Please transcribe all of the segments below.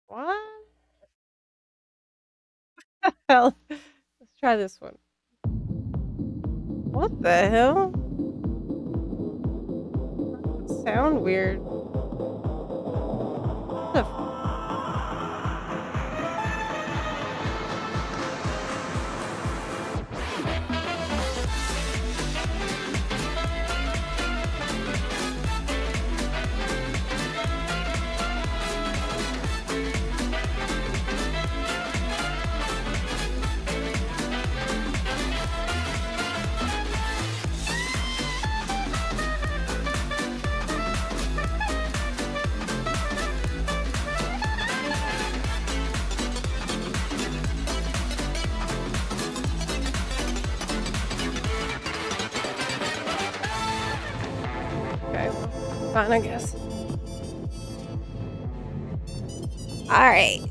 What? Hell. Let's try this one. What the hell? Sound weird. What the Okay, well, fine, I guess. All right.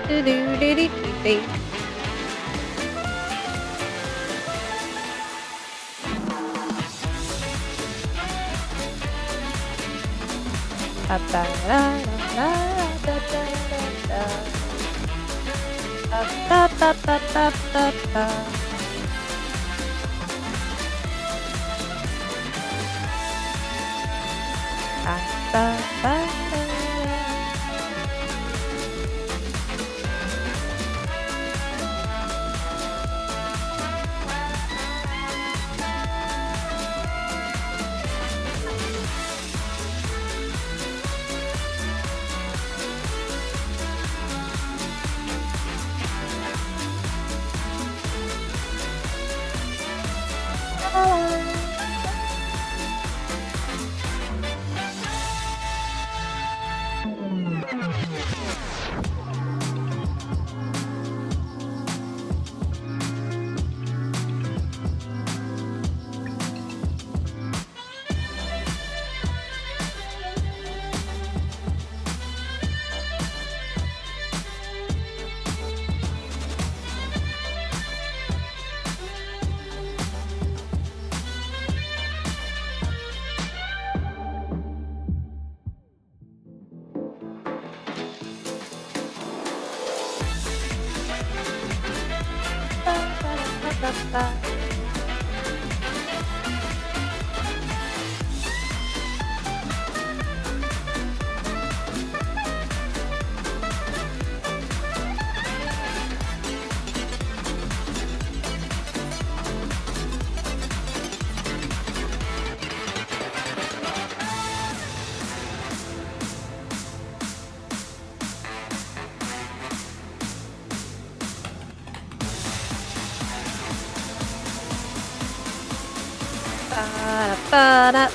Do do do do do do. Ba ba da da da da da da. Ba ba ba ba ba ba ba. Ba ba ba da da. Ba ba ba ba ba. Ba da ba da.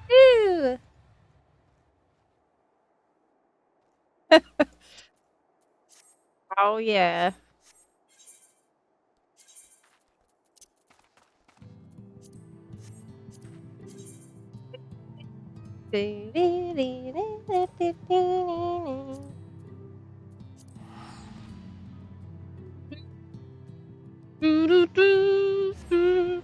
Ew. Oh yeah. Do do do do do do do. Do do do do.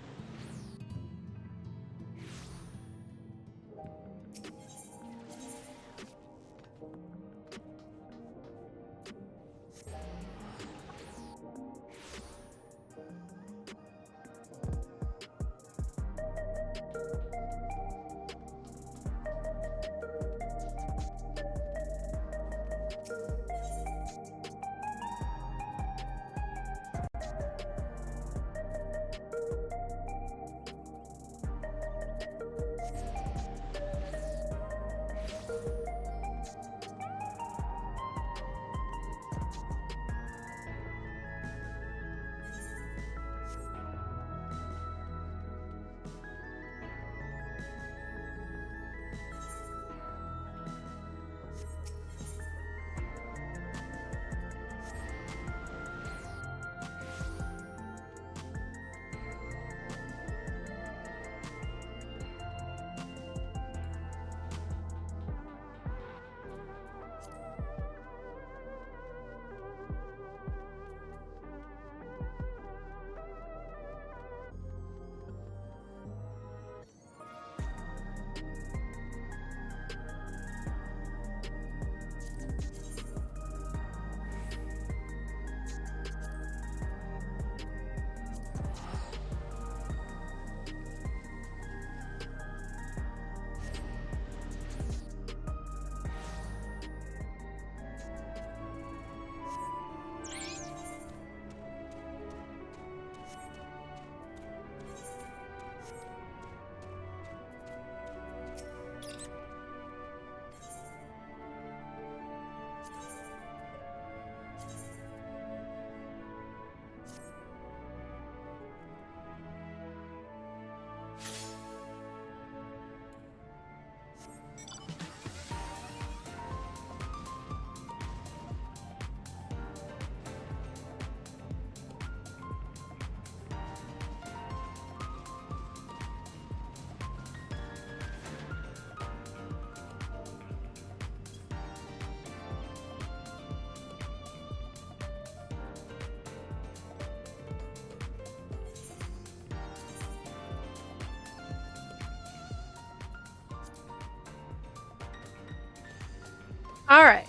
All right.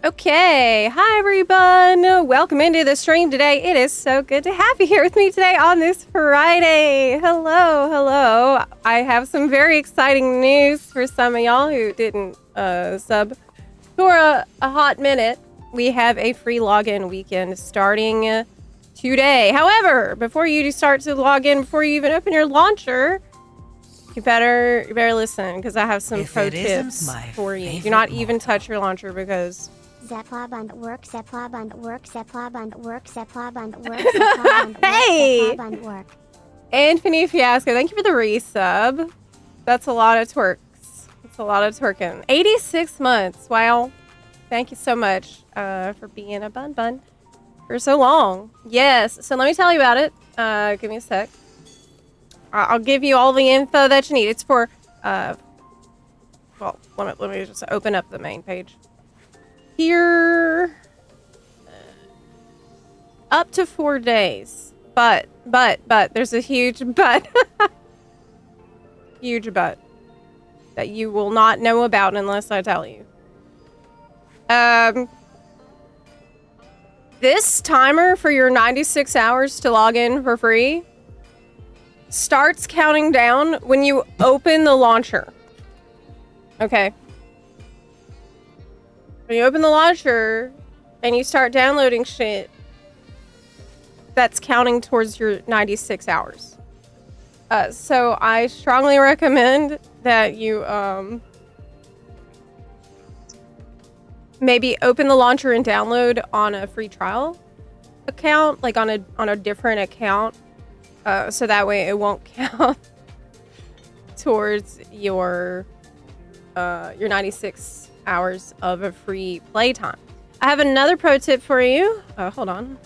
Okay, hi everyone. Welcome into the stream today. It is so good to have you here with me today on this Friday. Hello, hello. I have some very exciting news for some of y'all who didn't sub for a hot minute. We have a free login weekend starting today. However, before you start to log in, before you even open your launcher, you better listen, because I have some pro tips for you. Do not even touch your launcher, because Zepla bund work, Zepla bund work, Zepla bund work, Zepla bund work, Zepla bund work, hey! Zepla bund work. Infinity Fiasco, thank you for the resub. That's a lot of twerks. That's a lot of twerking. 86 months. Wow. Thank you so much for being a bun for so long. Yes. So let me tell you about it. Give me a sec. I'll give you all the info that you need. It's for, well, let me just open up the main page. Here, up to 4 days. But, there's a huge but. Huge but. That you will not know about unless I tell you. This timer for your 96 hours to log in for free starts counting down when you open the launcher. Okay. When you open the launcher and you start downloading shit, that's counting towards your 96 hours. So I strongly recommend that you maybe open the launcher and download on a free trial account, like on a different account, so that way it won't count towards your 96 hours of a free playtime. I have another pro tip for you. Hold on.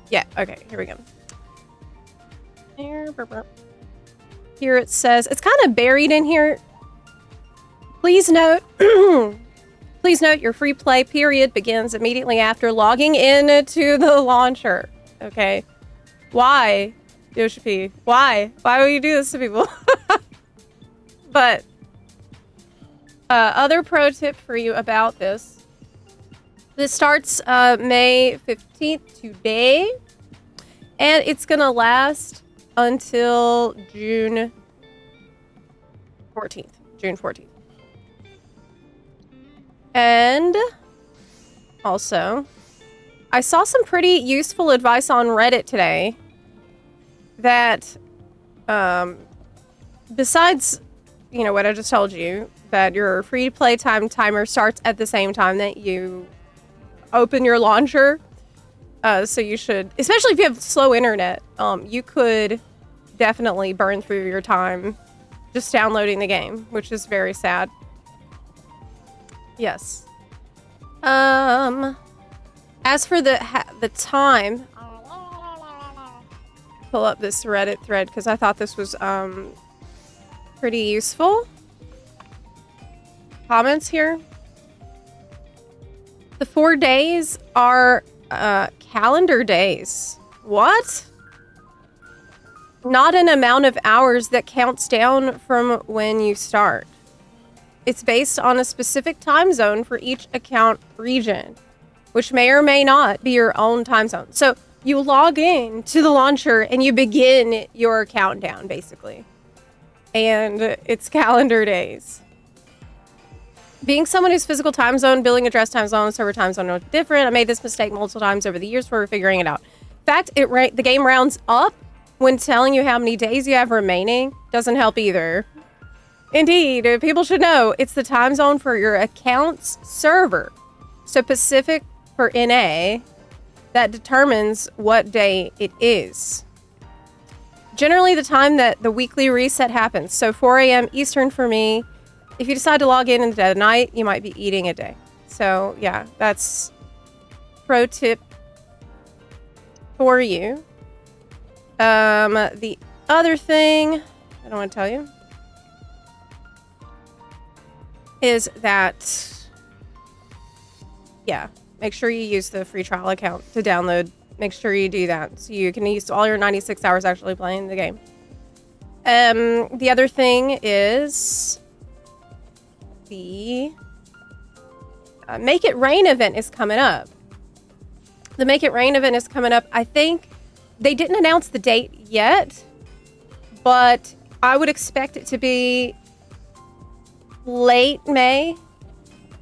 Yeah, okay, here we go. Here it says, it's kind of buried in here. Please note, please note your free play period begins immediately after logging into the launcher. Okay. Why, Yoshi P? Why? Why would you do this to people? But other pro tip for you about this. This starts May 15th today, and it's gonna last until June 14th. June 14th. And also, I saw some pretty useful advice on Reddit today that, besides, you know, what I just told you, that your free playtime timer starts at the same time that you open your launcher. So you should, especially if you have slow internet, you could definitely burn through your time just downloading the game, which is very sad. Yes. As for the time, pull up this Reddit thread because I thought this was pretty useful. Comments here. The 4 days are calendar days. What? Not an amount of hours that counts down from when you start. It's based on a specific time zone for each account region, which may or may not be your own time zone. So you log in to the launcher and you begin your countdown, basically. And it's calendar days. Being someone whose physical time zone, billing address time zone, server time zone are different, I made this mistake multiple times over the years before figuring it out. In fact, the game rounds up when telling you how many days you have remaining. Doesn't help either. Indeed, people should know it's the time zone for your account's server. So Pacific for NA, that determines what day it is. Generally the time that the weekly reset happens. So 4 a.m. Eastern for me. If you decide to log in the dead of night, you might be eating a day. So yeah, that's pro tip for you. The other thing I don't want to tell you is that, yeah, make sure you use the free trial account to download. Make sure you do that so you can use all your 96 hours actually playing the game. The other thing is the Make It Rain event is coming up. The Make It Rain event is coming up. I think they didn't announce the date yet, but I would expect it to be late May.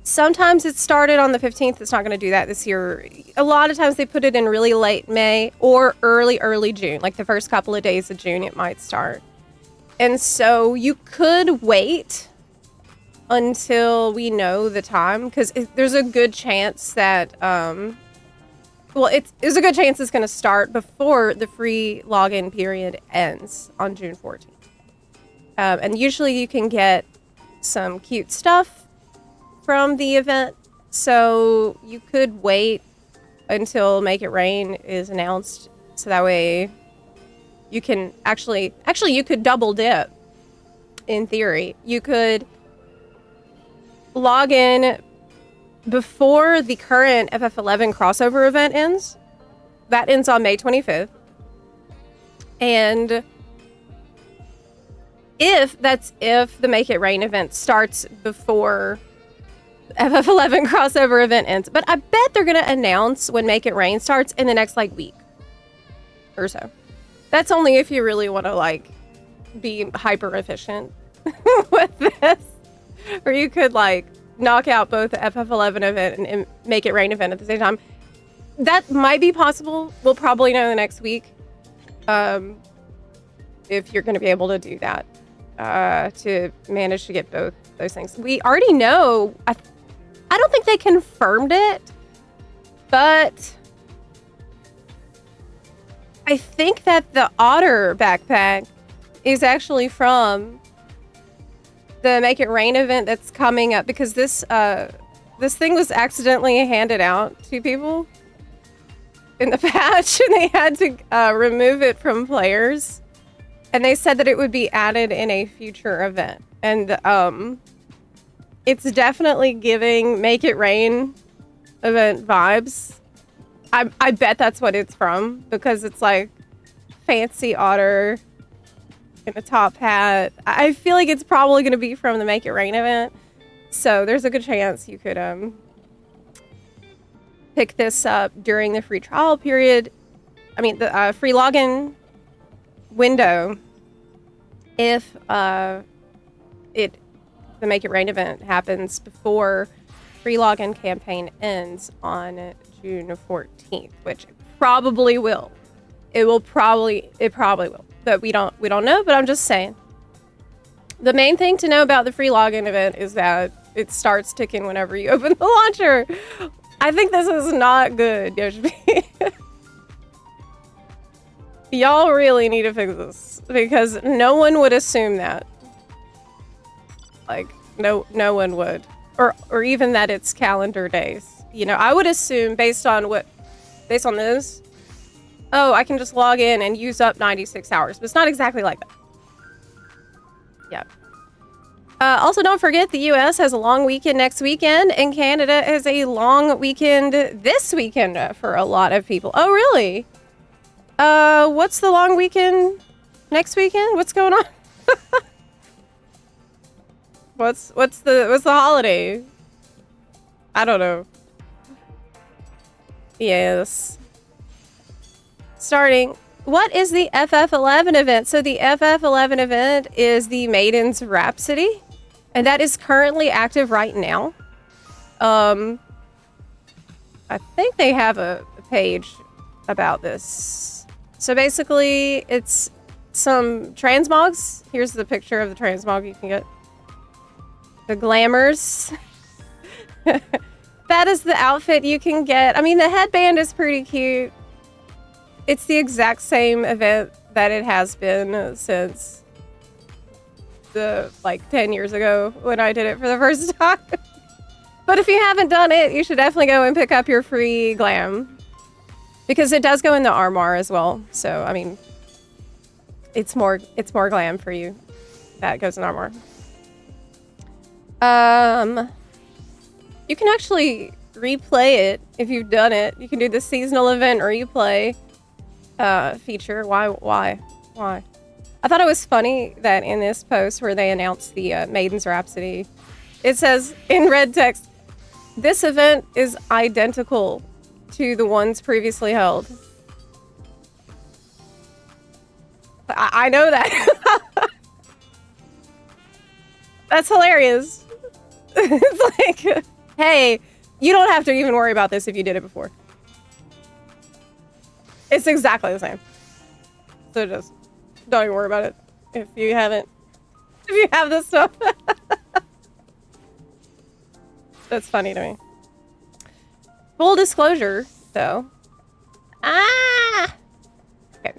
Sometimes it started on the 15th. It's not going to do that this year. A lot of times they put it in really late May or early June, like the first couple of days of June it might start. And so you could wait until we know the time, because there's a good chance that, there's a good chance it's going to start before the free login period ends on June 14th. And usually you can get some cute stuff from the event, so you could wait until Make It Rain is announced, so that way you can actually you could double dip. In theory, you could log in before the current FF11 crossover event ends. That ends on May 25th. And if the Make It Rain event starts before the FF11 crossover event ends. But I bet they're going to announce when Make It Rain starts in the next week or so. That's only if you really want to be hyper efficient with this. Or you could knock out both the FF11 event and Make It Rain event at the same time. That might be possible. We'll probably know the next week if you're going to be able to do that, to manage to get both those things. We already know. I don't think they confirmed it, but I think that the Otter backpack is actually from the Make It Rain event that's coming up, because this thing was accidentally handed out to people in the patch, and they had to remove it from players, and they said that it would be added in a future event, and it's definitely giving Make It Rain event vibes. I bet that's what it's from, because it's fancy otter in a top hat. I feel like it's probably going to be from the Make It Rain event. So there's a good chance you could pick this up during the free trial period. I mean, the free login window, if the Make It Rain event happens before free login campaign ends on June 14th, which it probably will. It probably will. But we don't know, but I'm just saying. The main thing to know about the free login event is that it starts ticking whenever you open the launcher. I think this is not good, Yoshi. Y'all really need to fix this, because no one would assume that. No one would. Or even that it's calendar days. I would assume based on this, oh, I can just log in and use up 96 hours. But it's not exactly like that. Yeah. Also, don't forget, the US has a long weekend next weekend, and Canada has a long weekend this weekend for a lot of people. Oh, really? What's the long weekend next weekend? What's going on? What's the holiday? I don't know. Yes. Starting. What is the FF11 event? So the FF11 event is the Maiden's Rhapsody, and that is currently active right now. I think they have a page about this. So basically, it's some transmogs. Here's the picture of the transmog you can get. The glamours. That is the outfit you can get. I mean, the headband is pretty cute. It's the exact same event that it has been since 10 years ago when I did it for the first time. But if you haven't done it, you should definitely go and pick up your free glam, because it does go in the armor as well. So, I mean, it's more glam for you. That goes in armor. You can actually replay it if you've done it. You can do the seasonal event replay feature. Why? I thought it was funny that in this post where they announced the Maiden's Rhapsody It says in red text, this event is identical to the ones previously held. I know that. That's hilarious. It's like, hey, you don't have to even worry about this if you did it before. It's exactly the same. So just don't even worry about it if you haven't. If you have this stuff. That's funny to me. Full disclosure, though. Ah! Okay.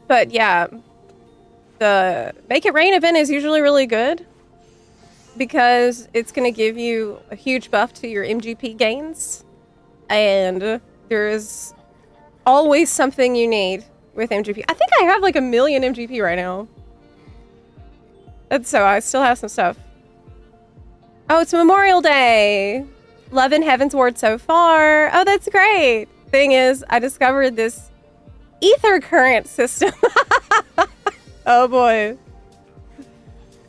But yeah, the Make It Rain event is usually really good because it's going to give you a huge buff to your MGP gains. And there is always something you need with MGP. I think I have like 1 million MGP right now. And so I still have some stuff. Oh, it's Memorial Day. Love and Heaven's Ward so far. Oh, that's great. Thing is, I discovered this ether current system. Oh boy.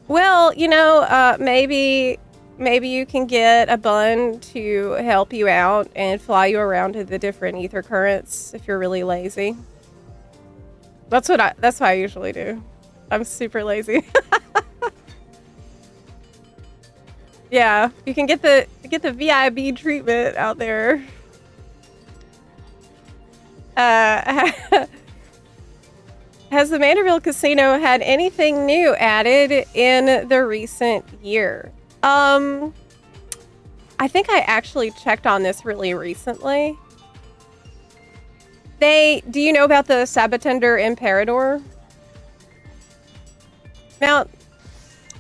Well, you know, maybe you can get a bun to help you out and fly you around to the different ether currents if you're really lazy. That's what I usually do. I'm super lazy. Yeah, you can get the VIB treatment out there. Has the Manderville Casino had anything new added in the recent year? I think I actually checked on this really recently. Do you know about the Sabatender Imperador mount?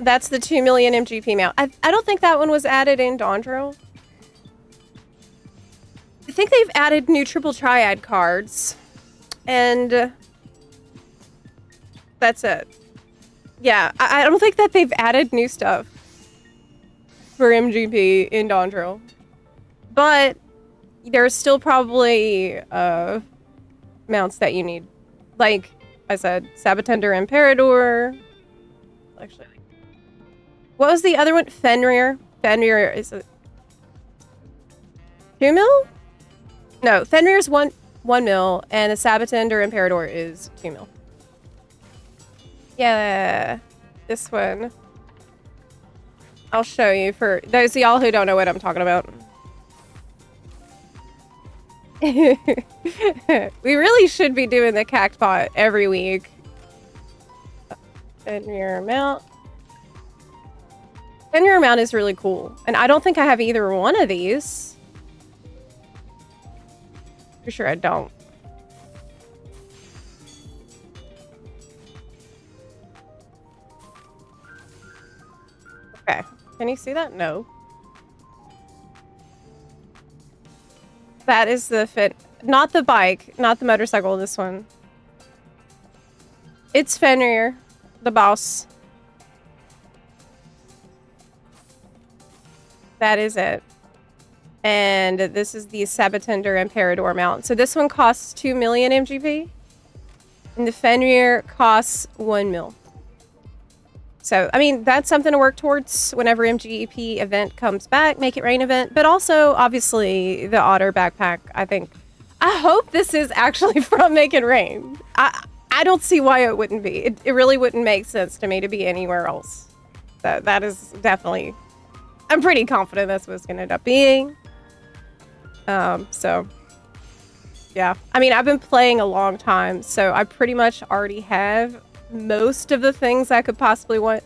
That's the 2 million MGP mount. I don't think that one was added in Dondril. I think they've added new Triple Triad cards. And that's it. Yeah, I don't think that they've added new stuff for MGP in Dondril. But there's still probably mounts that you need. Like I said, Sabatender Imperador. Actually, what was the other one? Fenrir. Fenrir is a 2 mil? No, Fenrir's 1 mil, and the Sabatender Imperador is 2 mil. Yeah, this one. I'll show you for those of y'all who don't know what I'm talking about. We really should be doing the cactpot every week. Fenrir mount. Fenrir mount is really cool. And I don't think I have either one of these. For sure I don't. Okay. Can you see that? No. That is the fit. Not the bike. Not the motorcycle. This one. It's Fenrir. The boss. That is it. And this is the Sabatender Imperador mount. So this one costs 2 million MGP. And the Fenrir costs 1 mil. So, I mean, that's something to work towards whenever MGP event comes back. Make It Rain event. But also, obviously, the Otter backpack, I think. I hope this is actually from Make It Rain. I don't see why it wouldn't be. It really wouldn't make sense to me to be anywhere else. That is definitely... I'm pretty confident that's what it's going to end up being. So, yeah. I mean, I've been playing a long time, so I pretty much already have most of the things I could possibly want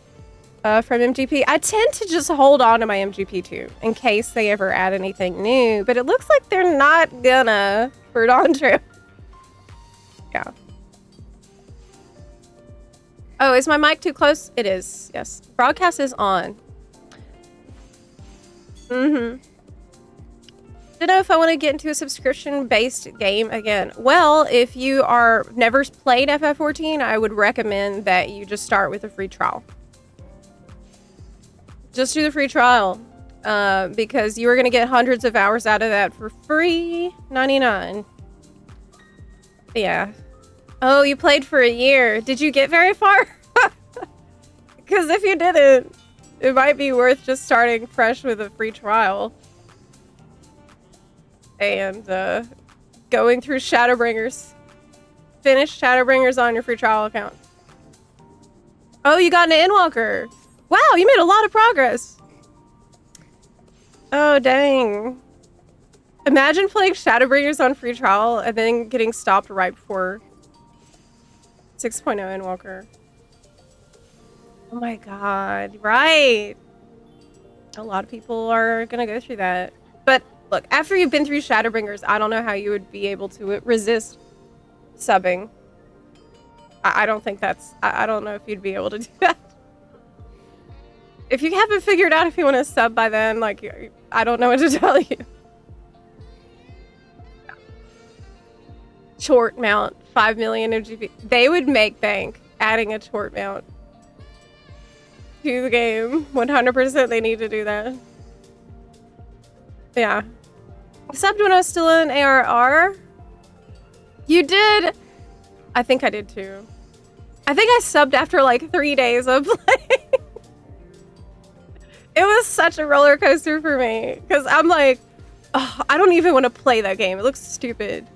from MGP. I tend to just hold on to my MGP too, in case they ever add anything new, but it looks like they're not gonna for Dondril. Yeah. Oh, is my mic too close? It is, yes. Broadcast is on. Mm-hmm. Don't know if I want to get into a subscription-based game again. Well, if you are never played FF14, I would recommend that you just start with a free trial. Just do the free trial, because you are going to get hundreds of hours out of that for free. 99. Yeah. Oh, you played for a year. Did you get very far? Because if you didn't, it might be worth just starting fresh with a free trial. And going through Shadowbringers. Finish Shadowbringers on your free trial account. Oh, you got an Endwalker. Wow, you made a lot of progress. Oh, dang. Imagine playing Shadowbringers on free trial and then getting stopped right before 6.0 Endwalker. Oh my god, right. A lot of people are gonna go through that. But look, after you've been through Shadowbringers, I don't know how you would be able to resist subbing. I don't think that's... I don't know if you'd be able to do that. If you haven't figured out if you want to sub by then, like, I don't know what to tell you. Chort mount, 5 million of GP. They would make bank adding a chort mount to the game. 100% they need to do that. Yeah. I subbed when I was still in ARR. You did? I think I did too. I think I subbed after like 3 days of playing. It was such a roller coaster for me. Because I'm like, oh, I don't even want to play that game. It looks stupid.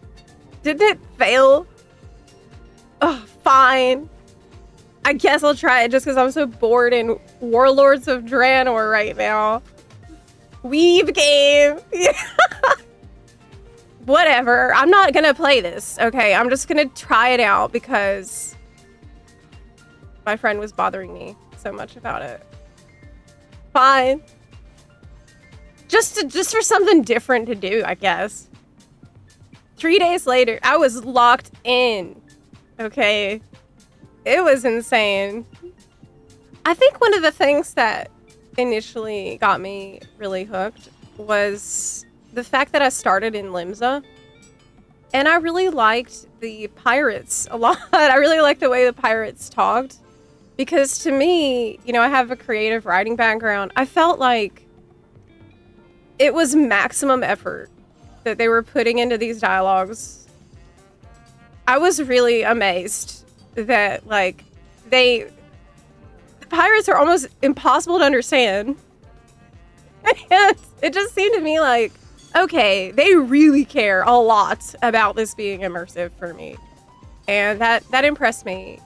Didn't it fail? Oh, fine. I guess I'll try it just because I'm so bored in Warlords of Draenor right now. Weave game. Whatever. I'm not gonna play this, okay? I'm just gonna try it out because my friend was bothering me so much about it. Fine. Just for something different to do, I guess. 3 days later, I was locked in. Okay. It was insane. I think one of the things that initially got me really hooked was the fact that I started in Limsa. And I really liked the pirates a lot. I really liked the way the pirates talked. Because to me, you know, I have a creative writing background. I felt like it was maximum effort that they were putting into these dialogues. I was really amazed that, like, the pirates are almost impossible to understand. And it just seemed to me like, okay, they really care a lot about this being immersive for me. And that impressed me.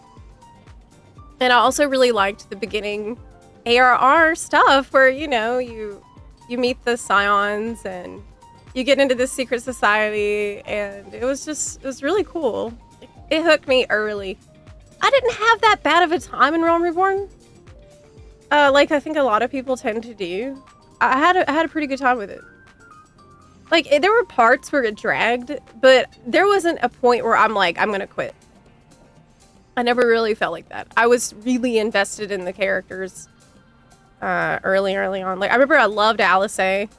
And I also really liked the beginning ARR stuff where, you know, you meet the Scions and you get into this secret society, and it was really cool. It hooked me early. I didn't have that bad of a time in Realm Reborn. Like I think a lot of people tend to do. I had a pretty good time with it. Like, there were parts where it dragged, but there wasn't a point where I'm like, I'm gonna quit. I never really felt like that. I was really invested in the characters early on. Like, I remember I loved Alice.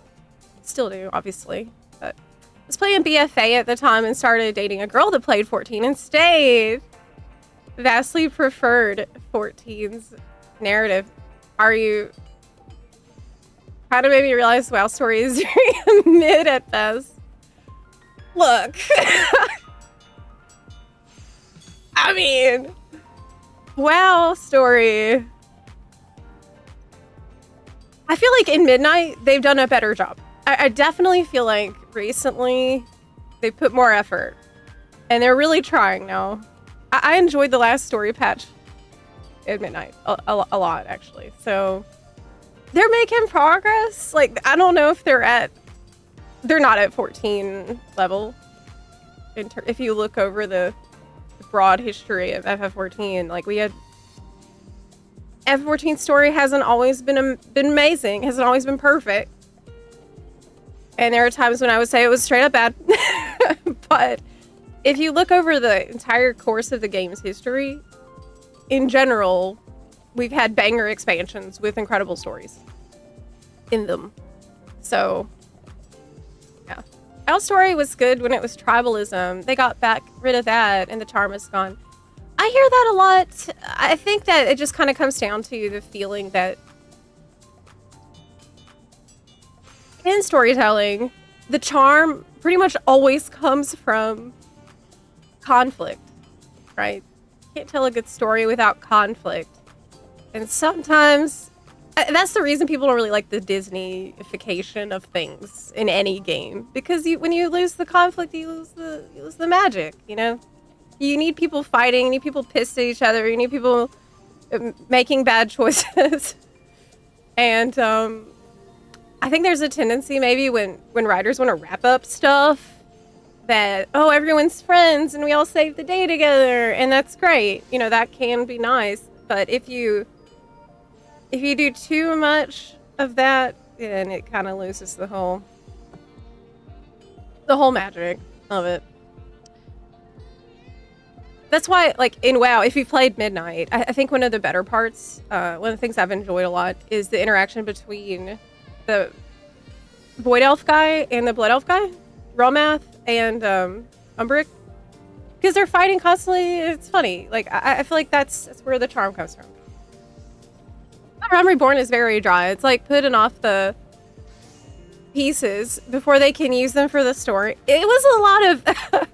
Still do, obviously. But I was playing BFA at the time and started dating a girl that played 14 and stayed. Vastly preferred 14's narrative. Are you... Kind of made me realize WoW Story is very mid at best. Look. I mean, WoW Story. I feel like in Midnight, they've done a better job. I definitely feel like recently they put more effort. And they're really trying now. I enjoyed the last story patch at Midnight a lot, actually. So... they're making progress. Like, I don't know if they're not at 14 level. If you look over the broad history of FF14, like we had FF14 story hasn't always been amazing, hasn't always been perfect. And there are times when I would say it was straight up bad. But if you look over the entire course of the game's history, in general, we've had banger expansions with incredible stories in them. So, yeah. Our story was good when it was tribalism. They got rid of that and the charm is gone. I hear that a lot. I think that it just kind of comes down to the feeling that in storytelling, the charm pretty much always comes from conflict, right? You can't tell a good story without conflict. And sometimes that's the reason people don't really like the Disney-ification of things in any game, because when you lose the conflict, you lose the magic. You know, you need people fighting, you need people pissed at each other, you need people making bad choices, and I think there's a tendency maybe when writers want to wrap up stuff that, oh, everyone's friends and we all save the day together, and that's great. You know, that can be nice, but if you do too much of that, then it kind of loses the whole magic of it. That's why, like, in WoW, if you played Midnight, I think one of the better parts, one of the things I've enjoyed a lot, is the interaction between the Void Elf guy and the Blood Elf guy, Relmath and Umbric, because they're fighting constantly. It's funny. Like, I feel like that's where the charm comes from. Realm Reborn is very dry. It's like putting off the pieces before they can use them for the story. It was a lot of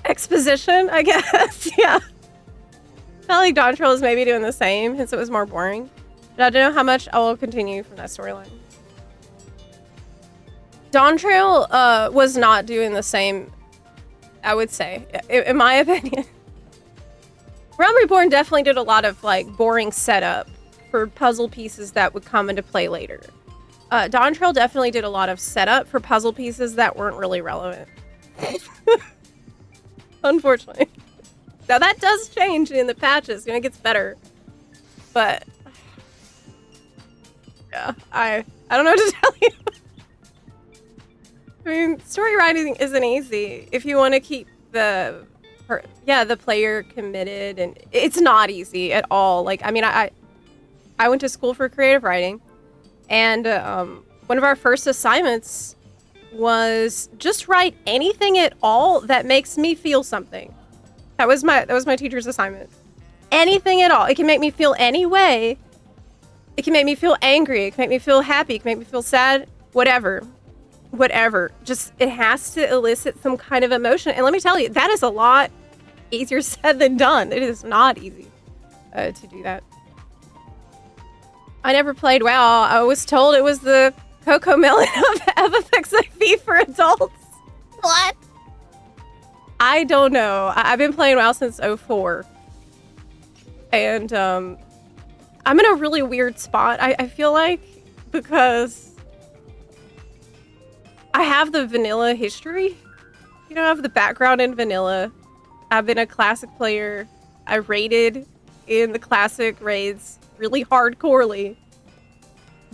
exposition, I guess. Yeah. I felt like Dawntrail is maybe doing the same, since it was more boring. But I don't know how much I will continue from that storyline. Dawntrail was not doing the same, I would say, in my opinion. Realm Reborn definitely did a lot of like boring setup for puzzle pieces that would come into play later. Dawntrail definitely did a lot of setup for puzzle pieces that weren't really relevant. Unfortunately. Now that does change in the patches, you know, it gets better. But yeah, I don't know what to tell you. I mean, story writing isn't easy if you want to keep the player committed, and it's not easy at all. Like, I mean, I went to school for creative writing, and one of our first assignments was just write anything at all that makes me feel something. That was my teacher's assignment. Anything at all. It can make me feel any way. It can make me feel angry. It can make me feel happy. It can make me feel sad. Whatever. Just, it has to elicit some kind of emotion. And let me tell you, that is a lot easier said than done. It is not easy to do that. I never played WoW. I was told it was the Coco Melon of FXIV for adults. What? I don't know. I've been playing WoW since 04. And I'm in a really weird spot, I feel like, because I have the vanilla history. You know, I have the background in vanilla. I've been a classic player. I raided in the classic raids really hardcorely.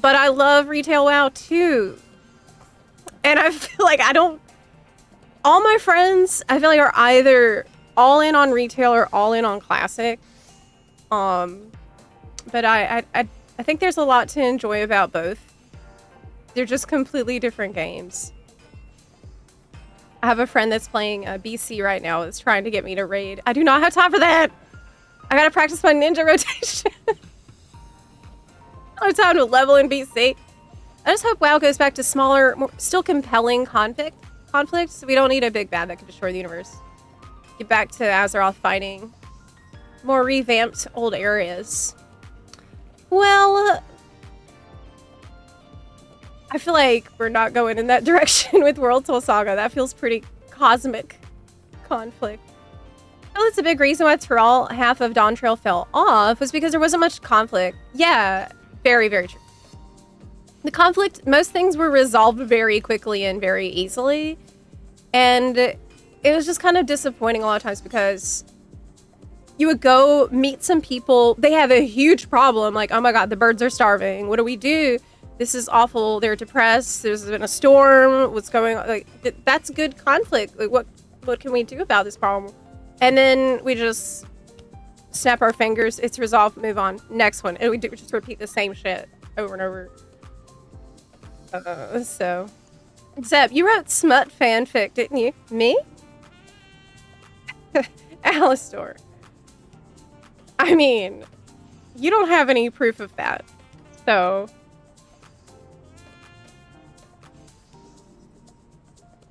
But I love retail WoW too. And I feel like all my friends, I feel like, are either all in on retail or all in on classic. But I think there's a lot to enjoy about both. They're just completely different games. I have a friend that's playing BC right now that's trying to get me to raid. I do not have time for that. I gotta practice my ninja rotation. I don't have time to level in BC. I just hope WoW goes back to smaller, more, still compelling conflicts. So we don't need a big bad that could destroy the universe. Get back to Azeroth fighting more revamped old areas. Well, I feel like we're not going in that direction with World Toll Saga. That feels pretty cosmic conflict. Well, it's a big reason why Tyrell half of Dawntrail fell off was because there wasn't much conflict. Yeah, very, very true. The conflict, most things were resolved very quickly and very easily. And it was just kind of disappointing a lot of times because you would go meet some people. They have a huge problem. Like, oh my God, the birds are starving. What do we do? This is awful. They're depressed. There's been a storm. What's going on? Like, that's good conflict. Like, what can we do about this problem? And then we just snap our fingers. It's resolved. Move on. Next one. And we just repeat the same shit over and over. So, Zep, you wrote smut fanfic, didn't you? Me? Alistor. I mean, you don't have any proof of that. So,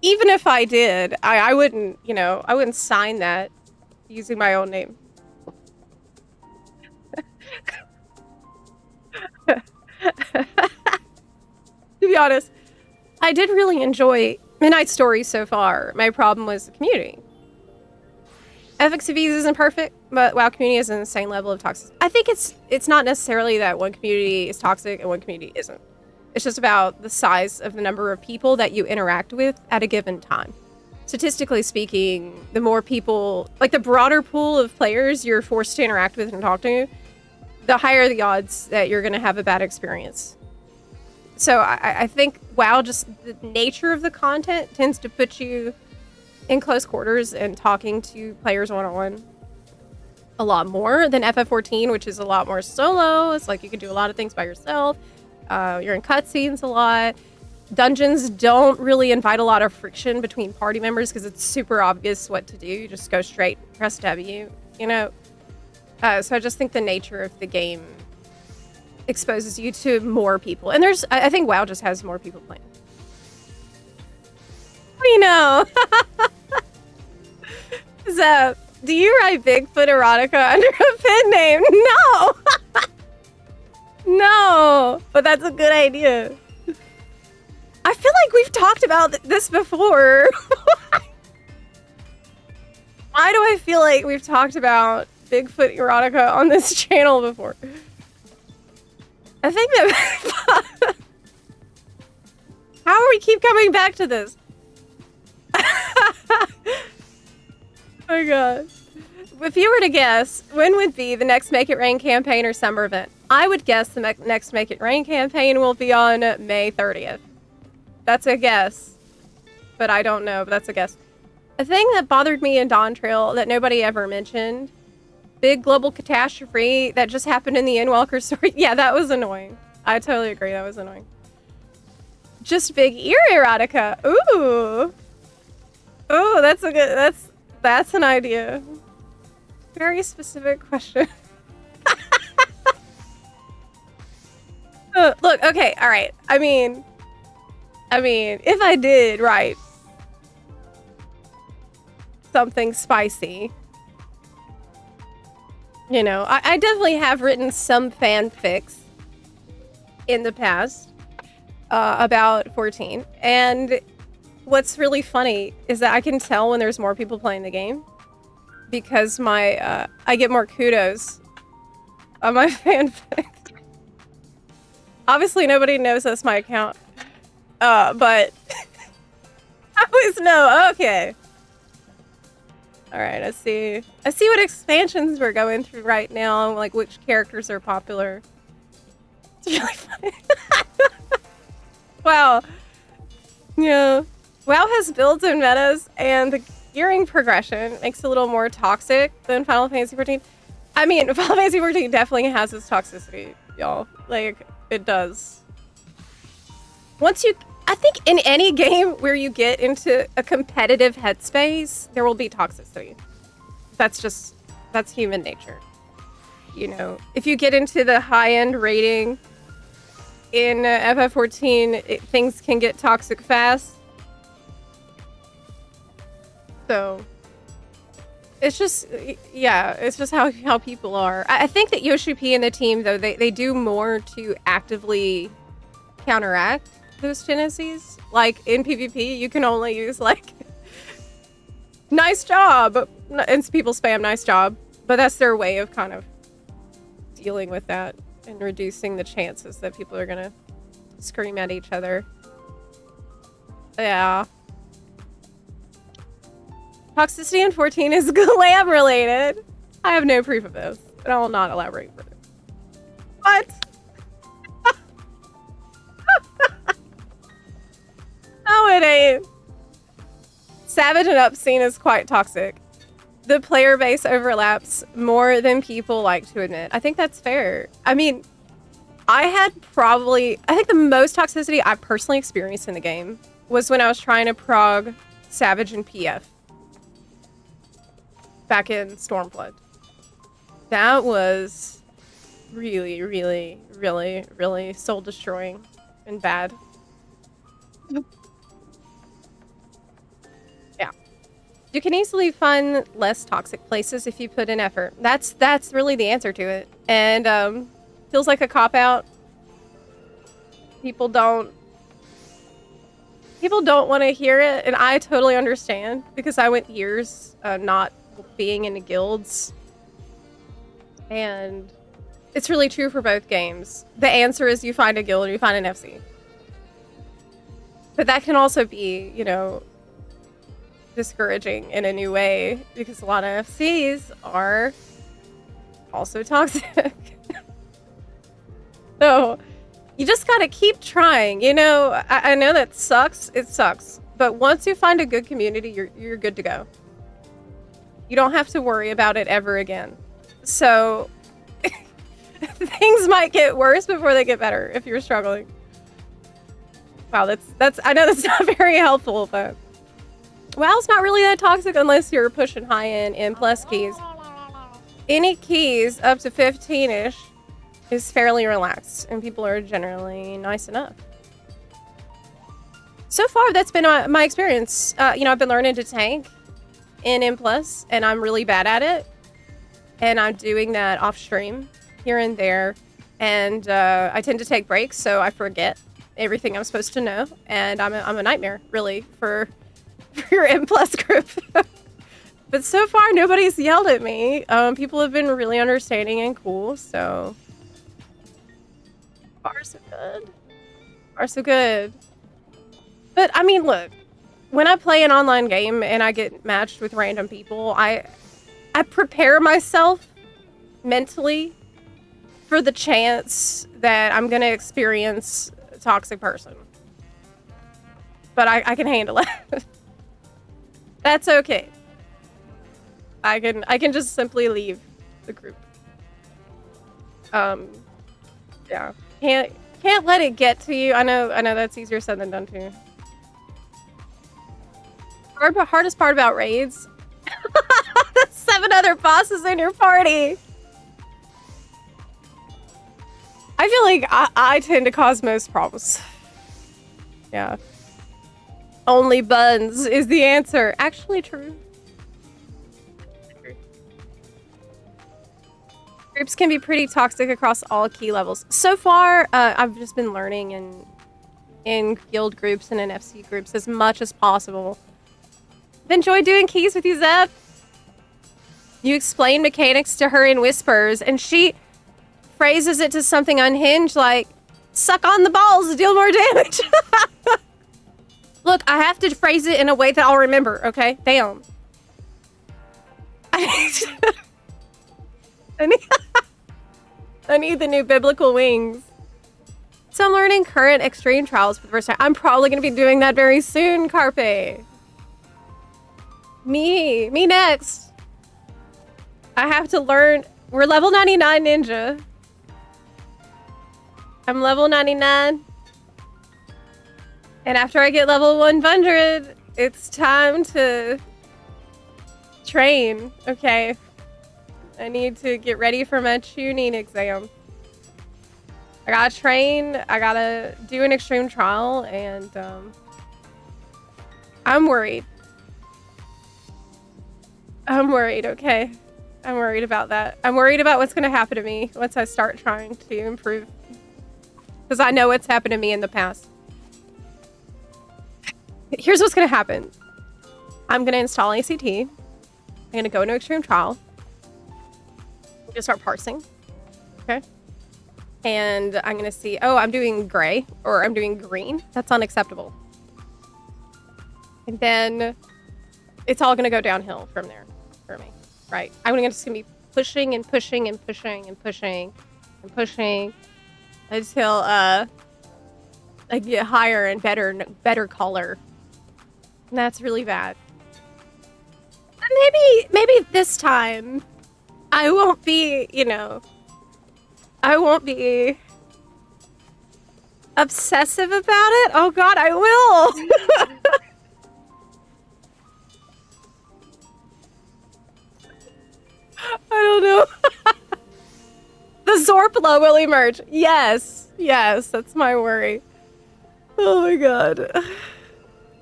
even if I did, I wouldn't, you know, I wouldn't sign that using my own name. To be honest, I did really enjoy Midnight Stories so far. My problem was the community. FXVs isn't perfect, but WoW community is an insane level of toxicity. I think it's not necessarily that one community is toxic and one community isn't. It's just about the size of the number of people that you interact with at a given time. Statistically speaking, the more people, like the broader pool of players you're forced to interact with and talk to, the higher the odds that you're going to have a bad experience. So I think WoW, just the nature of the content tends to put you in close quarters and talking to players one-on-one a lot more than FF14, which is a lot more solo. It's like you can do a lot of things by yourself. You're in cutscenes a lot. Dungeons don't really invite a lot of friction between party members because it's super obvious what to do. You just go straight, press W, you know? So I just think the nature of the game exposes you to more people. And I think WoW just has more people playing. We know. Zep, do you write Bigfoot erotica under a pen name? No. No, but that's a good idea. I feel like we've talked about this before. Why do I feel like we've talked about Bigfoot erotica on this channel before? I think that... How do we keep coming back to this? Oh my god. If you were to guess, when would be the next Make It Rain campaign or summer event? I would guess the next Make It Rain campaign will be on May 30th. That's a guess. But I don't know, but that's a guess. A thing that bothered me in Dawn Trail that nobody ever mentioned, big global catastrophe that just happened in the Endwalker story. Yeah, that was annoying. I totally agree, that was annoying. Just big ear erotica. Ooh. Ooh, that's a good, that's an idea. Very specific question. Look, okay, all right. I mean, if I did write something spicy, you know, I definitely have written some fanfics in the past about 14. And what's really funny is that I can tell when there's more people playing the game because I get more kudos on my fanfics. Obviously, nobody knows that's my account. But I always know. Okay. All right, I see what expansions we're going through right now, like which characters are popular. It's really funny. Wow. Yeah. WoW has builds and metas, and the gearing progression makes it a little more toxic than Final Fantasy XIV. I mean, Final Fantasy XIV definitely has its toxicity, y'all. Like, it does. I think in any game where you get into a competitive headspace, there will be toxicity. That's human nature. You know, if you get into the high-end rating in FF14, things can get toxic fast. So, it's just, yeah, it's just how people are. I think that Yoshi P and the team, though, they do more to actively counteract those tendencies. Like, in PvP, you can only use, like, nice job, and people spam nice job, but that's their way of kind of dealing with that and reducing the chances that people are gonna scream at each other. Yeah. Toxicity in 14 is glam related. I have no proof of this, and I will not elaborate further. What? No, it ain't. Savage and Obscene is quite toxic. The player base overlaps more than people like to admit. I think that's fair. I mean, I think the most toxicity I've personally experienced in the game was when I was trying to prog Savage and PF. Back in Stormflood. That was really, really, really, really soul destroying and bad. Yeah. You can easily find less toxic places if you put in effort. That's really the answer to it. And feels like a cop-out. People don't want to hear it, and I totally understand because I went years not being into guilds, and it's really true for both games. The answer is you find a guild or you find an FC. But that can also be, you know, discouraging in a new way because a lot of FCs are also toxic. So you just gotta keep trying. You know, I know that sucks. It sucks. But once you find a good community, you're good to go. You don't have to worry about it ever again. So things might get worse before they get better if you're struggling. Wow, that's I know that's not very helpful, but WoW's not really that toxic unless you're pushing high-end M plus keys. Any keys up to 15-ish is fairly relaxed, and people are generally nice enough. So far, that's been my experience. You know, I've been learning to tank in M plus, and I'm really bad at it. And I'm doing that off stream here and there, and I tend to take breaks, so I forget everything I'm supposed to know, and I'm a nightmare, really, for your M plus group. But so far, nobody's yelled at me. People have been really understanding and cool, so far so good. Far so good. But I mean, look, when I play an online game and I get matched with random people, I prepare myself mentally for the chance that I'm gonna experience a toxic person. But I can handle it. That's okay. I can just simply leave the group. Yeah. Can't let it get to you. I know that's easier said than done too. Hardest part about raids? The 7 other bosses in your party. I feel like I tend to cause most problems. Yeah. Only buns is the answer. Actually true. Groups can be pretty toxic across all key levels. So far, I've just been learning in guild groups and in FC groups as much as possible. I've enjoyed doing keys with you, Zep. You explain mechanics to her in whispers, and she phrases it to something unhinged like, suck on the balls to deal more damage. Look, I have to phrase it in a way that I'll remember, okay? Damn. I need the new biblical wings. So I'm learning current extreme trials for the first time. I'm probably going to be doing that very soon, Carpe. Me next. I have to learn. We're level 99 ninja. I'm level 99. And after I get level 100, it's time to train, okay? I need to get ready for my tuning exam. I gotta train, I gotta do an extreme trial, and I'm worried. I'm worried, okay? I'm worried about that. I'm worried about what's gonna happen to me once I start trying to improve. Because I know what's happened to me in the past. Here's what's gonna happen. I'm gonna install ACT. I'm gonna go into extreme trial. I'm gonna start parsing. Okay. And I'm gonna see, oh, I'm doing gray or I'm doing green. That's unacceptable. And then it's all gonna go downhill from there for me, right? I'm just gonna be pushing and pushing and pushing and pushing and pushing until I get higher and better color. And that's really bad. Maybe this time I won't be, you know, I won't be obsessive about it. Oh God, I will. I don't know. The Zepla will emerge. Yes, that's my worry. Oh my God.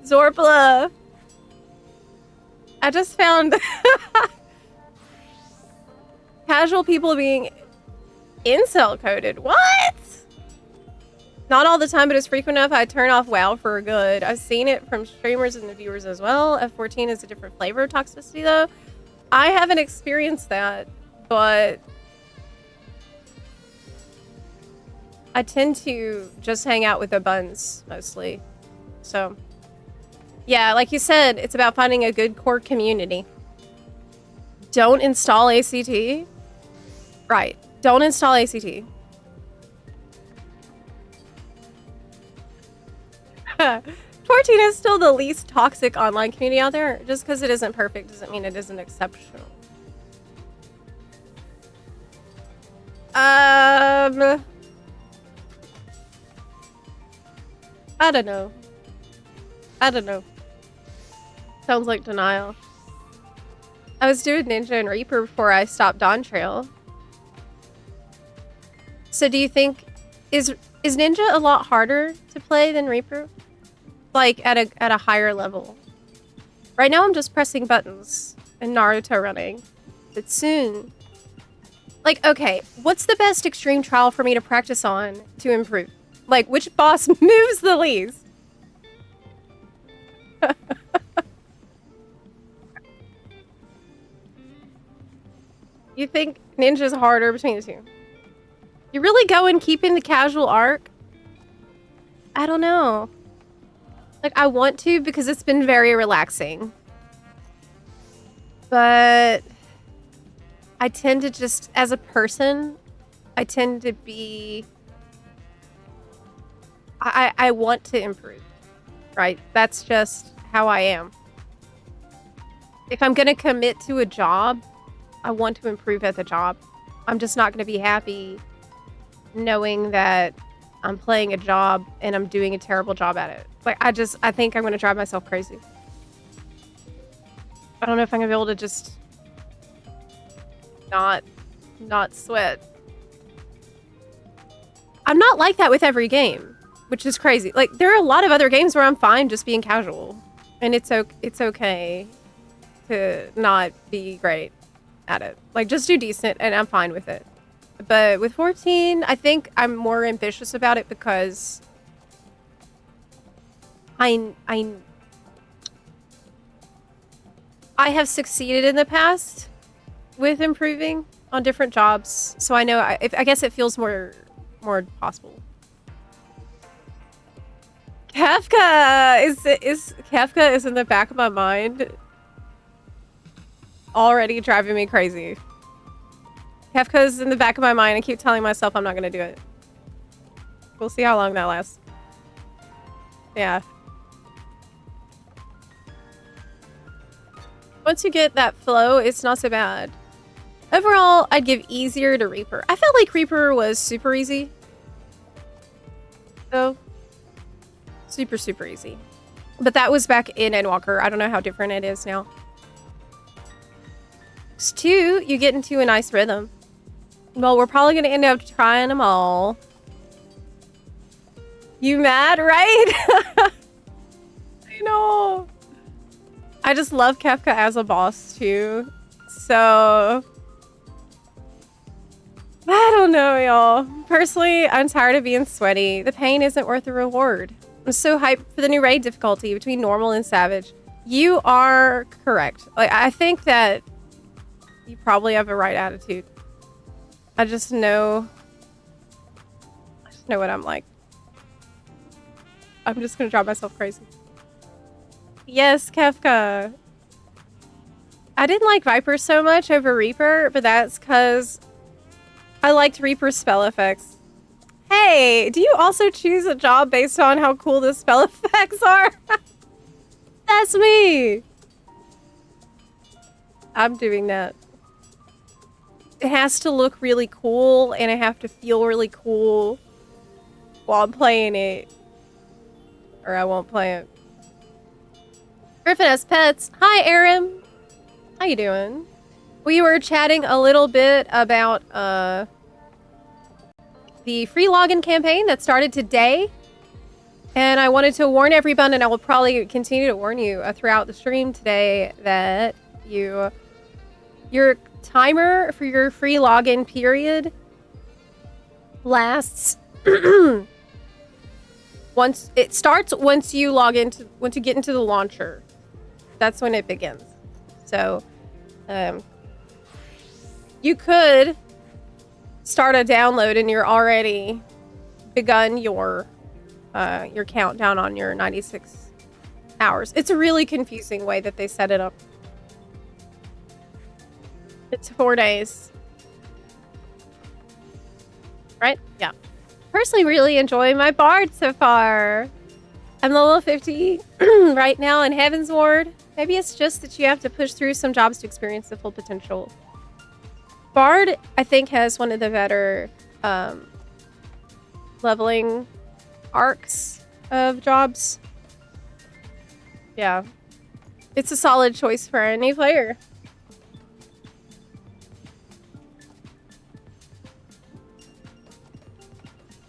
Zepla. I just found casual people being incel coded. What? Not all the time, but it's frequent enough. I turn off WoW for good. I've seen it from streamers and the viewers as well. F14 is a different flavor of toxicity, though. I haven't experienced that, but I tend to just hang out with the buns mostly. So, yeah, like you said, it's about finding a good core community. Don't install ACT. Right. Don't install ACT. 14 is still the least toxic online community out there. Just because it isn't perfect doesn't mean it isn't exceptional. I don't know. I don't know. Sounds like denial. I was doing Ninja and Reaper before I stopped Dawn Trail. So do you think is Ninja a lot harder to play than Reaper? Like at a higher level. Right now I'm just pressing buttons and Naruto running. But soon. Like, okay, what's the best extreme trial for me to practice on to improve? Like, which boss moves the least? You think Ninja's harder between the two? You really going keeping the casual arc? I don't know. Like, I want to because it's been very relaxing. But I tend to just, as a person, I tend to be... I want to improve, right? That's just how I am. If I'm going to commit to a job, I want to improve at the job. I'm just not going to be happy knowing that I'm playing a job and I'm doing a terrible job at it. Like, I think I'm going to drive myself crazy. I don't know if I'm going to be able to just not sweat. I'm not like that with every game, which is crazy. Like, there are a lot of other games where I'm fine just being casual. And it's okay to not be great at it. Like, just do decent and I'm fine with it. But with 14, I think I'm more ambitious about it because I have succeeded in the past with improving on different jobs. So I know, I guess it feels more possible. Kafka is in the back of my mind, already driving me crazy. Kafka's in the back of my mind. I keep telling myself I'm not gonna do it. We'll see how long that lasts. Yeah. Once you get that flow, it's not so bad. Overall, I'd give easier to Reaper. I felt like Reaper was super easy. So, super easy. But that was back in Endwalker. I don't know how different it is now. 2, you get into a nice rhythm. Well, we're probably going to end up trying them all. You mad, right? I know. I just love Kefka as a boss, too. So... I don't know, y'all. Personally, I'm tired of being sweaty. The pain isn't worth the reward. I'm so hyped for the new raid difficulty between normal and savage. You are correct. Like, I think that you probably have a right attitude. I just know what I'm like. I'm just gonna drive myself crazy. Yes, Kefka. I didn't like Viper so much over Reaper, but that's because I liked Reaper's spell effects. Hey, do you also choose a job based on how cool the spell effects are? That's me. I'm doing that. It has to look really cool and I have to feel really cool while I'm playing it, or I won't play it. Griffin has pets. Hi, Aaron. How you doing? We were chatting a little bit about the free login campaign that started today, and I wanted to warn everyone, and I will probably continue to warn you throughout the stream today, that your timer for your free login period lasts once you get into the launcher. That's when it begins. So, you could start a download and you're already begun your countdown on your 96 hours. It's a really confusing way that they set it up. It's 4 days. Right? Yeah. Personally really enjoying my bard so far. I'm level 50 right now in Heaven's Ward. Maybe it's just that you have to push through some jobs to experience the full potential. Bard, I think, has one of the better leveling arcs of jobs. Yeah. It's a solid choice for any player.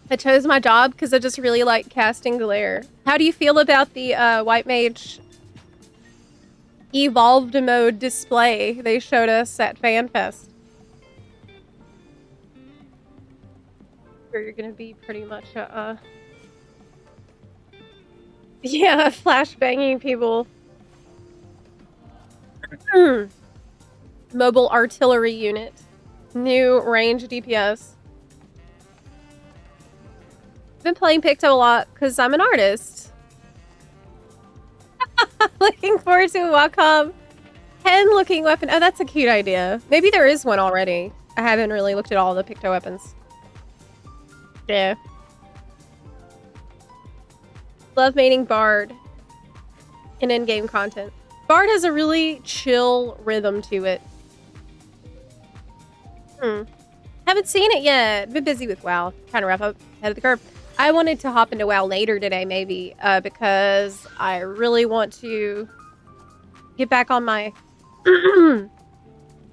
I chose my job because I just really like casting Glare. How do you feel about the White Mage evolved mode display they showed us at FanFest? You're gonna be pretty much yeah, flash banging people. Mobile artillery unit. New range DPS. I've been playing Picto a lot because I'm an artist. Looking forward to a Wacom hen looking weapon. Oh, that's a cute idea. Maybe there is one already. I haven't really looked at all the Picto weapons. Yeah. Love maining Bard in in-game content. Bard has a really chill rhythm to it. Haven't seen it yet. Been busy with WoW. Trying to wrap up ahead of the curve. I wanted to hop into WoW later today, maybe, because I really want to get back on my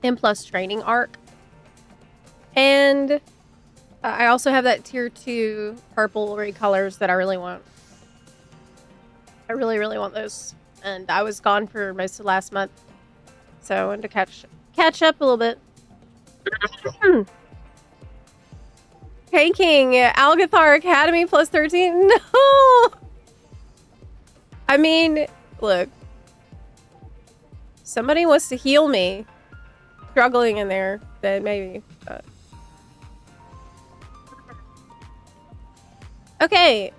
M+ training arc. And I also have that tier 2 purple recolors that I really want. I really, really want those. And I was gone for most of last month. So I wanted to catch up a little bit. Taking Algathar Academy plus 13? No! I mean, look. Somebody wants to heal me. Struggling in there, then maybe. Okay,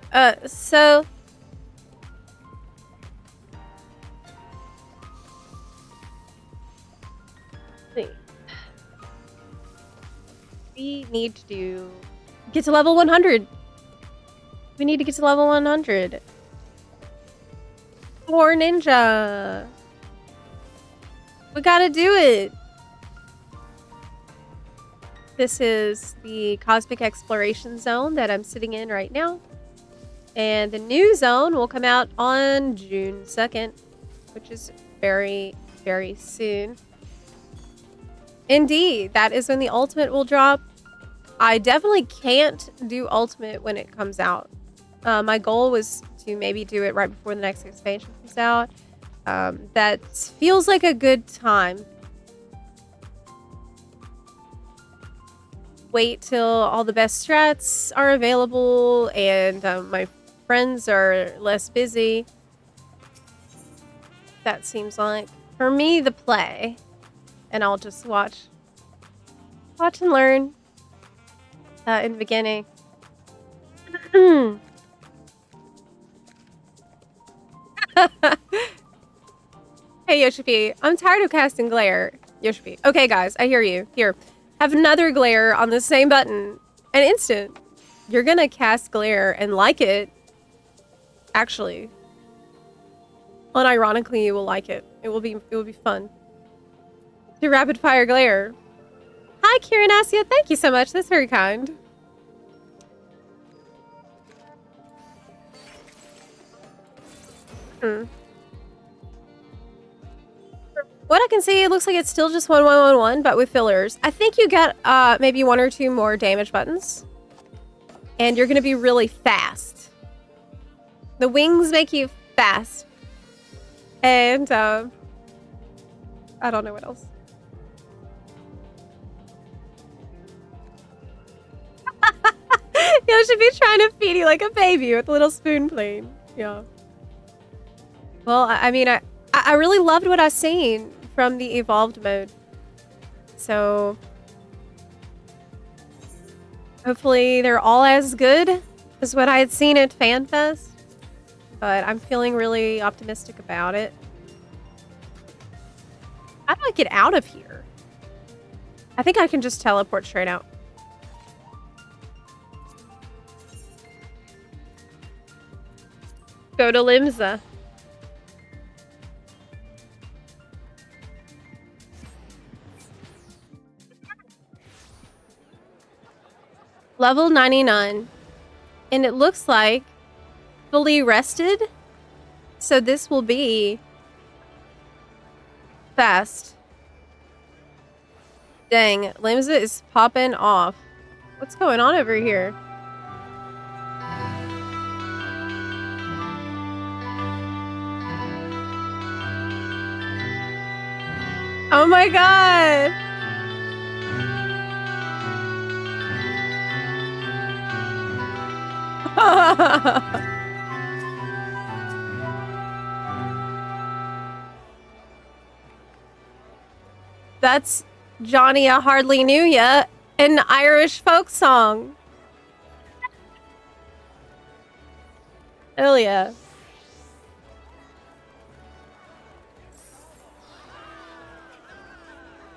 so... We need to get to level 100. We need to get to level 100. For Ninja. We gotta do it. This is the Cosmic Exploration Zone that I'm sitting in right now. And the new zone will come out on June 2nd, which is very, very soon. Indeed, that is when the ultimate will drop. I definitely can't do ultimate when it comes out. My goal was to maybe do it right before the next expansion comes out. That feels like a good time. Wait till all the best strats are available and my friends are less busy. That seems like, for me, the play. And I'll just watch and learn in the beginning. Hey, Yoshipi. I'm tired of casting Glare. Yoshipi. Okay, guys. I hear you. Here. Have another Glare on the same button. An instant. You're gonna cast Glare and like it. Actually. Unironically, you will like it. It will be fun. To rapid fire Glare. Hi, Kieran Asia. Thank you so much. That's very kind. What I can see, it looks like it's still just 1111, but with fillers. I think you get maybe 1 or 2 more damage buttons. And you're going to be really fast. The wings make you fast. And I don't know what else. You should be trying to feed you like a baby with a little spoon plane. Yeah. Well, I mean, I really loved what I seen from the evolved mode. So hopefully they're all as good as what I had seen at FanFest. But I'm feeling really optimistic about it. How do I get out of here? I think I can just teleport straight out. Go to Limsa. Level 99. And it looks like fully rested. So this will be fast. Dang, Limsa is popping off. What's going on over here? Oh my god! That's Johnny I Hardly Knew Ya, an Irish folk song. Hell yeah.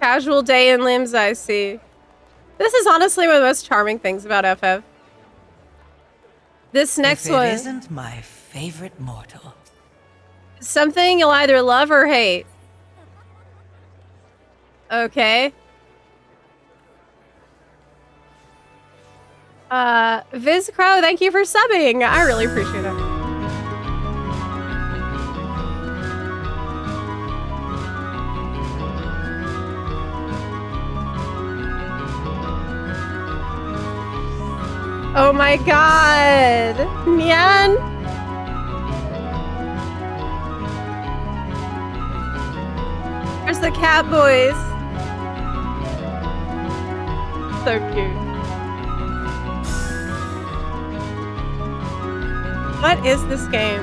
Casual day in limbs, I see. This is honestly one of the most charming things about FF. This next one isn't my favorite mortal. Something you'll either love or hate. Okay. Viz Crow, thank you for subbing. I really appreciate it. Oh my god. Nyan. There's the cat boys. So cute. What is this game?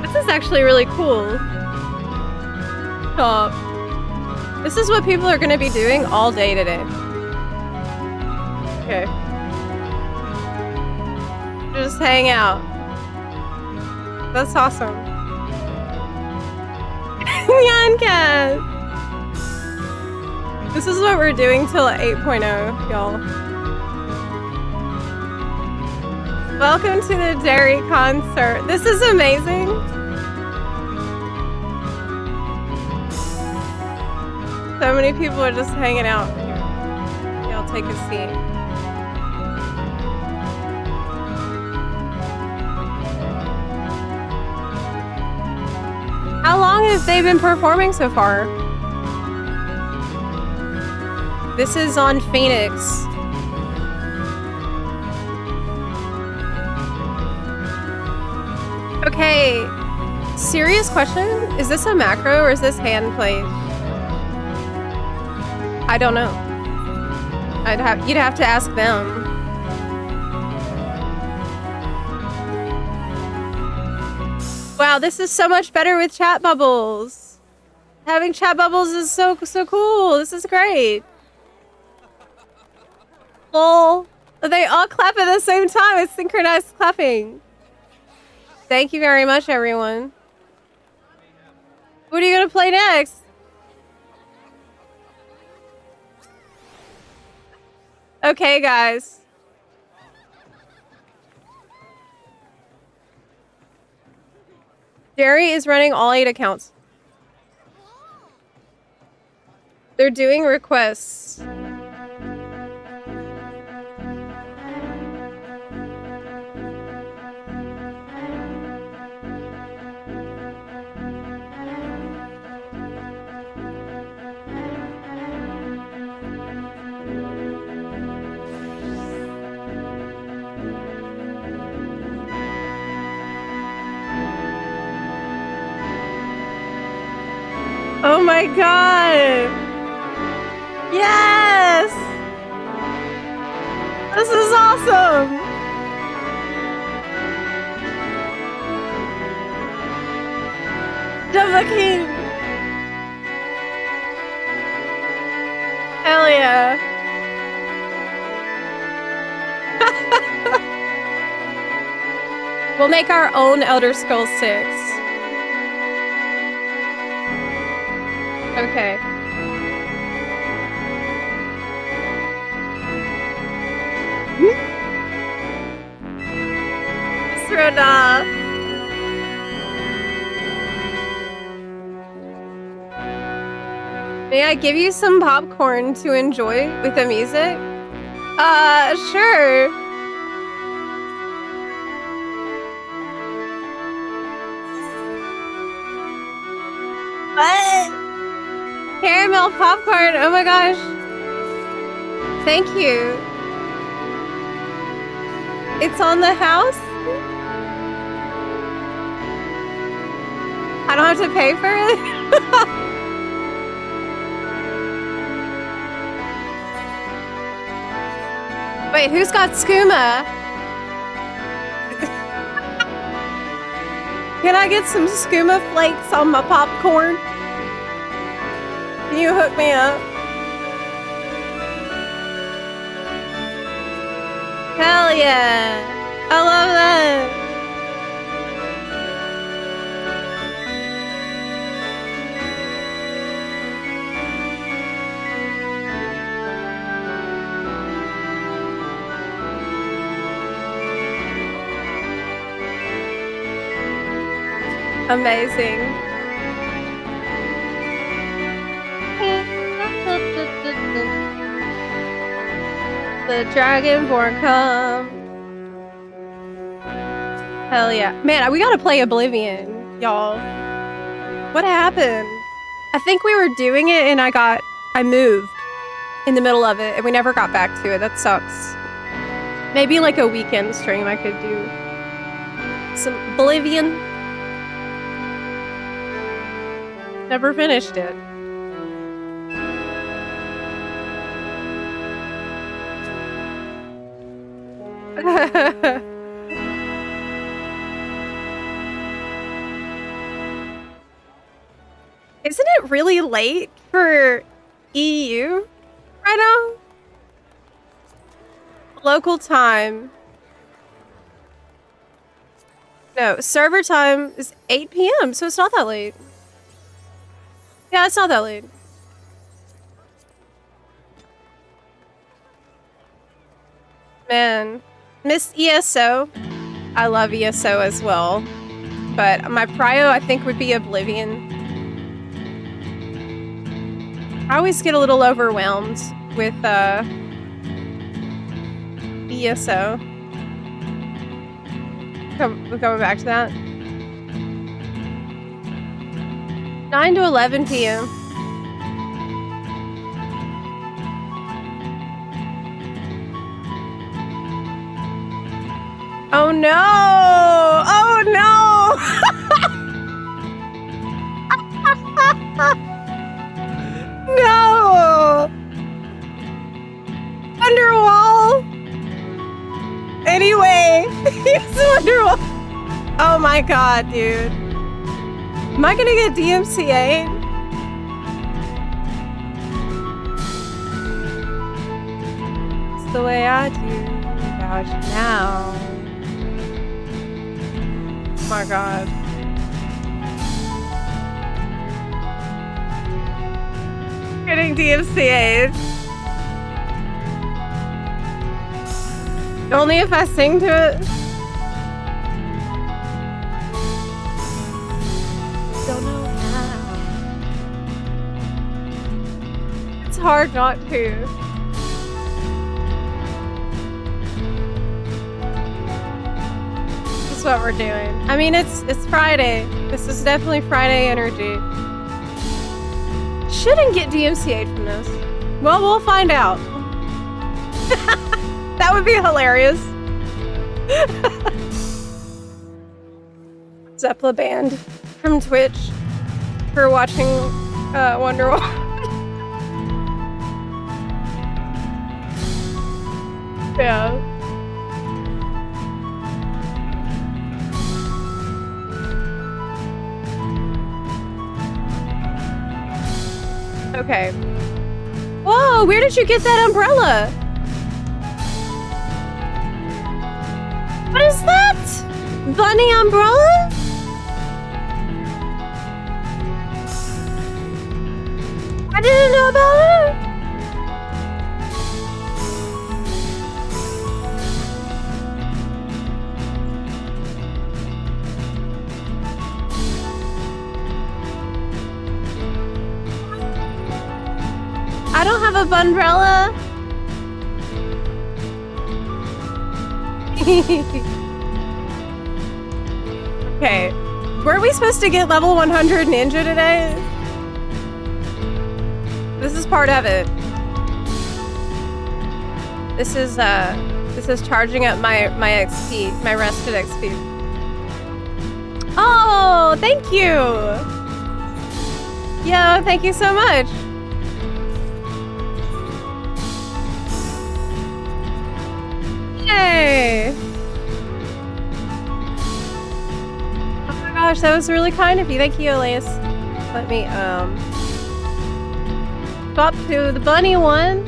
This is actually really cool. Stop. This is what people are going to be doing all day today. Okay. Just hang out. That's awesome. Nyan Cat! This is what we're doing till 8.0, y'all. Welcome to the Dairy concert. This is amazing. So many people are just hanging out here. Y'all take a seat. How long have they been performing so far? This is on Phoenix. Okay, serious question. Is this a macro or is this hand played? I don't know. You'd have to ask them. Wow, this is so much better with chat bubbles. Having chat bubbles is so cool. This is great. Lol. They all clap at the same time. It's synchronized clapping. Thank you very much, everyone. What are you gonna play next? Okay, guys. Jerry is running all 8 accounts. They're doing requests. Oh my god! Yes! This is awesome! Zepla King! Hell yeah! We'll make our own Elder Scrolls 6. Okay. Serena. May I give you some popcorn to enjoy with the music? Sure. What? Caramel popcorn, oh my gosh. Thank you. It's on the house? I don't have to pay for it? Wait, who's got skooma? Can I get some skooma flakes on my popcorn? Can you hook me up? Hell yeah! I love that! Amazing. The Dragonborn come. Hell yeah. Man, we gotta play Oblivion, y'all. What happened? I think we were doing it and I moved in the middle of it and we never got back to it. That sucks. Maybe like a weekend stream I could do some Oblivion. Never finished it. Isn't it really late for EU right now? Local time. No, server time is 8 p.m., so it's not that late. Yeah, it's not that late. Man, miss ESO. I love ESO as well. But my prio, I think, would be Oblivion. I always get a little overwhelmed with ESO. We're going back to that. 9 to 11 p.m. Oh no! Oh no! No! Underwall! Anyway, he's Underwall. Oh my god, dude. Am I gonna get DMCA'd? It's the way I do about you now. Oh my god. Getting DMCA'd. Only if I sing to it. Don't know how. It's hard not to. That's what we're doing. I mean, it's Friday. This is definitely Friday energy. Shouldn't get DMCA'd from this. Well, we'll find out. That would be hilarious. Zepla banned from Twitch for watching Wonderwall. Yeah. Okay. Whoa, where did you get that umbrella? What is that? Bunny umbrella? I didn't know about it. I don't have a bunbrella. Okay. Were we supposed to get level 100 ninja today? This is part of it. This is charging up my XP, my rested XP. Oh, thank you. Yo, thank you so much. Yay! Oh my gosh, that was really kind of you. Thank you, Elias. Let me swap to the bunny one.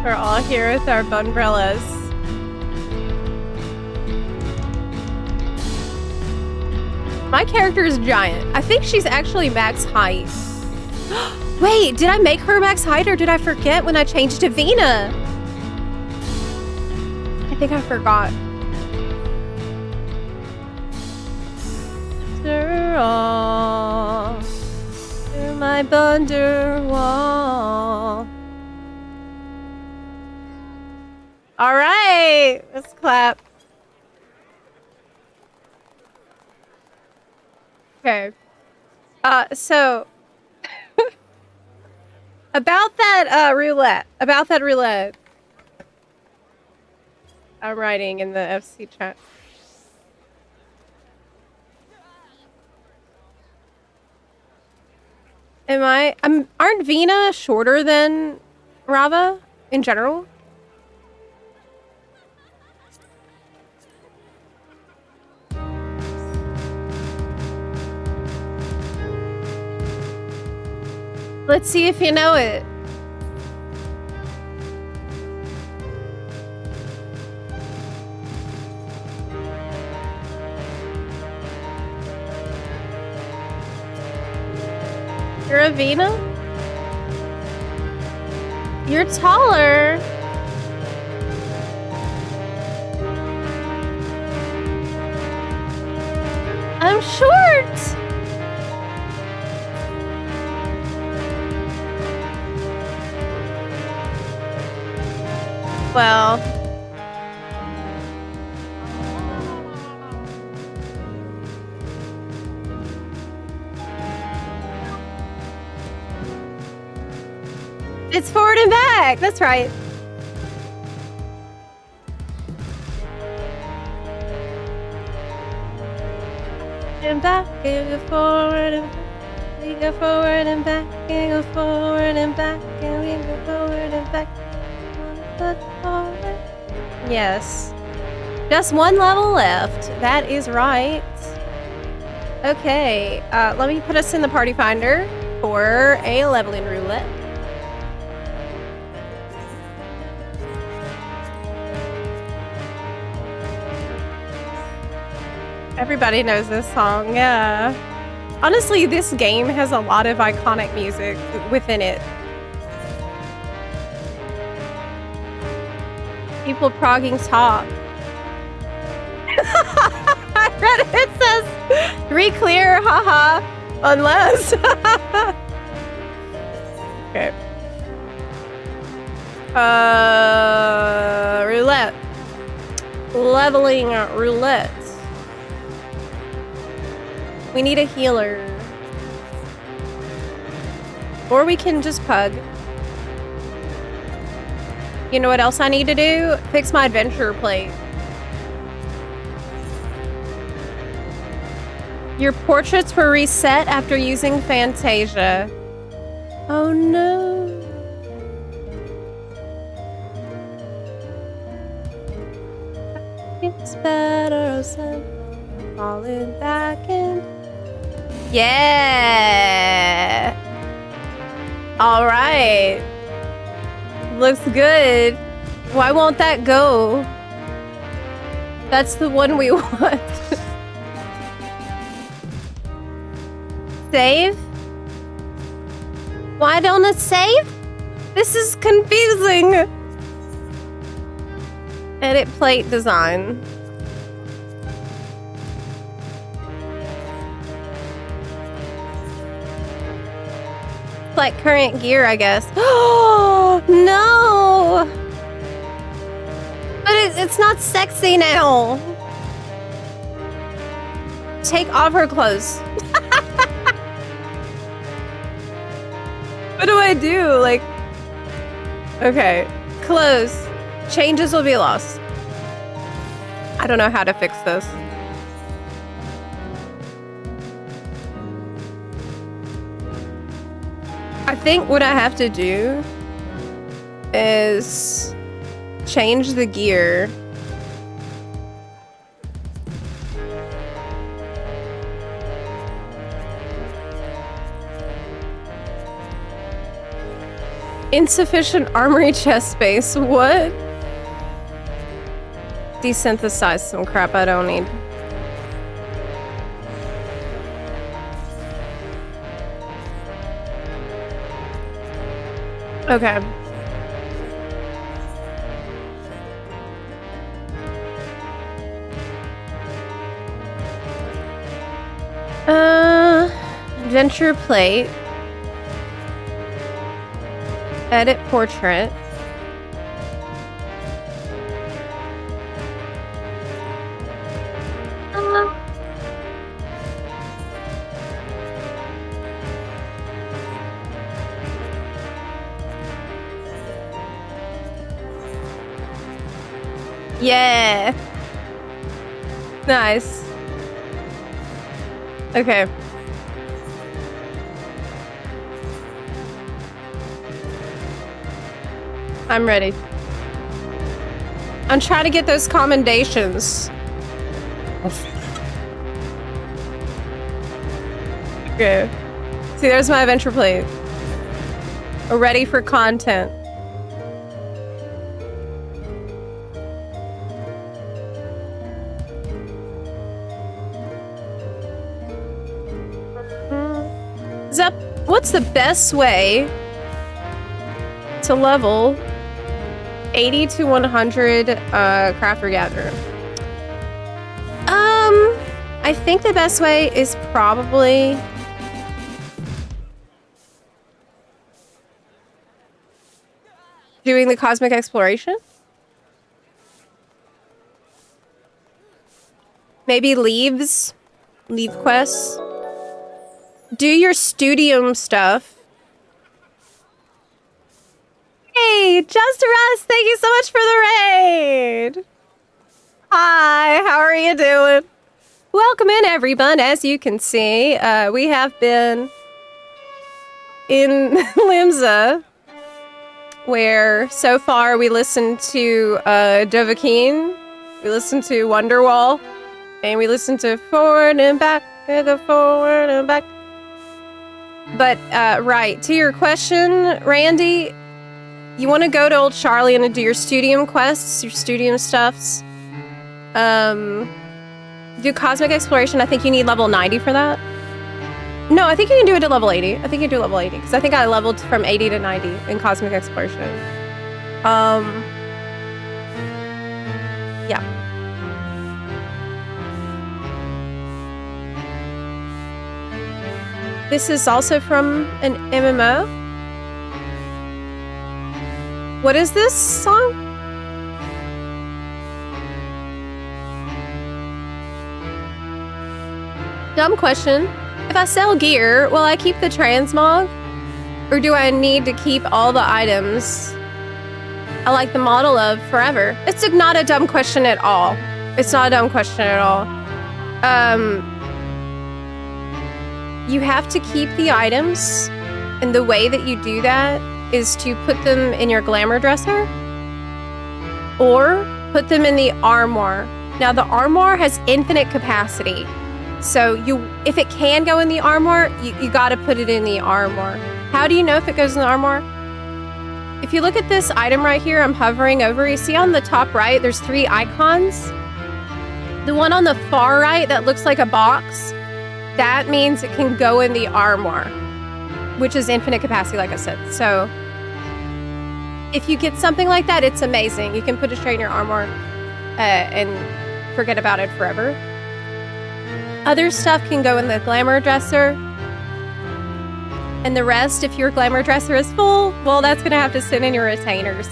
We're all here with our bunbrellas. My character is giant. I think she's actually max height. Wait, did I make her max height or did I forget when I changed to Vina? I think I forgot. To my bunder wall. All right, let's clap. Okay. So about that roulette. I'm writing in the FC chat. Aren't Vina shorter than Rava in general? Let's see if you know it. You're a Vina? You're taller. I'm short. Well, it's forward and back. That's right. And back, and go forward and back. We go forward and back, and go forward and back, and we go forward and back. Yes. Just one level left. That is right. Okay. Let me put us in the party finder for a leveling roulette. Everybody knows this song, yeah. Honestly, this game has a lot of iconic music within it. People progging top. I read it. It says, "Re-clear, haha, unless." Okay. Roulette. Leveling roulette. We need a healer. Or we can just pug. You know what else I need to do? Fix my adventure plate. Your portraits were reset after using Fantasia. Oh no. It's better than falling back in. Yeah. All right. Looks good. Why won't that go? That's the one we want. Save? Why don't it save? This is confusing. Edit plate design. Like current gear, I guess. Oh no! But it's not sexy now. Take off her clothes. What do I do? Like, okay, clothes. Changes will be lost. I don't know how to fix this. I think what I have to do is change the gear. Insufficient armory chest space. What? Desynthesize some crap I don't need. Okay. Adventure plate. Edit portrait. Yeah. Nice. Okay. I'm ready. I'm trying to get those commendations. Okay. See, there's my adventure plate. We're ready for content. Zep, what's the best way to level 80 to 100 crafter gatherer? I think the best way is probably doing the cosmic exploration. Maybe leave quests. Do your studium stuff. Hey, Just Russ, thank you so much for the raid. Hi, how are you doing? Welcome in, everyone. As you can see, we have been in Limsa, where so far we listened to Dovahkiin, we listened to Wonderwall, and we listened to Forward and Back, and go forward and back. But, right, to your question, Randy, you want to go to Old Charlie and do your studium quests, your studium stuffs. Do cosmic exploration. I think you need level 90 for that. No, I think you can do it at level 80. I think you do level 80, because I think I leveled from 80 to 90 in cosmic exploration. Yeah. This is also from an MMO. What is this song? Dumb question. If I sell gear, will I keep the transmog? Or do I need to keep all the items I like the model of forever? It's not a dumb question at all. It's not a dumb question at all. You have to keep the items, and the way that you do that is to put them in your glamour dresser or put them in the armoire. Now the armoire has infinite capacity, so if it can go in the armoire, you gotta put it in the armoire. How do you know if it goes in the armoire? If you look at this item right here, I'm hovering over, you see on the top right, there's 3 icons. The one on the far right that looks like a box, that means it can go in the armoire, which is infinite capacity, like I said. So if you get something like that, it's amazing. You can put it straight in your armoire and forget about it forever. Other stuff can go in the glamour dresser. And the rest, if your glamour dresser is full, well, that's going to have to sit in your retainers.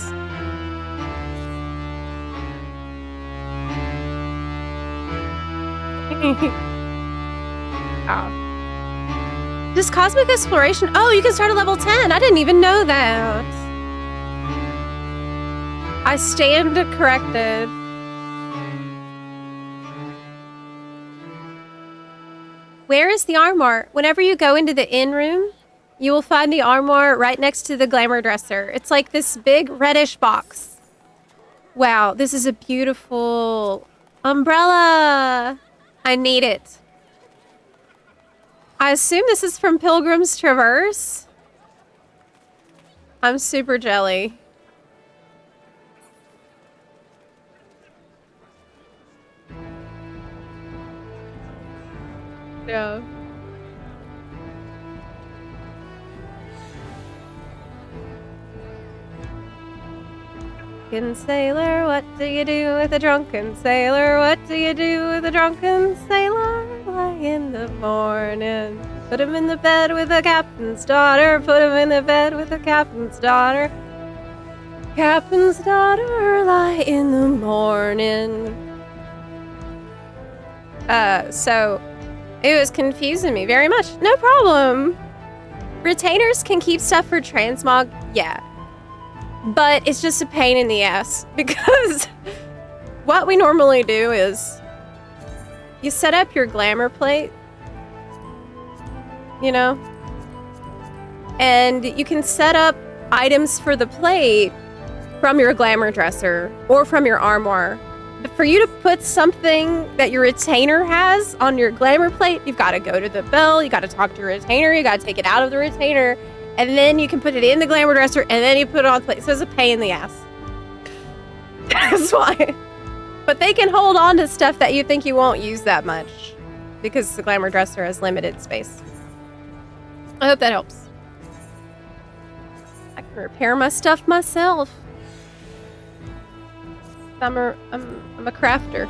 Oh. This cosmic exploration. Oh, you can start at level 10. I didn't even know that. I stand corrected. Where is the armoire? Whenever you go into the inn room, you will find the armoire right next to the glamour dresser. It's like this big reddish box. Wow, this is a beautiful umbrella. I need it. I assume this is from Pilgrim's Traverse. I'm super jelly. Yeah. Drunken sailor, what do you do with a drunken sailor? What do you do with a drunken sailor? Lie in the morning. Put him in the bed with the captain's daughter. Put him in the bed with the captain's daughter. Captain's daughter, lie in the morning. So it was confusing me very much. No problem. Retainers can keep stuff for transmog, yeah. But it's just a pain in the ass because what we normally do is you set up your glamour plate, you know, and you can set up items for the plate from your glamour dresser or from your armoire. But for you to put something that your retainer has on your glamour plate, you've got to go to the bell, you got to talk to your retainer, you got to take it out of the retainer, and then you can put it in the glamour dresser, and then you put it on the plate. So it's a pain in the ass. That's why. But they can hold on to stuff that you think you won't use that much because the glamour dresser has limited space. I hope that helps. I can repair my stuff myself. I'm a crafter.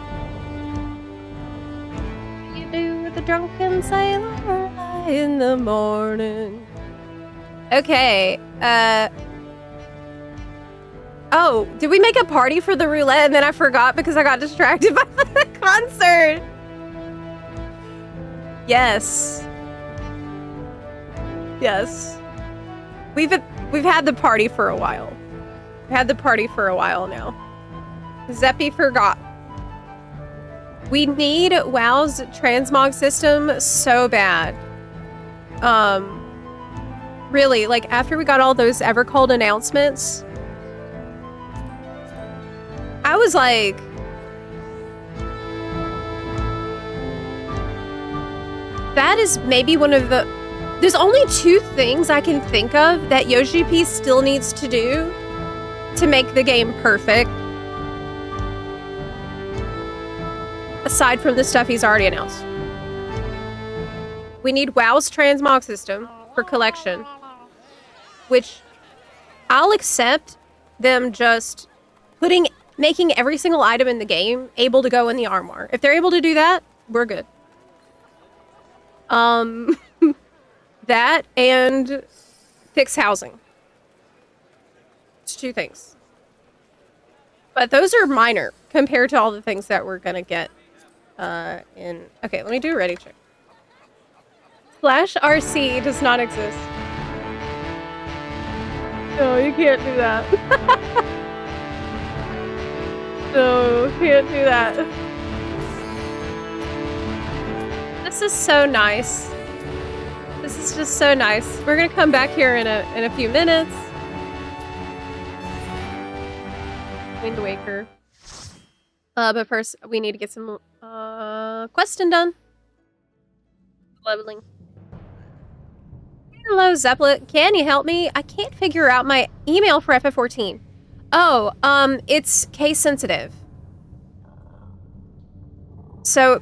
What do you do with a drunken sailor in the morning? Okay, oh, did we make a party for the roulette and then I forgot because I got distracted by the concert? Yes. Yes. We've had the party for a while. We've had the party for a while now. Zeppy forgot. We need WoW's transmog system so bad. Really, like, after we got all those Evercold announcements, I was like, that is maybe one of the... There's only 2 things I can think of that Yoshi P still needs to do to make the game perfect. Aside from the stuff he's already announced. We need WoW's transmog system for collection, which I'll accept them just making every single item in the game able to go in the armoire. If they're able to do that, we're good. That and fix housing. It's 2 things. But those are minor compared to all the things that we're gonna get in... Okay, let me do a ready check. Flash RC does not exist. No, you can't do that. No, you can't do that. This is so nice. This is just so nice. We're gonna come back here in a few minutes. Wind Waker. But first we need to get some questing done. Leveling. Hello, Zepla. Can you help me? I can't figure out my email for FF14. Oh, it's case sensitive. So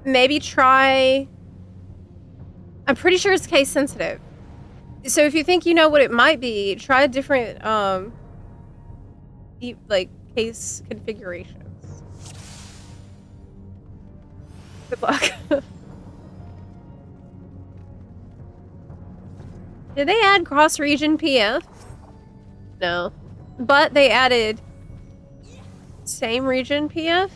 maybe try. I'm pretty sure it's case sensitive. So if you think you know what it might be, try a different like case configurations. Good luck. Did they add cross-region PF? No. But they added same region PF?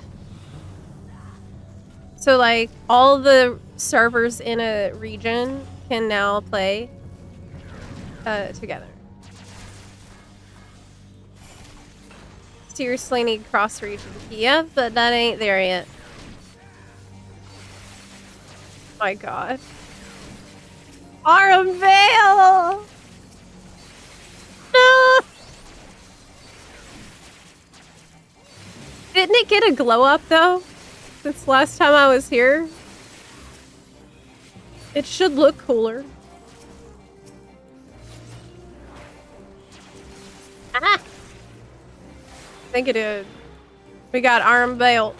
So like all the servers in a region can now play together. Seriously need cross-region PF, but that ain't there yet. My god. Armvale! No! Didn't it get a glow up though? Since last time I was here? It should look cooler. Ah! I think it did. We got Armvale.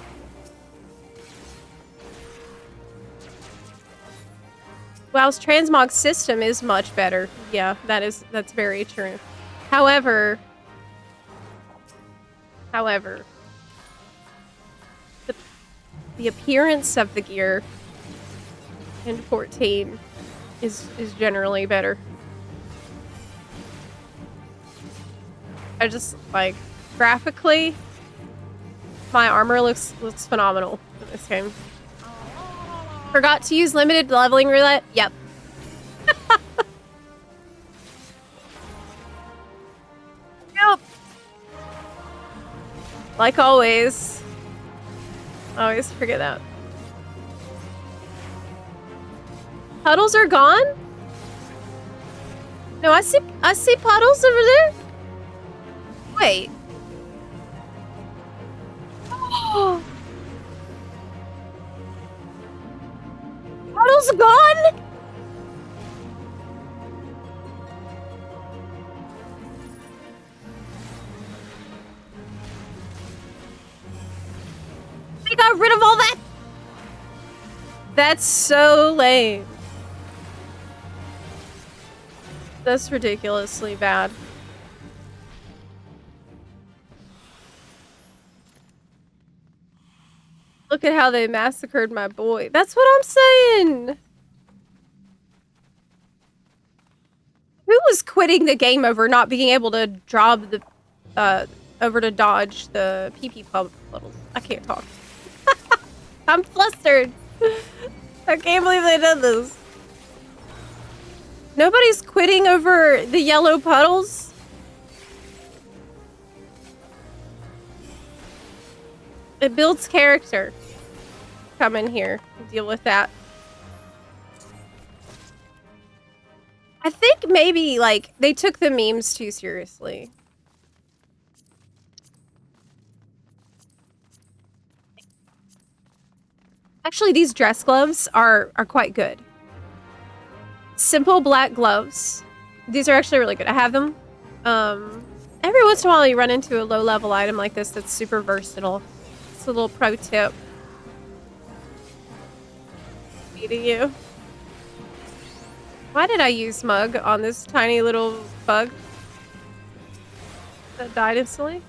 WoW's transmog system is much better. Yeah, that's very true. However, the appearance of the gear in 14 is generally better. I just like graphically, my armor looks phenomenal in this game. Forgot to use limited leveling roulette? Yep. Yep. Like always. I always forget that. Puddles are gone? No, I see puddles over there. Wait. Oh. Puddle's gone? They got rid of all that? That's so lame. That's ridiculously bad. Look at how they massacred my boy. That's what I'm saying. Who was quitting the game over not being able to drop the, over to dodge the PP puddles? I can't talk. I'm flustered. I can't believe they did this. Nobody's quitting over the yellow puddles? It builds character. Come in here and deal with that. I think maybe, like, they took the memes too seriously. Actually, these dress gloves are quite good. Simple black gloves. These are actually really good. I have them. Every once in a while you run into a low-level item like this that's super versatile. It's a little pro tip. Meeting you. Why did I use Mug on this tiny little bug that died instantly?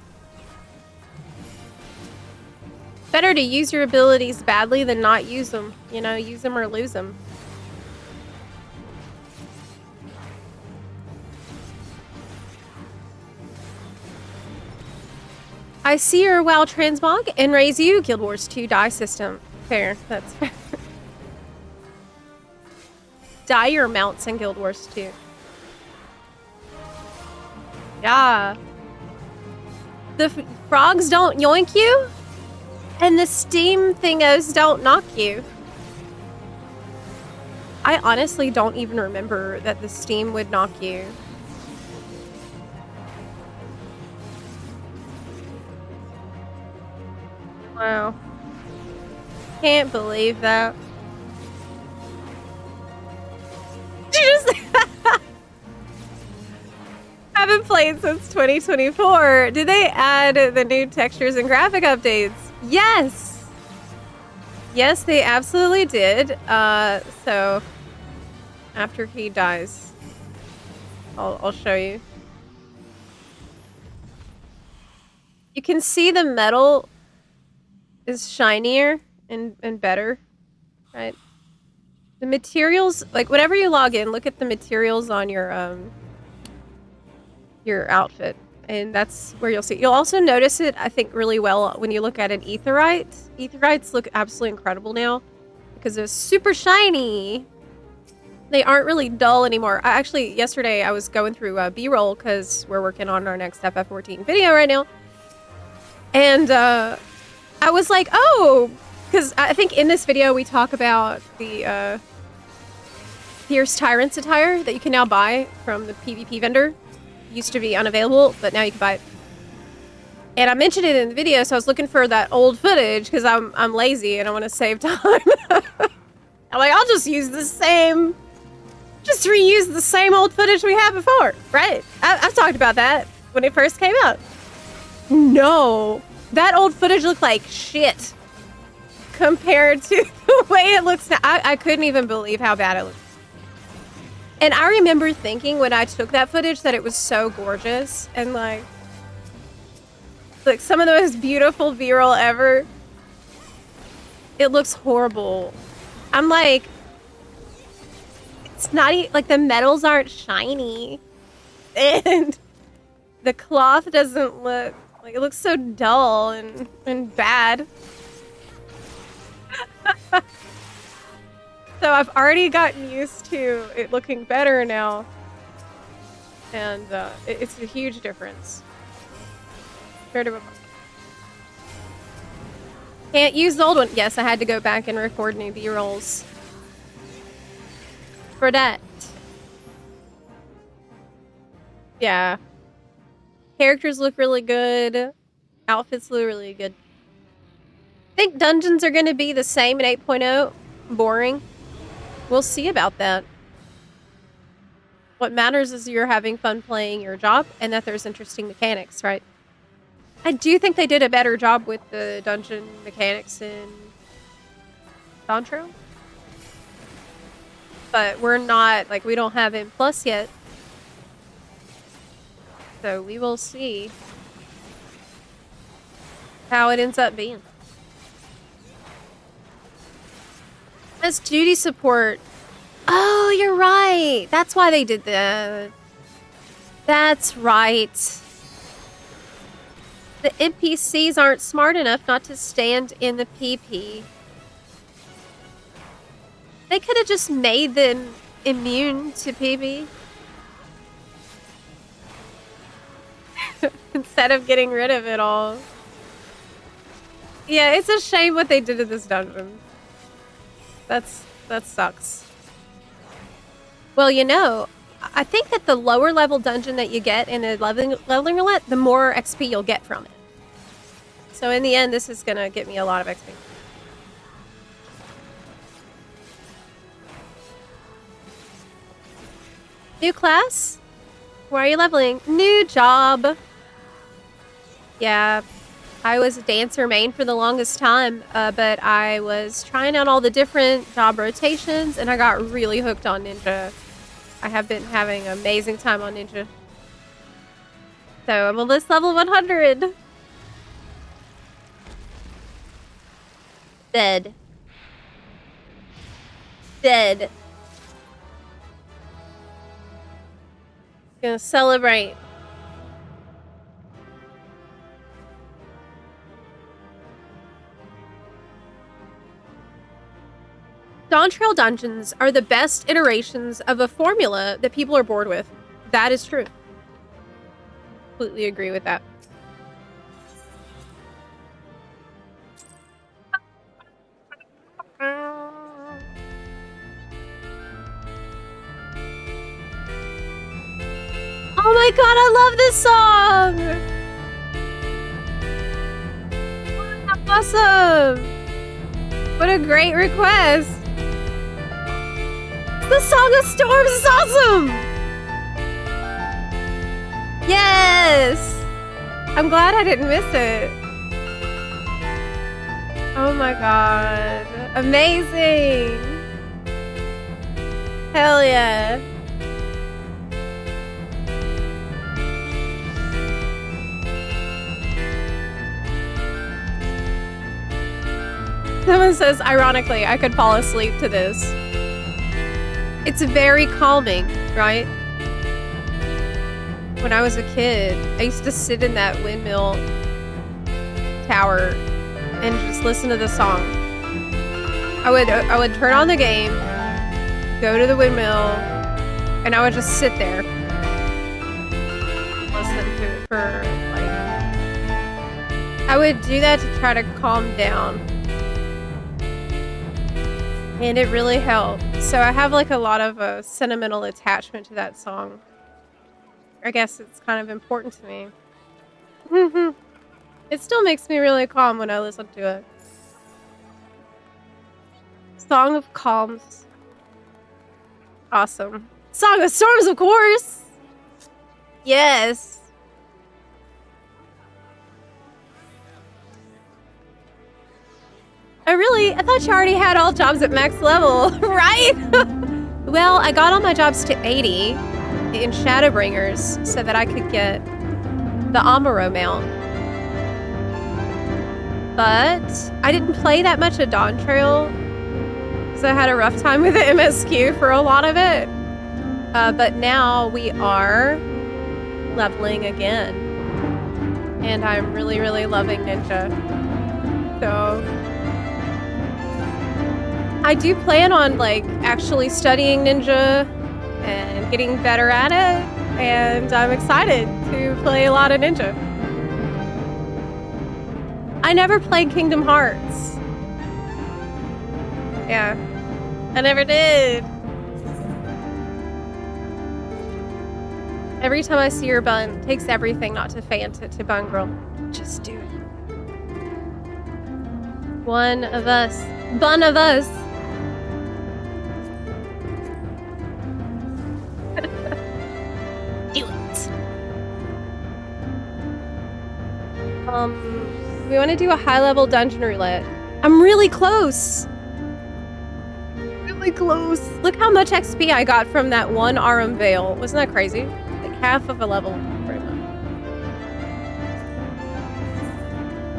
Better to use your abilities badly than not use them. You know, use them or lose them. I see your WoW transmog and raise you. Guild Wars 2 die system. Fair. That's fair. Dire mounts in Guild Wars 2. Yeah. The frogs don't yoink you, and the steam thingos don't knock you. I honestly don't even remember that the steam would knock you. Wow. Can't believe that. Just haven't played since 2024. Did they add the new textures and graphic updates? Yes. Yes, they absolutely did. So after he dies, I'll show you. You can see the metal is shinier and better, right? The materials, like whenever you log in, look at the materials on your outfit, and that's where you'll see. You'll also notice it, I think, really well when you look at an aetherite. Aetherites look absolutely incredible now because they're super shiny. They aren't really dull anymore. Actually, yesterday I was going through B-roll because we're working on our next FF14 video right now, and I was like, oh, because I think in this video we talk about the Fierce Tyrant's attire that you can now buy from the PvP vendor. Used to be unavailable, but now you can buy it. And I mentioned it in the video, so I was looking for that old footage because I'm lazy and I want to save time. I'm like, I'll just use the same, just reuse the same old footage we had before, right? I've talked about that when it first came out. No, that old footage looked like shit compared to the way it looks now. I couldn't even believe how bad it looked. And I remember thinking when I took that footage that it was so gorgeous and like some of the most beautiful B-roll ever. It looks horrible. I'm like, it's not like the metals aren't shiny and the cloth doesn't look like, it looks so dull and bad. So I've already gotten used to it looking better now, and it's a huge difference. Compared to can't use the old one. Yes, I had to go back and record new B-rolls for that. Yeah. Characters look really good. Outfits look really good. I think dungeons are going to be the same in 8.0. Boring. We'll see about that. What matters is you're having fun playing your job and that there's interesting mechanics, right? I do think they did a better job with the dungeon mechanics in Dawntrail. But we're not, like, we don't have M+ yet. So we will see how it ends up being. As duty support. Oh, you're right. That's why they did that. That's right. The NPCs aren't smart enough not to stand in the PP. They could have just made them immune to PP. Instead of getting rid of it all. Yeah, it's a shame what they did to this dungeon. That sucks. Well, you know, I think that the lower level dungeon that you get in a leveling roulette, the more XP you'll get from it. So in the end, this is gonna get me a lot of XP. New class? Why are you leveling? New job. Yeah. I was a dancer main for the longest time, but I was trying out all the different job rotations, and I got really hooked on Ninja. I have been having an amazing time on Ninja. So I'm on this level 100. Dead. Dead. Gonna celebrate. Dawntrail dungeons are the best iterations of a formula that people are bored with. That is true. Completely agree with that. Oh my god, I love this song! Awesome! What a great request! The Song of Storms is awesome! Yes! I'm glad I didn't miss it. Oh my god. Amazing! Hell yeah. Someone says, ironically, I could fall asleep to this. It's very calming, right? When I was a kid, I used to sit in that windmill tower and just listen to the song. I would turn on the game, go to the windmill, and I would just sit there, listen to it for like. I would do that to try to calm down. And it really helped. So I have like a lot of a sentimental attachment to that song. I guess it's kind of important to me. It still makes me really calm when I listen to it. Song of Calms. Awesome. Song of Storms, of course! Yes! I thought you already had all jobs at max level, right? Well, I got all my jobs to 80 in Shadowbringers so that I could get the Amuro mount. But I didn't play that much of Dawn Trail because I had a rough time with the MSQ for a lot of it. But now we are leveling again. And I'm really, really loving Ninja. So I do plan on like actually studying Ninja and getting better at it, and I'm excited to play a lot of Ninja. I never played Kingdom Hearts. Yeah, I never did. Every time I see your bun, it takes everything not to fan to bun girl. Just do it. One of us. Bun of us. Do it. We want to do a high-level dungeon roulette. I'm really close. Really close. Look how much XP I got from that one Arum Veil. Wasn't that crazy? Like half of a level, pretty much.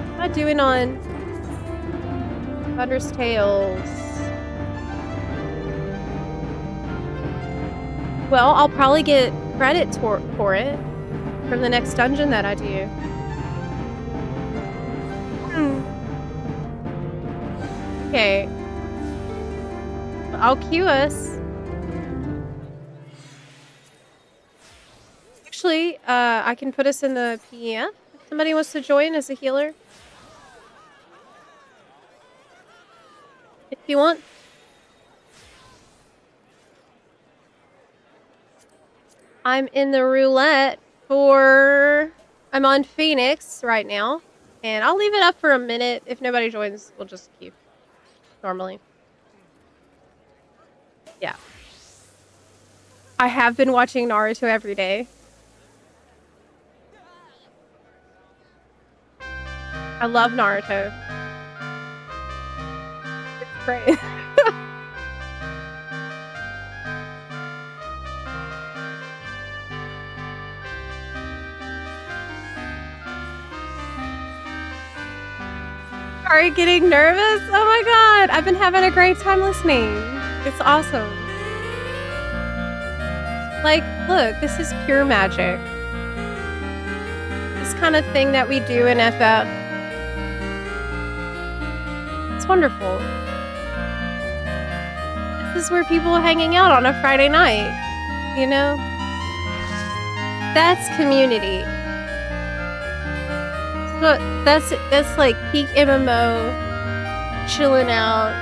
What am I doing on Thunder's Tales? Well, I'll probably get credit for it from the next dungeon that I do. Okay. I'll queue us. Actually, I can put us in the PEF if somebody wants to join as a healer. If you want. I'm in the roulette I'm on Phoenix right now, and I'll leave it up for a minute. If nobody joins, we'll just keep normally. Yeah. I have been watching Naruto every day. I love Naruto. It's great. Are you getting nervous? Oh my god, I've been having a great time listening. It's awesome. Like, look, this is pure magic. This kind of thing that we do in FF. It's wonderful. This is where people are hanging out on a Friday night, you know? That's community. So that's like peak MMO, chilling out.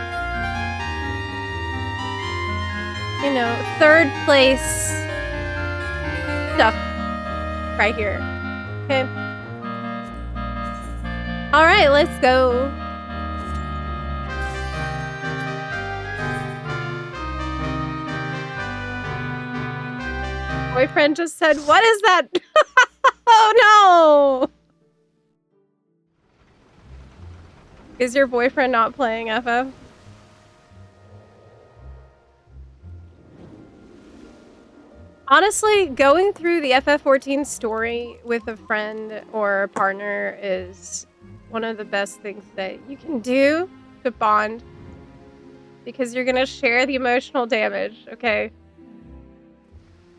You know, third place stuff right here. Okay. All right, let's go. Boyfriend just said, "What is that?" Oh no! Is your boyfriend not playing FF? Honestly, going through the FF14 story with a friend or a partner is one of the best things that you can do to bond, because you're gonna share the emotional damage, okay?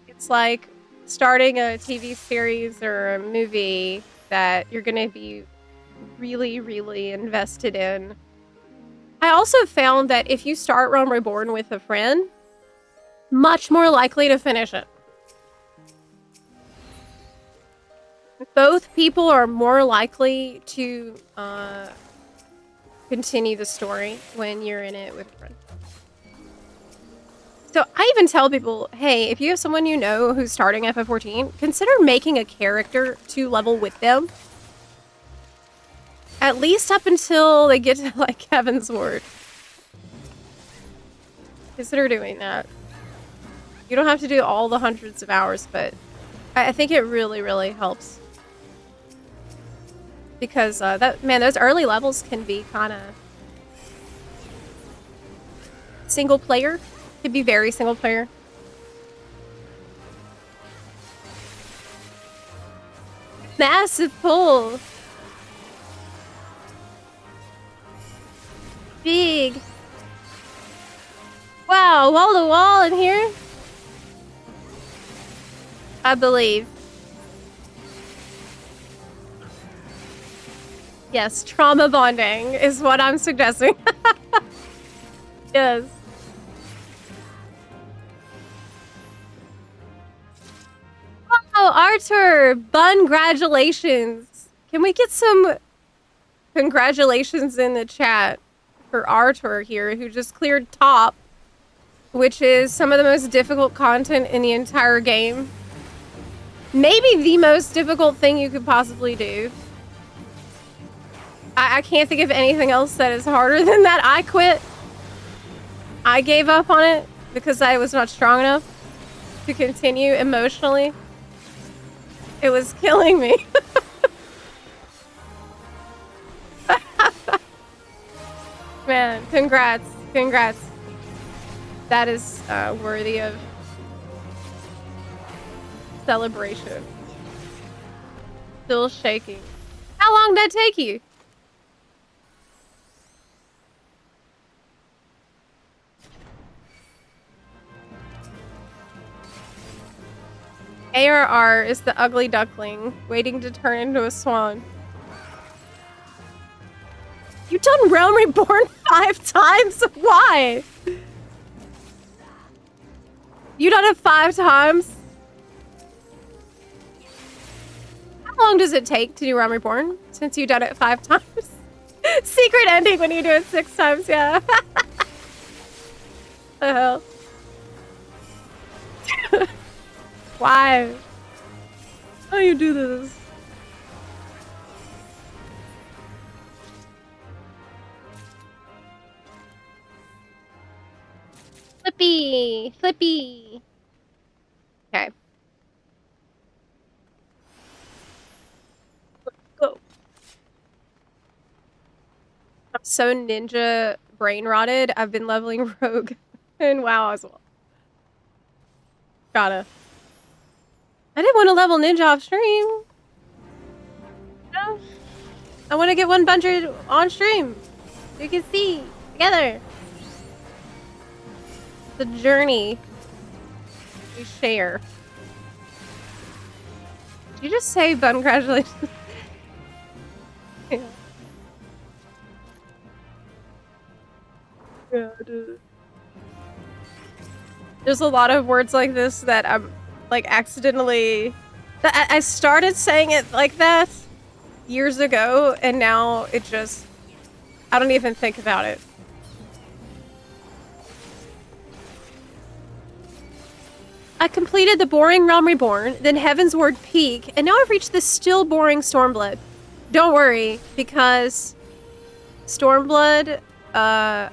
It's like starting a TV series or a movie that you're gonna be really, really invested in. I also found that if you start Realm Reborn with a friend, much more likely to finish it. Both people are more likely to continue the story when you're in it with a friend. So I even tell people, hey, if you have someone you know who's starting FF14, consider making a character to level with them. At least up until they get to, like, Heaven's Ward. Consider doing that. You don't have to do all the hundreds of hours, but I think it really, really helps. Because, those early levels can be kind of single player. Could be very single player. Massive pull. Big. Wow, wall to wall in here. I believe. Yes, trauma bonding is what I'm suggesting. Yes. Oh, Arthur, congratulations. Can we get some congratulations in the chat for Arthur here, who just cleared top, which is some of the most difficult content in the entire game. Maybe the most difficult thing you could possibly do. I can't think of anything else that is harder than that. I quit. I gave up on it because I was not strong enough to continue emotionally. It was killing me. Man, congrats. Congrats. That is worthy of celebration. Still shaking. How long did that take you? ARR is the ugly duckling, waiting to turn into a swan. You've done Realm Reborn 5 times? Why? You done it 5 times? How long does it take to do Realm Reborn since you've done it 5 times? Secret ending when you do it 6 times, yeah. The hell? Why? How you do this? Flippy! Flippy! Okay. Let's go. I'm so ninja brain rotted. I've been leveling rogue and WoW as well. Gotta. I didn't want to level ninja off stream. No. I want to get 100 on stream. So you can see together the journey we share. Did you just say congratulations? Yeah. Yeah, I did. There's a lot of words like this that I'm like accidentally. I started saying it like that years ago, and now it just, I don't even think about it. I completed the boring Realm Reborn, then Heaven's Ward Peak, and now I've reached the still boring Stormblood. Don't worry, because Stormblood, yeah,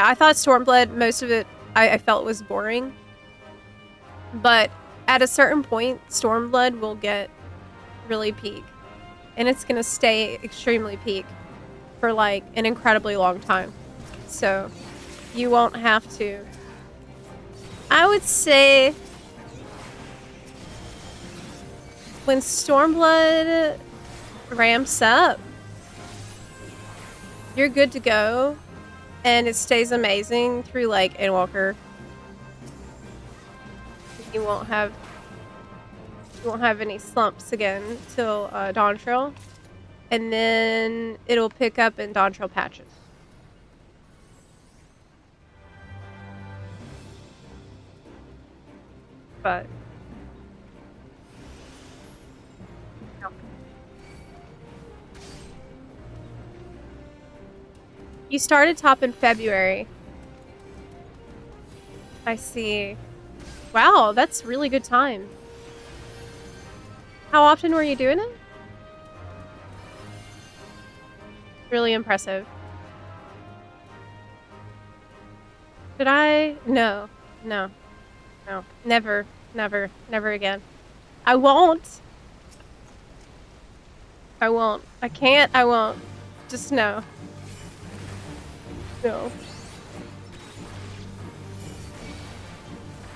I thought Stormblood, most of it, I felt was boring. But at a certain point, Stormblood will get really peak. And it's going to stay extremely peak for, like, an incredibly long time. So, you won't have to. I would say when Stormblood ramps up, you're good to go. And it stays amazing through, like, Endwalker. You won't have any slumps again till Dawntrail. And then it'll pick up in Dawntrail patches. But no. You started top in February. I see. Wow, that's really good time. How often were you doing it? Really impressive. Did I? No. No. No. Never. Never. Never again. I won't. I won't. I can't. I won't. Just no. No.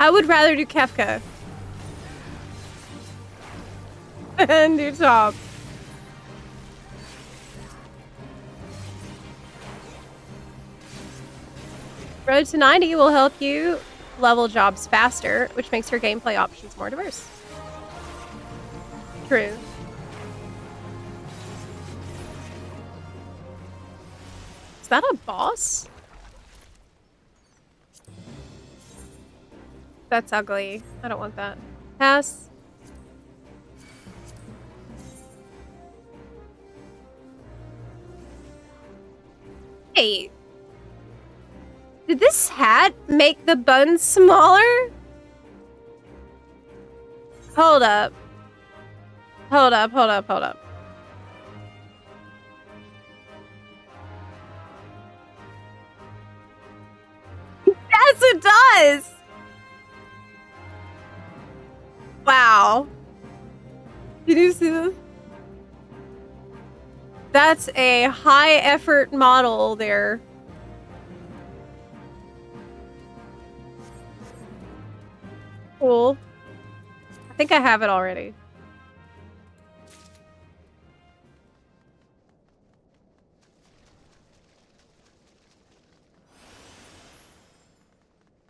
I would rather do Kefka. And do top. Road to 90 will help you level jobs faster, which makes your gameplay options more diverse. True. Is that a boss? That's ugly. I don't want that. Pass. Hey. Did this hat make the buns smaller? Hold up. Hold up, hold up, hold up. Yes, it does! Wow. Did you see this? That's a high effort model there. Cool. I think I have it already.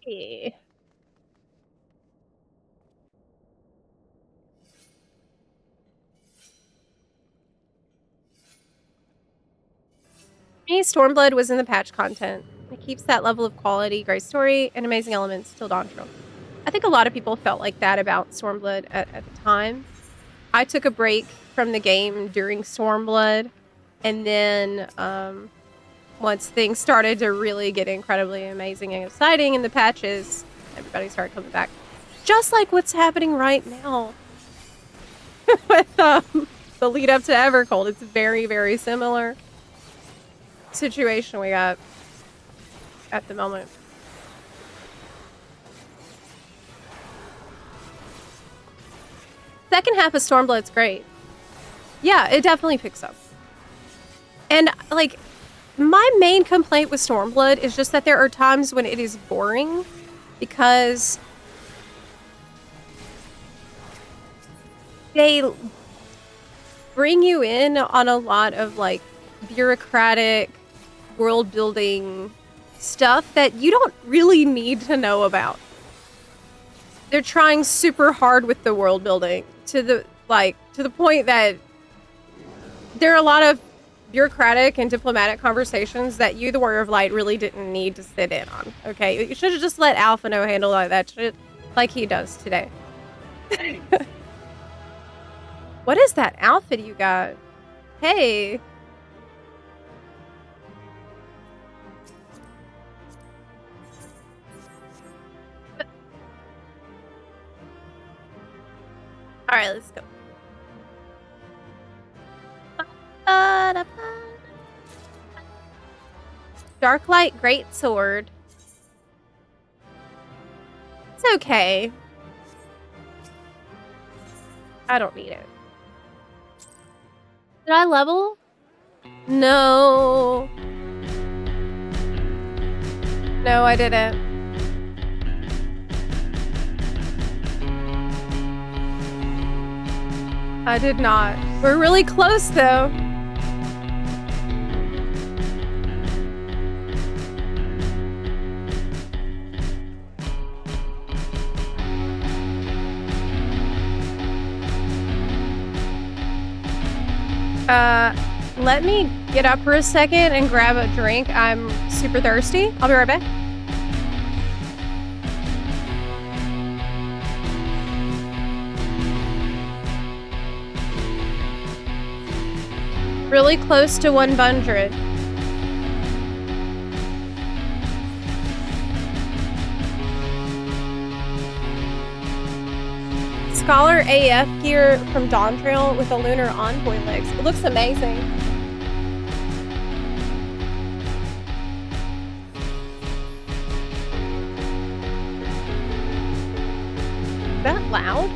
Yeah. Me, Stormblood was in the patch content. It keeps that level of quality, great story, and amazing elements till Dawntrail. I think a lot of people felt like that about Stormblood at the time. I took a break from the game during Stormblood, and then once things started to really get incredibly amazing and exciting in the patches, everybody started coming back. Just like what's happening right now with the lead up to Evercold. It's very, very similar situation we got at the moment. Second half of Stormblood's great. Yeah, it definitely picks up. And, like, my main complaint with Stormblood is just that there are times when it is boring because they bring you in on a lot of, like, bureaucratic world building stuff that you don't really need to know about. They're trying super hard with the world building to the point that there are a lot of bureaucratic and diplomatic conversations that you, the Warrior of Light, really didn't need to sit in on. Okay, you should have just let Alphino handle that shit like he does today. What is that outfit you got? Hey. All right, let's go. Ba-da-ba. Darklight Greatsword. It's okay. I don't need it. Did I level? No. No, I didn't. I did not. We're really close though. Let me get up for a second and grab a drink. I'm super thirsty. I'll be right back. Really close to 100. Scholar AF gear from Dawn Trail with a lunar envoy legs. It looks amazing. Is that loud?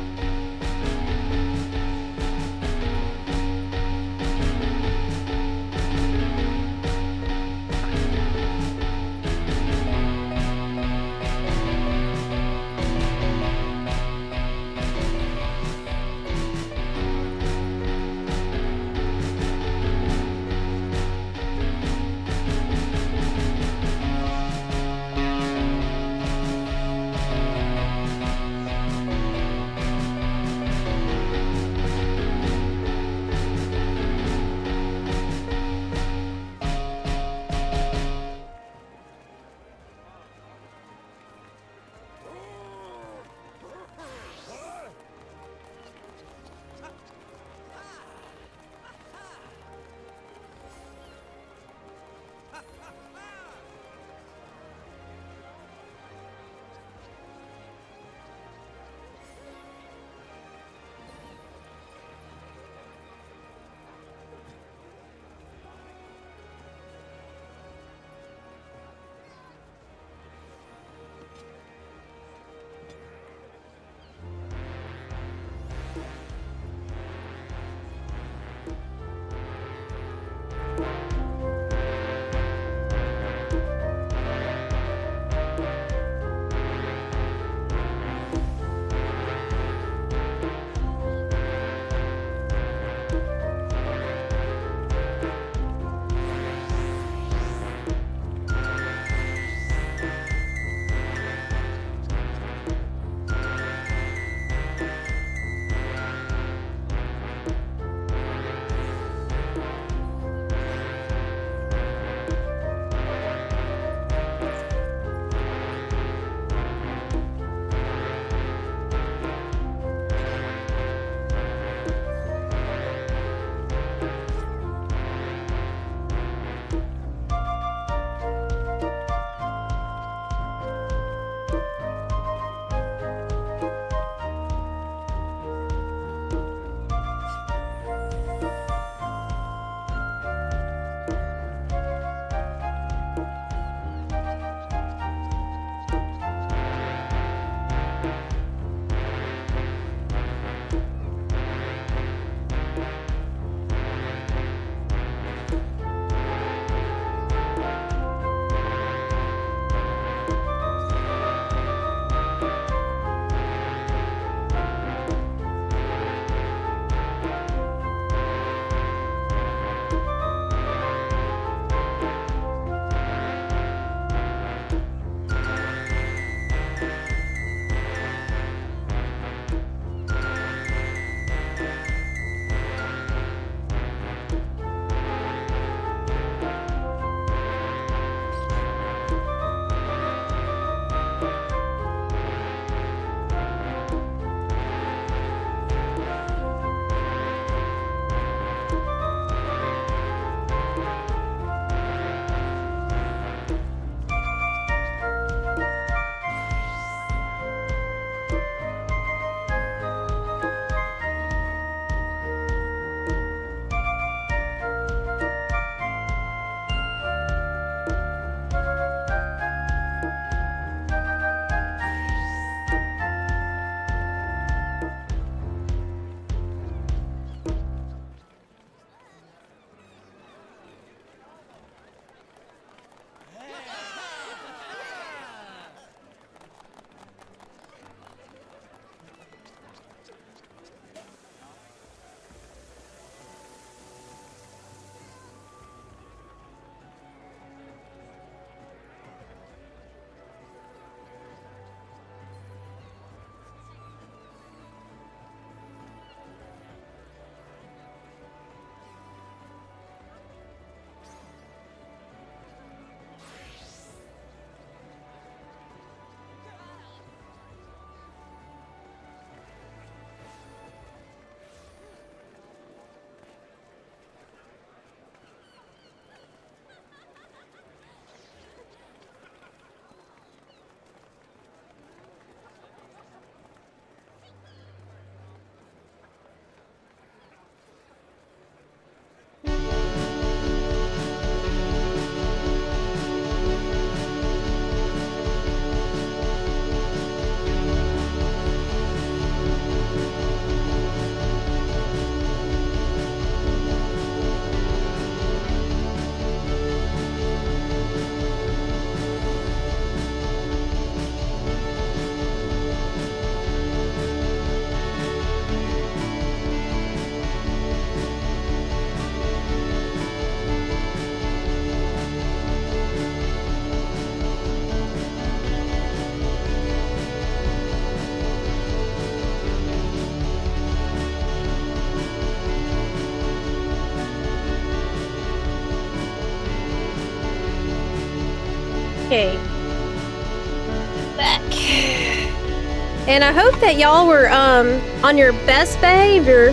Okay. Back. And I hope that y'all were on your best behavior.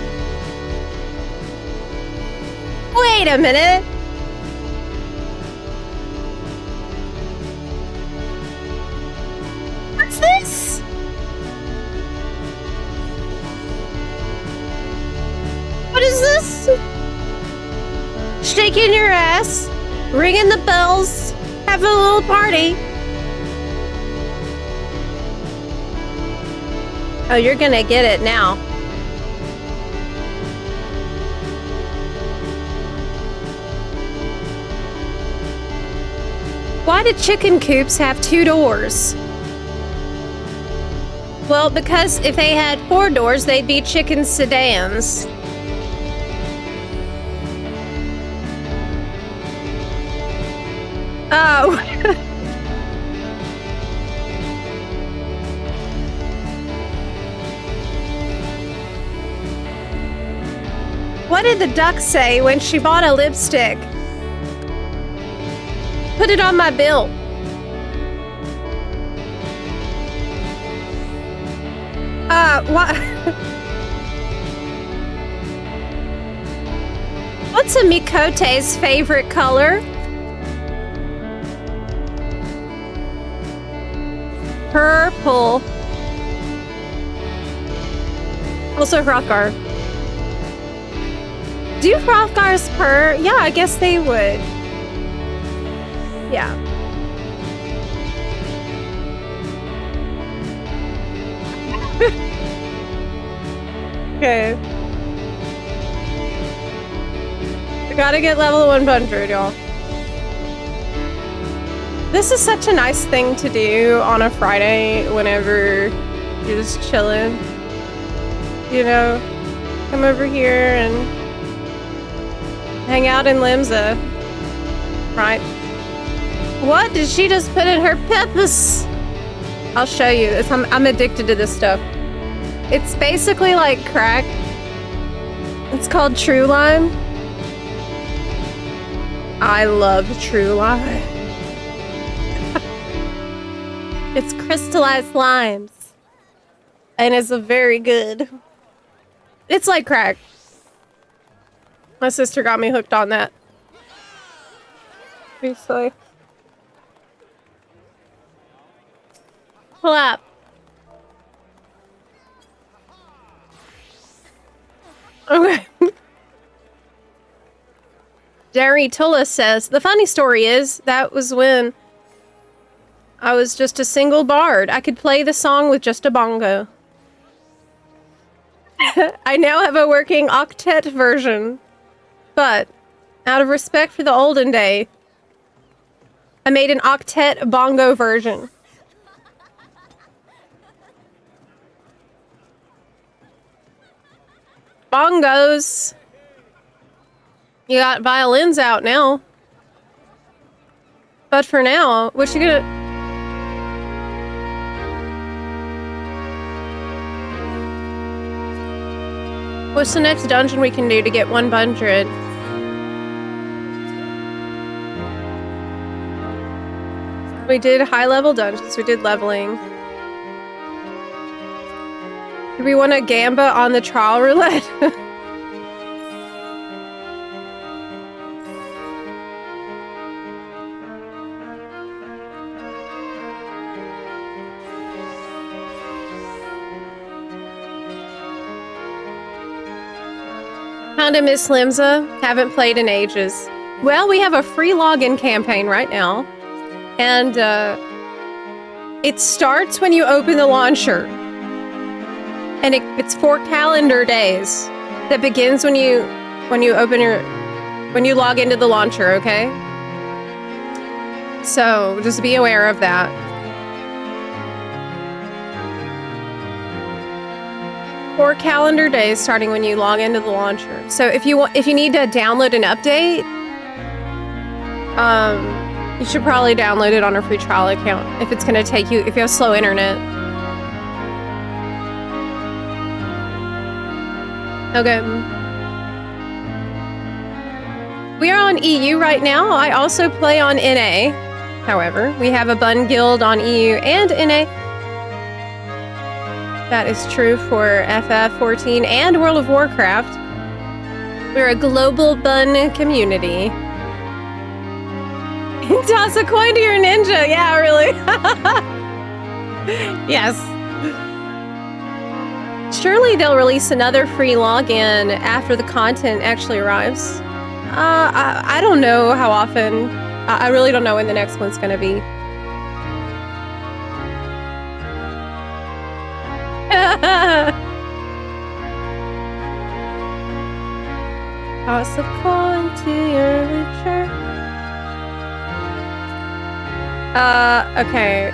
Wait a minute. What's this? What is this? Shaking your ass, ringing the bells, having a little party. Oh, you're gonna get it now. Why do chicken coops have 2 doors? Well, because if they had 4 doors, they'd be chicken sedans. Oh. What did the duck say when she bought a lipstick? Put it on my bill. What? What's a Mikote's favorite color? Purple. Also Hrothgar. Do Hrothgars purr? Yeah, I guess they would. Yeah. Okay. We gotta get level 100, y'all. This is such a nice thing to do on a Friday whenever you're just chilling. You know, come over here and hang out in Limsa. Right? What did she just put in her peppers? I'll show you. I'm addicted to this stuff. It's basically like crack. It's called True Lime. I love True Lime. It's crystallized limes. And it's a very good. It's like crack. My sister got me hooked on that. Obviously. Pull up. Okay. Jerry Tulla says, the funny story is, that was when I was just a single bard. I could play the song with just a bongo. I now have a working octet version. But, out of respect for the olden day, I made an octet bongo version. Bongos. You got violins out now. But for now, what you gonna... What's the next dungeon we can do to get 100? We did high-level dungeons. We did leveling. Do we want to gamba on the trial roulette? Kinda miss Limsa. Haven't played in ages. Well, we have a free login campaign right now. And, it starts when you open the launcher. And it's 4 calendar days. That begins when you log into the launcher, okay? So, just be aware of that. Four calendar days starting when you log into the launcher. So if you need to download an update, you should probably download it on a free trial account if it's gonna take you, if you have slow internet. Okay. We are on EU right now. I also play on NA. However, we have a bun guild on EU and NA. That is true for FF14 and World of Warcraft. We're a global bun community. Toss a coin to your ninja. Yeah, really. Yes. Surely they'll release another free login after the content actually arrives. I don't know how often. I really don't know when the next one's gonna be. Toss a coin to your witcher. Okay.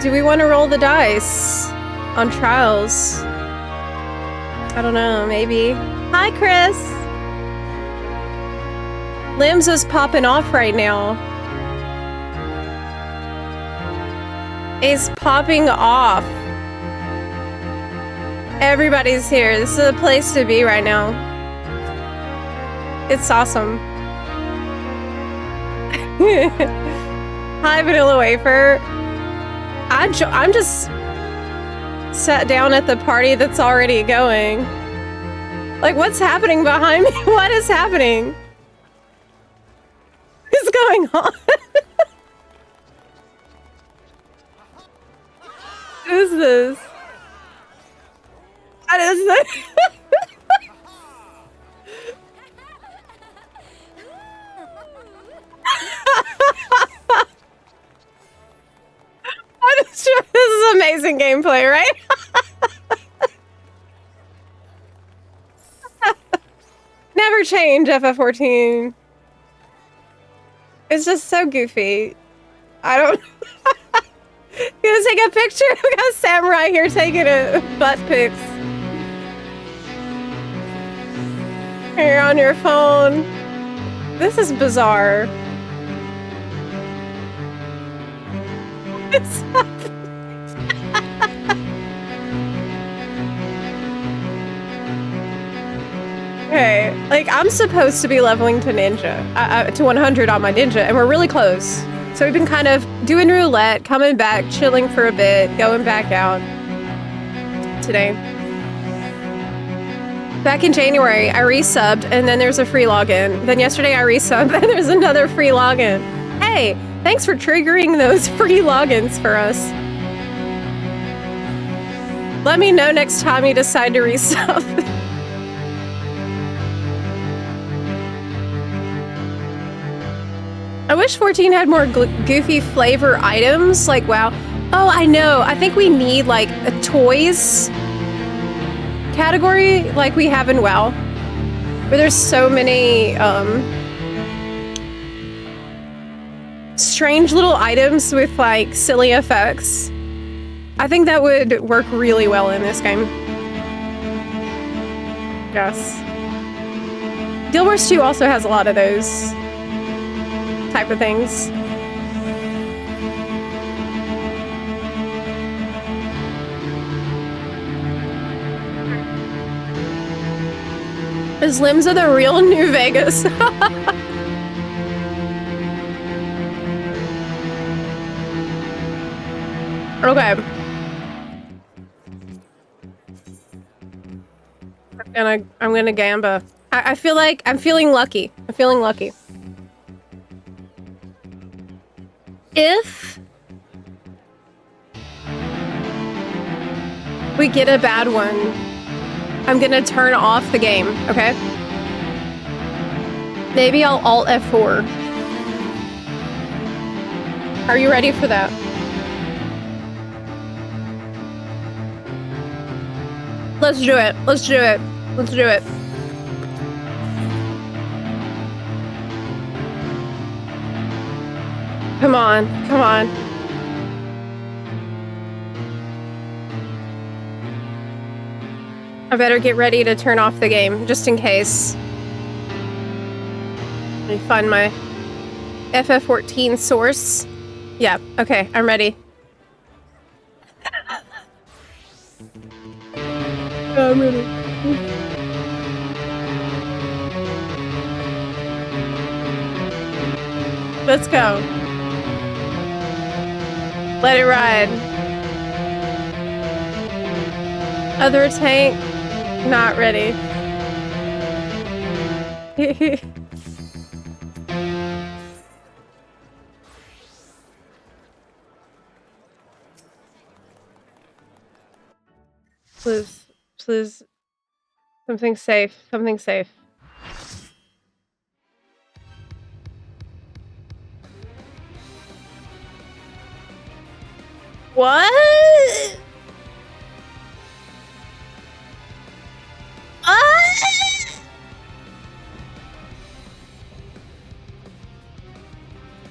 Do we want to roll the dice on trials? I don't know, maybe. Hi, Chris! Limbs is popping off right now. Is popping off. Everybody's here. This is a place to be right now. It's awesome. Hi, Vanilla Wafer. I'm just sat down at the party that's already going. Like, what's happening behind me? What is happening? What's going on? What is this? What is this? I'm sure this is amazing gameplay, right? Never change, FF14. It's just so goofy. I don't... You gonna take a picture? We got a samurai here taking a butt pics. You're on your phone. This is bizarre. What's happening? Okay, like I'm supposed to be leveling to ninja, to 100 on my ninja, and we're really close. So we've been kind of doing roulette, coming back, chilling for a bit, going back out today. Back in January, I resubbed, and then there's a free login. Then yesterday I resubbed, and there's another free login. Hey, thanks for triggering those free logins for us. Let me know next time you decide to resub. I wish 14 had more goofy flavor items, like WoW. Oh, I know. I think we need, like, a toys category like we have in WoW, where there's so many, strange little items with, like, silly effects. I think that would work really well in this game. Yes. Guild Wars 2 also has a lot of those type of things. His limbs are the real New Vegas. Okay. I'm gonna gamba. I feel like I'm feeling lucky. I'm feeling lucky. If we get a bad one, I'm gonna turn off the game, okay? Maybe I'll Alt F4. Are you ready for that? Let's do it. Let's do it. Let's do it. Come on, come on. I better get ready to turn off the game, just in case. Let me find my FF14 source. Yeah, okay, I'm ready. I'm ready. Let's go. Let it ride. Other tank, not ready. Please, please. Something safe. Something safe. What?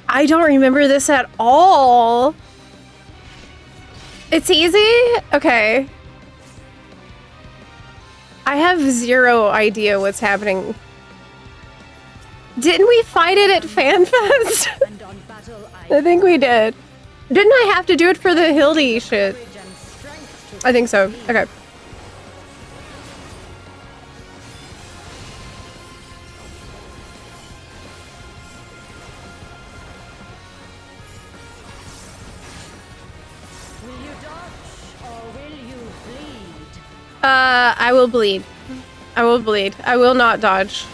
I don't remember this at all. It's easy? Okay. I have zero idea what's happening. Didn't we fight it at FanFest? I think we did. Didn't I have to do it for the Hildy shit? I think so. Okay. I will bleed. I will bleed. I will not dodge.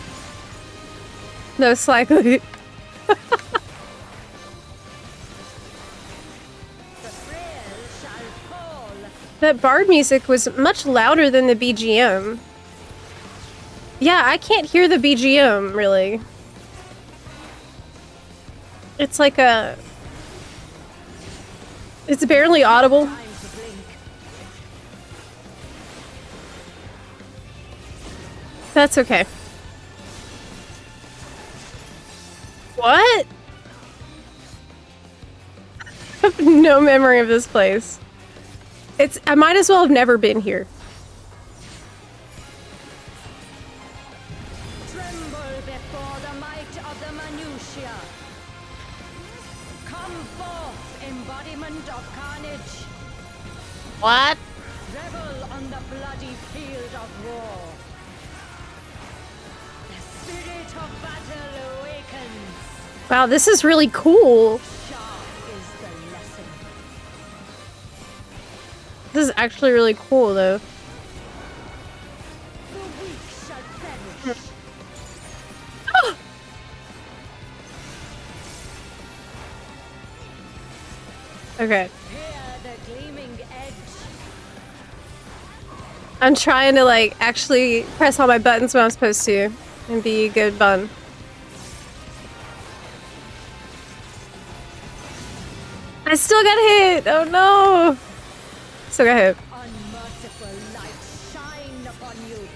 Most likely. That bard music was much louder than the BGM. Yeah, I can't hear the BGM, really. It's like a... It's barely audible. That's okay. What? I have no memory of this place. I might as well have never been here. Tremble before the might of the minutiae. Come forth, embodiment of carnage. What? Revel on the bloody field of war. The spirit of battle awakens. Wow, this is really cool. Sharp is the lesson. This is actually really cool, though. The weak shall perish. Okay. Hear the gleaming edge. I'm trying to, like, actually press all my buttons when I'm supposed to and be a good bun. I still got hit! Oh no! Still got hit. Unmerciful light shine upon you.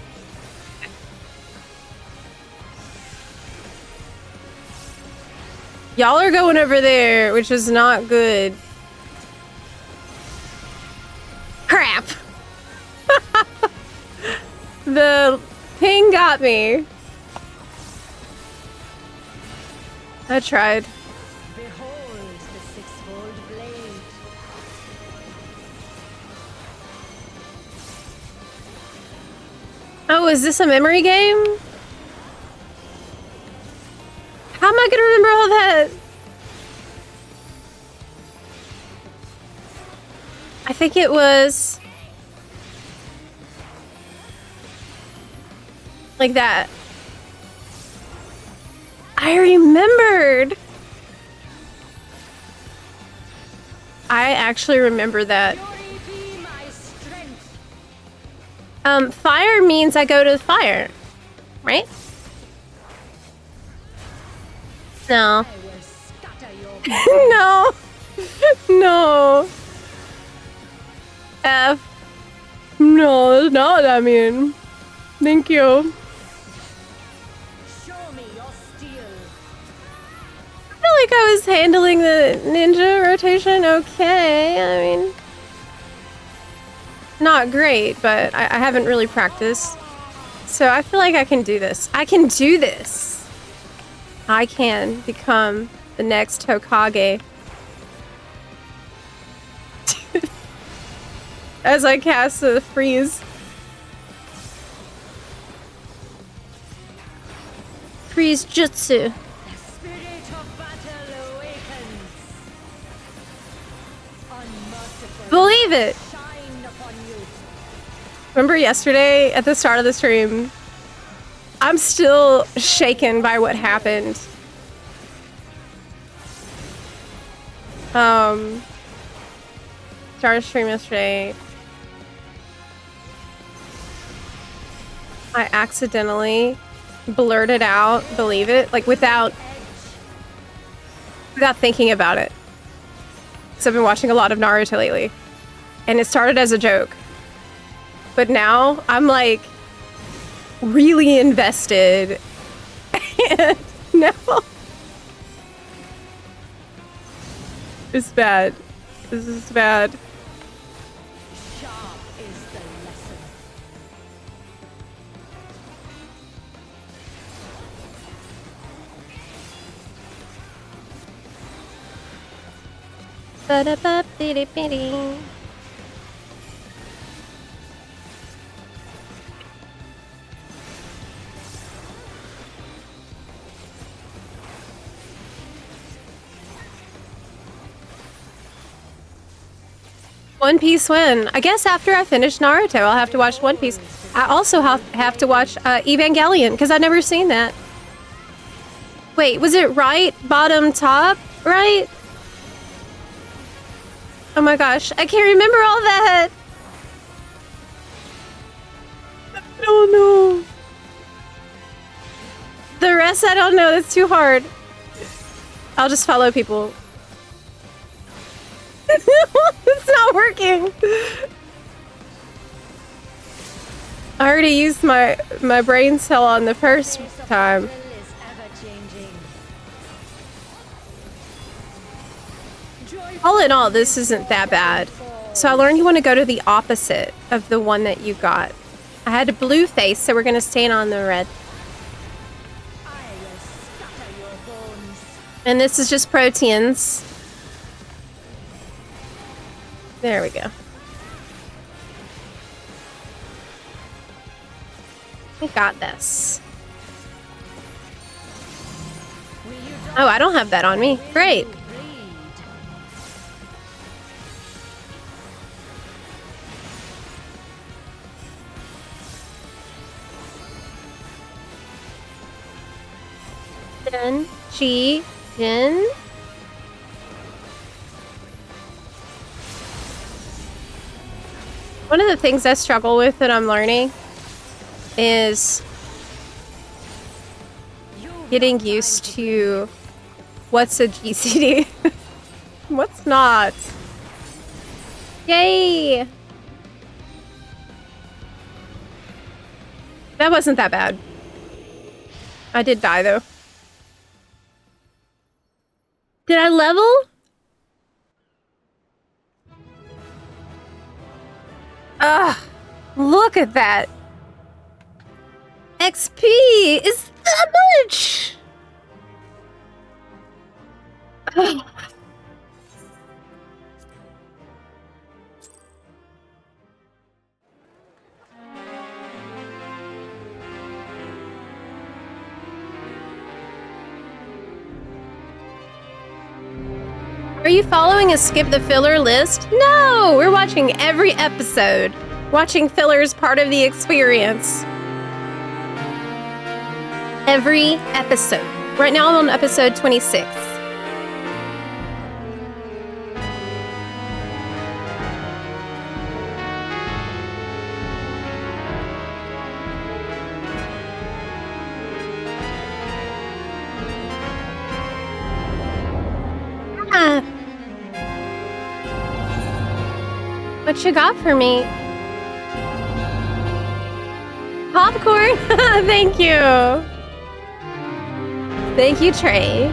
Y'all are going over there, which is not good. Crap! The ping got me. I tried. Behold the sixfold blade. Oh, is this a memory game? How am I gonna remember all that? I think it was... like that. I remembered! I actually remember that. Fury be my strength. Fire means I go to the fire, right? No. I will scatter your No. No. F. No, that's not what I mean. Thank you. show me your steel. I feel like I was handling the ninja rotation okay. I mean, not great, but I haven't really practiced. So I feel like I can do this. I can do this. I can become the next Hokage. As I cast the freeze. Freeze jutsu. The spirit of battle Believe it. Shine upon you. Remember yesterday at the start of the stream? I'm still shaken by what happened. Started stream yesterday. I accidentally blurted out, believe it, like without thinking about it. Because I've been watching a lot of Naruto lately. And it started as a joke. But now I'm like really invested. And now it's bad. This is bad. Sharp is the lesson. Ba-da-ba-bidi-bidi. One Piece win. I guess after I finish Naruto, I'll have to watch One Piece. I also have to watch Evangelion, because I've never seen that. Wait, was it right, bottom, top, right? Oh my gosh, I can't remember all that. I don't know. The rest I don't know, that's too hard. I'll just follow people. It's not working. I already used my brain cell on the first time. Will is ever changing. All in all, this isn't that bad. So I learned you want to go to the opposite of the one that you got. I had a blue face, so we're going to stand on the red. I will scatter your bones. And this is just proteins. There we go. I got this. Oh, I don't have that on me. Great. Then, Chi, Jin. One of the things I struggle with that I'm learning is getting used to what's a GCD, what's not. Yay! That wasn't that bad. I did die though. Did I level? Ugh, look at that. XP is that much. Ugh. Are you following a skip the filler list? No, we're watching every episode. Watching filler is part of the experience. Every episode. Right now I'm on episode 26. Ah. What you got for me? Popcorn? Thank you. Thank you, Trey.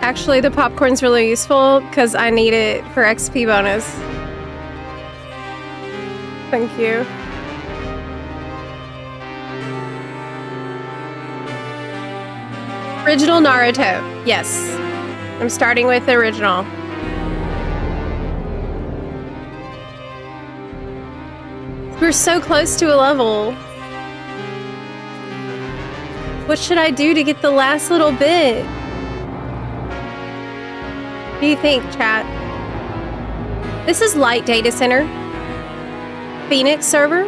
Actually, the popcorn's really useful because I need it for XP bonus. Thank you. Original Naruto. Yes. I'm starting with the original. We're so close to a level. What should I do to get the last little bit? What do you think, chat? This is Light Data Center. Phoenix server.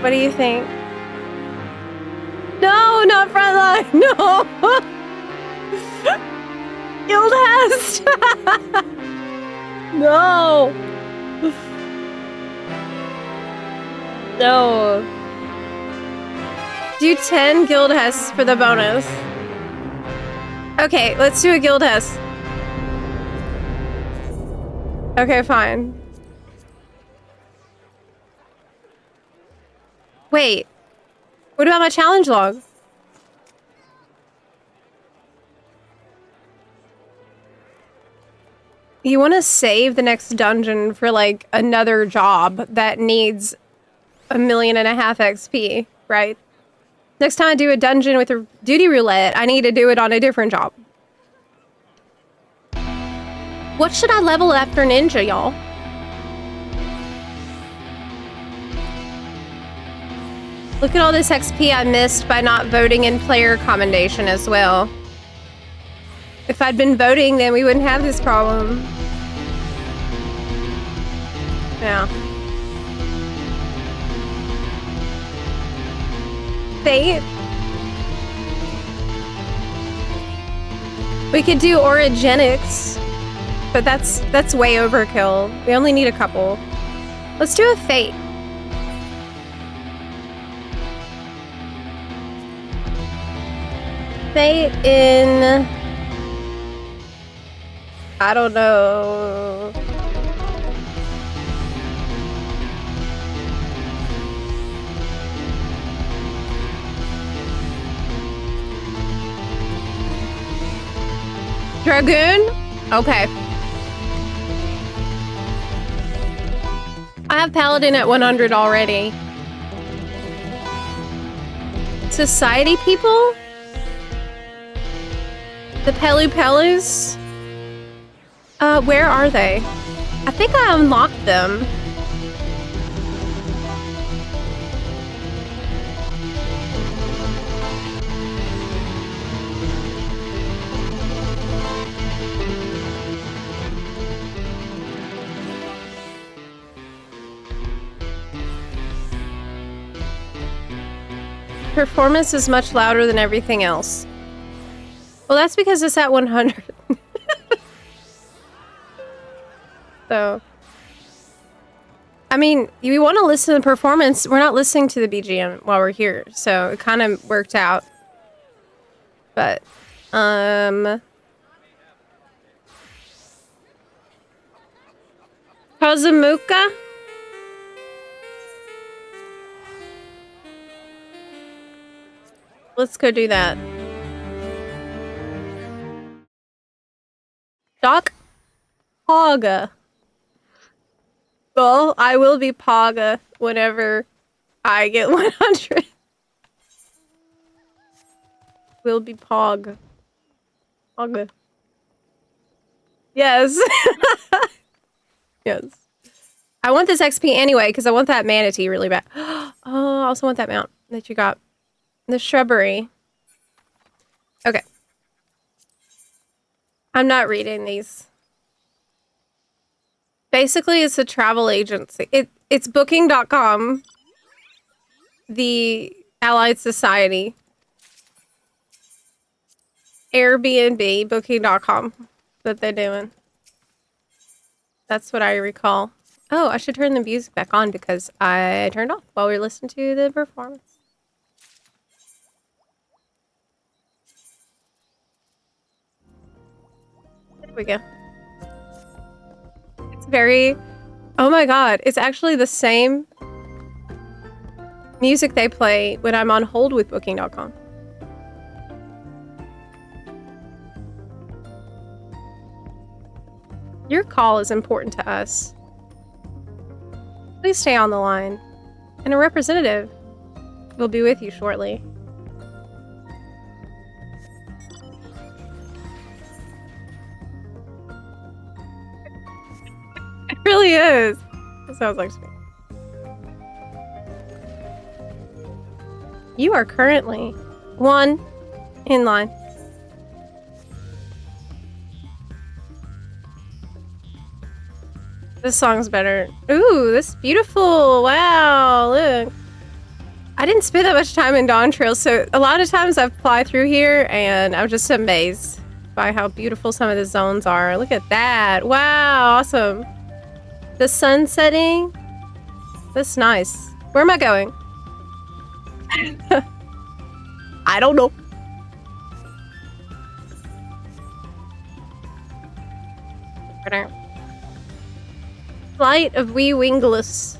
What do you think? No, not Frontline. No. Guildhast. No. No. Do 10 Guildhests for the bonus. Okay, let's do a Guildhest. Okay, fine. Wait. What about my challenge log? You want to save the next dungeon for like another job that needs 1.5 million XP, right? Next time I do a dungeon with a duty roulette, I need to do it on a different job. What should I level after ninja, y'all? Look at all this XP I missed by not voting in player commendation as well. If I'd been voting, then we wouldn't have this problem. Yeah. Fate. We could do orogenics, but that's way overkill. We only need a couple. Let's do a fate. Fate in... I don't know. Dragoon? Okay. I have Paladin at 100 already. Society people? The Pelu Pelus? Where are they? I think I unlocked them. Performance is much louder than everything else. Well, that's because it's at 100. So, I mean, you want to listen to the performance. We're not listening to the BGM while we're here, so it kind of worked out. But, Kazamuka? Let's go do that. Doc? Paga. Well, I will be Paga whenever I get 100. Will be Pog. Paga. Yes. Yes. I want this XP anyway, because I want that manatee really bad. Oh, I also want that mount that you got. The shrubbery. Okay. I'm not reading these. Basically, it's a travel agency. It's booking.com. The Allied Society. Airbnb, booking.com. That they're doing. That's what I recall. Oh, I should turn the music back on because I turned off while we were listening to the performance. There we go. It's very... Oh my god, it's actually the same music they play when I'm on hold with booking.com. Your call is important to us. Please stay on the line, and a representative will be with you shortly. It really is. It sounds like me. You are currently 1 in line. This song's better. Ooh, this is beautiful. Wow, look. I didn't spend that much time in Dawn Trail, so a lot of times I fly through here and I'm just amazed by how beautiful some of the zones are. Look at that. Wow, awesome. The sun setting. That's nice. Where am I going? I don't know. Flight of Wee Wingless.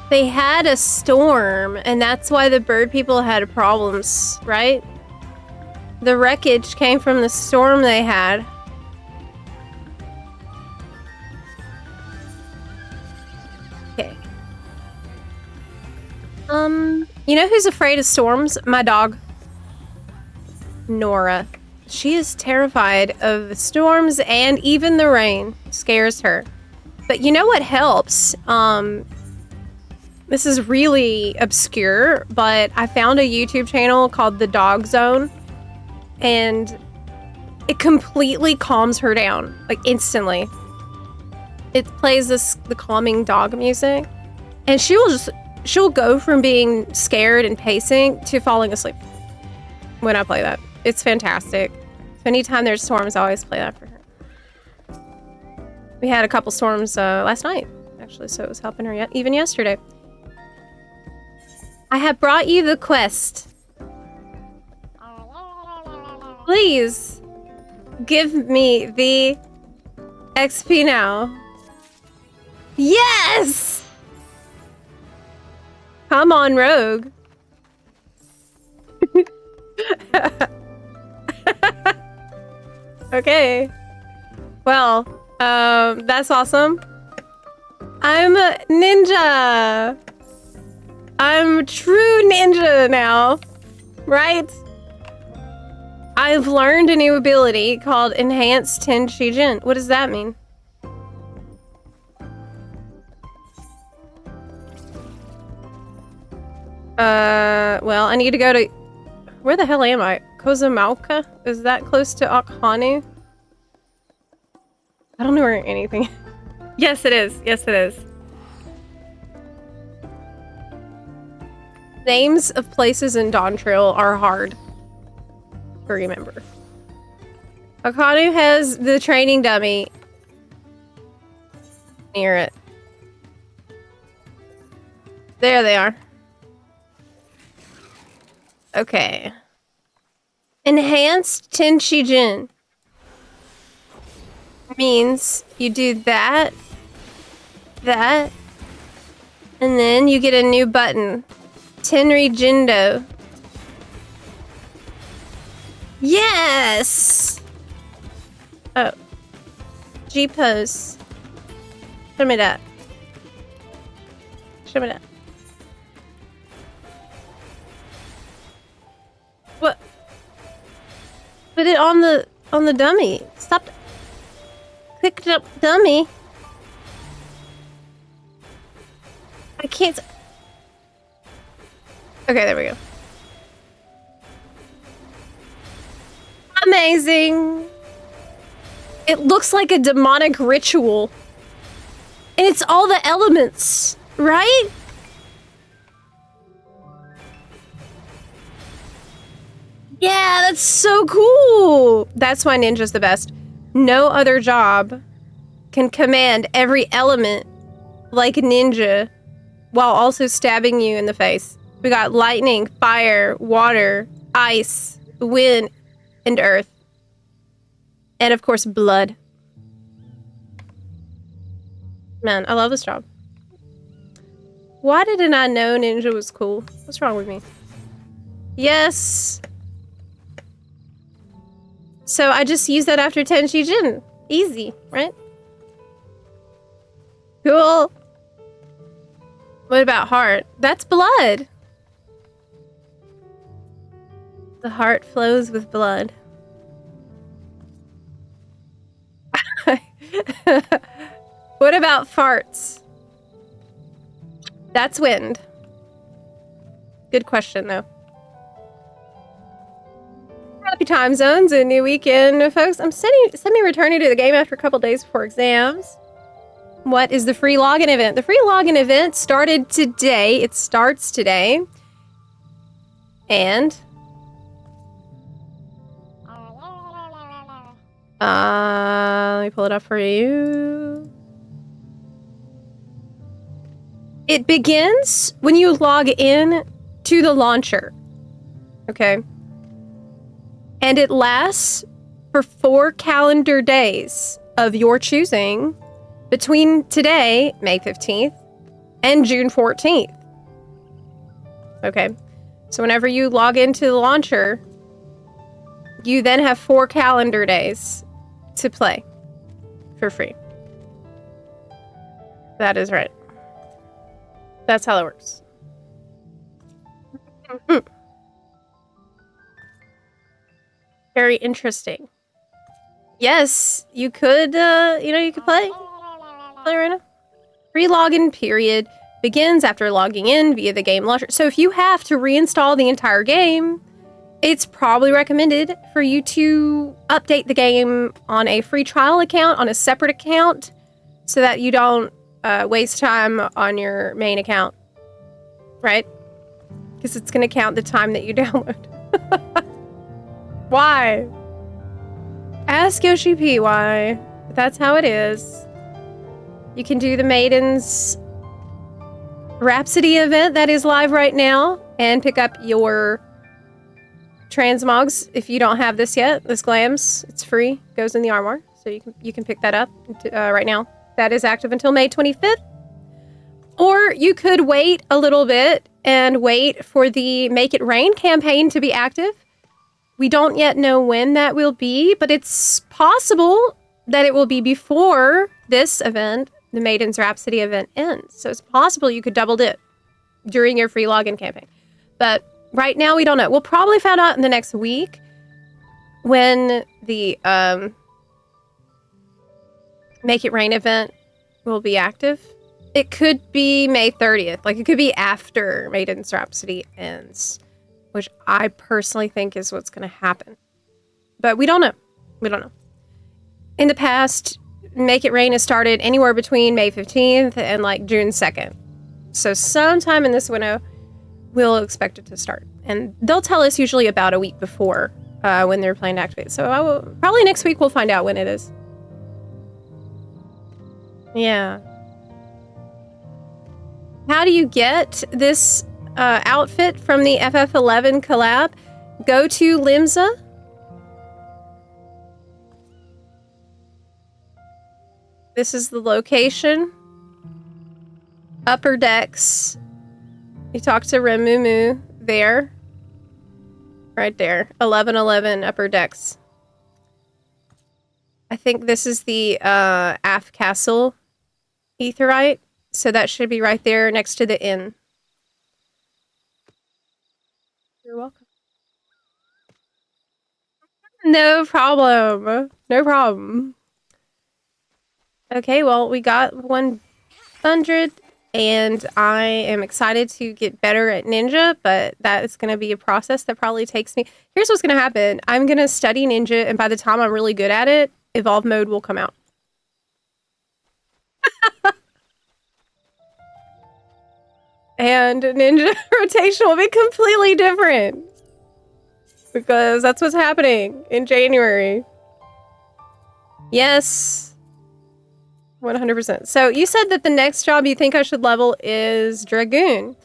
They had a storm, and that's why the bird people had problems, right? The wreckage came from the storm they had. Okay. You know who's afraid of storms? My dog. Nora. She is terrified of storms and even the rain scares her. But you know what helps? This is really obscure, but I found a YouTube channel called The Dog Zone, and it completely calms her down, like instantly. It plays the calming dog music, and she'll go from being scared and pacing to falling asleep when I play that. It's fantastic. So anytime there's storms, I always play that for her. We had a couple storms last night, actually, so it was helping her even yesterday. I have brought you the quest. Please give me the XP now. Yes! Come on, Rogue. Okay. Well, that's awesome. I'm a ninja. I'm a true ninja now, right? I've learned a new ability called Enhanced Tenshi Jin. What does that mean? Well, I need to go to... Where the hell am I? Kozumauka? Is that close to Okhanu? I don't know where anything... Yes, it is. Yes, it is. Names of places in Dawn Trail are hard to remember. Okhanu has the training dummy near it. There they are. Okay. Enhanced Tenshi Jin means you do that, and then you get a new button. Tenri Jindo. Yes! Oh. G-pose. Show me that. Show me that. What? Put it on the dummy. Stop. Click up dummy. I can't. Okay, there we go. Amazing. It looks like a demonic ritual. And it's all the elements, right? Yeah, that's so cool. That's why ninja's the best. No other job can command every element like ninja while also stabbing you in the face. We got lightning, fire, water, ice, wind, and earth. And of course, blood. Man, I love this job. Why didn't I know ninja was cool? What's wrong with me? Yes. So I just use that after Tenshi Jin. Easy, right? Cool. What about heart? That's blood. The heart flows with blood. What about farts? That's wind. Good question, though. Happy time zones and new weekend, folks. I'm semi-returning to the game after a couple days before exams. What is the free login event? The free login event started today. It starts today. And let me pull it up for you. It begins when you log in to the launcher. Okay. And it lasts for 4 calendar days of your choosing between today, May 15th, and June 14th. Okay. So whenever you log into the launcher, you then have 4 calendar days to play for free. That is right. That's how it works. Very interesting. Yes, you could, you could play right now. Free login period begins after logging in via the game launcher. So if you have to reinstall the entire game, it's probably recommended for you to update the game on a free trial account, on a separate account, so that you don't waste time on your main account, right? Because it's going to count the time that you download. Why? Ask Yoshi P why. But that's how it is. You can do the Maiden's Rhapsody event that is live right now and pick up your transmogs if you don't have this yet. This glams, it's free, goes in the armor, so you can pick that up right now. That is active until May 25th. Or you could wait a little bit and wait for the Make It Rain campaign to be active. We don't yet know when that will be, but it's possible that it will be before this event, the Maiden's Rhapsody event, ends. So it's possible you could double dip during your free login campaign. But right now, we don't know. We'll probably find out in the next week when the Make It Rain event will be active. It could be May 30th. Like, it could be after Maiden's Rhapsody ends, which I personally think is what's going to happen. But we don't know. We don't know. In the past, Make It Rain has started anywhere between May 15th and like June 2nd. So sometime in this window, we'll expect it to start. And they'll tell us usually about a week before when they're planning to activate. So probably next week we'll find out when it is. Yeah. How do you get this outfit from the FF11 collab? Go to Limsa. This is the location. Upper decks. You talk to Remumu there. Right there. 1111 upper decks. I think this is the Aft Castle Aetheryte. So that should be right there next to the inn. You're welcome. No problem. No problem. Okay, well, we got 100, and I am excited to get better at Ninja, but that is going to be a process that probably takes me... Here's what's going to happen. I'm going to study Ninja, and by the time I'm really good at it, Evolve Mode will come out. And Ninja rotation will be completely different. Because that's what's happening in January. Yes. 100%. So you said that the next job you think I should level is Dragoon.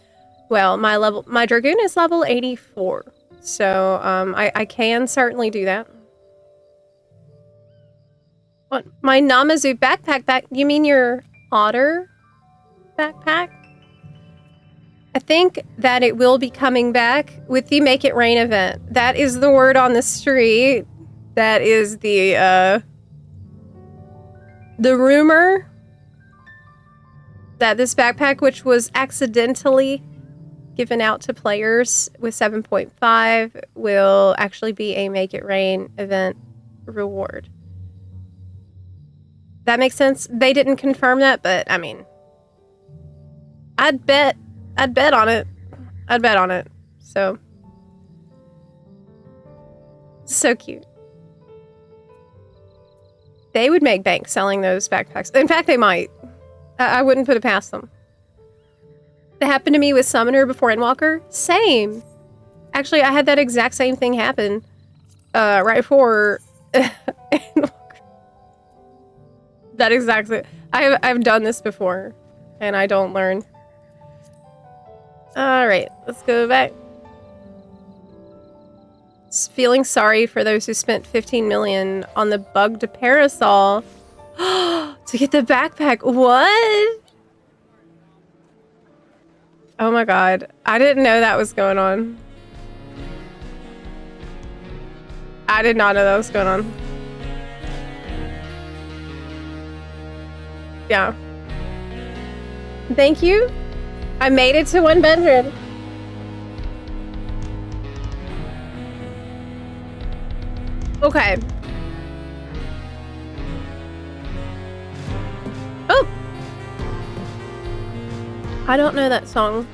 Well, my Dragoon is level 84. So I can certainly do that. What? My Namazu backpack? You mean your otter backpack? I think that it will be coming back with the Make It Rain event. That is the word on the street. That is the rumor that this backpack, which was accidentally given out to players with 7.5, will actually be a Make It Rain event reward. That makes sense. They didn't confirm that, but I mean, I'd bet on it. I'd bet on it. So cute. They would make bank selling those backpacks. In fact, they might. I wouldn't put it past them. That happened to me with Summoner before Endwalker. Same. Actually, I had that exact same thing happen right before Endwalker. That exactly. I've done this before, and I don't learn. All right, let's go back. Just feeling sorry for those who spent 15 million on the bugged parasol to get the backpack. What? Oh my god. I didn't know that was going on. I did not know that was going on. Yeah. Thank you. I made it to 100. Okay. Oh! I don't know that song.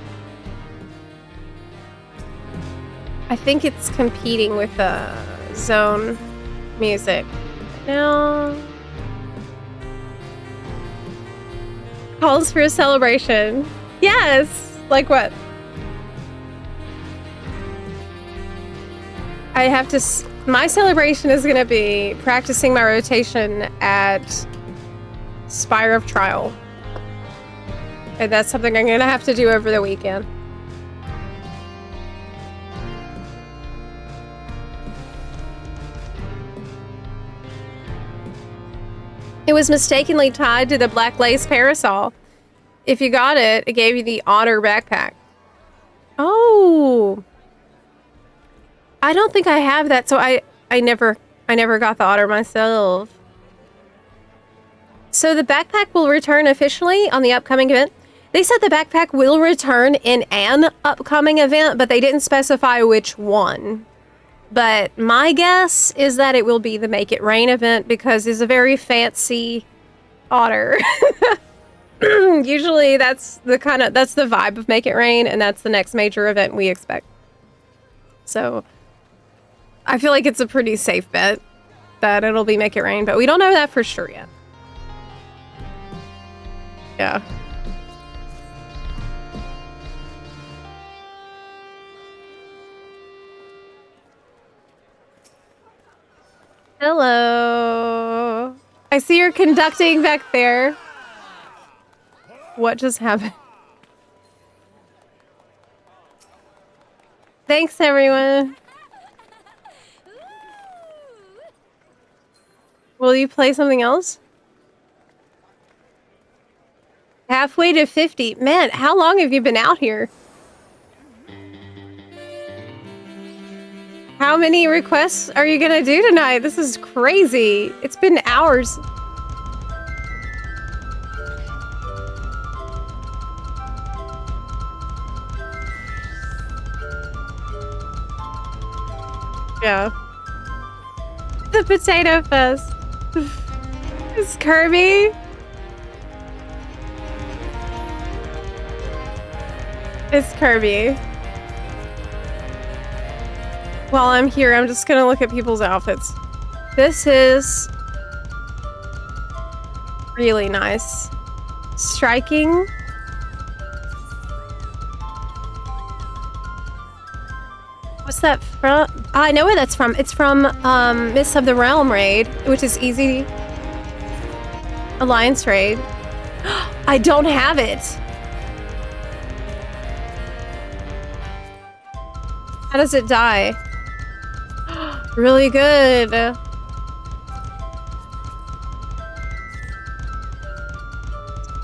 I think it's competing with Zone music. Now... Calls for a celebration. Yes! Like what? I have to... My celebration is gonna be practicing my rotation at Spire of Trial. And that's something I'm gonna have to do over the weekend. It was mistakenly tied to the black lace parasol. If you got it, it gave you the otter backpack. Oh. I don't think I have that, so I never got the otter myself. So the backpack will return officially on the upcoming event. They said the backpack will return in an upcoming event, but they didn't specify which one. But my guess is that it will be the Make It Rain event because it's a very fancy otter. Usually that's the vibe of Make It Rain, and that's the next major event we expect. So I feel like it's a pretty safe bet that it'll be Make It Rain, but we don't know that for sure yet. Yeah. Hello. I see you're conducting back there. What just happened? Thanks, everyone. Will you play something else? Halfway to 50. Man, how long have you been out here? How many requests are you gonna do tonight? This is crazy. It's been hours. Yeah. The potato fest. It's Kirby. It's Kirby. While I'm here, I'm just gonna look at people's outfits. This is really nice. Striking. What's that from? I know where that's from. It's from Mists of the Realm raid, which is easy. Alliance raid. I don't have it. How does it die? Really good.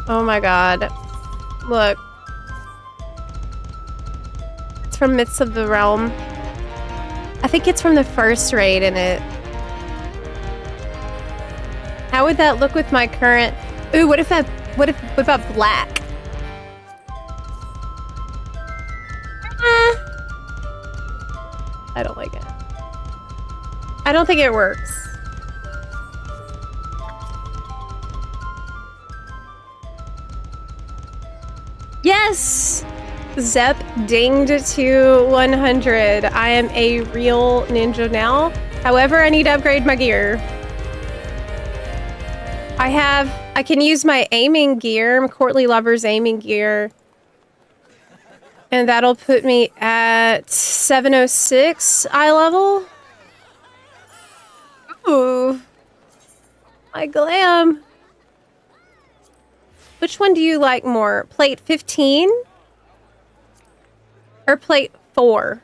Oh my god. Look. It's from Myths of the Realm. I think it's from the first raid in it. How would that look with my current... Ooh, what about black? I don't like it. I don't think it works. Yes! Zep dinged to 100. I am a real ninja now. However, I need to upgrade my gear. I can use my aiming gear, Courtly Lover's aiming gear. And that'll put me at 706 eye level. Ooh. My glam. Which one do you like more? Plate 15? Or plate 4?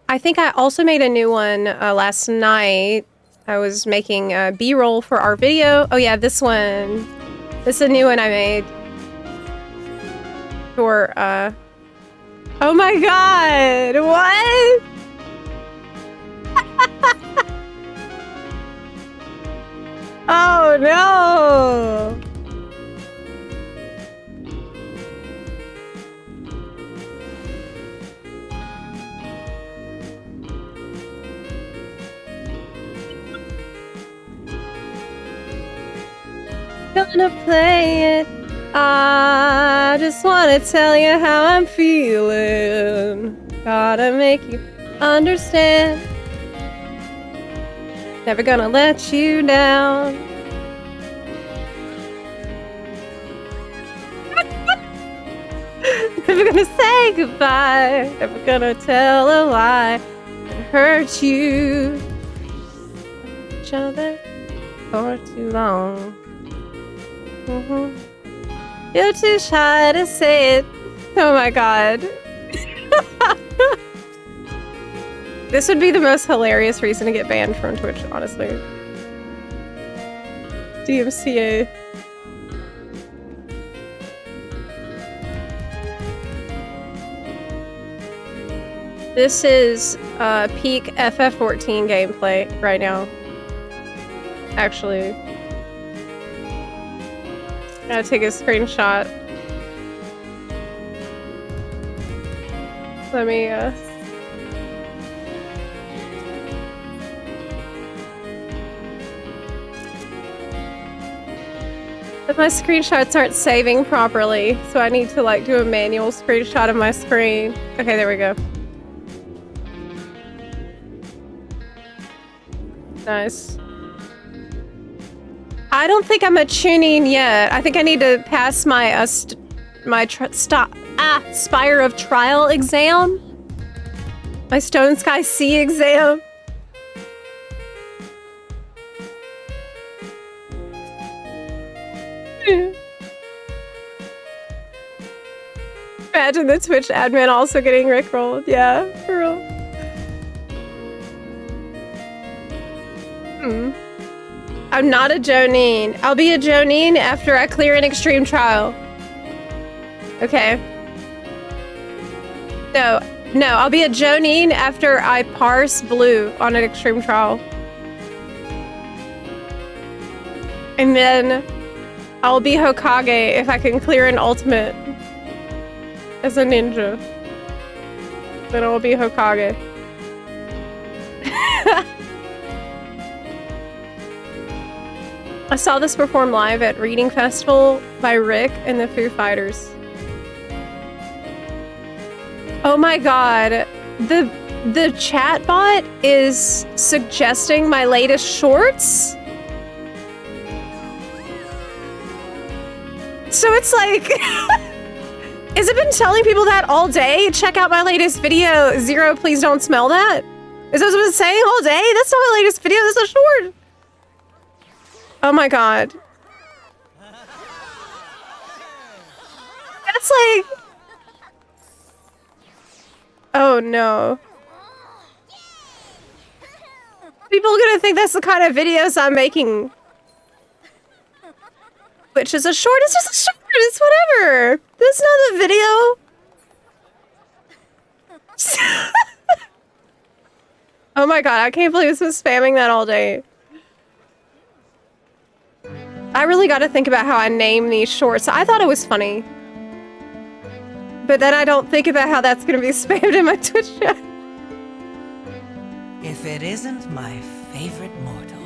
I think I also made a new one last night. I was making a B-roll for our video. Oh yeah, this one. This is a new one I made. For, oh my god! What? Oh no! Gonna play it. I just wanna tell you how I'm feeling. Gotta make you understand. Never gonna let you down. Never gonna say goodbye. Never gonna tell a lie and hurt you. Each other for too long. You're too shy to say it. Oh my god. This would be the most hilarious reason to get banned from Twitch, honestly. DMCA. This is peak FF14 gameplay right now. Actually. Gotta take a screenshot. Let me, But my screenshots aren't saving properly, so I need to, like, do a manual screenshot of my screen. Okay, there we go. Nice. I don't think I'm a tuning yet. I think I need to pass my Spire of Trial exam. My Stone Sky C exam. Imagine the Twitch admin also getting rickrolled. Yeah, for real. I'm not a Jonine. I'll be a Jonine after I clear an extreme trial. Okay. No, I'll be a Jonine after I parse blue on an extreme trial. And then I'll be Hokage if I can clear an ultimate as a ninja. Then I'll be Hokage. I saw this performed live at Reading Festival by Rick and the Foo Fighters. Oh my god. The chat bot is suggesting my latest shorts? So it's like... Has it been telling people that all day? Check out my latest video, Zero, please don't smell that? Is that what it's saying all day? That's not my latest video, that's a short. Oh my god. That's like... Oh no. People are gonna think that's the kind of videos I'm making. Which is a short, it's just a short, it's whatever. That's not the video. Oh my god, I can't believe this was spamming that all day. I really gotta think about how I name these shorts. I thought it was funny. But then I don't think about how that's gonna be spammed in my Twitch chat. If it isn't my favorite mortal.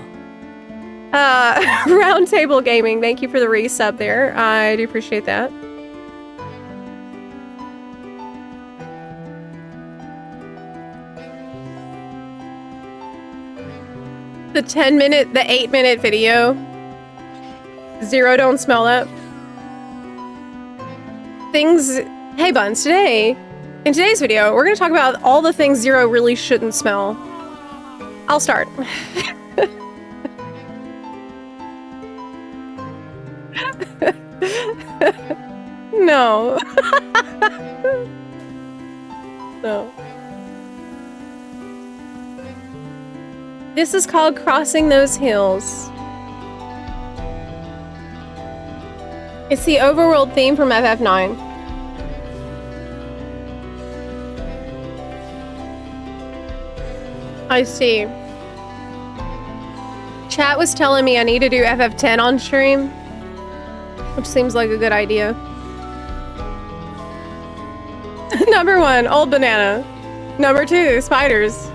Roundtable Gaming, thank you for the resub there. I do appreciate that. The 10-minute, the 8-minute video. Zero, don't smell that. Things... Hey, Buns, in today's video, we're going to talk about all the things Zero really shouldn't smell. I'll start. No. No. This is called Crossing Those Hills. It's the overworld theme from FF9. I see. Chat was telling me I need to do FF10 on stream, which seems like a good idea. Number 1, old banana. Number 2, spiders.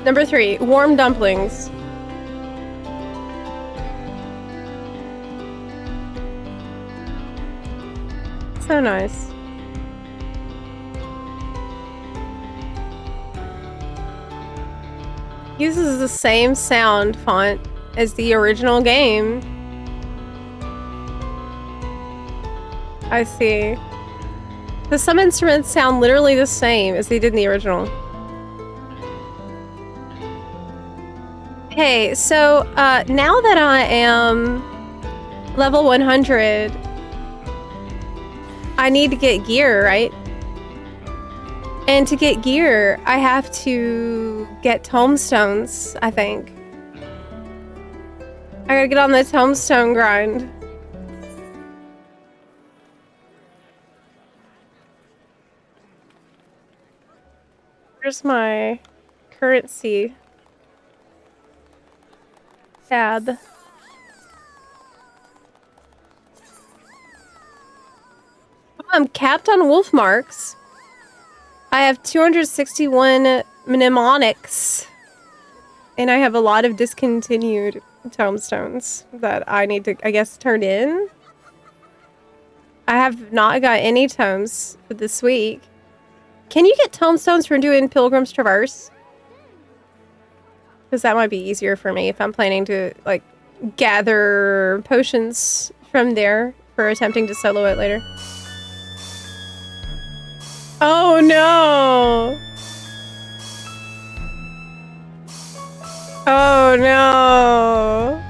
Number 3, warm dumplings. So nice. Uses the same sound font as the original game. I see. Some instruments sound literally the same as they did in the original. Okay, so now that I am level 100, I need to get gear, right? And to get gear, I have to get tomestones, I think. I gotta get on the tomestone grind. Where's my currency tab? I'm capped on wolf marks. I have 261 mnemonics. And I have a lot of discontinued tomestones that I need to, I guess, turn in. I have not got any tomes for this week. Can you get tomestones from doing Pilgrim's Traverse? Because that might be easier for me if I'm planning to, like, gather potions from there for attempting to solo it later. Oh no! Oh no!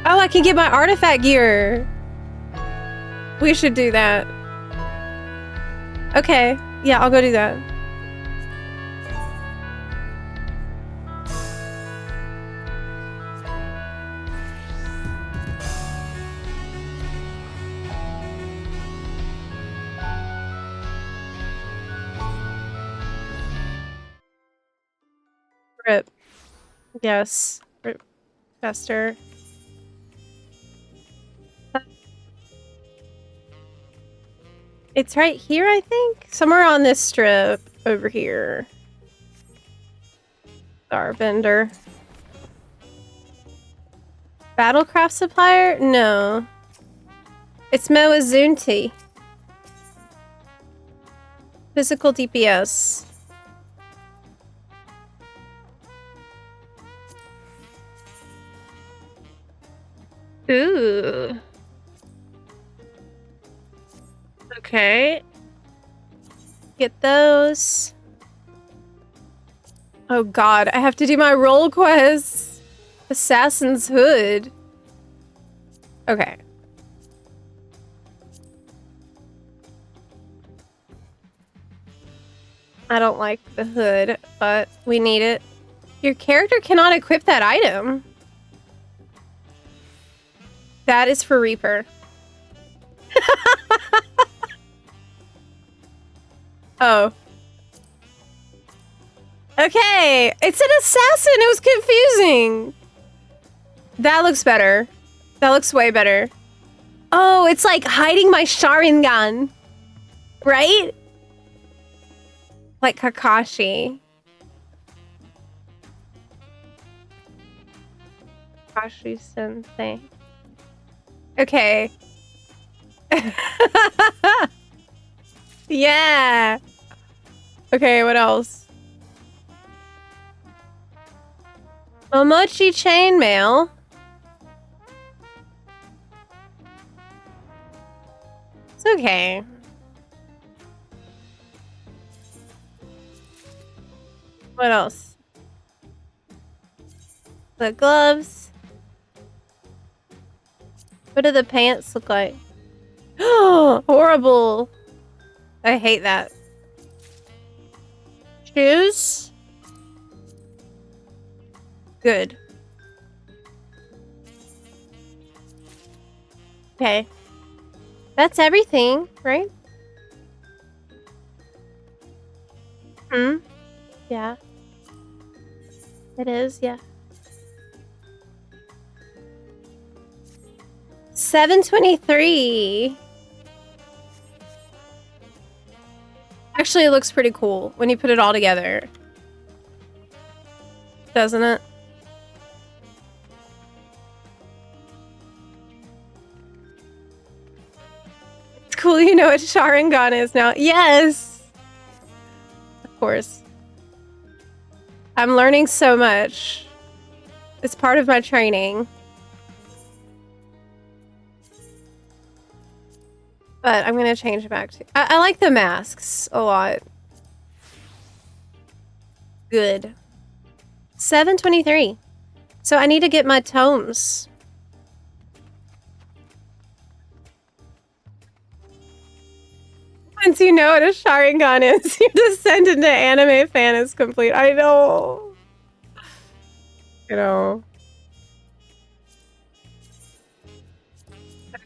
Oh, I can get my artifact gear! We should do that. Okay, yeah, I'll go do that. Rip. Yes. Rip. Faster. It's right here, I think? Somewhere on this strip over here. Starbender. Battlecraft supplier? No. It's Moazunti. Physical DPS. Ooh. Okay. Get those. Oh god, I have to do my role quest. Assassin's Hood. Okay. I don't like the hood, but we need it. Your character cannot equip that item. That is for Reaper. Oh. Okay, it's an assassin. It was confusing. That looks better. That looks way better. Oh, it's like hiding my Sharingan. Right? Like Kakashi. Kakashi Sensei. Okay. Yeah. Okay, what else? Momochi chainmail. It's okay. What else? The gloves. What do the pants look like? Horrible. I hate that. Shoes. Good. Okay. That's everything, right? Yeah. It is, yeah. 723. Actually, it looks pretty cool when you put it all together. Doesn't it? It's cool you know what Sharingan is now. Yes! Of course. I'm learning so much. It's part of my training. But I'm gonna change it back to... I like the masks a lot. Good. 723. So I need to get my tomes. Once you know what a Sharingan is, your descent into anime fan is complete. I know. You know.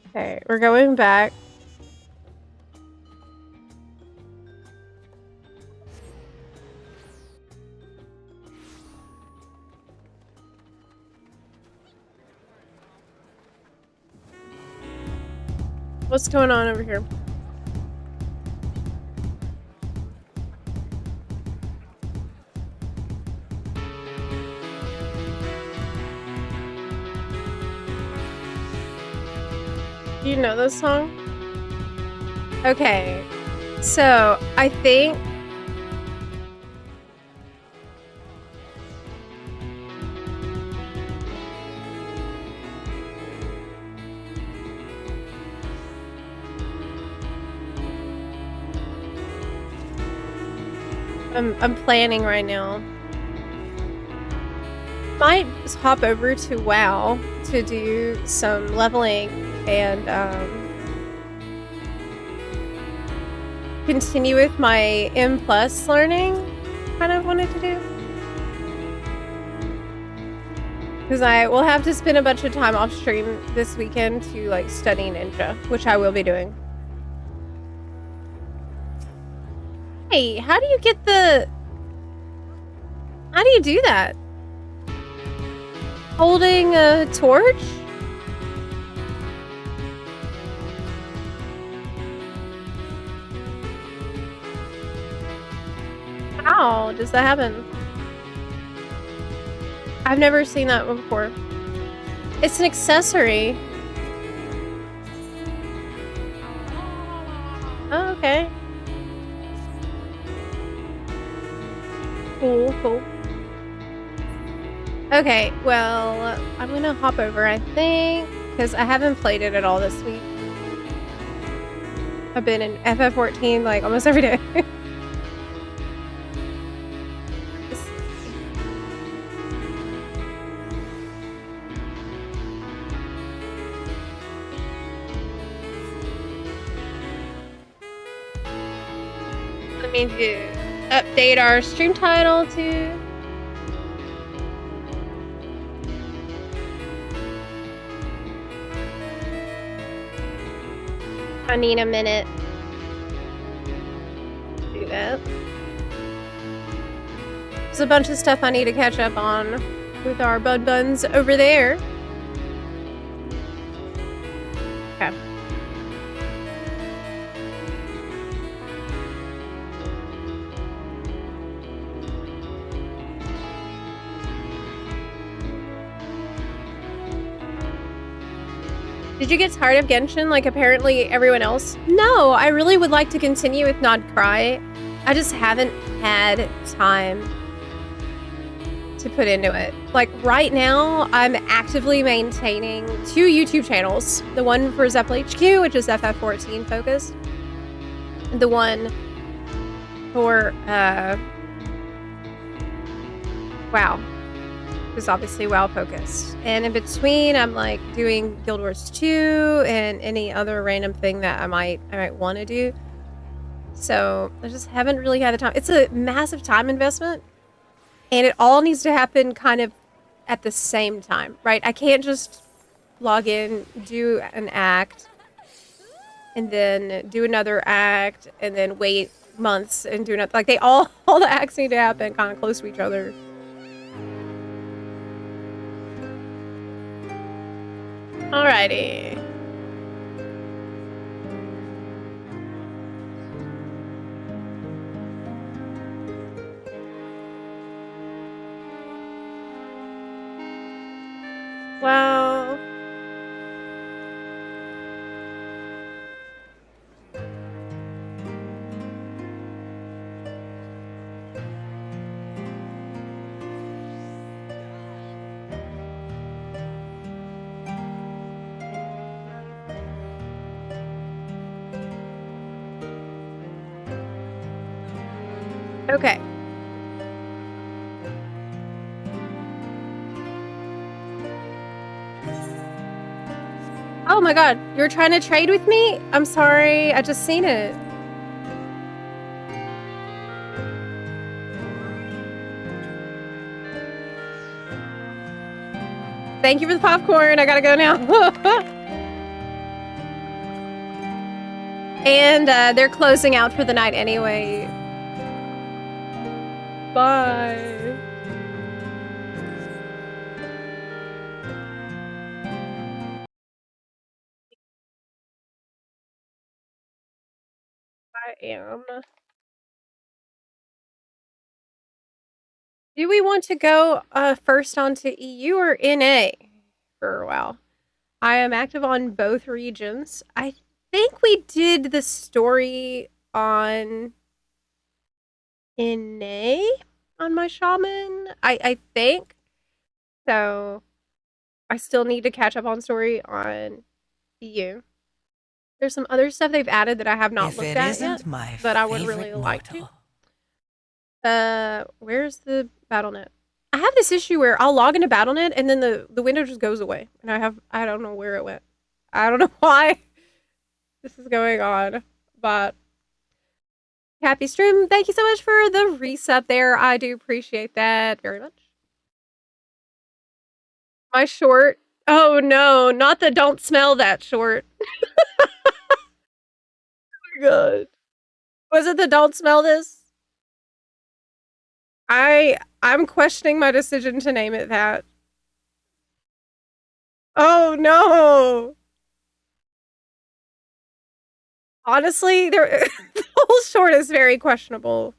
Okay, we're going back. What's going on over here? Do you know this song? Okay, so I think I'm planning right now. Might hop over to WoW to do some leveling and continue with my M+ learning. Kind of wanted to do. Because I will have to spend a bunch of time off stream this weekend to like study Ninja, which I will be doing. Hey, how do you get the... How do you do that? Holding a torch? How does that happen? I've never seen that before. It's an accessory. Oh, okay. Cool, cool. Okay, well, I'm gonna hop over, I think, because I haven't played it at all this week. I've been in FF14 like almost every day. Let me update our stream title to... I need a minute to do that. There's a bunch of stuff I need to catch up on with our bud buns over there. Okay. Did you get tired of Genshin like apparently everyone else? No, I really would like to continue with Not Cry. I just haven't had time to put into it. Like right now, I'm actively maintaining 2 YouTube channels. The one for Zepla HQ, which is FF14 focused. And the one for, WoW. Is obviously WoW focused. And in between, I'm like doing Guild Wars 2 and any other random thing that I might want to do. So I just haven't really had the time. It's a massive time investment, and it all needs to happen kind of at the same time, right? I can't just log in, do an act, and then do another act, and then wait months and do another. Like all the acts need to happen kind of close to each other. Alrighty. Well, okay. Oh my god, you're trying to trade with me? I'm sorry, I just seen it. Thank you for the popcorn, I gotta go now. And they're closing out for the night anyway. Bye. I am. Do we want to go first onto EU or NA for a while? I am active on both regions. I think we did the story on NA on my shaman. I think. So I still need to catch up on story on EU. There's some other stuff they've added that I have not If looked it at isn't yet my that I would favorite really like to. mortal. Where's the BattleNet? I have this issue where I'll log into BattleNet and then the window just goes away. And I don't know where it went. I don't know why this is going on. But happy stream. Thank you so much for the resub there. I do appreciate that very much. My short. Oh no, not the don't smell that short. Oh my god. Was it the don't smell this? I'm questioning my decision to name it that. Oh no. Honestly, the whole short is very questionable.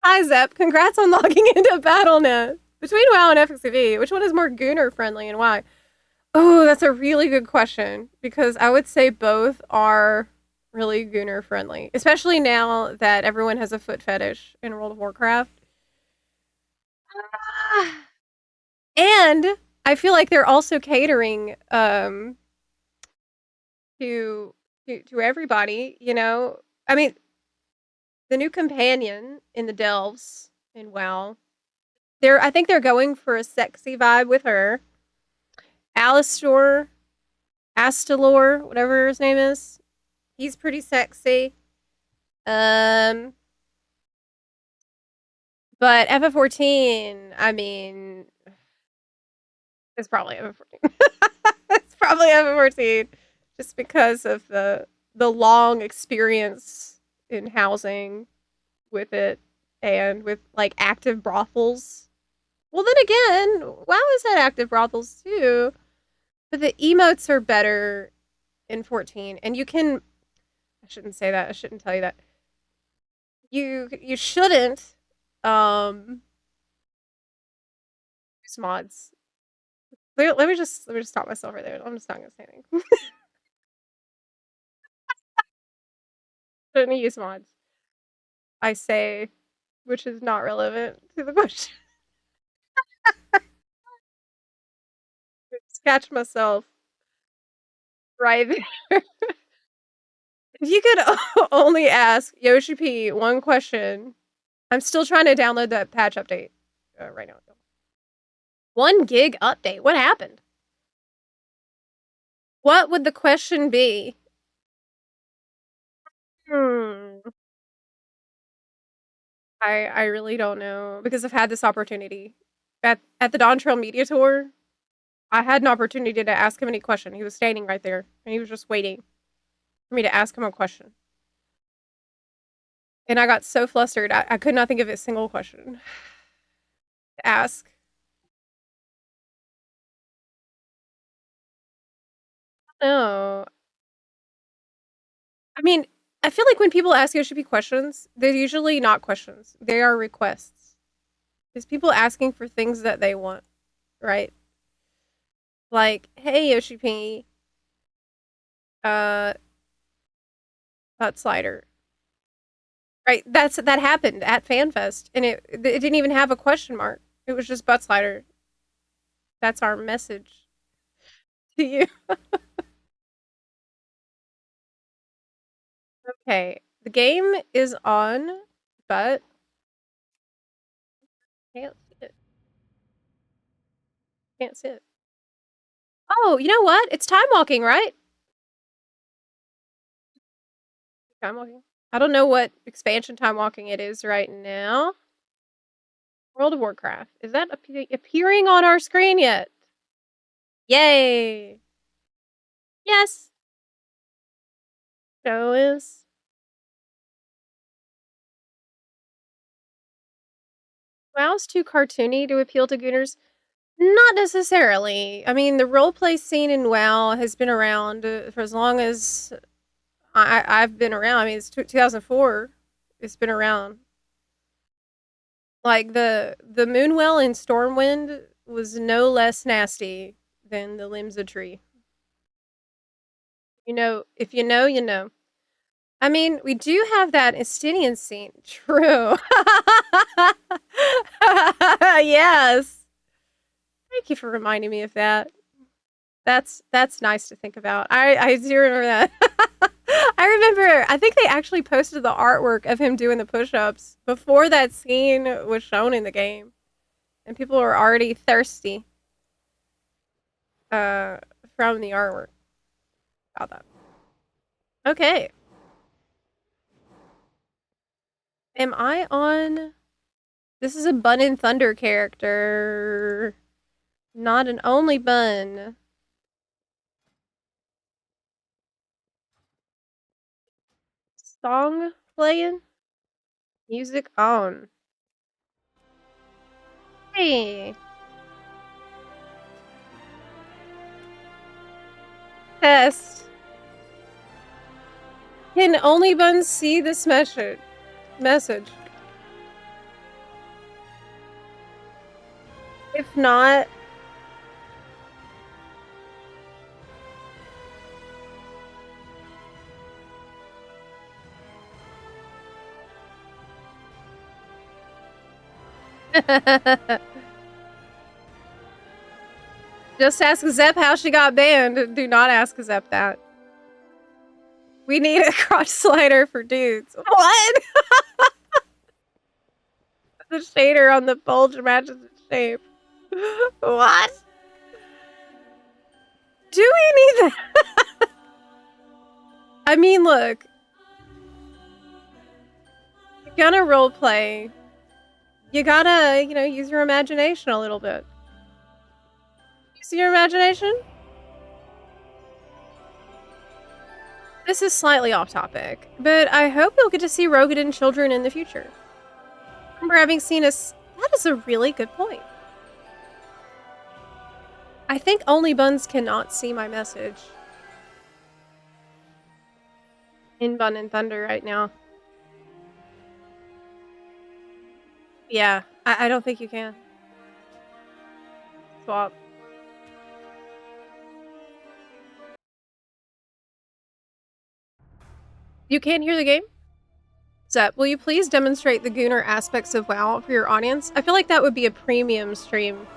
Hi Zep, congrats on logging into BattleNet. Between WoW and FXCV, which one is more Gooner friendly and why? Oh, that's a really good question because I would say both are really Gooner friendly, especially now that everyone has a foot fetish in World of Warcraft. And I feel like they're also catering to everybody, you know. I mean, the new companion in the Delves in WoW. I think they're going for a sexy vibe with her. Alistor, Astalor, whatever his name is. He's pretty sexy. But FF14, I mean, it's probably FF14. It's probably FF14 just because of the long experience in housing with it and with like active brothels. Well, then again, WoW has had active brothels too, but the emotes are better in 14, and you can. I shouldn't say that. I shouldn't tell you that. You shouldn't mods. Let me just stop myself right there. I'm just not gonna say anything. Shouldn't use mods. I say, which is not relevant to the question. Just catch myself right there. If you could only ask Yoshi P one question, I'm still trying to download that patch update right now. 1 gig update. What happened? What would the question be? Hmm. I really don't know because I've had this opportunity at the Dawn Trail Media Tour. I had an opportunity to ask him any question. He was standing right there and he was just waiting for me to ask him a question. And I got so flustered. I could not think of a single question to ask. No. I mean, I feel like when people ask Yoshi P questions, they're usually not questions. They are requests. It's people asking for things that they want, right? Like, hey Yoshi P, uh, butt slider. Right, that happened at FanFest, and it didn't even have a question mark. It was just butt slider. That's our message to you. Okay, the game is on, but can't see it. Can't see it. Oh, you know what? It's time walking, right? Time walking. I don't know what expansion time walking it is right now. World of Warcraft. Is that appearing on our screen yet? Yay! Yes. Show is. WoW's too cartoony to appeal to Gooners. Not necessarily. I mean, the roleplay scene in WoW has been around for as long as I've been around. I mean, it's 2004. It's been around. Like the Moonwell in Stormwind was no less nasty than the Limsa tree. You know, if you know, you know. I mean, we do have that Estinian scene. True. Yes. Thank you for reminding me of that. That's nice to think about. I do remember that. I remember, I think they actually posted the artwork of him doing the push-ups before that scene was shown in the game. And people were already thirsty uh, from the artwork about that. Okay. Am I on... This is a Bun and Thunder character. Not an only bun. Song playing? Music on. Hey. Test. Can only buns see this message? If not... Just ask Zep how she got banned. Do not ask Zep that. We need a crotch slider for dudes. What? The shader on the bulge matches its shape. What? Do we need that? I mean, look. You're gonna roleplay. You gotta, you know, use your imagination a little bit. Use your imagination? This is slightly off topic, but I hope you'll get to see Rogadin children in the future. I remember having seen us. That is a really good point. I think only buns cannot see my message in Bun and Thunder right now. Yeah, I don't think you can. swap. You can't hear the game? Zep, will you please demonstrate the Gooner aspects of WoW for your audience? I feel like that would be a premium stream.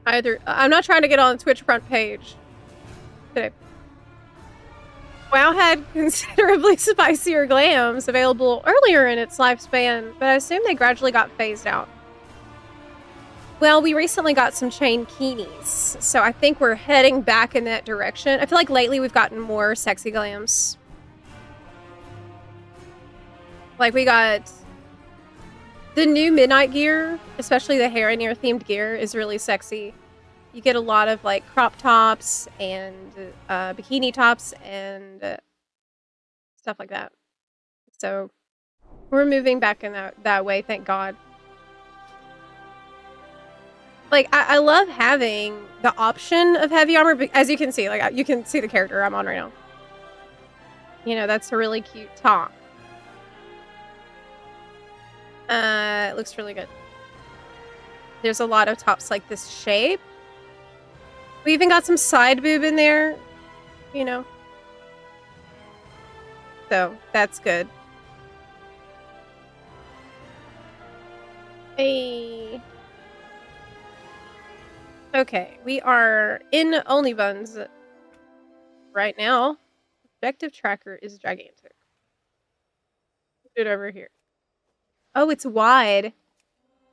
I'm not trying to get on the Twitch front page today. WoW had considerably spicier glams available earlier in its lifespan, but I assume they gradually got phased out. Well, we recently got some chain keenies, so I think we're heading back in that direction. I feel like lately we've gotten more sexy glams. Like, we got the new midnight gear, especially the Harroneer themed gear, is really sexy. You get a lot of like crop tops and bikini tops and stuff like that. So we're moving back in that way, thank God. Like, I love having the option of heavy armor, but as you can see, like, you can see the character I'm on right now. You know, that's a really cute top. It looks really good. There's a lot of tops like this shape. We even got some side boob in there, you know. So, that's good. Hey. Okay, we are in Only Buns right now. Objective tracker is gigantic. Put it over here. Oh, it's wide.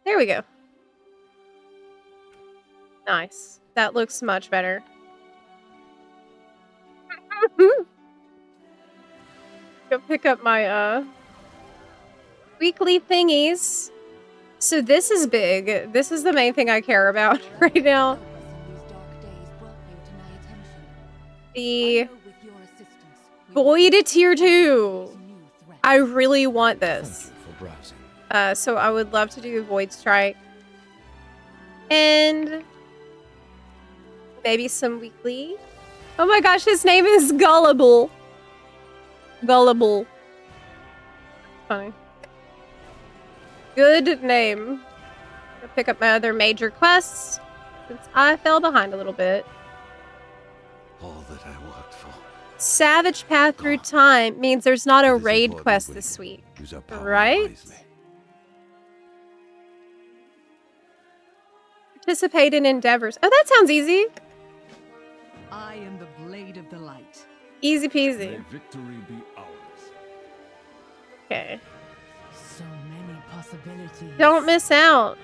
There we go. Nice. That looks much better. Go pick up my weekly thingies. So this is big. This is the main thing I care about right now. The Void Tier 2. I really want this. So I would love to do Void Strike. And maybe some weekly. Oh my gosh, his name is Gullible. Gullible. Funny. Good name. I'll pick up my other major quests since I fell behind a little bit. All that I worked for. Savage Path Through Time means there's not a raid quest this week, right? Participate in endeavors. Oh, that sounds easy. I am the blade of the light. Easy peasy. May victory be ours. Okay. So many possibilities. Don't miss out.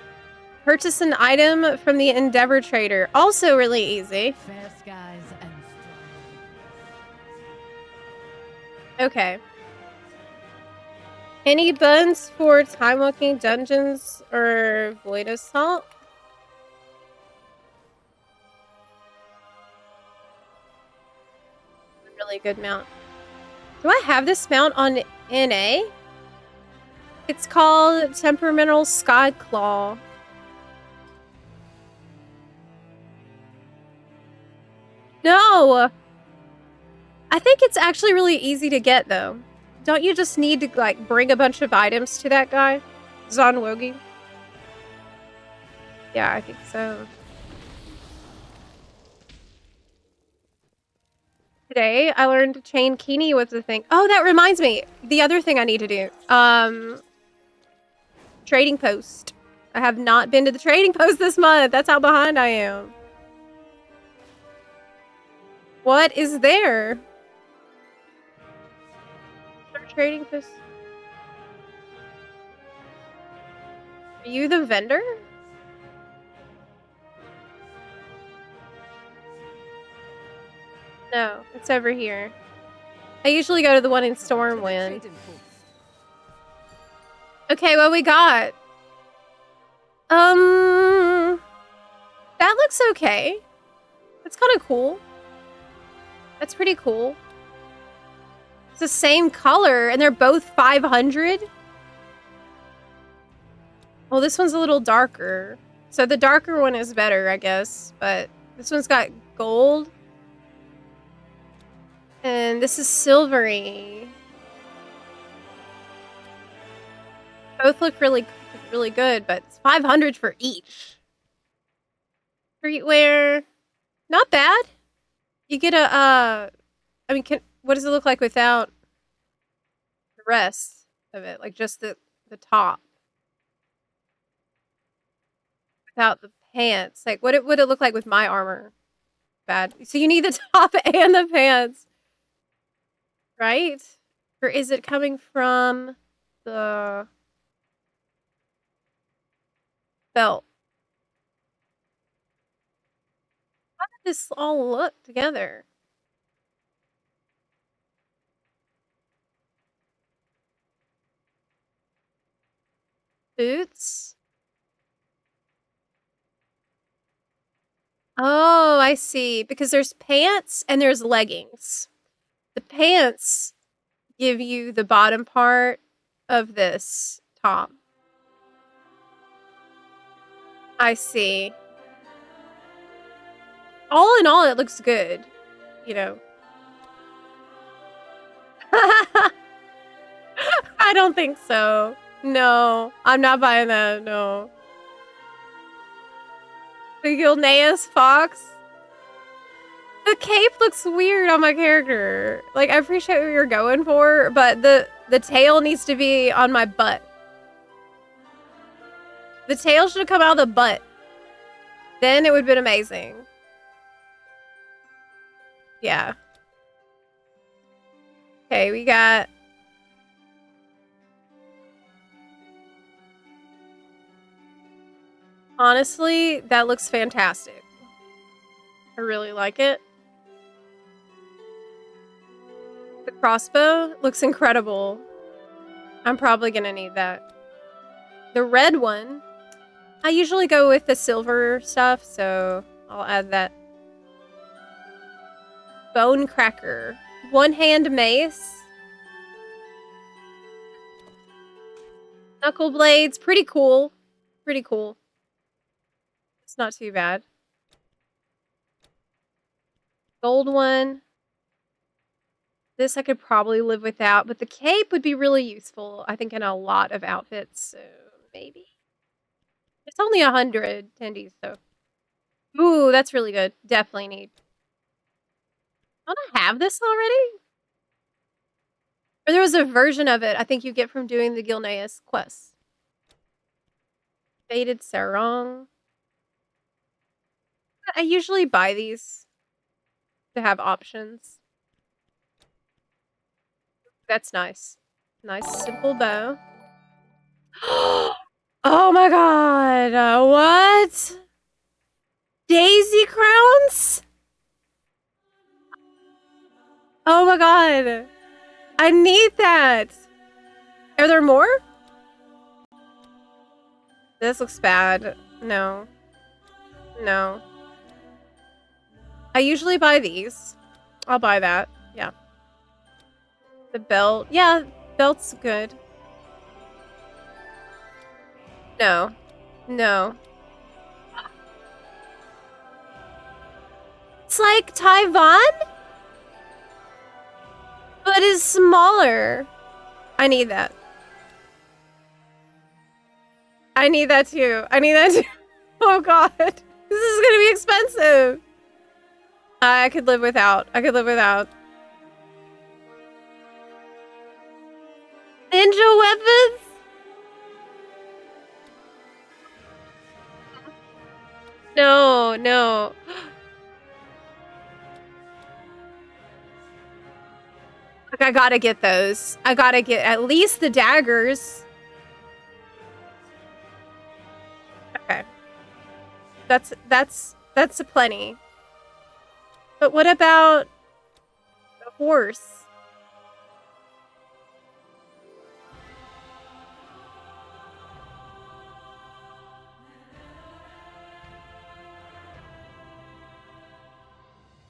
Purchase an item from the Endeavor Trader. Also really easy. Fair skies and Okay. Any buns for time walking dungeons or void assault? Really good mount. Do I have this mount on NA? It's called Temperamental Sky Claw. No! I think it's actually really easy to get, though. Don't you just need to, like, bring a bunch of items to that guy? Zonwogi? Yeah, I think so. Today, I learned Chain Keeny was the thing. Oh, that reminds me. The other thing I need to do. Trading post. I have not been to the trading post this month. That's how behind I am. What is there? Trading post. Are you the vendor? No, it's over here. I usually go to the one in Stormwind. Okay, what we got? That looks okay. That's kind of cool. That's pretty cool. It's the same color, and they're both 500. Well, this one's a little darker. So the darker one is better, I guess. But this one's got gold. And this is silvery. Both look really good, but it's 500 for each. Streetwear, not bad. You get a I mean, what does it look like without the rest of it? Like just the top. Without the pants. Like what would it look like with my armor? Bad. So you need the top and the pants. Right? Or is it coming from the belt? How did this all look together? Boots? Oh, I see. Because there's pants and there's leggings. The pants give you the bottom part of this top. I see. All in all, it looks good. You know. I don't think so. No, I'm not buying that. No. The Gilneas Fox. The cape looks weird on my character. Like, I appreciate what you're going for, but the tail needs to be on my butt. The tail should have come out of the butt. Then it would have been amazing. Yeah. Okay, we got... Honestly, that looks fantastic. I really like it. The crossbow looks incredible. I'm probably gonna need that. The red one, I usually go with the silver stuff, so I'll add that. Bone cracker. One-hand mace. Knuckle blades. Pretty cool. Pretty cool. It's not too bad. Gold one. This I could probably live without, but the cape would be really useful, I think, in a lot of outfits, so maybe. It's only 100 tendies, so. Ooh, that's really good. Definitely need. Don't I have this already? Or there was a version of it I think you get from doing the Gilneas quest. Faded sarong. I usually buy these to have options. That's nice. Nice, simple bow. Oh my god! What? Daisy crowns? Oh my god! I need that! Are there more? This looks bad. No. No. I usually buy these. I'll buy that. Yeah. The belt. Yeah, belt's good. No. No. It's like Taiwan? But it's smaller. I need that. I need that too. I need that too. Oh god. This is gonna be expensive. I could live without. I could live without. Ninja weapons? No, no. Like, I gotta get those. I gotta get at least the daggers. Okay. That's a plenty. But what about the horse?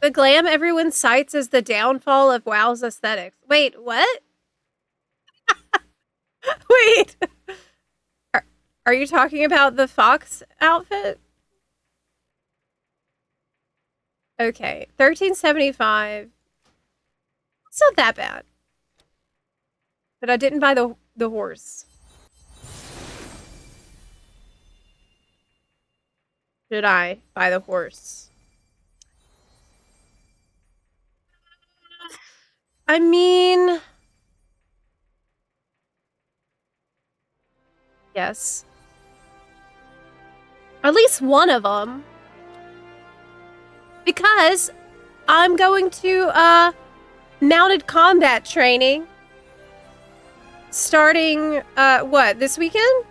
The glam everyone cites as the downfall of WoW's aesthetics. Wait, what? Wait. Are you talking about the fox outfit? Okay, 1375. It's not that bad. But I didn't buy the horse. should I buy the horse? I mean, yes. At least one of them. Because I'm going to mounted combat training starting what, this weekend?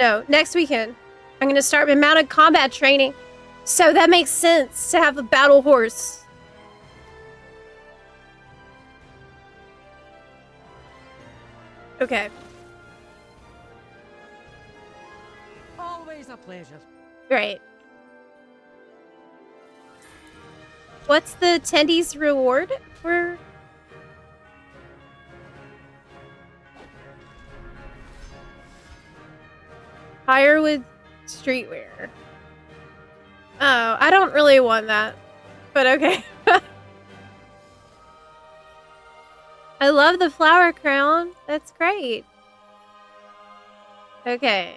No, next weekend. I'm going to start my mounted combat training. So that makes sense to have a battle horse. Okay. Always a pleasure. Great. What's the attendees reward for? Hire with streetwear. Oh, I don't really want that. But okay. I love the flower crown. That's great. Okay.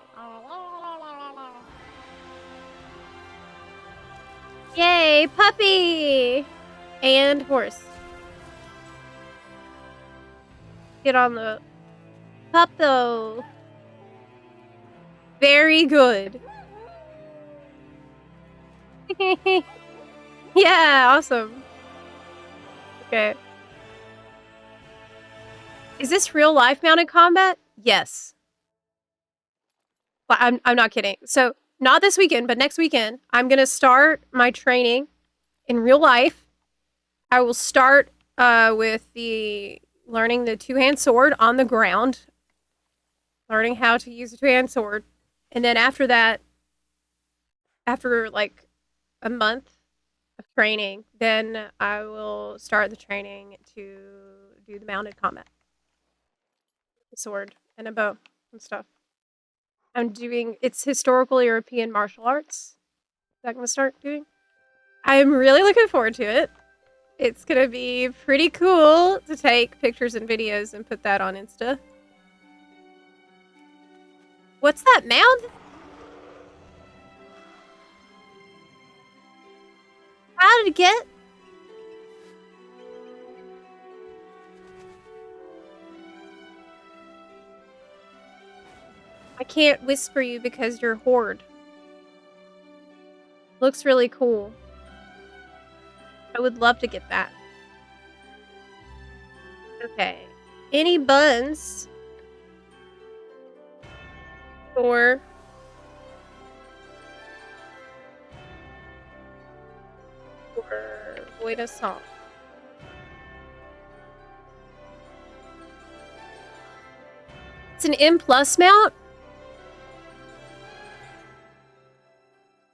Yay, puppy! And horse. Get on the puppo. Very good. Yeah, awesome. Okay. Is this real life mounted combat? Yes. Well, I'm not kidding. So, not this weekend, but next weekend, I'm going to start my training in real life. I will start with learning the two-hand sword on the ground. Learning how to use a two-hand sword. And then after that, after like a month of training, then I will start the training to do the mounted combat. A sword and a bow and stuff. It's historical European martial arts that I'm going to start doing. I'm really looking forward to it. It's going to be pretty cool to take pictures and videos and put that on Insta. What's that mound? How did it get? I can't whisper you because you're Horde. Looks really cool. I would love to get that. Okay. Any buns for Void Assault? It's an M+ mount?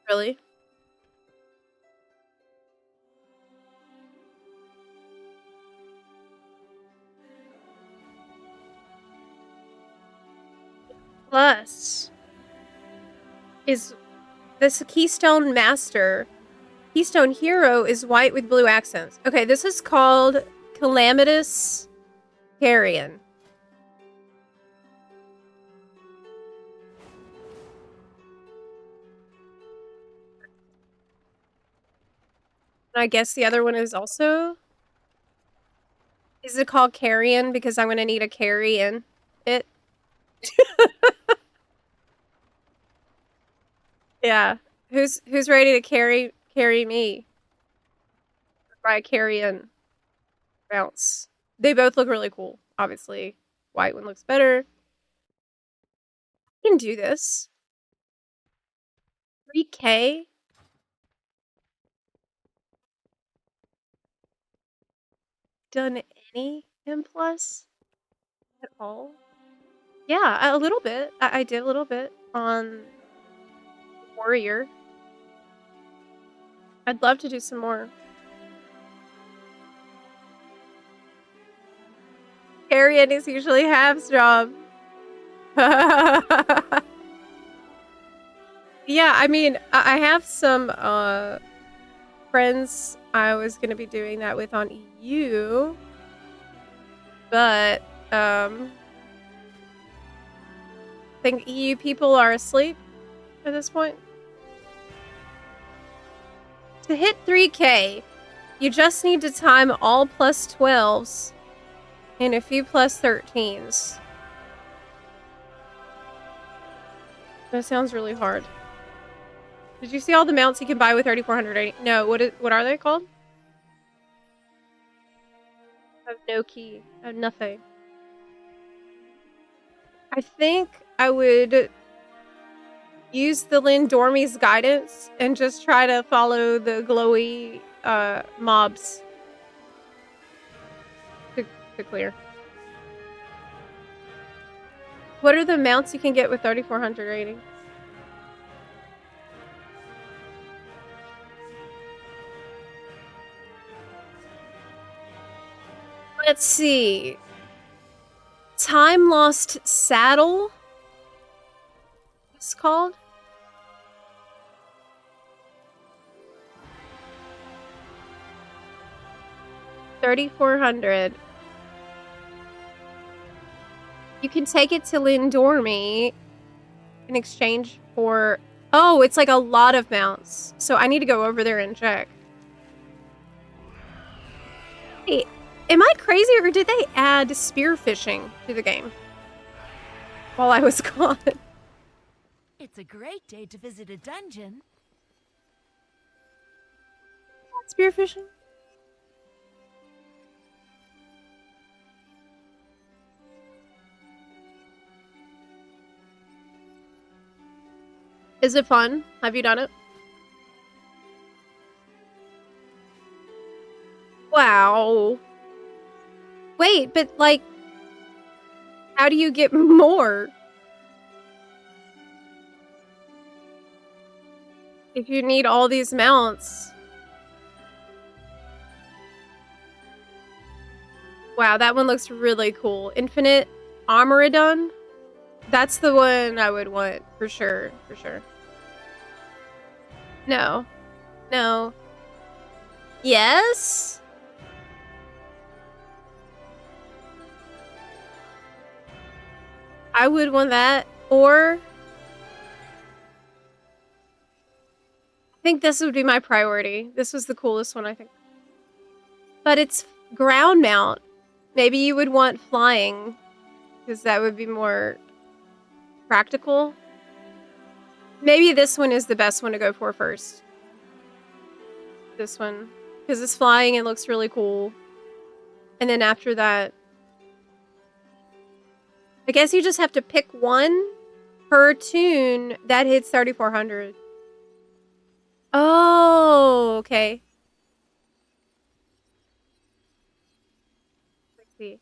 Really? Plus is this Keystone Master. Keystone Hero is white with blue accents. Okay, this is called Calamitous Carrion. I guess the other one is also... Is it called Carrion because I'm going to need a carry in it? Yeah. Who's ready to carry me? By Carrion bounce. They both look really cool. Obviously, white one looks better. I can do this. 3K? Done any M+ at all? Yeah, a little bit. I did a little bit on Warrior. I'd love to do some more. Carrion is usually Hab's job. Yeah, I mean, I have some friends I was going to be doing that with on EU. But, they think EU people are asleep at this point. To hit 3K, you just need to time all plus 12s and a few plus 13s. That sounds really hard. Did you see all the mounts you can buy with 3480? No, what are they called? I have no key. I have nothing. I think I would use the Lynn Dormy's guidance and just try to follow the glowy mobs to clear. What are the mounts you can get with 3400 rating? Let's see. Time Lost Saddle. It's called. $3,400. You can take it to Lynn Dormy in exchange for... Oh, it's like a lot of mounts. So I need to go over there and check. Hey, am I crazy or did they add spearfishing to the game while I was gone? It's a great day to visit a dungeon. Spearfishing? Is it fun? Have you done it? Wow. Wait, but like, how do you get more? If you need all these mounts. Wow, that one looks really cool. Infinite Armoridon? That's the one I would want, for sure, for sure. No. No. Yes? I would want that, or... I think this would be my priority. This was the coolest one, I think. But it's ground mount. Maybe you would want flying, because that would be more practical. Maybe this one is the best one to go for first. This one. Because it's flying and looks really cool. And then after that... I guess you just have to pick one per tune that hits 3,400. Oh, okay. Let's see.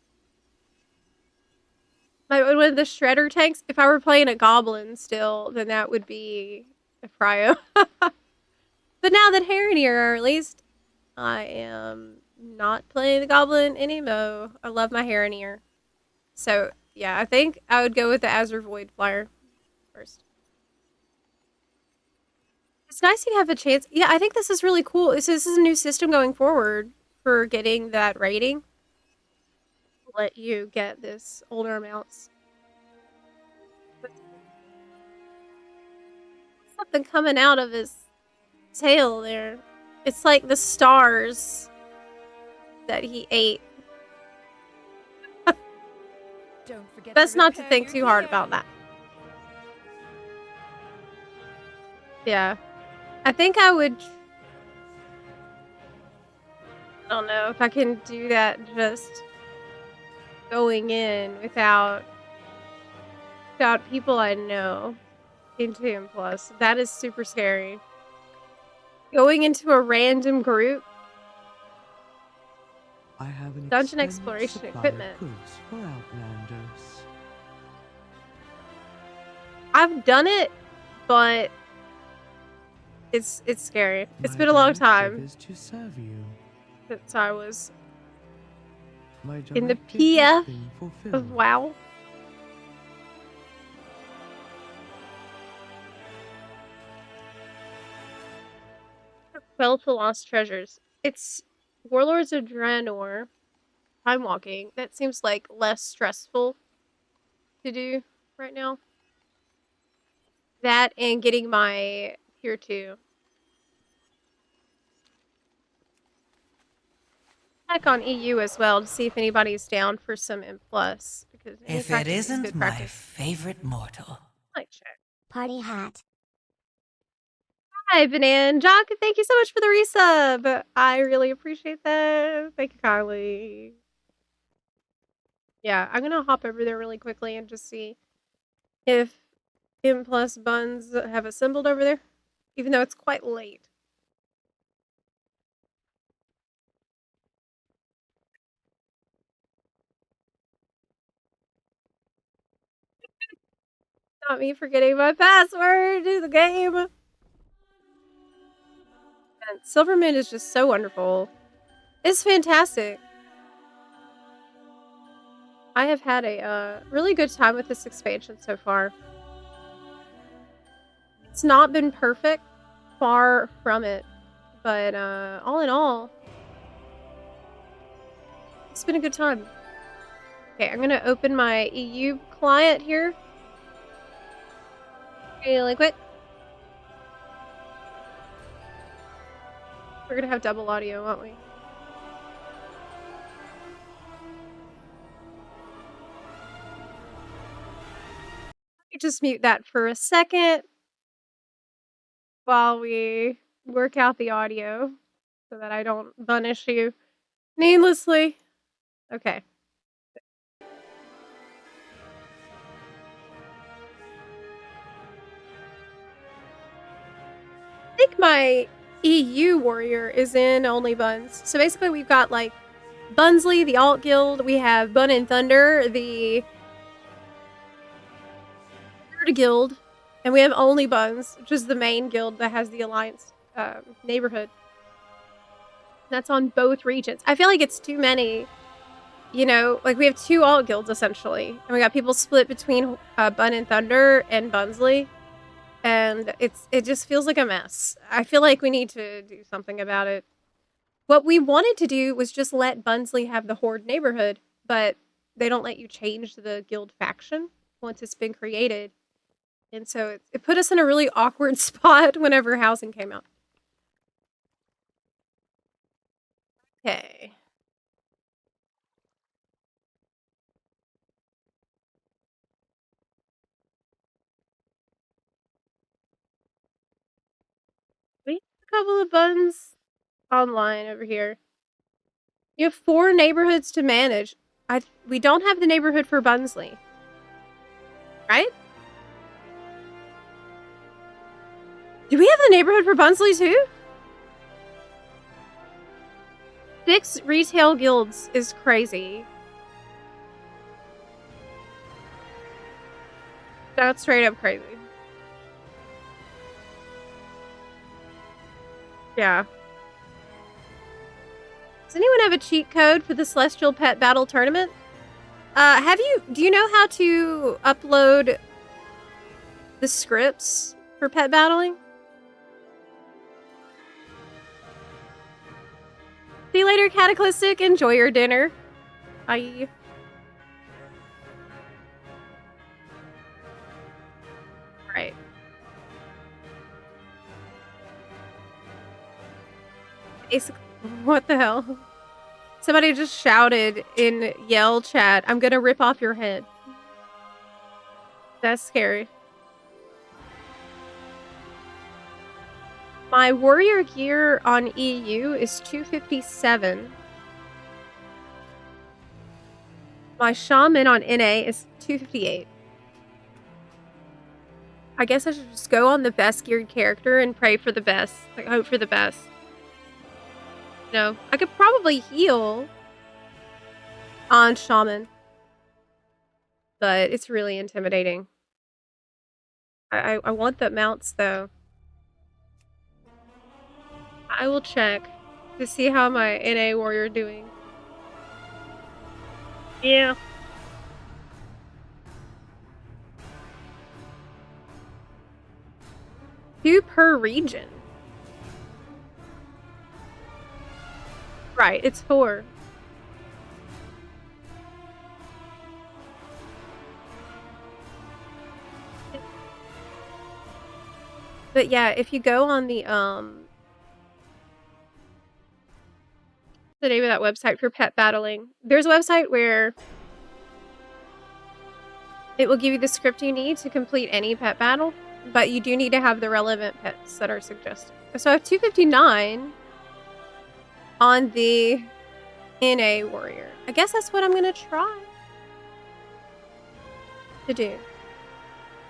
One of the shredder tanks, if I were playing a goblin still, then that would be a prio. But now that Harronier are released, I am not playing the goblin anymore. I love my Harronier. So, yeah, I think I would go with the Azure Void Flyer first. It's nice you have a chance. Yeah, I think this is really cool. This is a new system going forward for getting that rating. Let you get this older amounts. Something coming out of his tail there. It's like the stars that he ate. Don't forget Best not to repair think your too hard gear. about that. Yeah. I think I would... I don't know if I can do that just going in without people I know into M+. That is super scary. Going into a random group. I have an Dungeon extended exploration supply of equipment. goods for outlanders. I've done it, but it's scary. It's My been a long directive time is to serve you. since I was My in the directive has PF been of fulfilled. WoW. Quell to Lost Treasures. It's Warlords of Draenor. Time walking. That seems like less stressful to do right now. That and getting my tier 2. Check on EU as well to see if anybody's down for some M+, because any If it practice is isn't good my practice. favorite mortal. Might check. Party hat. Hi, Banan. Jock, thank you so much for the resub. I really appreciate that. Thank you kindly. Yeah, I'm gonna hop over there really quickly and just see if M+ buns have assembled over there, even though it's quite late. Not me forgetting my password to the game. And Silverman is just so wonderful. It's fantastic. I have had a really good time with this expansion so far. It's not been perfect, far from it, but all in all, it's been a good time. Okay, I'm gonna open my EU client here. Really quick. We're gonna have double audio, aren't we? Let me just mute that for a second while we work out the audio so that I don't punish you needlessly. Okay. I think my EU warrior is in only buns. So basically we've got like Bunsley, the alt guild, we have Bun and Thunder, the third guild, and we have only buns, which is the main guild that has the alliance neighborhood. That's on both regions. I feel like it's too many, you know, like we have 2 alt guilds essentially, and we got people split between Bun and Thunder and Bunsley. And it just feels like a mess. I feel like we need to do something about it. What we wanted to do was just let Bunsley have the Horde neighborhood, but they don't let you change the guild faction once it's been created. And so it put us in a really awkward spot whenever housing came out. Okay. We have a couple of buns online over here. You have 4 neighborhoods to manage. We don't have the neighborhood for Bunsley. Right? Do we have the neighborhood for Bunsley too? 6 retail guilds is crazy. That's straight up crazy. Yeah. Does anyone have a cheat code for the Celestial Pet Battle Tournament? Do you know how to upload the scripts for pet battling? See you later, Cataclysmic. Enjoy your dinner. Bye. Right. Basically, what the hell? Somebody just shouted in yell chat, "I'm gonna rip off your head." That's scary. My warrior gear on EU is 257. My shaman on NA is 258. I guess I should just go on the best geared character and pray for the best. Like, hope for the best. No, I could probably heal on shaman, but it's really intimidating. I want the mounts though. I will check to see how my NA warrior doing. Yeah. Two per region. Right, it's 4. But yeah, if you go on the name of that website for pet battling, there's a website where it will give you the script you need to complete any pet battle, but you do need to have the relevant pets that are suggested. So I have 259 on the NA warrior. I guess that's what I'm gonna try to do,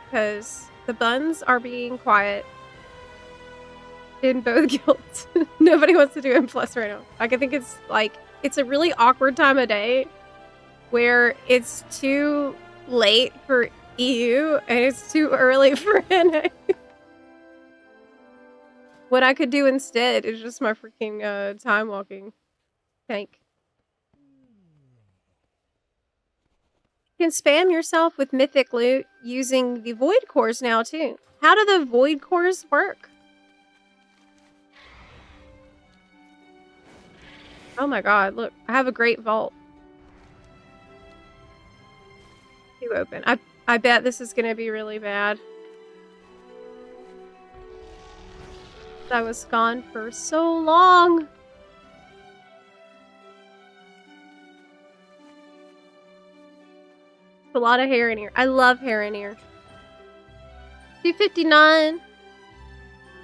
because the buns are being quiet in both guilds. Nobody wants to do M+ right now. Like, I think it's like, it's a really awkward time of day where it's too late for EU and it's too early for NA. What I could do instead is just my freaking time walking tank. You can spam yourself with mythic loot using the void cores now too. How do the void cores work? Oh my god, look, I have a great vault. Too open. I bet this is gonna be really bad. I was gone for so long. A lot of hair in here. I love hair in here. 259.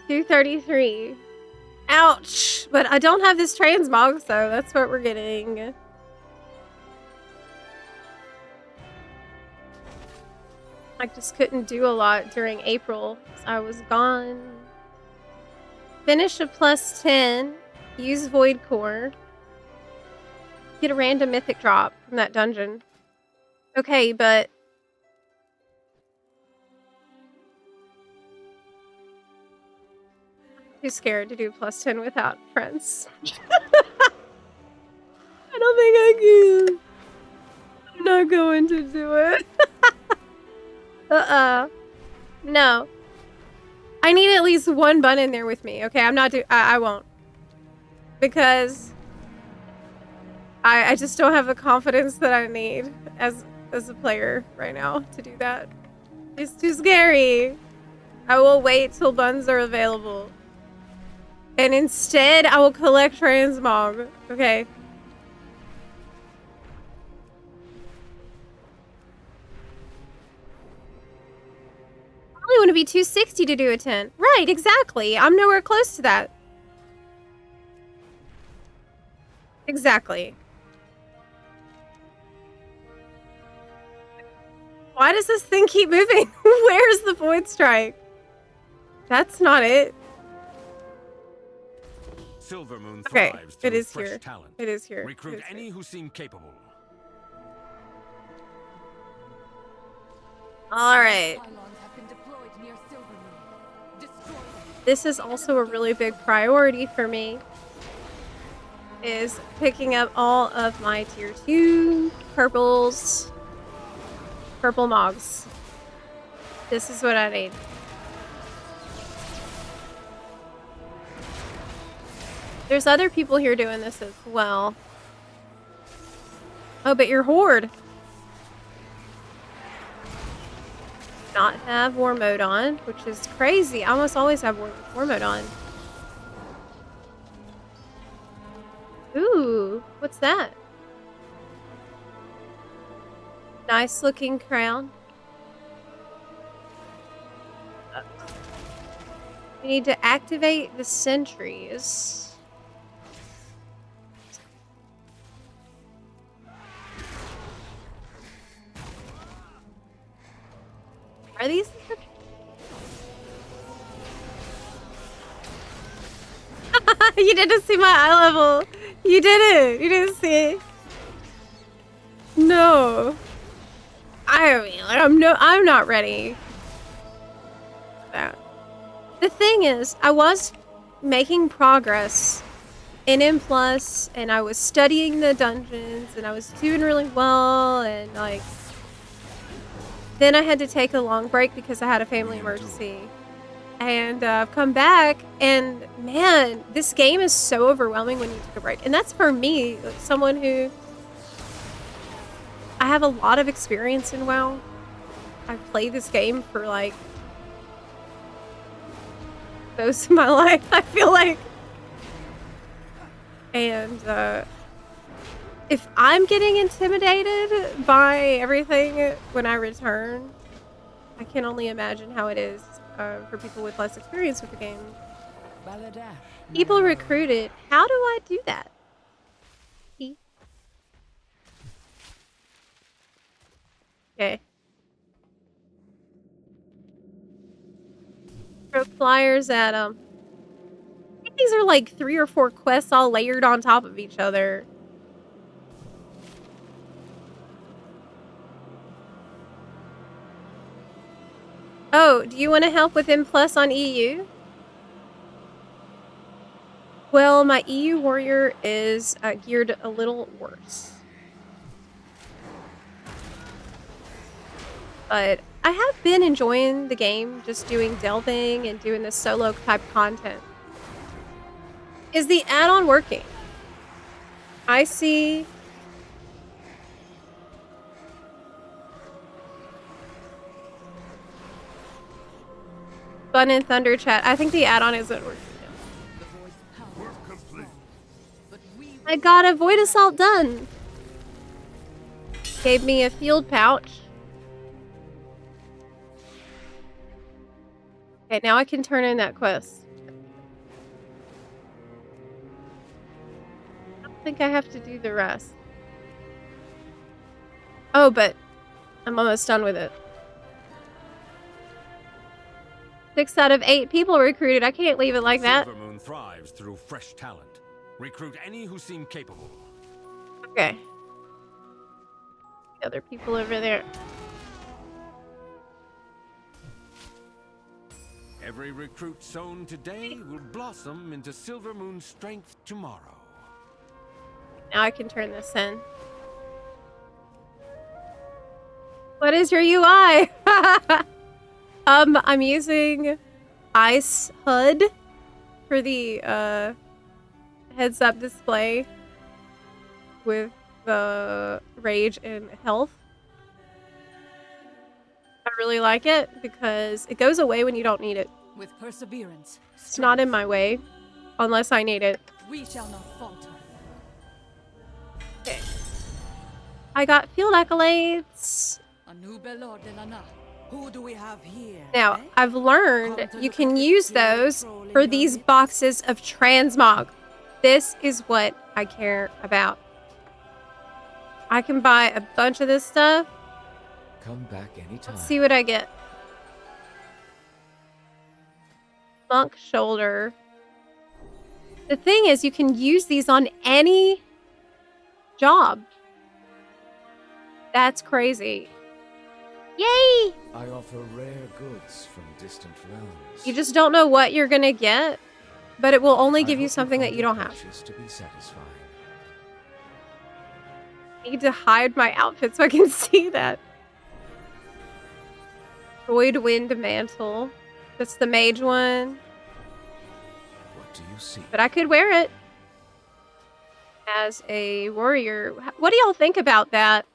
233. Ouch! But I don't have this transmog, so that's what we're getting. I just couldn't do a lot during April. I was gone. Finish a +10. Use Void Core. Get a random mythic drop from that dungeon. Okay, but... I'm too scared to do +10 without friends. I don't think I can. I'm not going to do it. No. I need at least one bun in there with me. Okay, I'm not I won't. Because I just don't have the confidence that I need as a player right now to do that. It's too scary. I will wait till buns are available. And instead, I will collect transmog. Okay. I only want to be 260 to do a 10. Right, exactly. I'm nowhere close to that. Exactly. Why does this thing keep moving? Where's the void strike? That's not it. Silvermoon Okay, thrives it through is fresh here. talent. It is here. Recruit It is any here. who seem capable. All right. Pylons have been deployed near Silvermoon. Destroy them. This is also a really big priority for me. Is picking up all of my tier 2 purples. Purple mogs. This is what I need. There's other people here doing this as well. Oh, but your horde. Not have war mode on, which is crazy. I almost always have war mode on. Ooh, what's that? Nice looking crown. We need to activate the sentries. Are these? You didn't see my eye level. You didn't. You didn't see. No. I mean, like, I'm not ready. That. The thing is, I was making progress in M+, and I was studying the dungeons, and I was doing really well, and like, then I had to take a long break because I had a family emergency. And I've come back, and man, this game is so overwhelming when you take a break. And that's for me, like, someone who... I have a lot of experience in WoW. I've played this game for like dose in my life, I feel like. And if I'm getting intimidated by everything when I return, I can only imagine how it is for people with less experience with the game. People recruited. How do I do that? Okay. Throw flyers at them. I think these are like 3 or 4 quests all layered on top of each other. Oh, do you want to help with M+ on EU? Well, my EU warrior is geared a little worse. But I have been enjoying the game, just doing delving and doing this solo type content. Is the add-on working? I see. Fun and Thunder chat. I think the add-on isn't working now. Work complete. I got a Void Assault done. Gave me a field pouch. Okay, now I can turn in that quest. I don't think I have to do the rest. Oh, but I'm almost done with it. 6 out of 8 people recruited. I can't leave it like that. Silvermoon thrives through fresh talent. Recruit any who seem capable. Okay. The other people over there. Every recruit sown today will blossom into Silvermoon strength tomorrow. Now I can turn this in. What is your UI? I'm using Ice HUD for the heads-up display with the rage and health. I really like it because it goes away when you don't need it. With perseverance, It's not in my way unless I need it. we shall not falter. Okay. I got field accolades. A new Belord de Lana. Who do we have here? Now, eh? I've learned you can use those for these boxes of transmog. This is what I care about. I can buy a bunch of this stuff. Come back anytime. Let's see what I get. Monk shoulder. The thing is, you can use these on any job. That's crazy. Yay! I offer rare goods from distant realms. You just don't know what you're gonna get, but it will only give you something that you don't have. To be satisfying. I need to hide my outfit so I can see that. Void Wind Mantle. That's the mage one. What do you see? But I could wear it as a warrior. What do y'all think about that?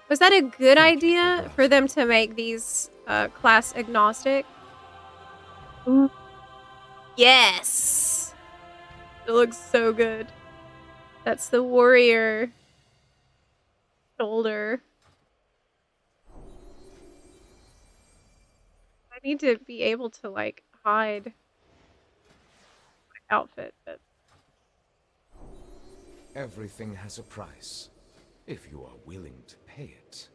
Was that a good idea for them to make these class agnostic? Yes! It looks so good. That's the warrior shoulder. I need to be able to, like, hide my outfit. But Everything has a price, if you are willing to pay it.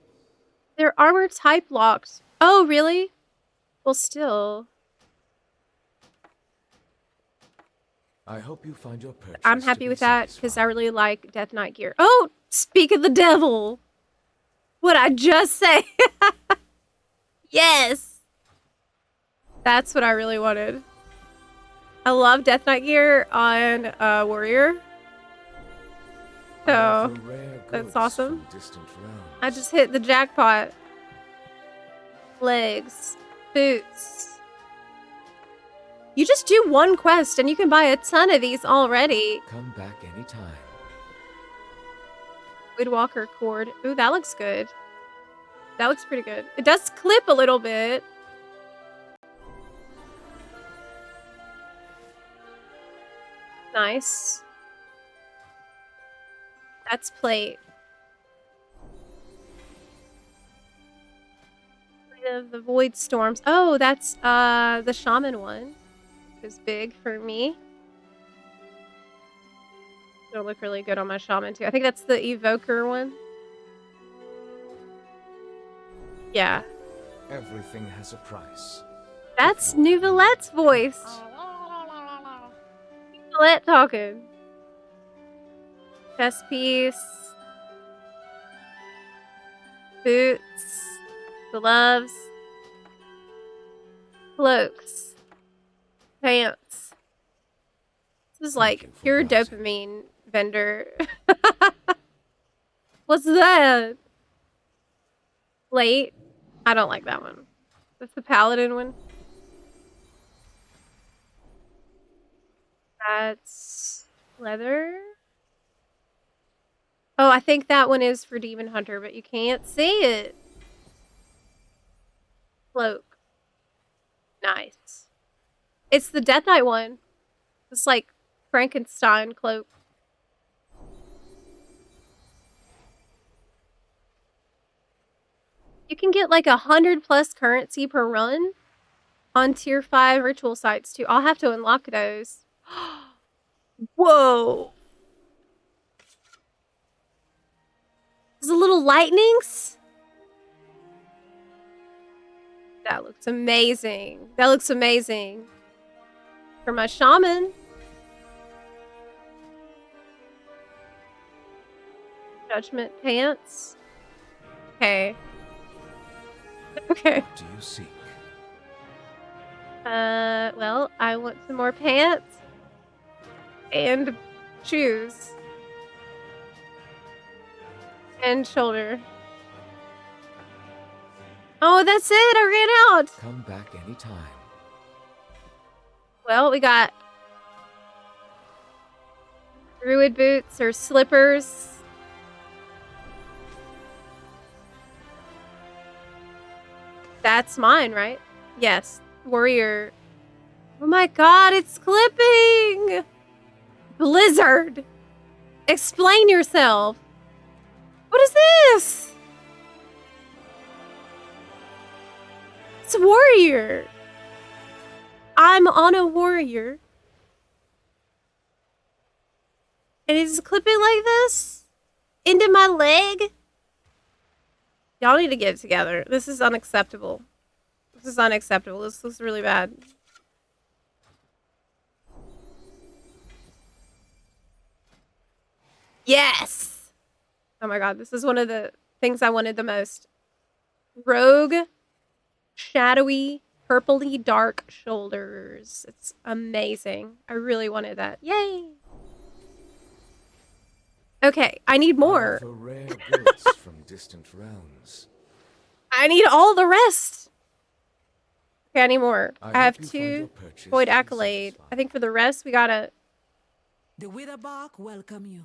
their armor type locked. Oh, really? Well, still. I hope you find your purchase. I'm happy with that because I really like Death Knight gear. Oh, speak of the devil. What'd I just say? Yes. That's what I really wanted. I love Death Knight gear on Warrior. So, that's awesome. I just hit the jackpot. Legs. Boots. You just do one quest and you can buy a ton of these already. Come back anytime. Woodwalker cord. Ooh, that looks good. That looks pretty good. It does clip a little bit. Nice. That's plate. Of the void storms. Oh, that's the shaman one. It was big for me. It'll look really good on my shaman too. I think that's the evoker one. Yeah. Everything has a price. That's Nouvelette's voice. Nouvelette talking. Chest piece. Boots. Gloves. Cloaks. Pants. This is like you for pure browsing. dopamine vendor. What's that? Plate. I don't like that one. That's the paladin one. That's leather. Oh, I think that one is for Demon Hunter, but you can't see it. Cloak. Nice. It's the Death Knight one. It's like Frankenstein cloak. You can get like 100+ currency per run on tier 5 ritual sites too. I'll have to unlock those. Whoa. There's a little lightnings. That looks amazing. That looks amazing. For my shaman. Judgment pants. Okay. Okay. What do you seek? Well, I want some more pants. And shoes. And shoulder. Oh, that's it! I ran out! Come back anytime. Well, we got druid boots or slippers. That's mine, right? Yes. Warrior. Oh my god, it's clipping! Blizzard! Explain yourself. What is this? It's a warrior. I'm on a warrior. And it's clipping like this? Into my leg? Y'all need to get it together. This is unacceptable. This is unacceptable. This looks really bad. Yes! Oh my god, this is one of the things I wanted the most. Rogue, shadowy, purpley dark shoulders. It's amazing. I really wanted that. Yay! Okay, I need more. For rare goods from distant realms. I need all the rest. Okay, I need more. I I have hope you find your 2 purchase Void to be Accolade. satisfied. I think for the rest, we gotta... The Witherbark welcome you.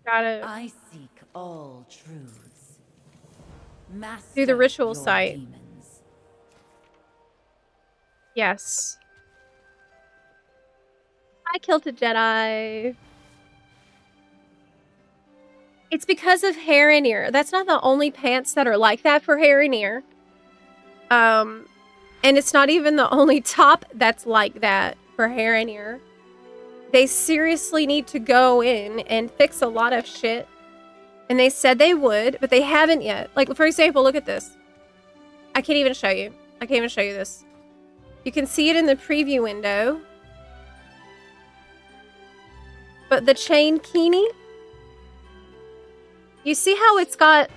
Gotta I seek all truths. Master do the ritual your site. demons. Yes. I killed a Jedi. It's because of hair and ear. That's not the only pants that are like that for hair and ear. And it's not even the only top that's like that for hair and ear. They seriously need to go in and fix a lot of shit. And they said they would, but they haven't yet. Like, for example, look at this. I can't even show you. I can't even show you this. You can see it in the preview window. But the chain kini, you see how it's got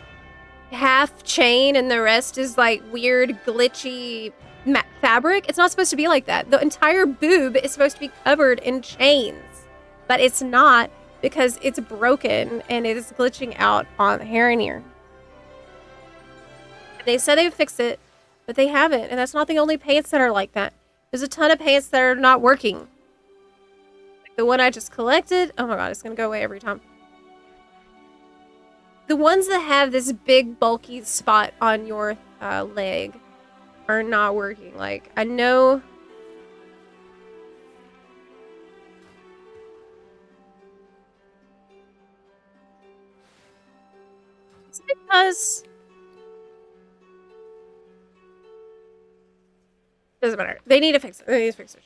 half chain and the rest is like weird glitchy fabric? It's not supposed to be like that. The entire boob is supposed to be covered in chains, but it's not because it's broken and it is glitching out on the hair and ear. They said they would fix it, but they haven't, and that's not the only pants that are like that. There's a ton of pants that are not working. Like the one I just collected, oh my god, it's gonna go away every time. The ones that have this big bulky spot on your leg are not working. Like, I know Because doesn't matter. They need to fix it. They need to fix it.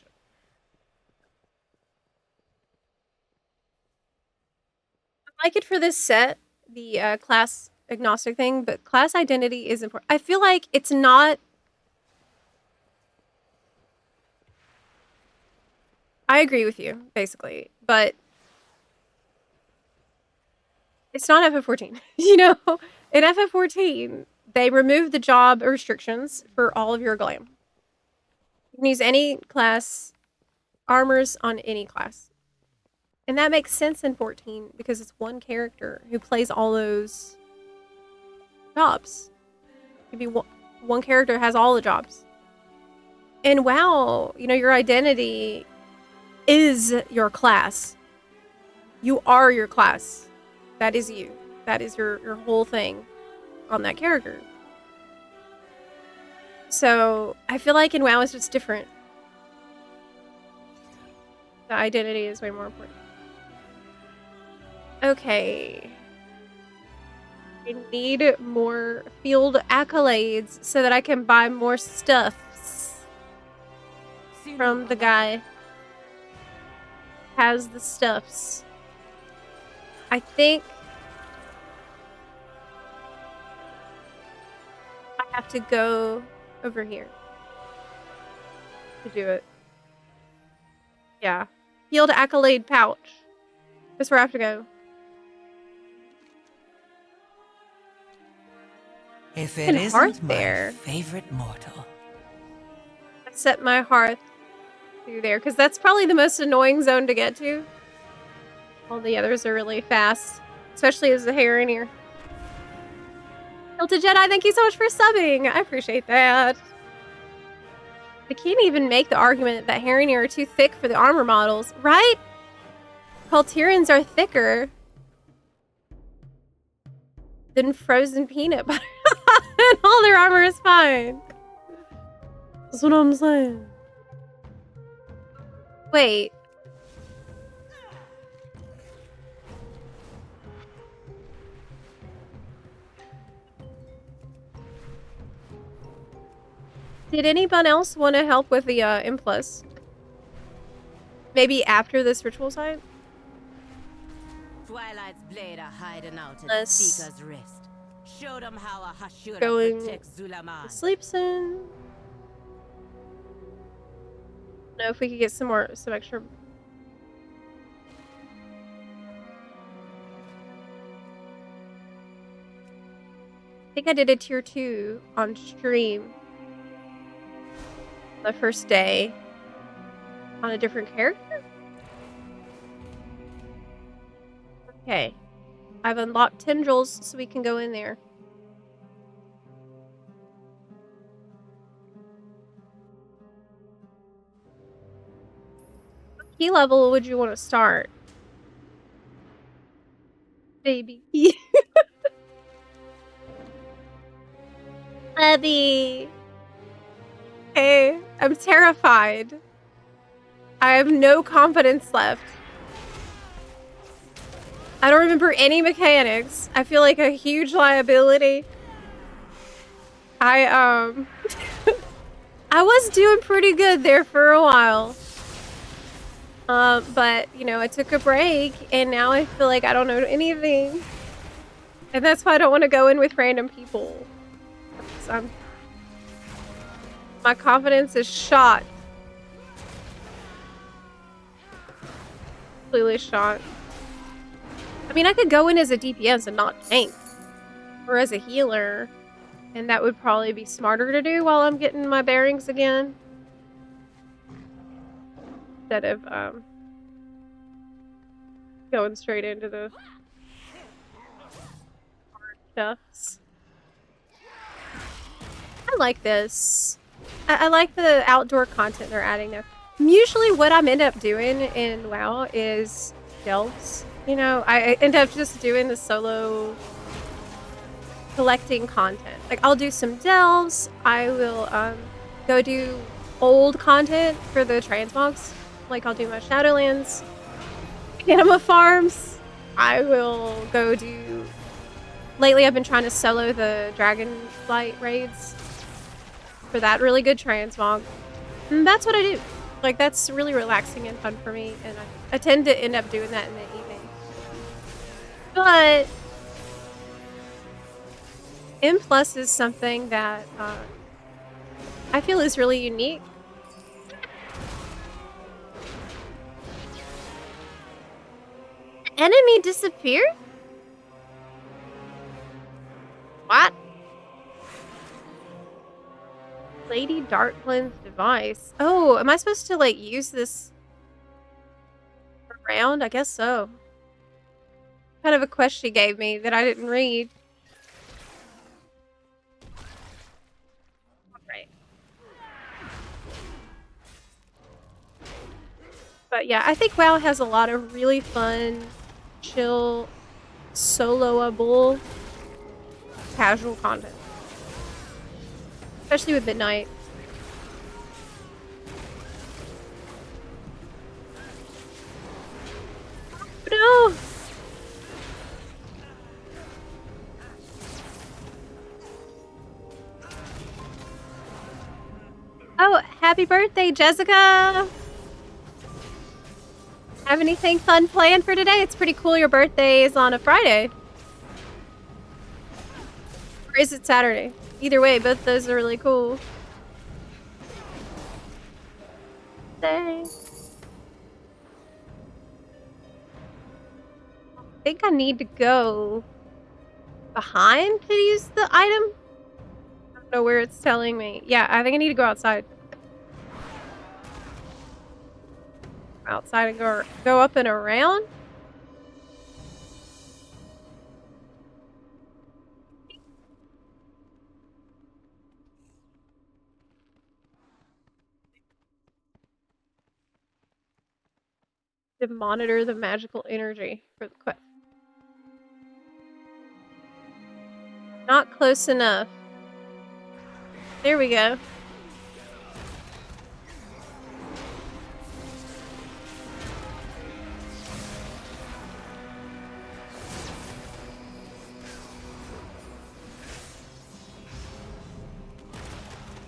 I like it for this set, the class agnostic thing, but class identity is important. I feel like it's not. I agree with you, basically, but it's not FF14. You know, in FF14, they removed the job restrictions for all of your glam. You can use any class armors on any class. And that makes sense in 14 because it's one character who plays all those jobs. It could be one character has all the jobs. And WoW, you know, your identity is your class. You are your class. That is you. That is your whole thing on that character. So I feel like in WoW it's just different. The identity is way more important. Okay. I need more field accolades so that I can buy more stuffs from the guy. Has the stuffs. I think I have to go over here to do it. Yeah. Field accolade pouch. That's where I have to go. If it And isn't hearth my there. favorite mortal. I set my hearth through there because that's probably the most annoying zone to get to. All the others are really fast, especially as the hair in here. Hilta Jedi, thank you so much for subbing. I appreciate that. I can't even make the argument that Harrenir are too thick for the armor models, right? Palterians are thicker than frozen peanut butter. And all their armor is fine. That's what I'm saying. Wait. Did anyone else want to help with the Implus? Maybe after this ritual site? Twilight's blade are hiding out at Let's Seeker's wrist. Show them how a Hashura going protects Zulaman. sleep soon. Know if we could get some extra. I think I did a tier 2 on stream the first day on a different character. Okay. I've unlocked tendrils so we can go in there. What key level would you want to start? Baby. Buddy. Okay, I'm terrified. I have no confidence left. I don't remember any mechanics. I feel like a huge liability. I was doing pretty good there for a while. But, you know, I took a break and now I feel like I don't know anything. And that's why I don't want to go in with random people. My confidence is shot. Completely shot. I mean, I could go in as a DPS and not tank. Or as a healer. And that would probably be smarter to do while I'm getting my bearings again. Instead of, going straight into the hard stuffs. I like this. I like the outdoor content they're adding there. Usually what I'm end up doing in WoW is delves. You know, I end up just doing the solo collecting content. Like, I'll do some delves. I will go do old content for the transmogs. Like, I'll do my Shadowlands, Anima farms. I will go do lately I've been trying to solo the Dragonflight raids for that really good transmog. And that's what I do. Like, that's really relaxing and fun for me, and I tend to end up doing that in the evening. But M Plus is something that I feel is really unique. Enemy disappeared? What? Lady Darkland's device. Oh, am I supposed to, like, use this around? I guess so. Kind of a quest she gave me that I didn't read. Alright. But yeah, I think WoW has a lot of really fun, chill, soloable, casual content. Especially with Midnight. No! Oh, happy birthday, Jessica! Have anything fun planned for today? It's pretty cool your birthday is on a Friday. Or is it Saturday? Either way, both those are really cool. Thanks. I think I need to go behind to use the item. I don't know where it's telling me. Yeah, I think I need to go outside. Outside and go up and around. To monitor the magical energy for the quest. Not close enough. There we go.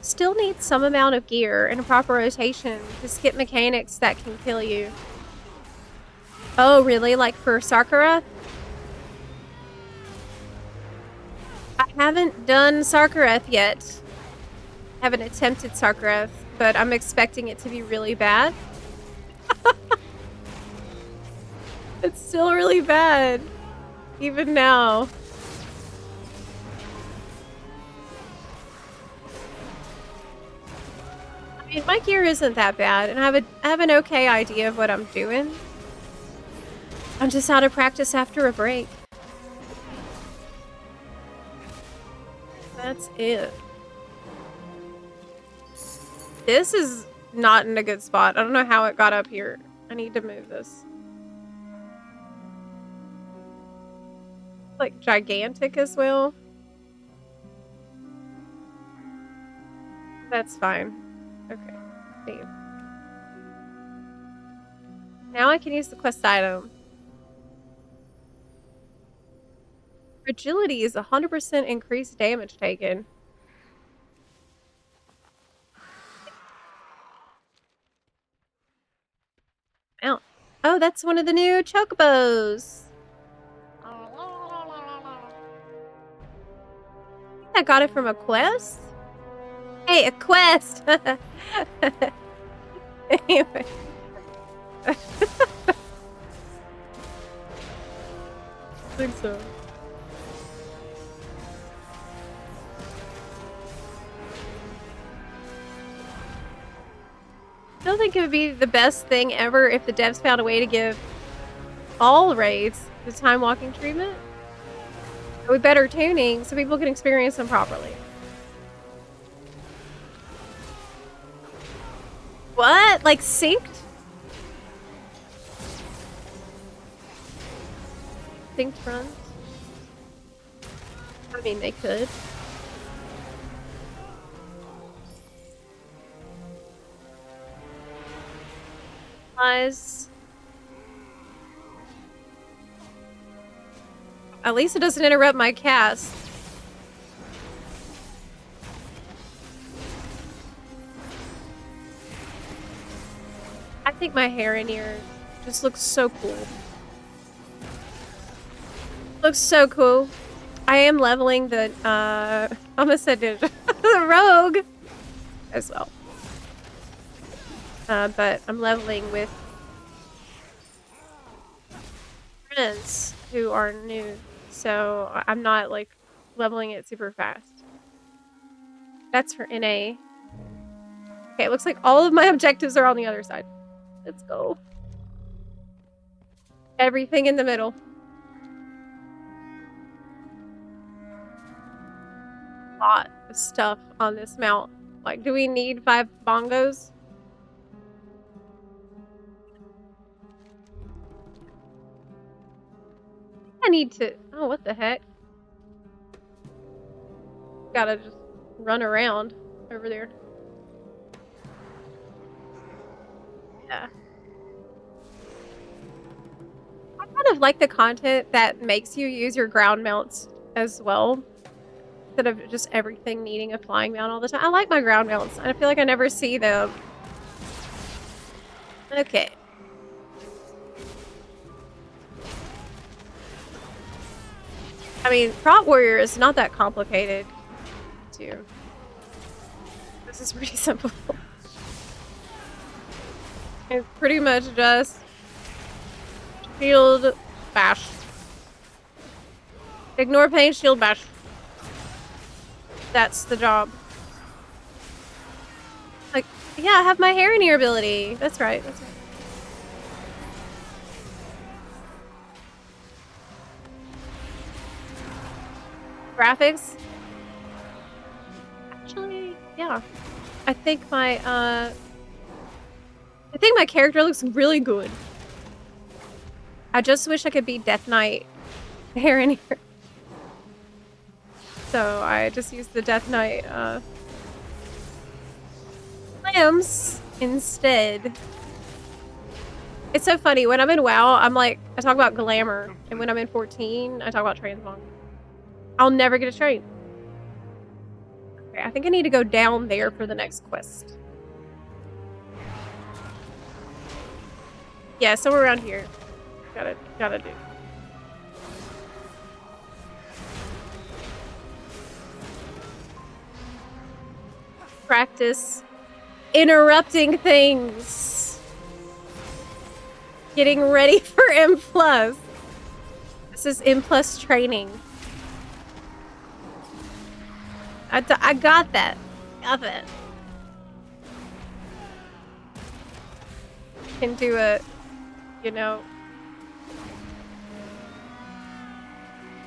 Still need some amount of gear and a proper rotation to skip mechanics that can kill you. Oh, really? Like for Sarkarath? I haven't done Sarkarath yet. Haven't attempted Sarkarath, but I'm expecting it to be really bad. It's still really bad. Even now. I mean, my gear isn't that bad, and I have an okay idea of what I'm doing. I'm just out of practice after a break. That's it. This is not in a good spot. I don't know how it got up here. I need to move this. Like gigantic as well. That's fine. Okay. Save. Now I can use the quest item. Fragility is 100% increased damage taken. Mount. Oh, that's one of the new chocobos. I got it from a quest? Hey, a quest! Anyway. I think so. I don't think it would be the best thing ever if the devs found a way to give all raids the time walking treatment with better tuning so people can experience them properly. What? Like synced? Synced runs? I mean, they could. At least it doesn't interrupt my cast. I think my hair in here just looks so cool. Looks so cool. I am leveling the, I almost said the rogue as well. But I'm leveling with friends who are new, so I'm not like leveling it super fast. That's for NA. Okay, it looks like all of my objectives are on the other side. Let's go. Everything in the middle. A lot of stuff on this mount. Like, do we need 5 bongos? I need to... Oh, what the heck? Gotta just run around over there. Yeah. I kind of like the content that makes you use your ground mounts as well. Instead of just everything needing a flying mount all the time. I like my ground mounts. I feel like I never see them. Okay. I mean, Prop Warrior is not that complicated, too. This is pretty simple. It's pretty much just shield bash. Ignore pain, shield bash. That's the job. Like, yeah, I have my hair in ear ability. That's right. That's right. Graphics? Actually, yeah. I think my character looks really good. I just wish I could be Death Knight hair in ear. So I just used the Death Knight lambs instead. It's so funny. When I'm in WoW, I'm like, I talk about glamour. And when I'm in 14, I talk about transmog. I'll never get a train. Okay, I think I need to go down there for the next quest. Yeah, somewhere around here. Gotta do. Practice interrupting things. Getting ready for M+. This is M+ training. I got that. Got that. Can do it, you know.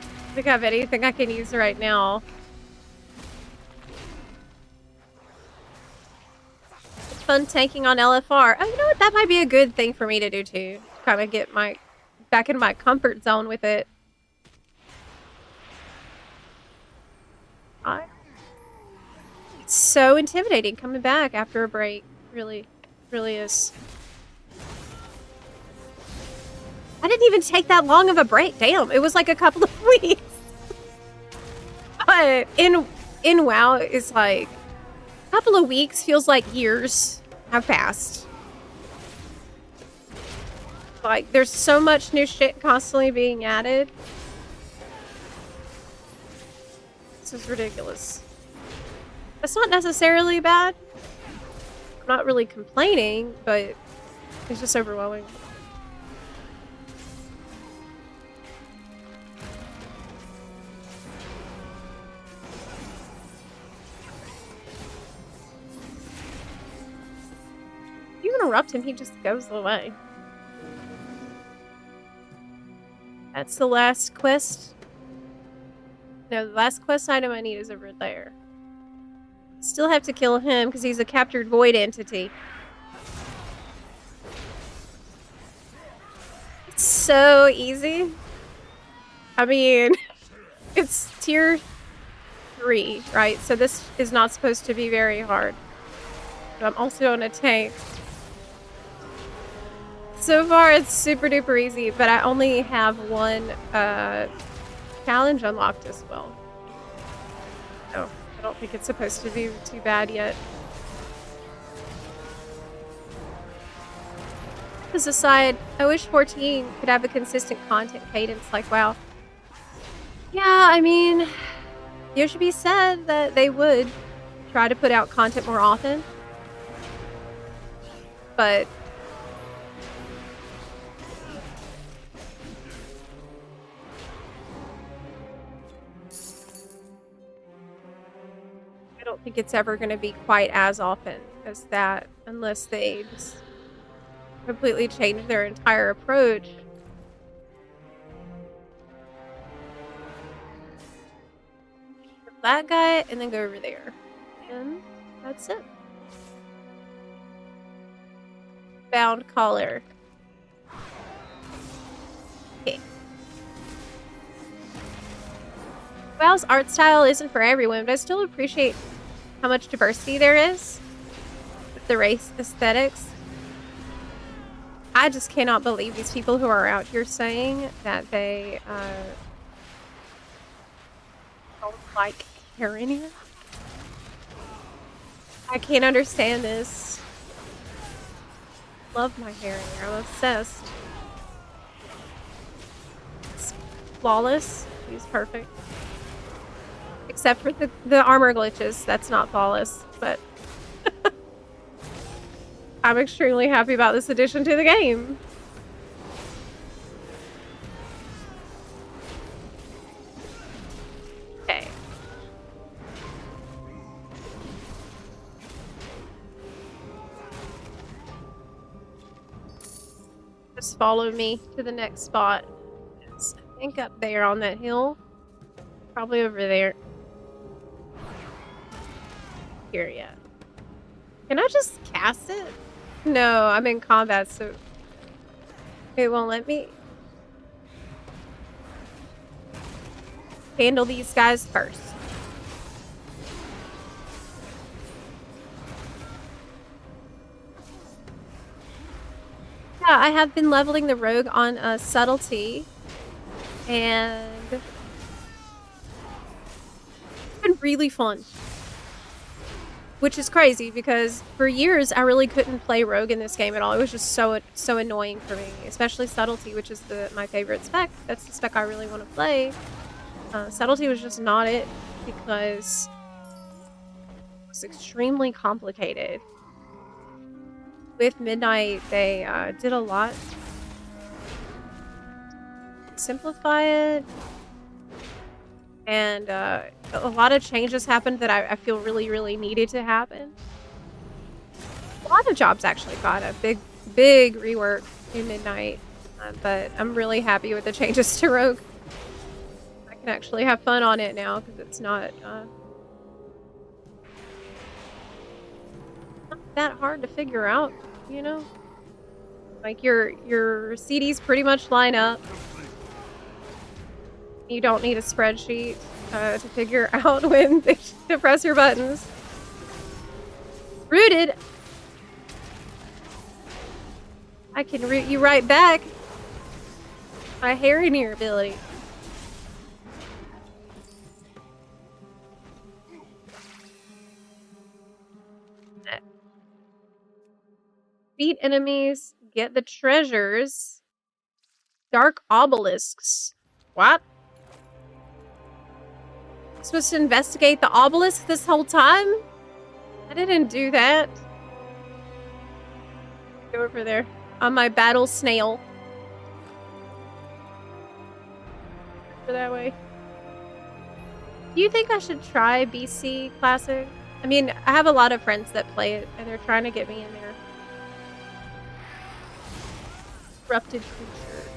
I think I have anything I can use right now. It's fun tanking on LFR. Oh, you know what? That might be a good thing for me to do too. Kind of get back in my comfort zone with it. It's so intimidating coming back after a break. Really is. I didn't even take that long of a break. Damn, it was like a couple of weeks. But in WoW, it's like a couple of weeks feels like years have passed. Like, there's so much new shit constantly being added. This is ridiculous. That's not necessarily bad. I'm not really complaining, but it's just overwhelming. You interrupt him, he just goes away. That's the last quest. No, the last quest item I need is over there. Still have to kill him because he's a captured void entity. It's so easy. I mean, it's tier 3, right? So this is not supposed to be very hard. But I'm also on a tank. So far, it's super duper easy, but I only have one challenge unlocked as well. So I don't think it's supposed to be too bad yet. As a side, I wish 14 could have a consistent content cadence like WoW. Yeah, I mean, there should be said that they would try to put out content more often. But I don't think it's ever going to be quite as often as that unless they just completely change their entire approach. That guy and then go over there. And that's it. Bound collar. Okay. WoW's art style isn't for everyone, but I still appreciate how much diversity there is with the race aesthetics. I just cannot believe these people who are out here saying that they don't like Harania. I can't understand this. Love my Harania. I'm obsessed. It's flawless. She's perfect. Except for the armor glitches. That's not flawless, but I'm extremely happy about this addition to the game. Okay. Just follow me to the next spot. It's, I think up there on that hill. Probably over there. Here, yeah. Can I just cast it? No, I'm in combat, so it won't let me. Handle these guys first. Yeah, I have been leveling the rogue on subtlety, and it's been really fun. Which is crazy because for years I really couldn't play rogue in this game at all. It was just so annoying for me, especially subtlety, which is my favorite spec. That's the spec I really want to play. Subtlety was just not it because it was extremely complicated. With Midnight, they did a lot. Simplify it. And a lot of changes happened that I feel really, really needed to happen. A lot of jobs actually got a big rework in Midnight. But I'm really happy with the changes to Rogue. I can actually have fun on it now because it's not that hard to figure out, you know? Like your CDs pretty much line up. You don't need a spreadsheet to figure out when to press your buttons. Rooted. I can root you right back. My Harania ability. Beat enemies, get the treasures. Dark obelisks. What? Supposed to investigate the obelisk this whole time? I didn't do that. Go over there on my battle snail. Over that way. Do you think I should try BC Classic? I mean, I have a lot of friends that play it, and they're trying to get me in there. Corrupted creature.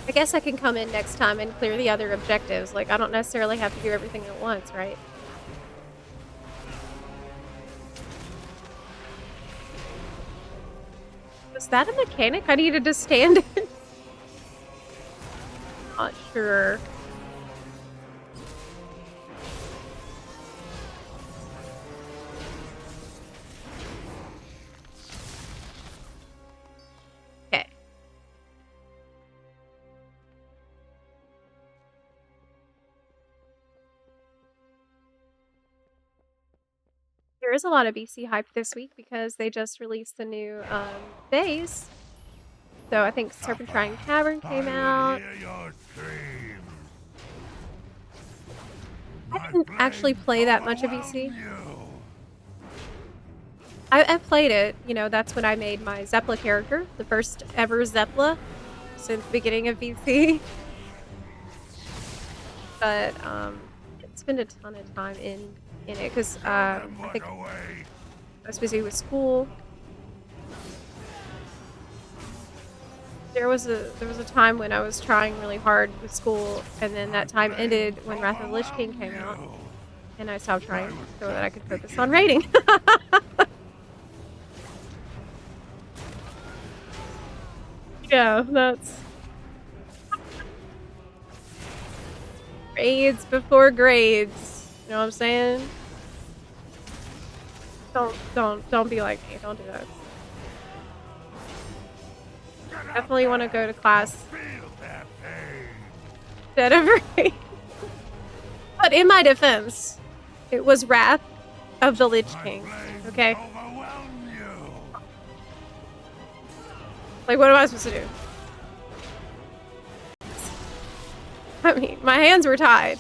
I guess I can come in next time and clear the other objectives. Like, I don't necessarily have to do everything at once, right? Was that a mechanic I needed to stand in? Not sure. There is a lot of BC hype this week because they just released the new base. So I think Serpentine Cavern came out. I didn't actually play that much of BC. I played it, you know, that's when I made my Zepla character, the first ever Zepla since the beginning of BC. But it's been a ton of time in it because I think I was busy with school. There was a time when I was trying really hard with school, and then that time ended when Wrath of the Lich King came out, and I stopped trying so that I could focus on raiding. Yeah, that's grades before grades. You know what I'm saying? Don't be like me. Don't do that. Definitely want to go to class instead of raid. But in my defense, it was Wrath of the Lich King. Okay. Like, what am I supposed to do? I mean, my hands were tied.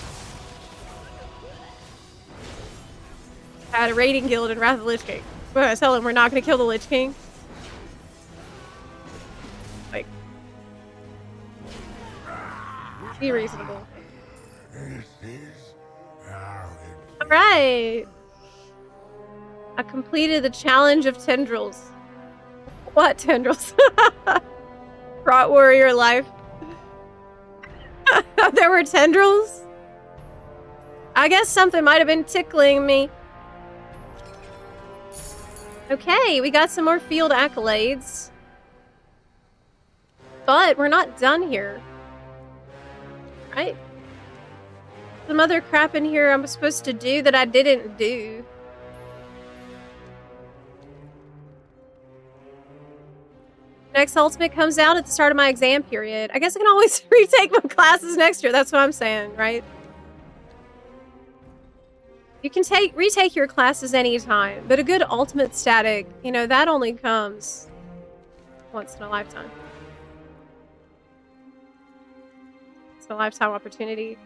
I had a raiding guild in Wrath of the Lich King. But I tell him we're not going to kill the Lich King. Like, be reasonable. Alright! I completed the challenge of tendrils. What tendrils? Brought warrior life. There were tendrils? I guess something might have been tickling me. Okay, we got some more field accolades. But we're not done here. Right? Some other crap in here I'm supposed to do that I didn't do. Next ultimate comes out at the start of my exam period. I guess I can always retake my classes next year. That's what I'm saying, right? You can retake your classes anytime, but a good ultimate static, you know, that only comes once in a lifetime. It's a lifetime opportunity.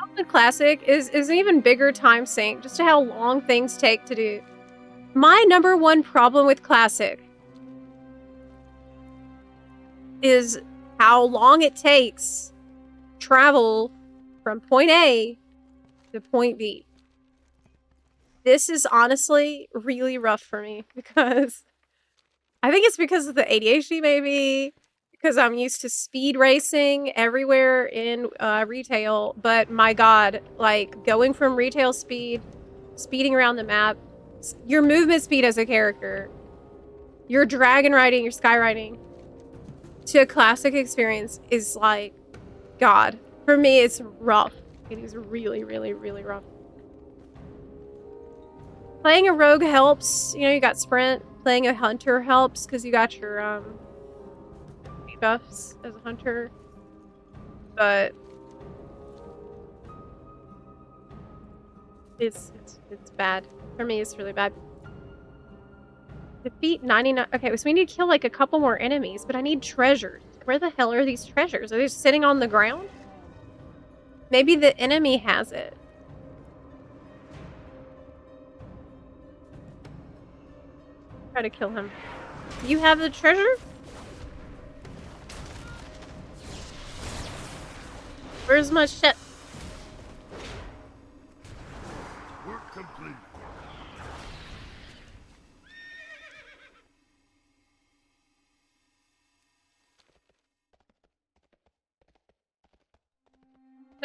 Ultimate Classic is an even bigger time sink, just to how long things take to do. My number one problem with Classic is how long it takes to travel from point A to point B. This is honestly really rough for me because I think it's because of the ADHD, maybe, because I'm used to speed racing everywhere in retail, but my god, like, going from retail speeding around the map, your movement speed as a character, your dragon riding, your sky riding, to a classic experience is like, god. For me, it's rough. It is really, really, really rough. Playing a rogue helps. You know, you got sprint. Playing a hunter helps because you got your buffs as a hunter. But it's bad. For me, it's really bad. Defeat 99. Okay, so we need to kill like a couple more enemies, but I need treasures. Where the hell are these treasures? Are they just sitting on the ground? Maybe the enemy has it. Try to kill him. Do you have the treasure? Where's my shit? Work complete.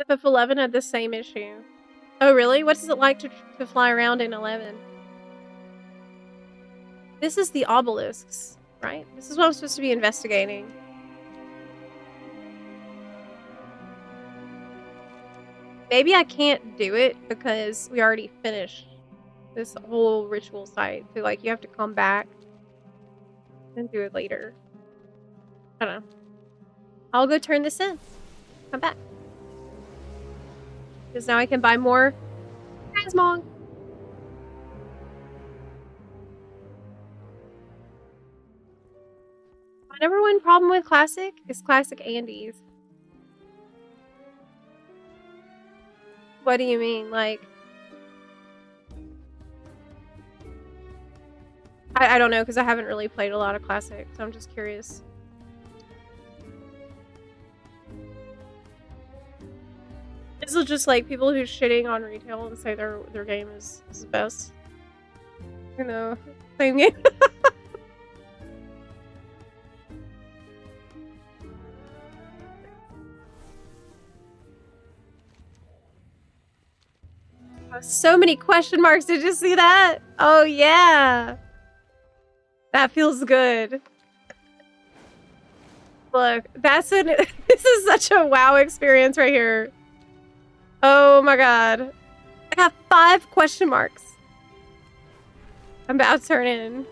FF11 had the same issue. Oh, really? What is it like to fly around in 11? This is the obelisks, right? This is what I'm supposed to be investigating. Maybe I can't do it because we already finished this whole ritual site. So, like, you have to come back and do it later. I don't know. I'll go turn this in. Come back. Because now I can buy more transmog. My number one problem with Classic is Classic Andes. What do you mean? Like, I don't know, because I haven't really played a lot of Classic, so I'm just curious. This is just like people who shitting on retail and say their game is the best. You know, same game. So many question marks. Did you see that? Oh yeah. That feels good. Look, that's an this is such a wow experience right here. Oh my god. I got 5 question marks. I'm about to turn in.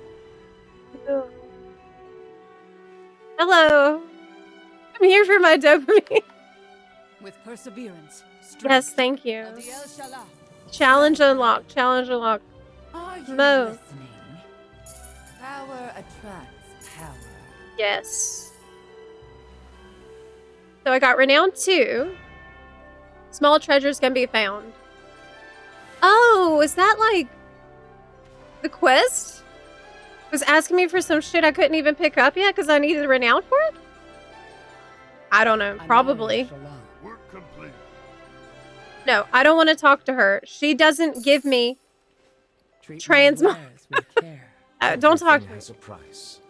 Hello. I'm here for my dopamine. With perseverance, Yes, thank you. of the El Shalah. Challenge unlocked. Challenge unlocked. Are you Mo. listening? Power attracts power. Yes. So I got renowned 2. Small treasures can be found. Oh, is that like the quest? It was asking me for some shit I couldn't even pick up yet because I needed renowned for it? I don't know. Probably. Work complete. No, I don't want to talk to her. She doesn't give me transmog. Don't talk to me. Has a price.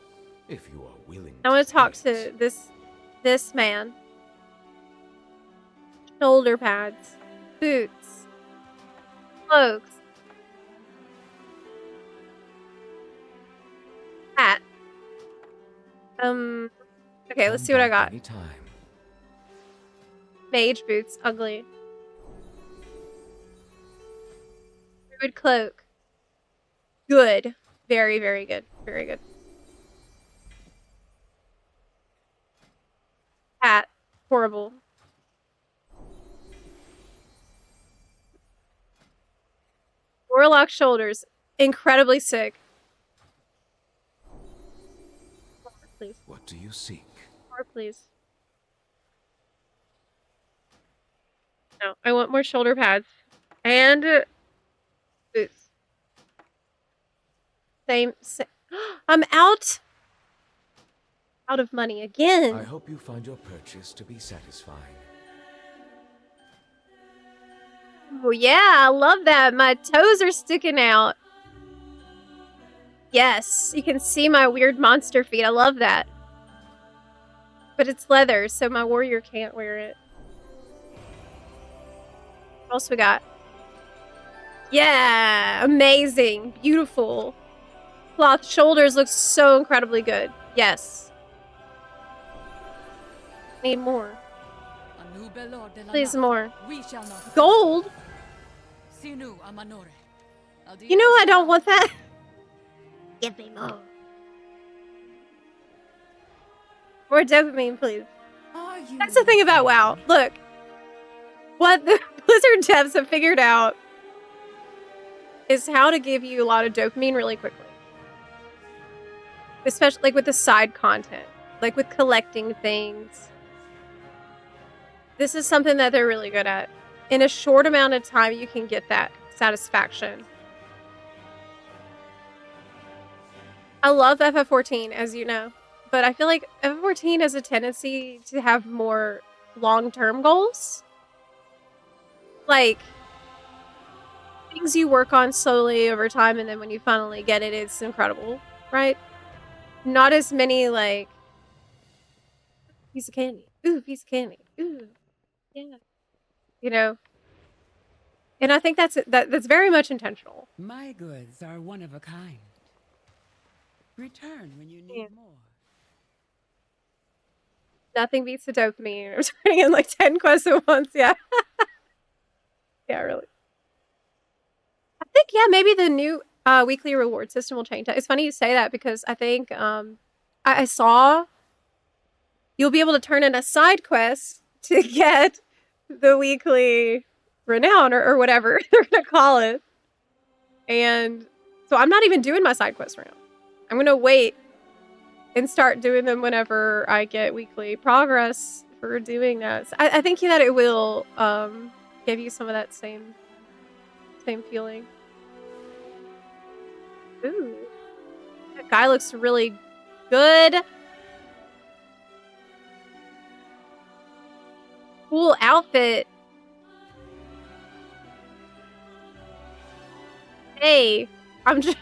If you are willing. I want to talk pay it. to this man. Shoulder pads, boots, cloaks, hat. Okay, let's see what I got. Anytime. Mage boots, ugly. Druid cloak. Good. Very, very good. Very good. Hat. Horrible. Warlock shoulders. Incredibly sick. More, please. What do you seek? More, please. No, I want more shoulder pads. And boots. Same. I'm out of money again. I hope you find your purchase to be satisfying. Oh yeah, I love that. My toes are sticking out. Yes, you can see my weird monster feet. I love that. But it's leather, so my warrior can't wear it. What else we got? Yeah, amazing. Beautiful. Cloth shoulders look so incredibly good. Yes. Need more. Please more. We shall not Gold? Sinu Amanore. You know I don't want that. Give me more. More dopamine, please. That's the thing about WoW. Look. What the Blizzard devs have figured out is how to give you a lot of dopamine really quickly. Especially like with the side content. Like with collecting things. This is something that they're really good at. In a short amount of time, you can get that satisfaction. I love FF14, as you know. But I feel like FF14 has a tendency to have more long-term goals. Like, things you work on slowly over time, and then when you finally get it, it's incredible, right? Not as many, like, piece of candy. Ooh, piece of candy. Ooh, yeah. You know? And I think that's very much intentional. My goods are one of a kind. Return when you need more. Nothing beats the dopamine. I'm turning in like 10 quests at once, yeah. Yeah, really. I think, yeah, maybe the new weekly reward system will change that. It's funny you say that because I think I saw you'll be able to turn in a side quest to get the weekly renown or whatever they're gonna call it. And so I'm not even doing my side quest right now. I'm gonna wait and start doing them whenever I get weekly progress for doing that. So I think that it will give you some of that same feeling. Ooh. That guy looks really good. Cool outfit. Hey, I'm just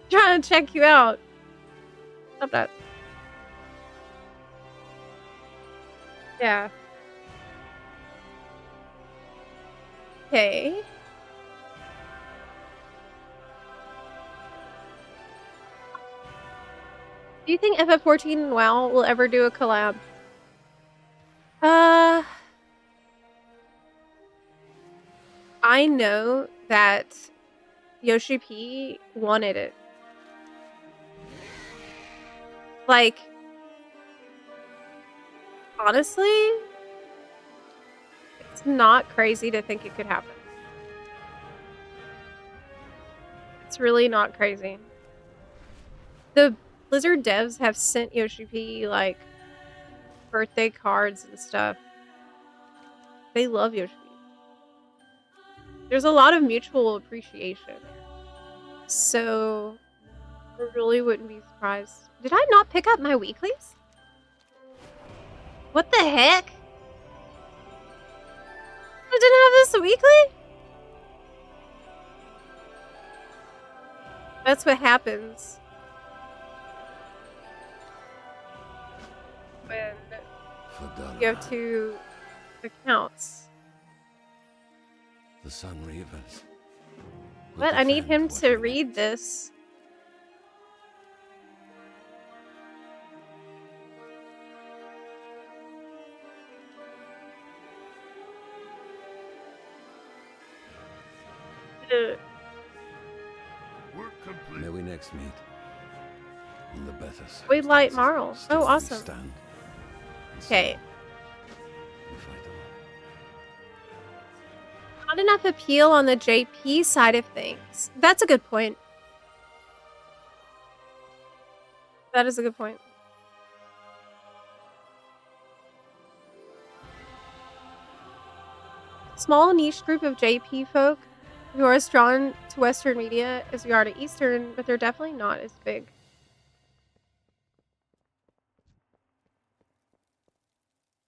trying to check you out. Stop that. Yeah. Okay. Do you think FF14 and WoW will ever do a collab? I know that Yoshi P wanted it. Like, honestly, it's not crazy to think it could happen. It's really not crazy. The Blizzard devs have sent Yoshi P, like, birthday cards and stuff. They love Yoshi P. There's a lot of mutual appreciation. So, I really wouldn't be surprised. Did I not pick up my weeklies? What the heck? I didn't have this weekly? That's what happens when you have two accounts. The Sun Reapers. What? I need him to read this. Work complete. May we next meet on the better side. Void Light Marl. Oh, awesome. Stand. Okay. We fight on. Not enough appeal on the JP side of things. That's a good point. That is a good point. Small niche group of JP folk who are as drawn to Western media as we are to Eastern, but they're definitely not as big.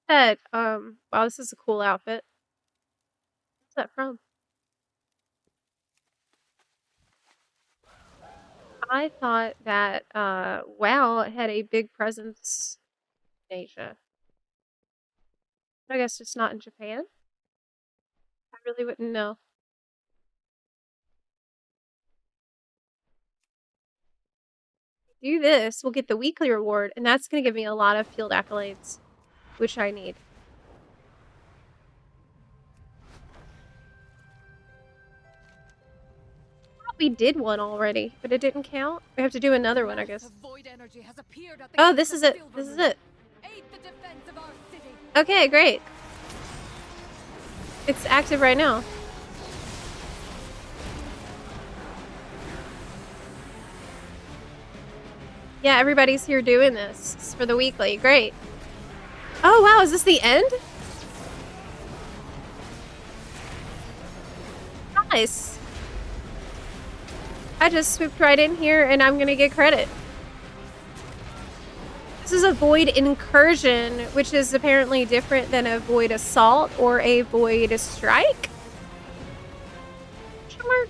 That, wow, this is a cool outfit. What's that from? I thought that, WoW had a big presence in Asia. I guess it's not in Japan. I really wouldn't know. Do this, we'll get the weekly reward, and that's going to give me a lot of field accolades, which I need. We did one already, but it didn't count. We have to do another one, I guess. Oh, this is it. This is it. Okay, great. It's active right now. Yeah, everybody's here doing this. It's for the weekly. Great. Oh, wow. Is this the end? Nice. I just swooped right in here and I'm gonna get credit. This is a Void Incursion, which is apparently different than a Void Assault or a Void Strike. Sure.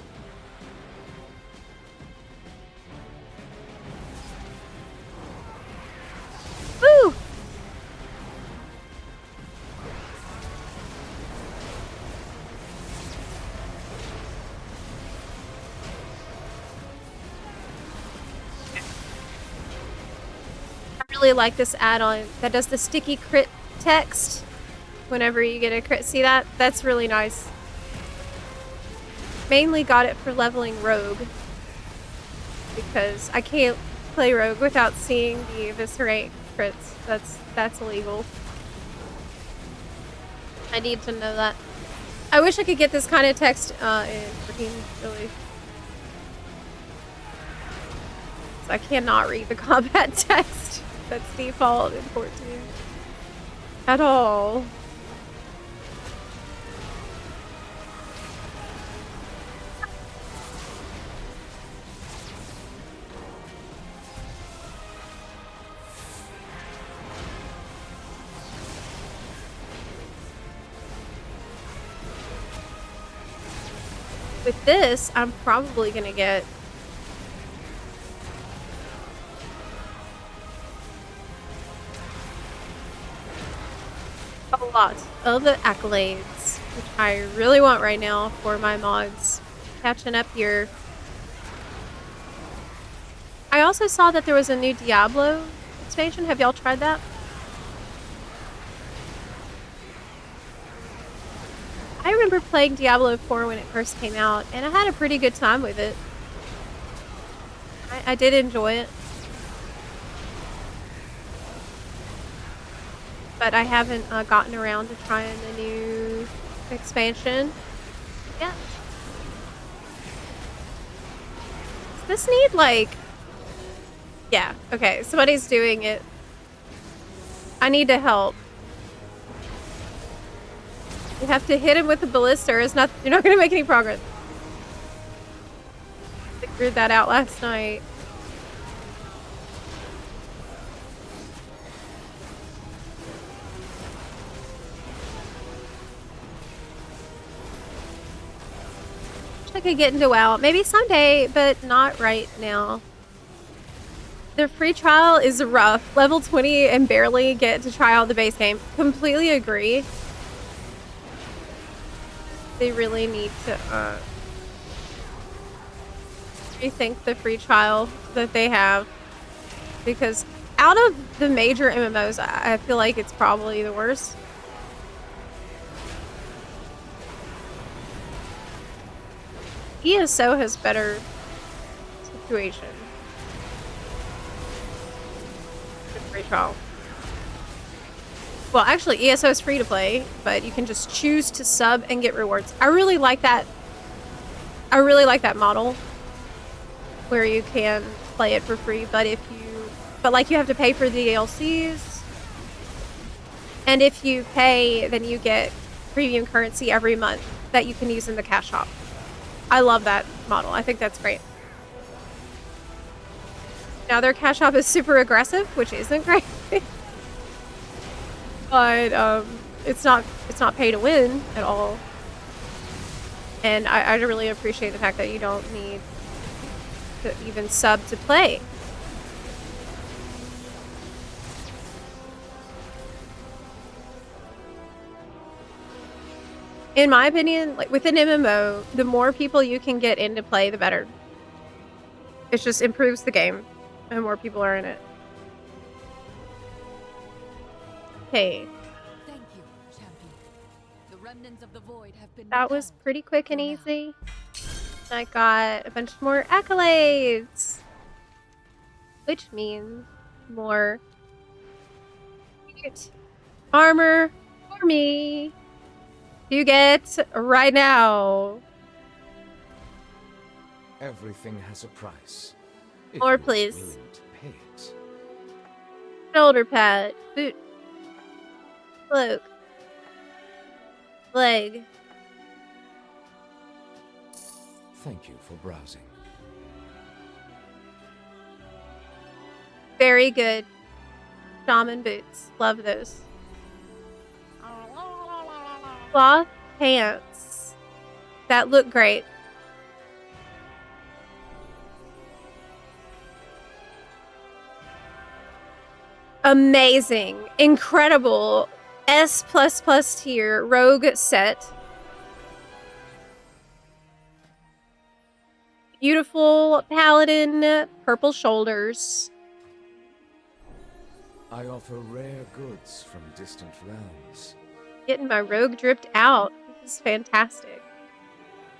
Woo! Really like this add-on that does the sticky crit text whenever you get a crit. See that? That's really nice. Mainly got it for leveling Rogue because I can't play Rogue without seeing the Eviscerate crits. That's illegal. I need to know that. I wish I could get this kind of text in 14, really. So I cannot read the combat text. That's default in 14. At all. With this, I'm probably gonna get a lot of the accolades, which I really want right now for my mods. Catching up here. I also saw that there was a new Diablo expansion. Have y'all tried that? I remember playing Diablo 4 when it first came out, and I had a pretty good time with it. I did enjoy it. But I haven't gotten around to trying the new expansion yet. Does this need, like... Yeah, okay, somebody's doing it. I need to help. You have to hit him with the ballista, or it's not, you're not going to make any progress. I figured that out last night. Wish I could get into WoW. Maybe someday, but not right now. The free trial is rough. Level 20 and barely get to try out the base game. Completely agree. They really need to rethink the free trial that they have, because out of the major MMOs, I feel like it's probably the worst. ESO has better situation. Good free trial. Well, actually, ESO is free to play, but you can just choose to sub and get rewards. I really like that. I really like that model where you can play it for free, but like you have to pay for the DLCs. And if you pay, then you get premium currency every month that you can use in the cash shop. I love that model. I think that's great. Now their cash shop is super aggressive, which isn't great. But it's not pay to win at all. And I really appreciate the fact that you don't need to even sub to play. In my opinion, like with an MMO, the more people you can get into play, the better. It just improves the game, and more people are in it. Okay. Thank you, champion. The remnants of the void have been That was repelled pretty quick and for now. easy. I got a bunch more accolades, which means more armor for me to get right now. Everything has a price. If More, you are please. willing to pay it. Shoulder pad, boot, cloak, leg. Thank you for browsing. Very good. Shaman boots. Love those. Cloth pants. That look great. Amazing. Incredible. S++ tier rogue set. Beautiful paladin purple shoulders. I offer rare goods from distant realms. Getting my rogue dripped out. This is fantastic.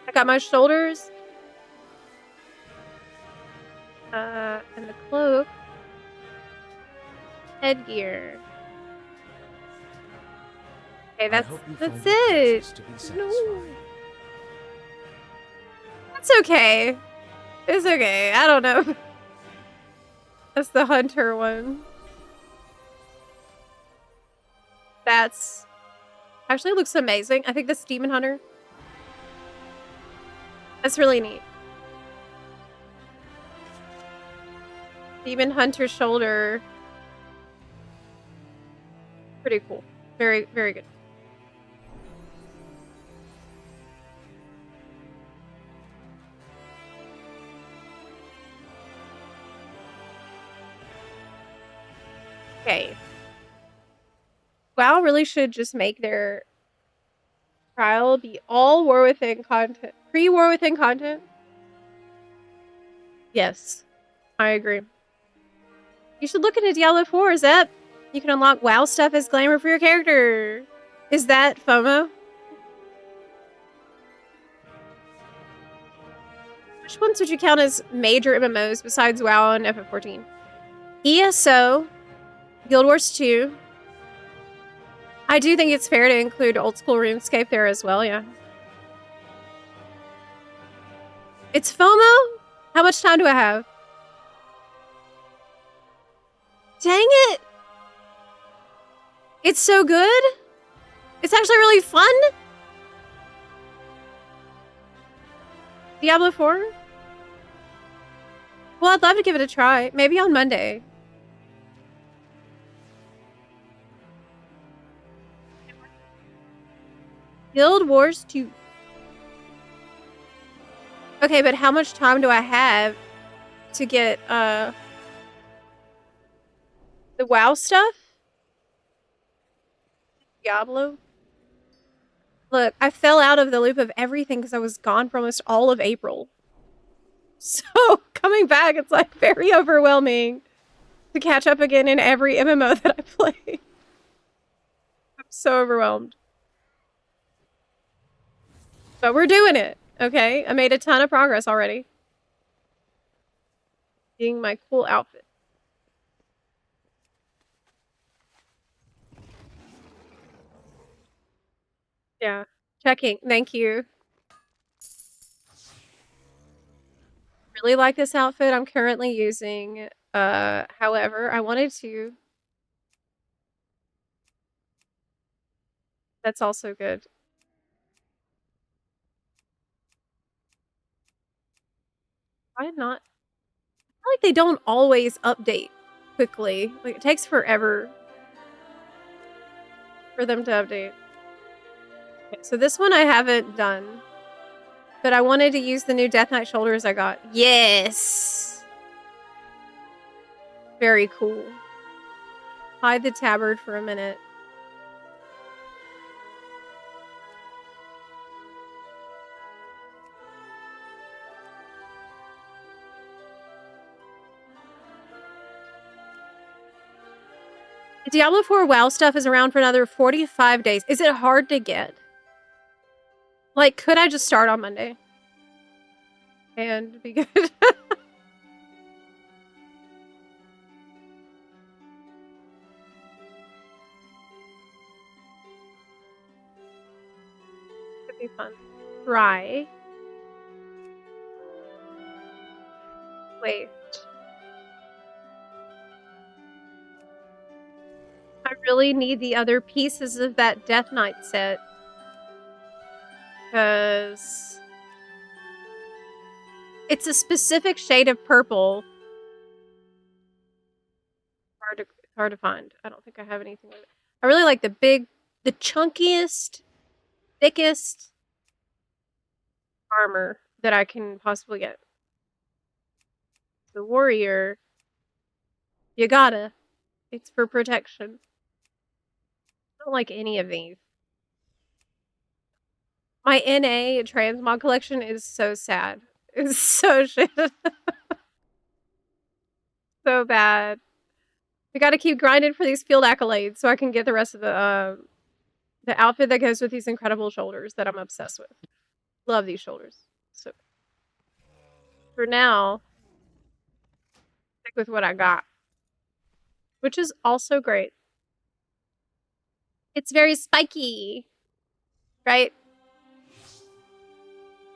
I got my shoulders. And the cloak. Headgear. Okay, that's it. No. That's okay. It's okay. I don't know. That's the hunter one. That's actually looks amazing. I think that's Demon Hunter. That's really neat. Demon Hunter shoulder. Pretty cool. Very, very good. Okay. WoW really should just make their trial be all War Within content. Pre-War Within content? Yes. I agree. You should look into Diablo 4, Zep. You can unlock WoW stuff as glamour for your character. Is that FOMO? Which ones would you count as major MMOs besides WoW and FF14? ESO, Guild Wars 2. I do think it's fair to include old school RuneScape there as well, yeah. It's FOMO? How much time do I have? Dang it! It's so good? It's actually really fun? Diablo 4? Well, I'd love to give it a try. Maybe on Monday. Guild Wars 2. Okay, but how much time do I have to get, the WoW stuff? Diablo? Look, I fell out of the loop of everything because I was gone for almost all of April. So, coming back, it's like very overwhelming to catch up again in every MMO that I play. I'm so overwhelmed. But we're doing it, okay? I made a ton of progress already. Seeing my cool outfit. Yeah, checking. Thank you. Really like this outfit I'm currently using. However, I wanted to. That's also good. Why not? I feel like they don't always update quickly. Like, it takes forever for them to update. Okay, so this one I haven't done. But I wanted to use the new Death Knight shoulders I got. Yes! Very cool. Hide the tabard for a minute. The Diablo 4 WoW stuff is around for another 45 days. Is it hard to get? Like, could I just start on Monday? And be good? Could be fun. Try. Wait. I really need the other pieces of that Death Knight set. Because it's a specific shade of purple. Hard to find. I don't think I have anything with it. I really like the chunkiest, thickest armor that I can possibly get. The warrior, you gotta. It's for protection. I don't like any of these. My NA transmog collection is so sad. It's so shit. So bad. We gotta keep grinding for these field accolades so I can get the rest of the outfit that goes with these incredible shoulders that I'm obsessed with. Love these shoulders. So for now, with what I got, which is also great. It's very spiky, right?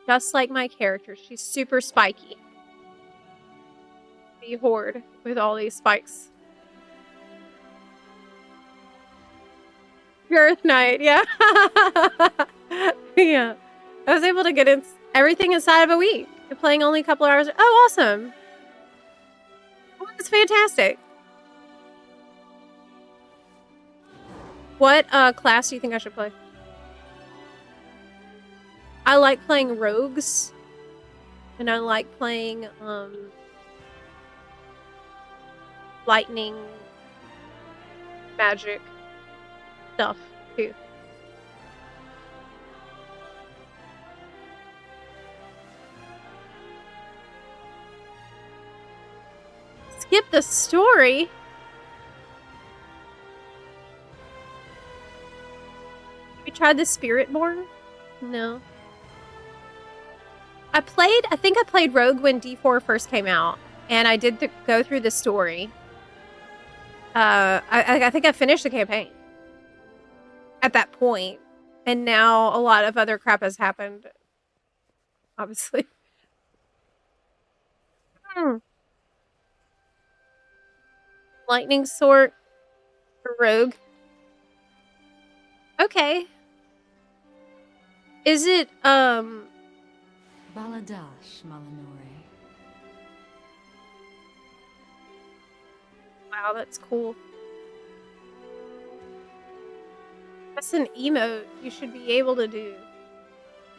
Just like my character, she's super spiky. The horde with all these spikes. Earth Knight, yeah. Yeah. I was able to get everything inside of a week. Playing only a couple hours. Oh, awesome. Oh, that's fantastic. What class do you think I should play? I like playing rogues. And I like playing lightning magic stuff too. Skip the story. Have you tried the Spiritborn? No. I think I played Rogue when D4 first came out, and I did go through the story. I think I finished the campaign at that point, and now a lot of other crap has happened, obviously. Lightning Sword Rogue. Okay. Is it, Baladash, Malinore. Wow, that's cool. That's an emote you should be able to do,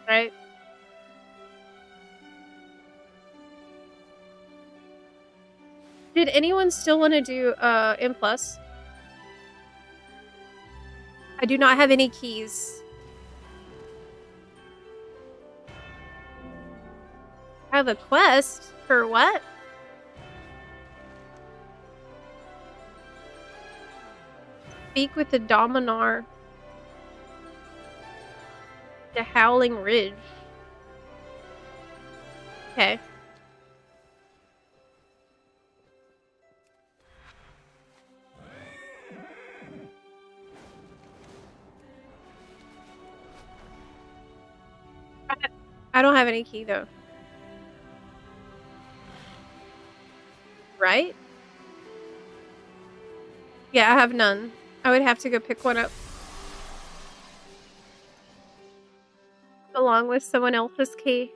right? Did anyone still want to do M+? I do not have any keys. I have a quest? For what? Speak with the Dominar. The Howling Ridge. Okay. I don't have any key though. Right? Yeah, I have none. I would have to go pick one up. Along with someone else's key.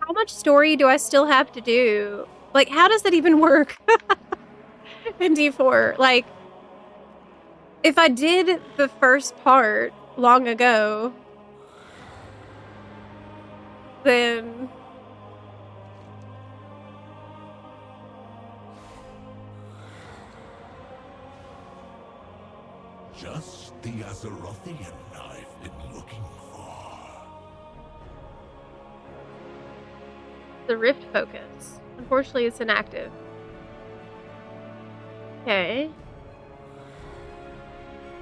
How much story do I still have to do? Like, how does that even work in D4? Like, if I did the first part long ago, then... Just the Azerothian I've been looking for. The Rift Focus. Unfortunately, it's inactive. Okay.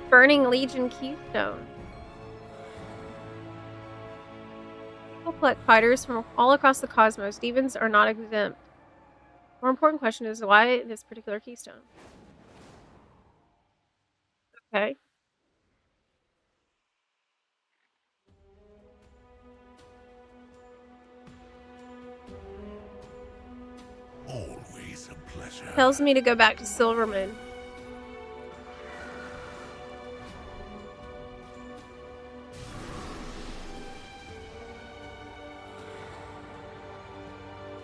Burning Legion Keystone. People collect fighters from all across the cosmos. Demons are not exempt. More important question is why this particular keystone? Okay. Always a pleasure. Tells me to go back to Silverman.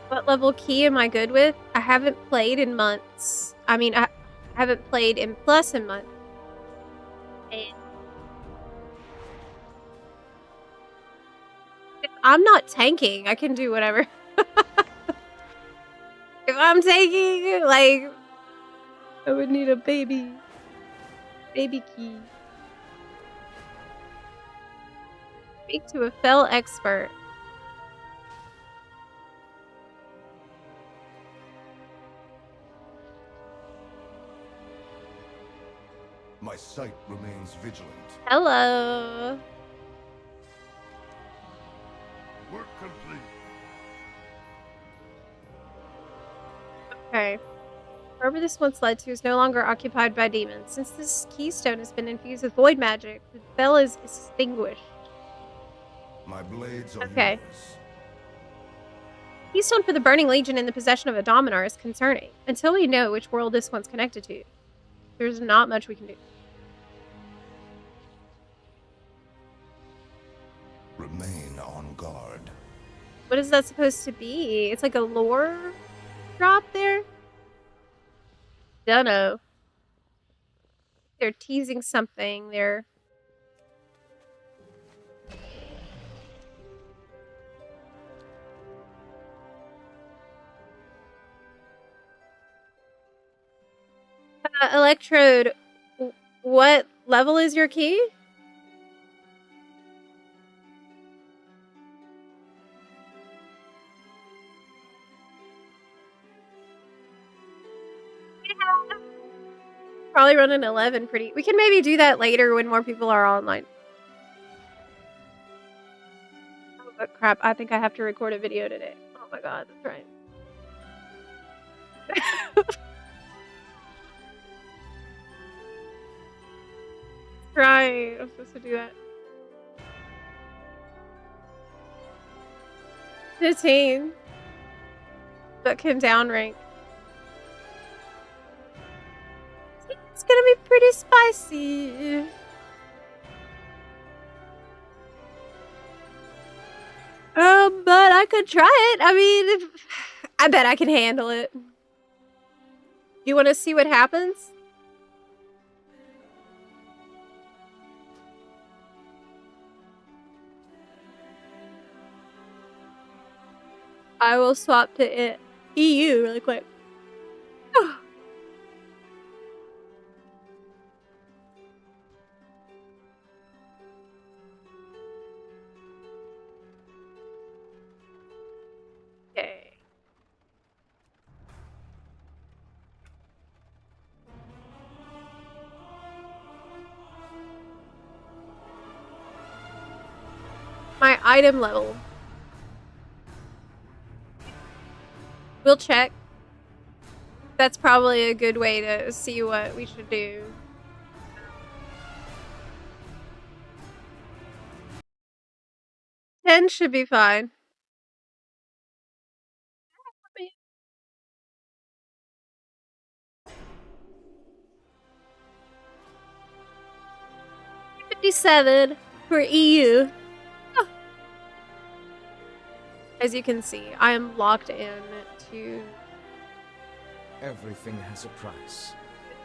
What level key am I good with? I haven't played in months. I mean, I haven't played in Plus in months. And if I'm not tanking, I can do whatever. If I'm taking, like, I would need a baby key. Speak to a fell expert. My sight remains vigilant. Hello. Okay. Wherever this once led to is no longer occupied by demons. Since this keystone has been infused with void magic, the spell is extinguished. My blades are Okay. yours. Keystone for the Burning Legion in the possession of a Dominar is concerning. Until we know which world this one's connected to, there's not much we can do. Remain on guard. What is that supposed to be? It's like a lore drop there? Dunno. They're teasing something. They're... Electrode, what level is your key? Probably run an 11 pretty... We can maybe do that later when more people are online. Oh, but crap, I think I have to record a video today. Oh my god, that's right. Right, I'm supposed to do that. 15. But can downrank. It's gonna be pretty spicy. But I could try it. I mean, I bet I can handle it. You want to see what happens? I will swap to EU really quick. Okay. My item level. We'll check. That's probably a good way to see what we should do. Ten should be fine. 57 for EU. Oh. As you can see, I am locked in to Everything has a price.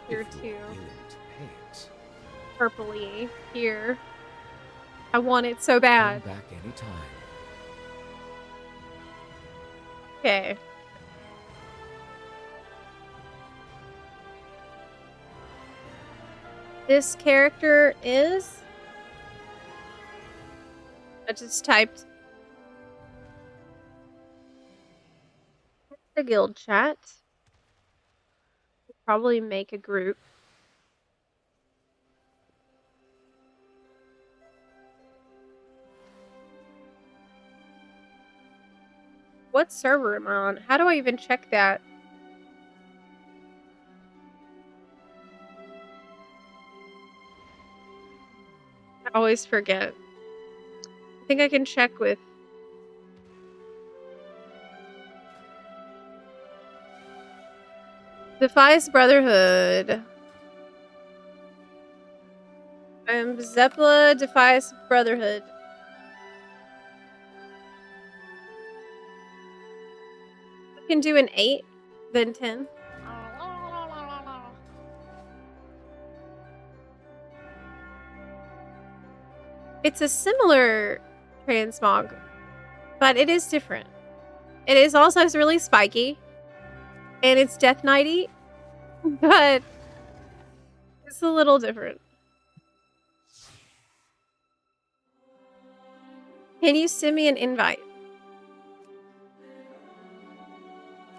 Tier if 2. you're willing to pay it. Purpley here. I want it so Come bad. back anytime. Okay. This character is... I just typed the guild chat. Probably make a group. What server am I on? How do I even check that? I always forget. I think I can check with... Defies Brotherhood. Zepla Defies Brotherhood. I can do an 8, then 10. It's a similar transmog, but it is different. It is also really spiky, and it's Death Knighty, but it's a little different. Can you send me an invite?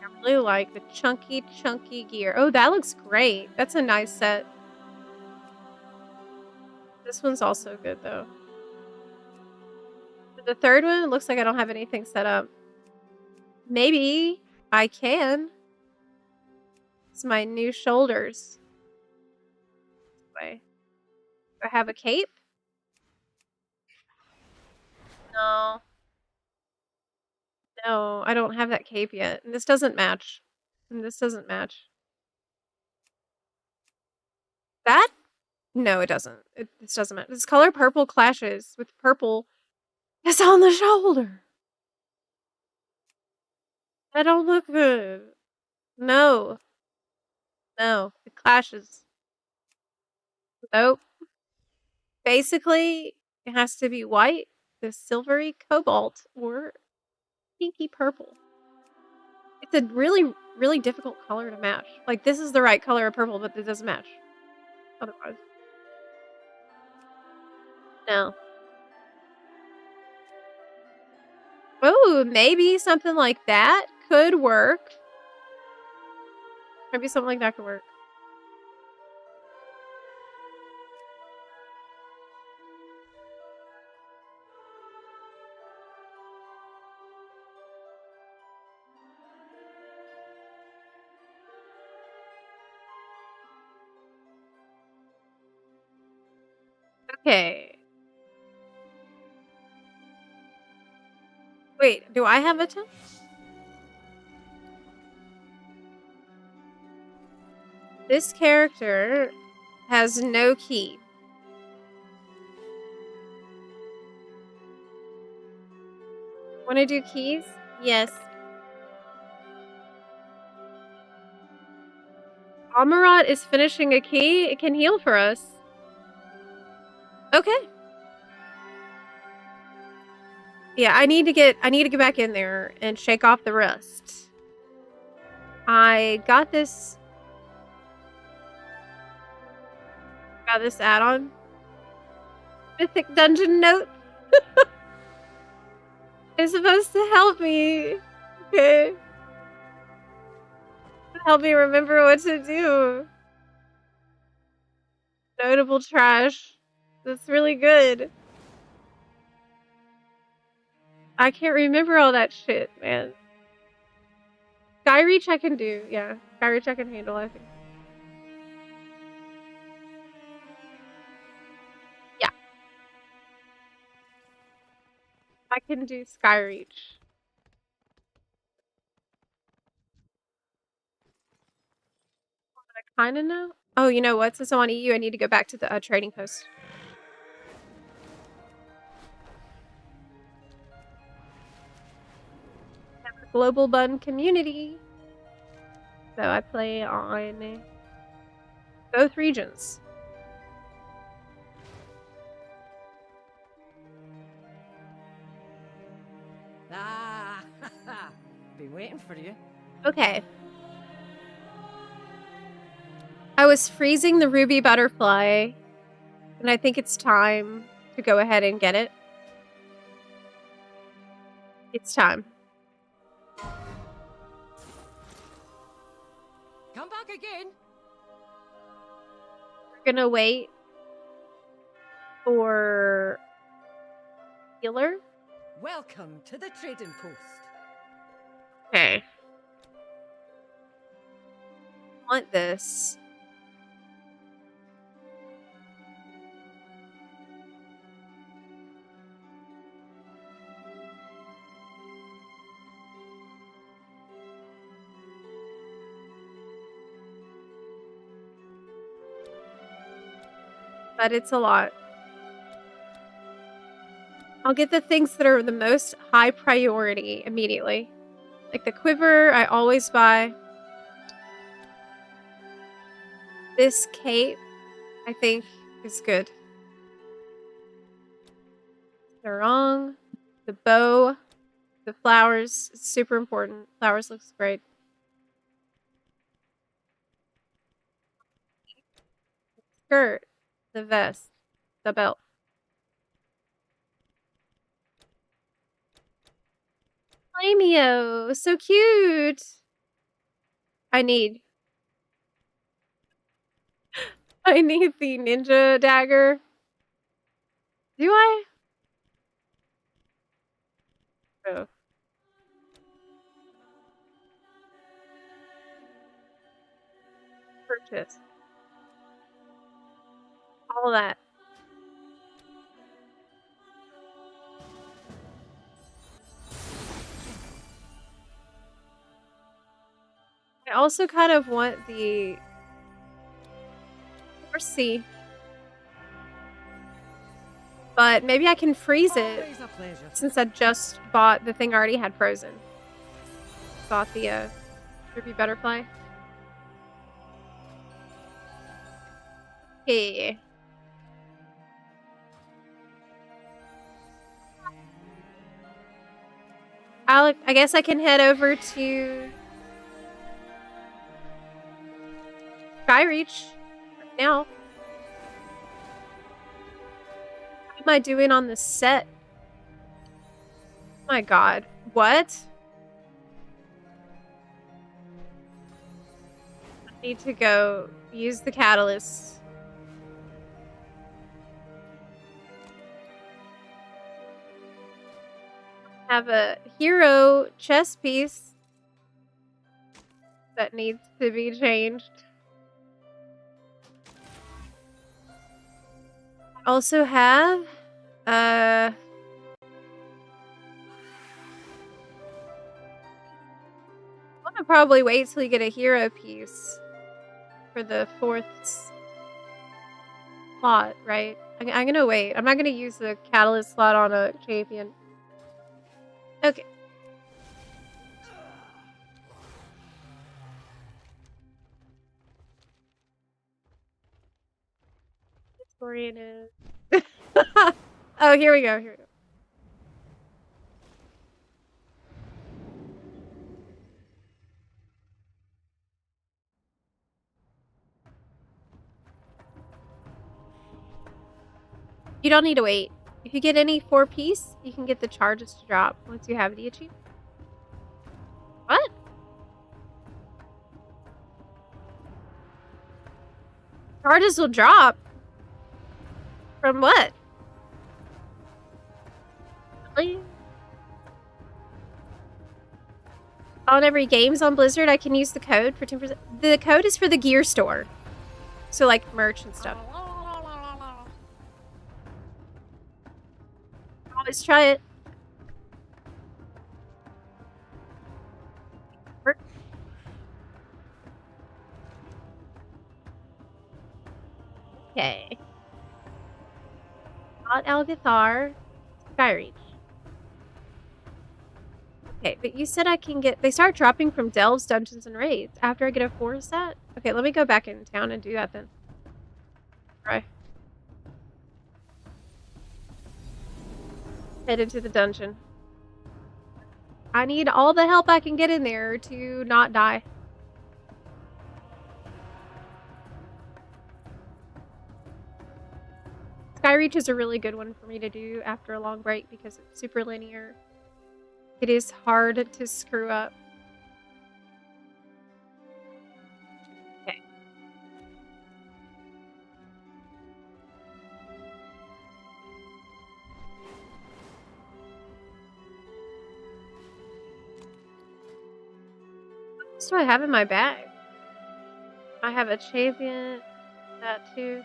I really like the chunky gear. Oh, that looks great. That's a nice set. This one's also good, though. The third one, it looks like I don't have anything set up. Maybe I can. It's my new shoulders. Wait. Do I have a cape? No. No, I don't have that cape yet. And this doesn't match. And this doesn't match. That? No, it doesn't. This doesn't match. This color purple clashes with purple that's on the shoulder. That don't look good. No. No, it clashes. Nope. Basically, it has to be white, this silvery cobalt, or pinky purple. It's a really, really difficult color to match. Like, this is the right color of purple, but it doesn't match. Otherwise. No. Oh, maybe something like that could work. Maybe something like that could work. Okay. Wait, do I have a ton? This character has no key. Want to do keys? Yes. Amarat is finishing a key. It can heal for us. Okay. Yeah, I need to get back in there and shake off the rust. I got this add-on. Mythic Dungeon Note. It's supposed to help me. Okay. Help me remember what to do. Notable trash. That's really good. I can't remember all that shit, man. Skyreach I can do, yeah. Skyreach I can handle, I think. Yeah. I can do Skyreach. I kinda know. Oh, you know what? Since I'm on EU, I need to go back to the trading post. Global Bun community. So I play on both regions. Ah, been waiting for you. Okay. I was freezing the ruby butterfly, and I think it's time to go ahead and get it. It's time. Come back again. We're gonna wait for healer. Welcome to the trading post. Okay. I want this. But it's a lot. I'll get the things that are the most high priority immediately. Like the quiver, I always buy. This cape, I think, is good. They're wrong. The bow, the flowers, it's super important. Flowers looks great. Skirt, the vest, the belt. Flameo, so cute. I need the ninja dagger. Do I? Oh. delicious. All that. I also kind of want the Sea, but maybe I can freeze it Always a pleasure. since I just bought the thing I already had frozen. Bought the Droopy Butterfly. Okay. I guess I can head over to Skyreach now. What am I doing on the set? Oh my god. What? I need to go use the catalyst. Have a hero chess piece that needs to be changed. Also have I'm gonna probably wait till you get a hero piece for the 4th slot, right? I'm gonna wait. I'm not gonna use the catalyst slot on a champion. Okay. Historian is. Oh, here we go. Here we go. You don't need to wait. If you get any 4-piece, you can get the charges to drop once you have the achievement. What? Charges will drop? From what? Really? On every games on Blizzard, I can use the code for 10%. The code is for the gear store. So, like, merch and stuff. Always try it. Okay. Not Algathar. Skyreach. Okay, but you said I can get... They start dropping from delves, dungeons, and raids after I get a 4 set? Okay, let me go back in town and do that then. Try. Head into the dungeon. I need all the help I can get in there to not die. Skyreach is a really good one for me to do after a long break because it's super linear. It is hard to screw up. Okay. What do I have in my bag? I have a champion, that too.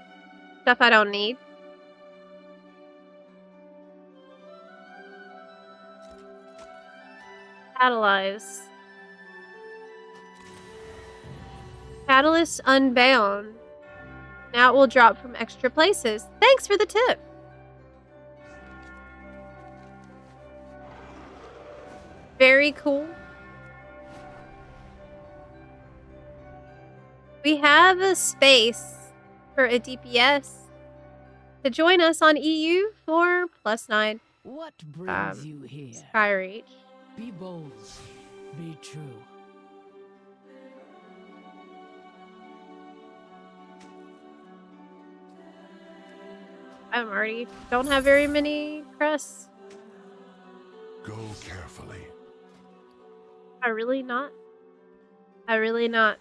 Stuff I don't need. Catalyze. Catalyst Unbound. Now it will drop from extra places. Thanks for the tip. Very cool. We have a space for a DPS to join us on EU for +9. What brings you here? Skyreach. Be bold. Be true. I'm already don't have very many crests. Go carefully. I really not. I really not.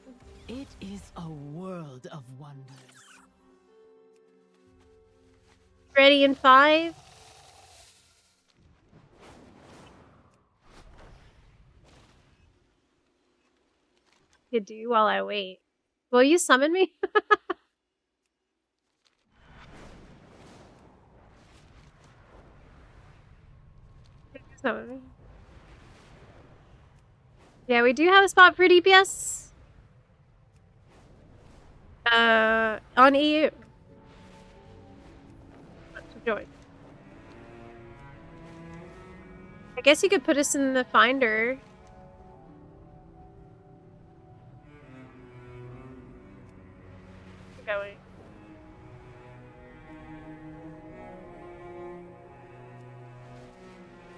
It is a world of wonders. Ready in 5. To do while I wait. Will you summon me? Summon me. Yeah, we do have a spot for DPS. On EU. To join. I guess you could put us in the finder. Going.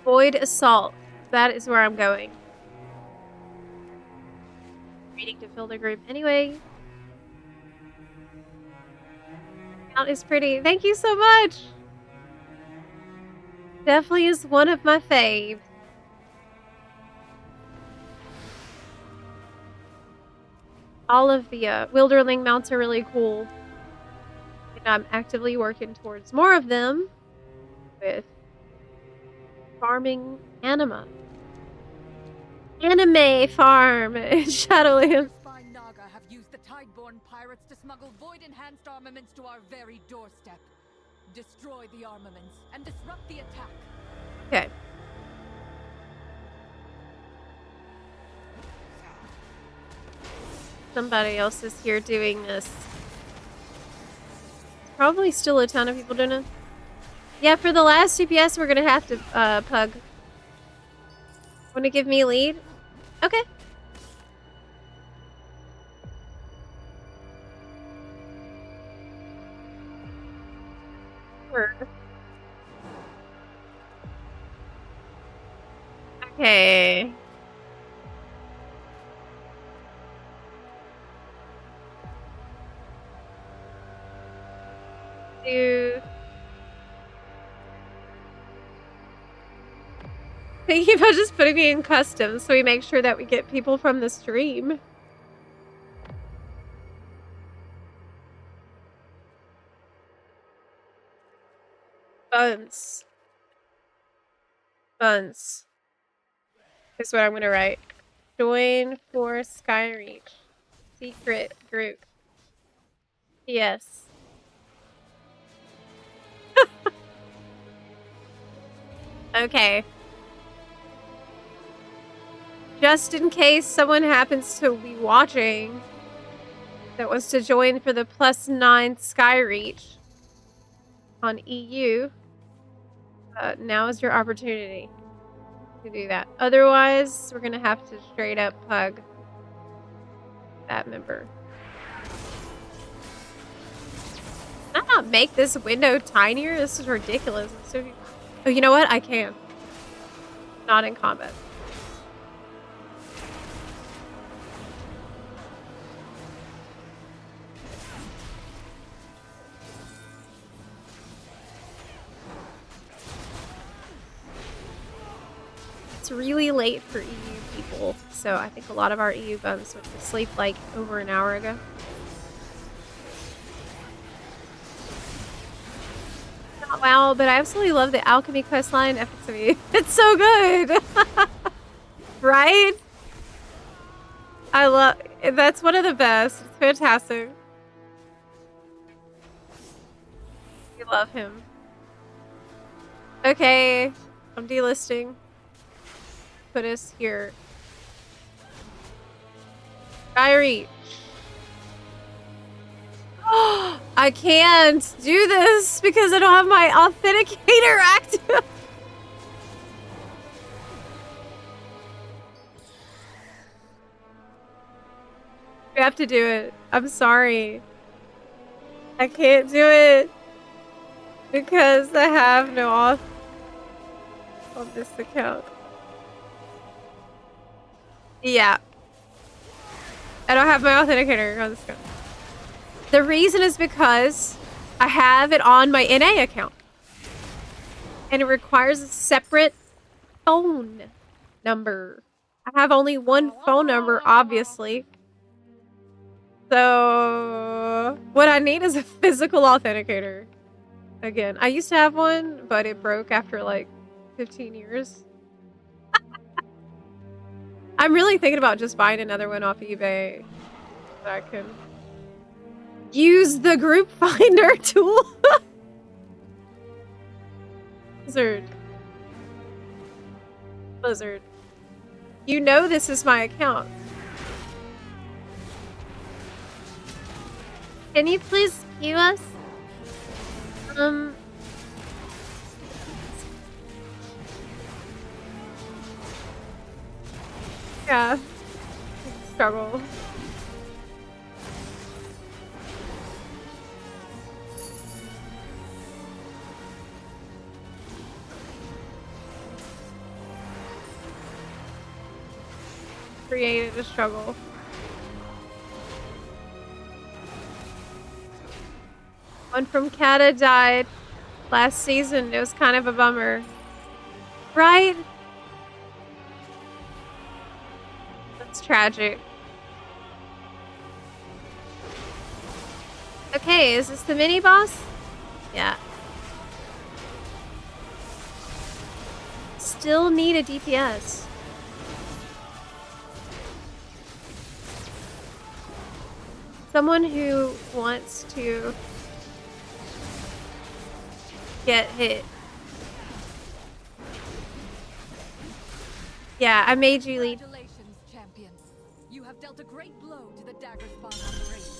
Void Assault. That is where I'm going. Reading to fill the group anyway. Count is pretty. Thank you so much. Definitely is one of my faves. All of the Wilderling mounts are really cool. And I'm actively working towards more of them with farming anima. Anime farm in Shadowlands. Spine Naga have used the Tideborn pirates to smuggle void-enhanced armaments to our very doorstep. Destroy the armaments and disrupt the attack. Okay. Somebody else is here doing this. There's probably still a ton of people doing it. Yeah, for the last CPS, we're gonna have to pug. Wanna give me a lead? Okay. Sure. Okay. Thinking about just putting me in custom so we make sure that we get people from the stream. Buns. Buns. Is what I'm gonna write. Join for Skyreach. Secret group. Yes. Okay. Just in case someone happens to be watching that wants to join for the +9 Skyreach on EU, now is your opportunity to do that. Otherwise, we're gonna have to straight up pug that member. Can I not make this window tinier? This is ridiculous. Oh, you know what? I can. Not in combat. It's really late for EU people, so I think a lot of our EU bums went to sleep like over an hour ago. Not wow, but I absolutely love the alchemy questline FXW. It's so good! Right? I love that's one of the best. It's fantastic. We love him. Okay, I'm delisting. Put us here. Skyreach. I can't do this because I don't have my authenticator active. We have to do it. I'm sorry. I can't do it because I have no auth on this account. Yeah. I don't have my authenticator on this account. The reason is because I have it on my NA account. And it requires a separate phone number. I have only one phone number, obviously. So what I need is a physical authenticator. Again, I used to have one, but it broke after like 15 years. I'm really thinking about just buying another one off eBay so I can Use the group finder tool. Blizzard. Blizzard. You know this is my account. Can you please queue us? Yeah. Struggle. Created a struggle. One from Kata died last season. It was kind of a bummer. Right? That's tragic. Okay, is this the mini boss? Yeah. Still need a DPS. Someone who wants to get hit. Yeah, I made you lead. Congratulations, champion. You have dealt a great blow to the dagger spawn on the race.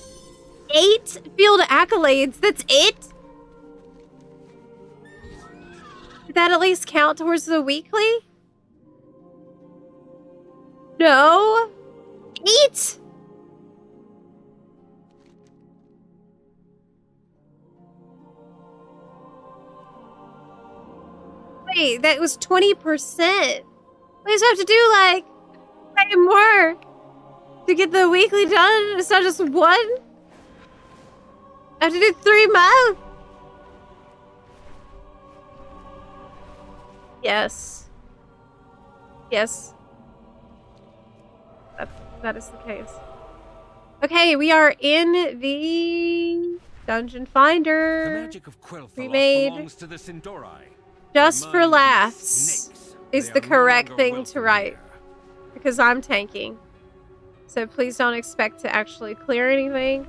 8 field accolades. That's it? Did that at least count towards the weekly? No. 8? Wait, that was 20%. We just have to do like way more to get the weekly done. It's not just one. I have to do 3 more. Yes. Yes. That is the case. Okay, we are in the Dungeon Finder. The magic of Quel'Thalas Remade belongs to the Sin'dorei. just for Remind these laughs snakes is they the are no correct longer thing to welcome write. here. Because I'm tanking. So please don't expect to actually clear anything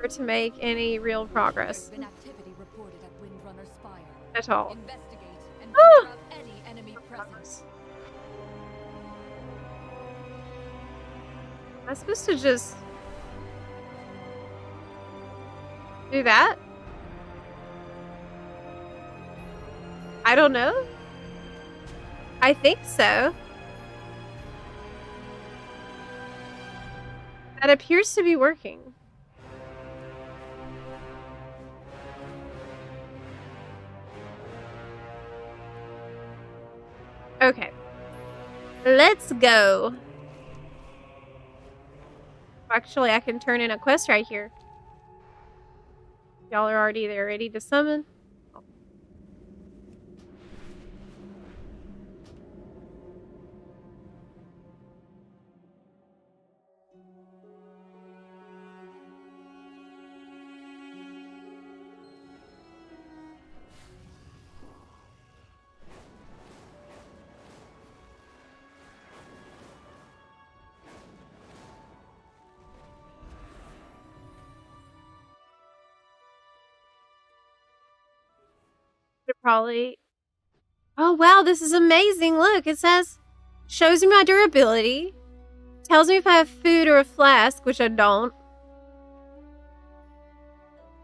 or to make any real progress There's been activity reported at Windrunner Spire. at all. Investigate and clear up any enemy presence. Am I supposed to just do that? I don't know. I think so. That appears to be working. Okay. Let's go. Actually, I can turn in a quest right here. Y'all are already there, ready to summon. Should probably. Oh wow, this is amazing. Look, it says, shows me my durability, tells me if I have food or a flask, which I don't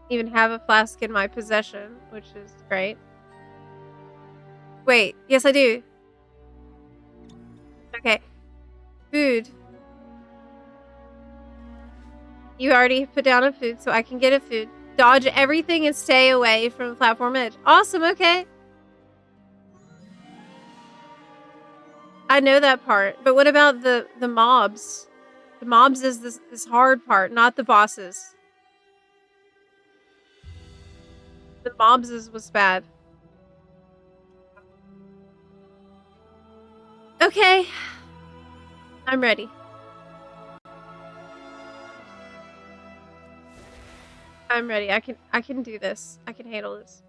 even have a flask in my possession, which is great. Wait, yes I do. Okay. Food. You already put down a food, so I can get a food. Dodge everything and stay away from the platform edge. Awesome, okay. I know that part, but what about the mobs? The mobs is this hard part, not the bosses. The mobs is what's bad. Okay. I'm ready. I'm ready. I can do this. I can handle this.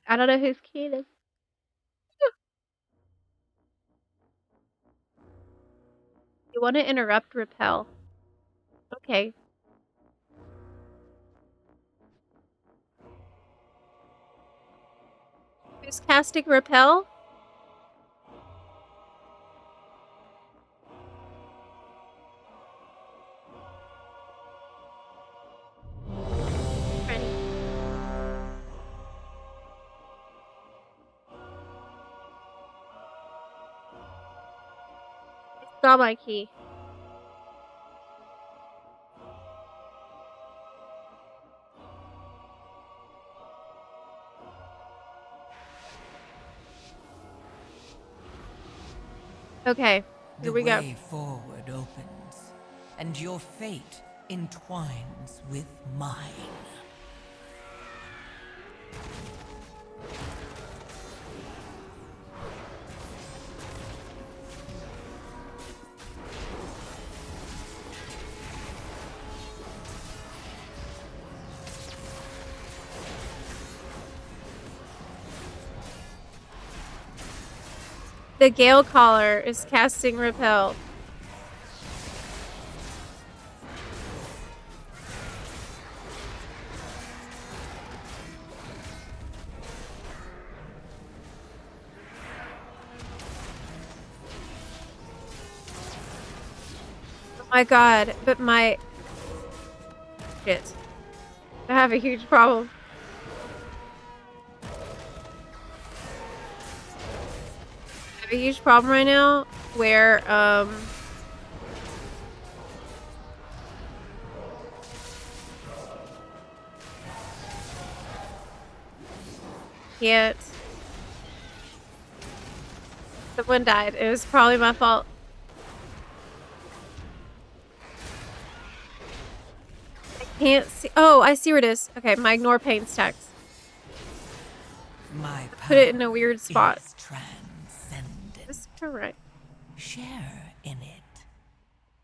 I don't know whose key it is. You want to interrupt repel. Okay. Who's casting repel? Ready. I saw my key. Okay, here we go. The way forward opens, and your fate entwines with mine. The Gale Caller is casting repel. Oh my god, but my... Shit. I have a huge problem. I have a huge problem right now where, can't. Someone died. It was probably my fault. I can't see. Oh, I see where it is. Okay, my ignore pain stacks. My Put it in a weird spot. is transcendent. That's correct. Share in it.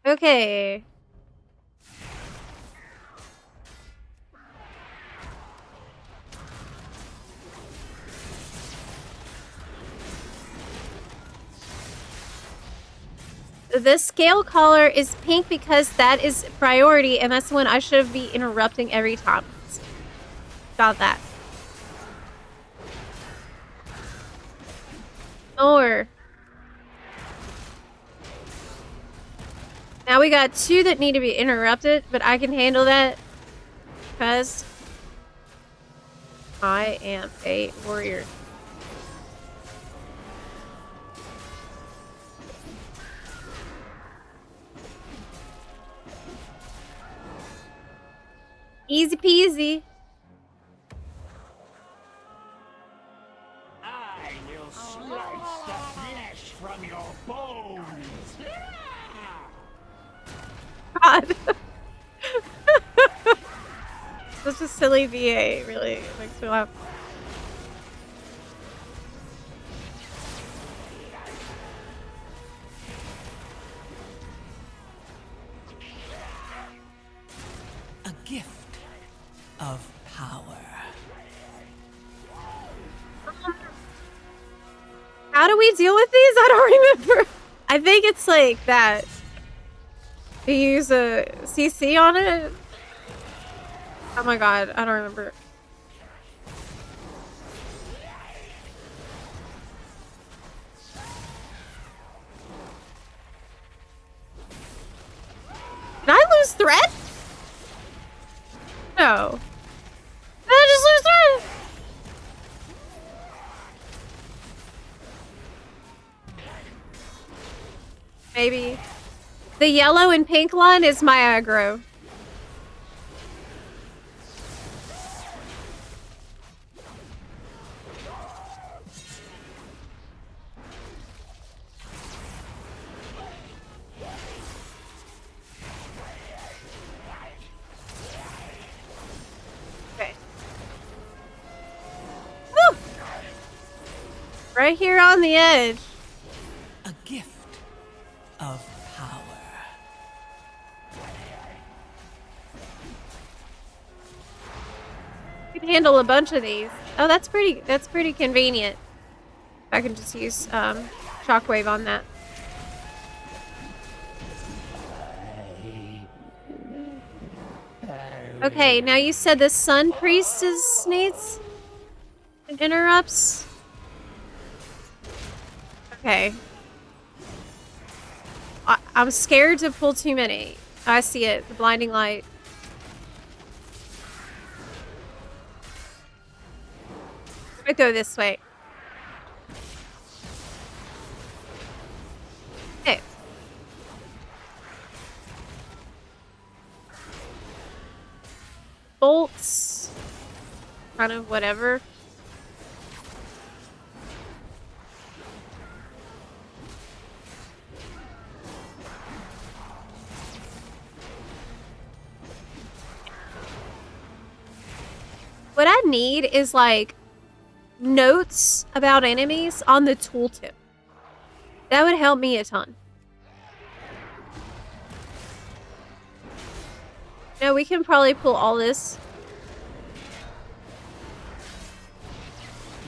Okay. This scale collar is pink because that is priority, and that's when I should be interrupting every time. Got that. Or now we got 2 that need to be interrupted, but I can handle that because I am a warrior. Easy peasy. I will slice the flesh from your bones. God. Such a silly VA, really. It makes me laugh. A gift of power. How do we deal with these? I don't remember. I think it's like that. You use a CC on it? Oh my god, I don't remember. Did I lose thread? No. Did I just lose thread? Maybe. The yellow and pink line is my aggro. Okay. Woo! Right here on the edge. A gift of power. You can handle a bunch of these. Oh, that's pretty convenient. I can just use shockwave on that. Okay, now you said the Sun Priestess needs interrupts. Okay. I'm scared to pull too many. I see it. The blinding light. I'm gonna go this way. Okay. Bolts. Kind of whatever. What I need is like notes about enemies on the tooltip. That would help me a ton. No, we can probably pull all this.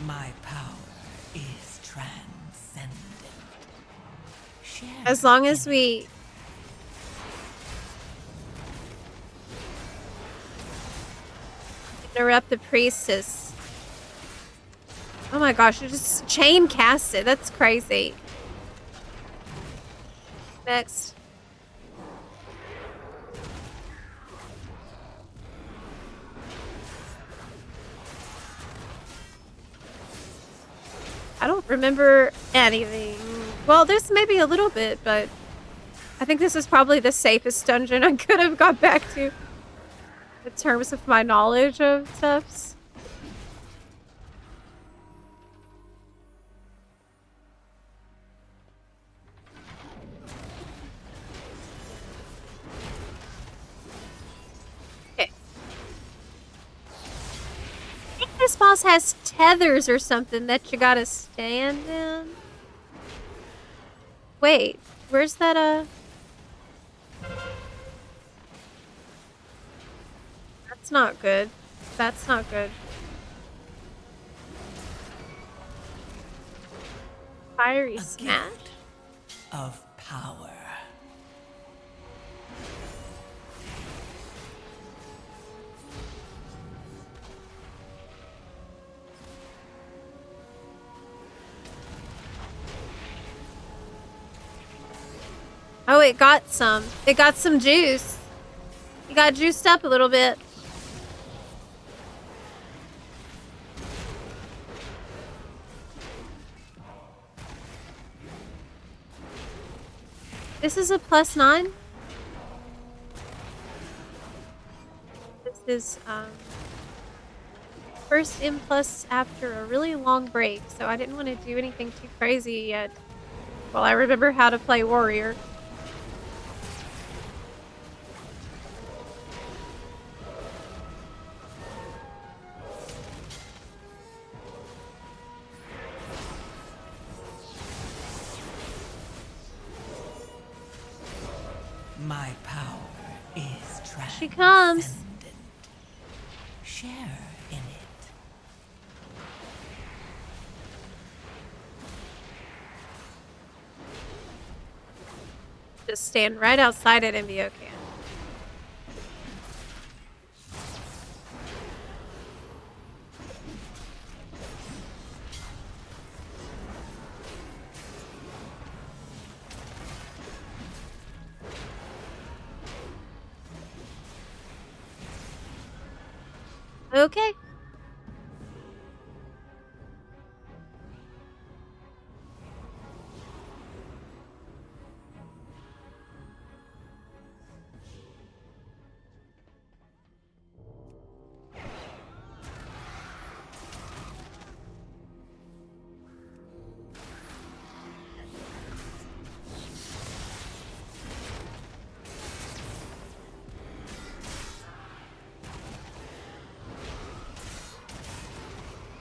My power is transcendent. Share As long as we... interrupt the priestess. Oh my gosh, you just chain cast it. That's crazy. Next. I don't remember anything. Well, there's maybe a little bit, but I think this is probably the safest dungeon I could have got back to in terms of my knowledge of stuffs. Okay. I think this boss has tethers or something that you gotta stand in. Wait, where's that, That's not good. That's not good. Fiery smash? of power. Oh, it got some. It got some juice. It got juiced up a little bit. This is a +9. This is first M+ after a really long break, so I didn't want to do anything too crazy yet. Well, I remember how to play warrior. My power is transcendent. She comes. Share in it. Just stand right outside it and be okay. Okay.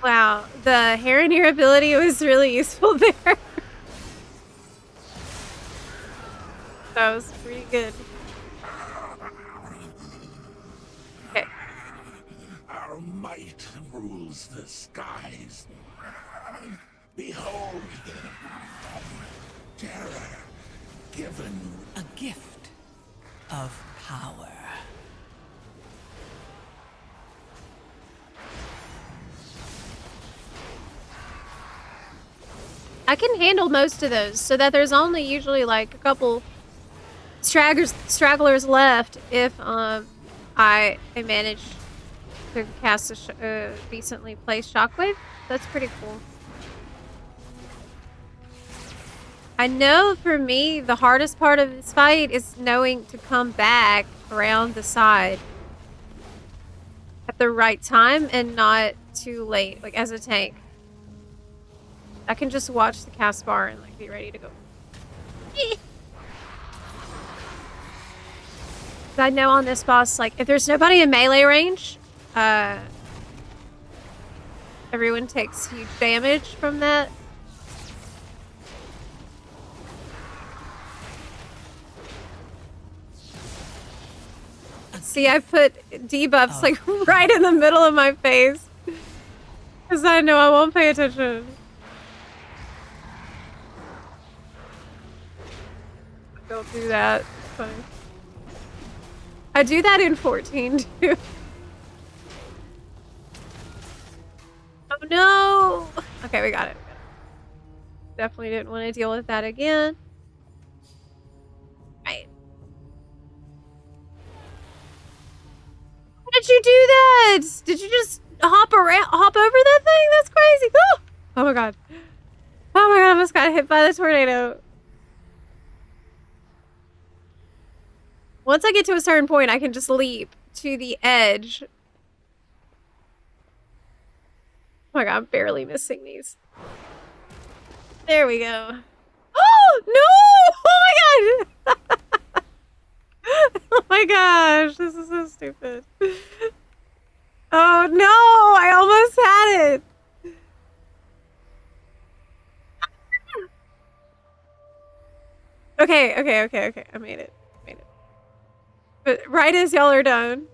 Wow, the Harrineer ability was really useful there. That was pretty good. Okay. Our might rules the skies. Behold, terror given. A gift of power. I can handle most of those, so that there's only usually like a couple stragglers left if I manage to cast a decently placed shockwave. That's pretty cool. I know for me, the hardest part of this fight is knowing to come back around the side at the right time and not too late, like as a tank. I can just watch the cast bar and like be ready to go. I know on this boss, like if there's nobody in melee range, everyone takes huge damage from that. See, I put debuffs like right in the middle of my face because I know I won't pay attention. Don't do that. It's fine. I do that in 14 too. Oh no! Okay, we got it. Definitely didn't want to deal with that again. Right. How did you do that? Did you just hop over that thing? That's crazy. Oh, oh my god. Oh my god, I almost got hit by the tornado. Once I get to a certain point, I can just leap to the edge. Oh my god, I'm barely missing these. There we go. Oh, no! Oh my god! Oh my gosh, this is so stupid. Oh no, I almost had it. Okay. I made it. But right as y'all are done.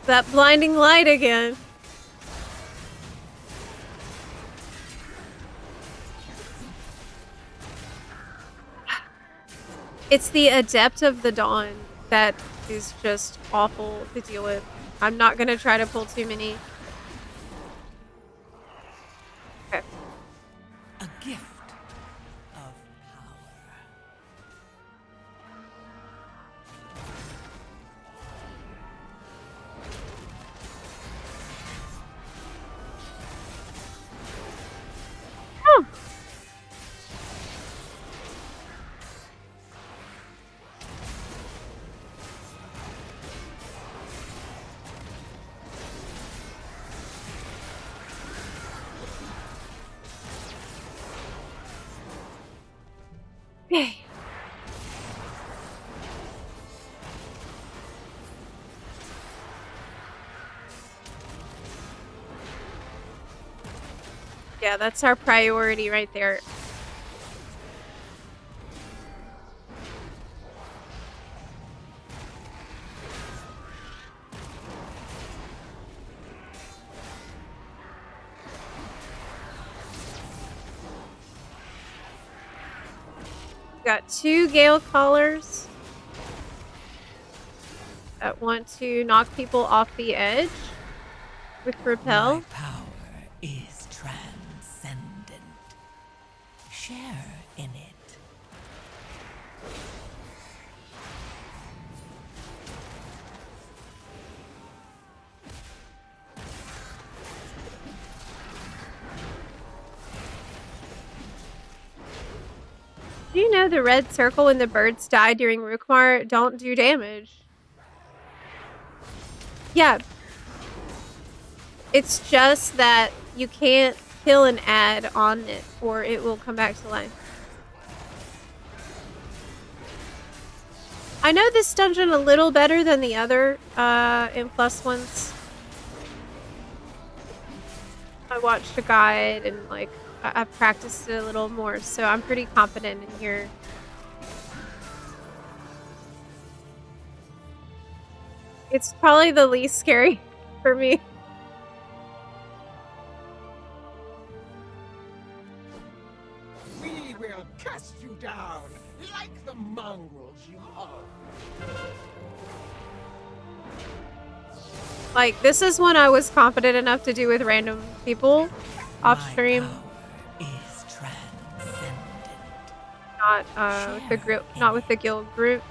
That blinding light again. It's the Adept of the Dawn that is just awful to deal with. I'm not gonna try to pull too many. Okay. A gift of power. Oh. Okay. Yeah, that's our priority right there. Got 2 Gale Callers that want to knock people off the edge with Repel. My power is transcendent. Share in it. Do you know the red circle when the birds die during Rookmar don't do damage? Yeah. It's just that you can't kill an ad on it or it will come back to life. I know this dungeon a little better than the other in plus ones. I watched a guide and like I've practiced it a little more, so I'm pretty confident in here. It's probably the least scary for me. We will cast you down like the mongrels you are. Like, this is one I was confident enough to do with random people off stream. Is transcendent. Not with the group, not with the guild group.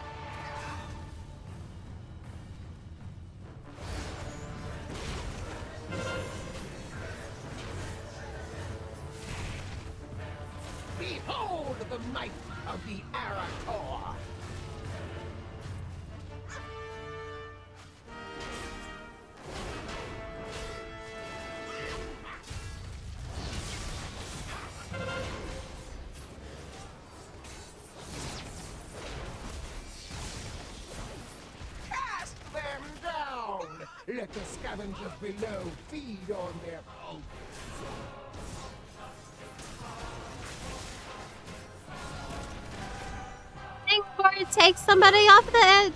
Behold the might of the Arator. Cast them down! Let the scavengers below feed on their pulp. Think for it takes somebody off the edge.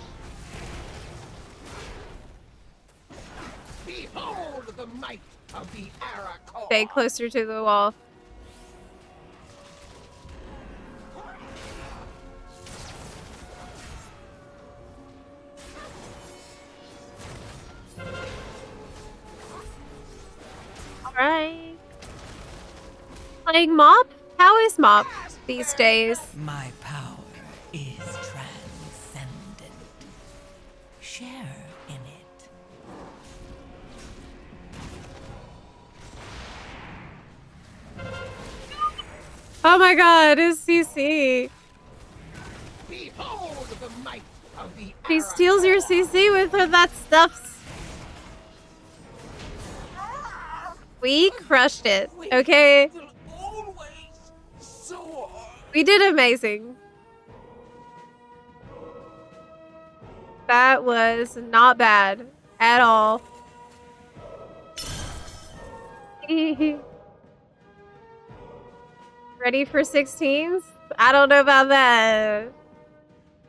Behold the might of the Arator. Stay closer to the wall. Alright. Playing Mop? How is Mop these days? My power is transcendent. Share in it. Oh my god, it's CC. Behold the might of the He steals your CC with her that stuff. We crushed it, okay? We did amazing. That was not bad at all. Ready for 16s? I don't know about that.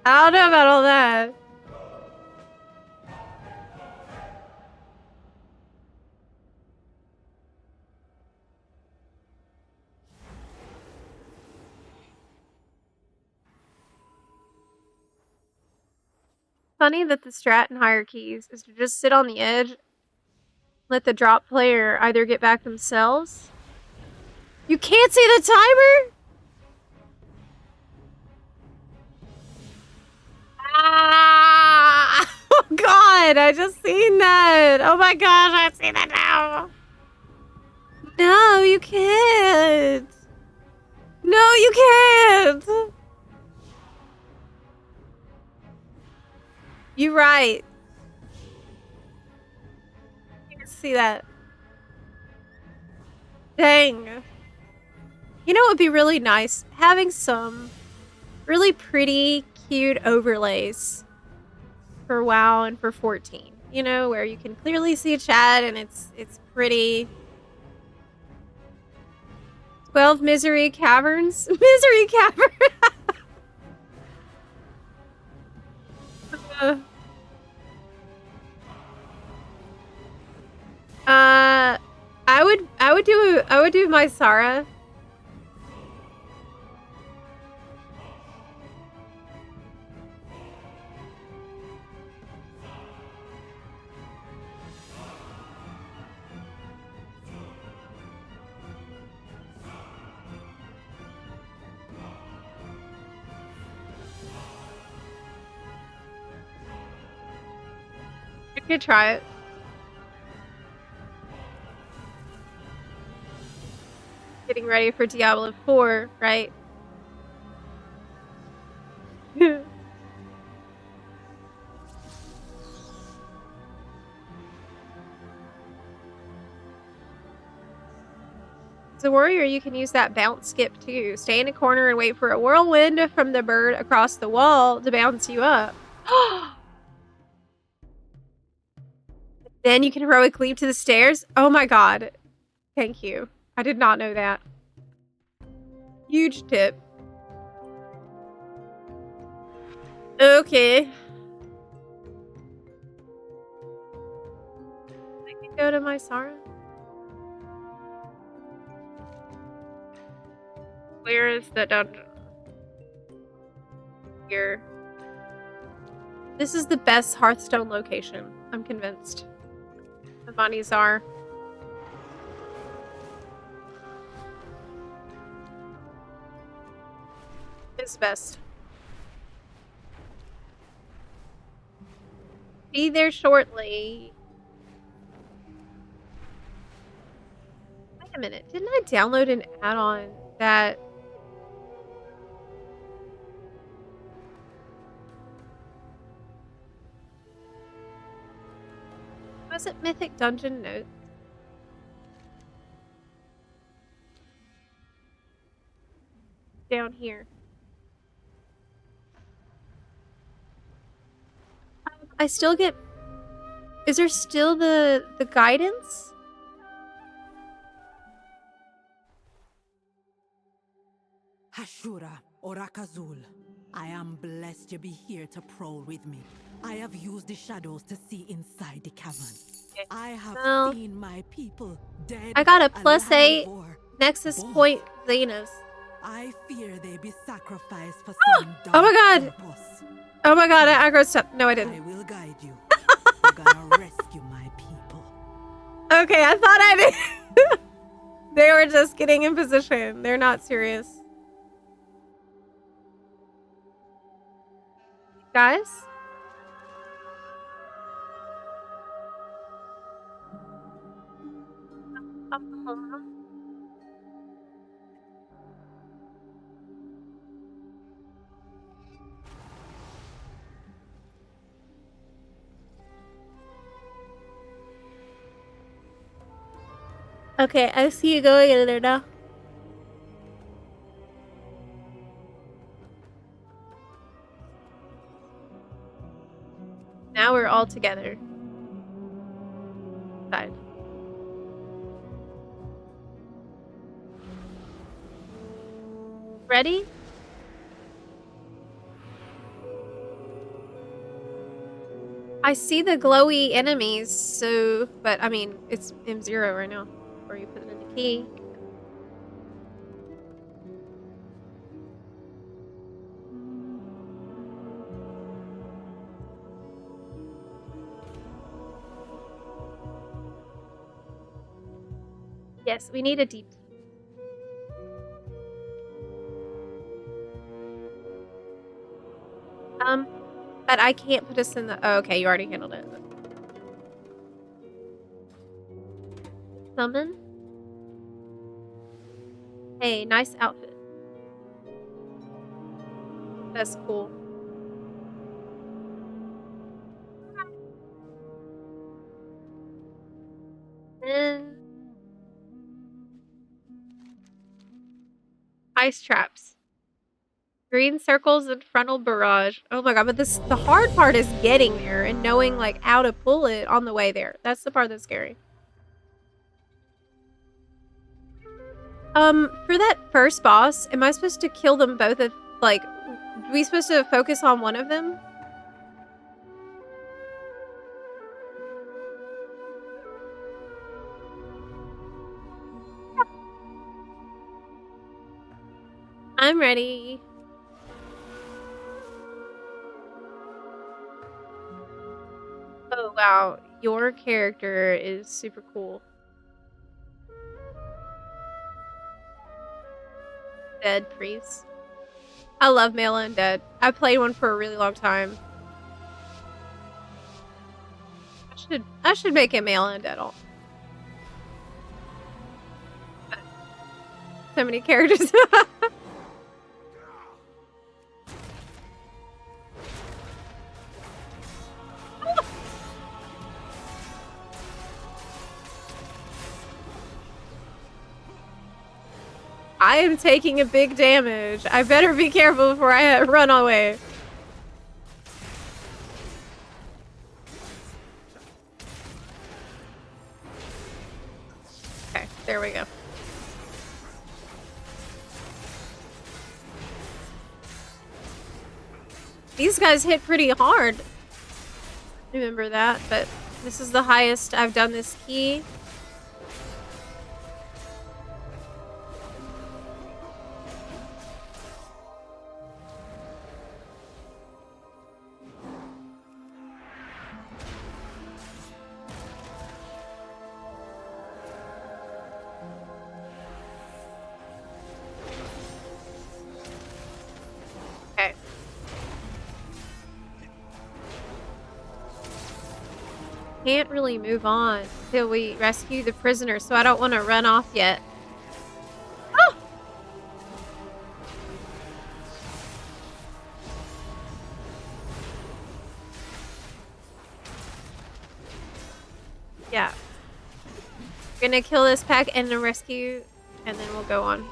I don't know about all that. Funny that the strat in hierarchies is to just sit on the edge, let the drop player either get back themselves. You can't see the timer? Ah! Oh god, I just seen that. Oh my gosh, I've seen that now. No, you can't. No, you can't. You're right. You can see that. Dang. You know what would be really nice? Having some really pretty, cute overlays for WoW and for 14. You know, where you can clearly see chat and it's pretty. 12 Misery Caverns? Misery Cavern! I would do my Sarah. You could try it. Getting ready for Diablo 4, right? As a warrior, you can use that bounce skip too. Stay in a corner and wait for a whirlwind from the bird across the wall to bounce you up. Then you can heroically leap to the stairs. Oh my god. Thank you. I did not know that. Huge tip. Okay. I can go to my Sara. Where is the dungeon? Here. This is the best Hearthstone location. I'm convinced. The monies are. It's best. Be there shortly. Wait a minute. Didn't I download an add-on that... Was it Mythic Dungeon Notes? Down here. I still get... Is there still the guidance? Hashura, Orakazul, I am blessed you be here to prowl with me. I have used the shadows to see inside the cavern. Okay. I have Well, seen my people dead. I got a +8 or Nexus born. point Xenos. I fear they be sacrificed for some dark Oh my god! purpose. Oh my god, I aggroed stuff. No, I I didn't. will guide you. We're gonna rescue my people. Okay, I thought I did. They were just getting in position. They're not serious. Guys? Okay, I see you going in there now. Now we're all together. Side. Ready? I see the glowy enemies, so... But, I mean, it's M0 right now. Or you put it in the key. Yes, we need a deep... But I can't put us in the... Oh, okay, you already handled it. Summon? Hey, nice outfit. That's cool. And... Ice traps. Green circles and frontal barrage. Oh my god, but the hard part is getting there and knowing like how to pull it on the way there. That's the part that's scary. For that first boss, am I supposed to kill them both at, like, are we supposed to focus on one of them? I'm ready. Oh wow, your character is super cool. Dead priest. I love Male Undead. I played one for a really long time. I should make a Male Undead all. So many characters. I am taking a big damage. I better be careful before I run away. These guys hit pretty hard. Remember that, but this is the highest I've done this key. Okay. Can't really move on till we rescue the prisoner, so I don't want to run off yet. Oh! Yeah. We're gonna kill this pack and then rescue, and then we'll go on.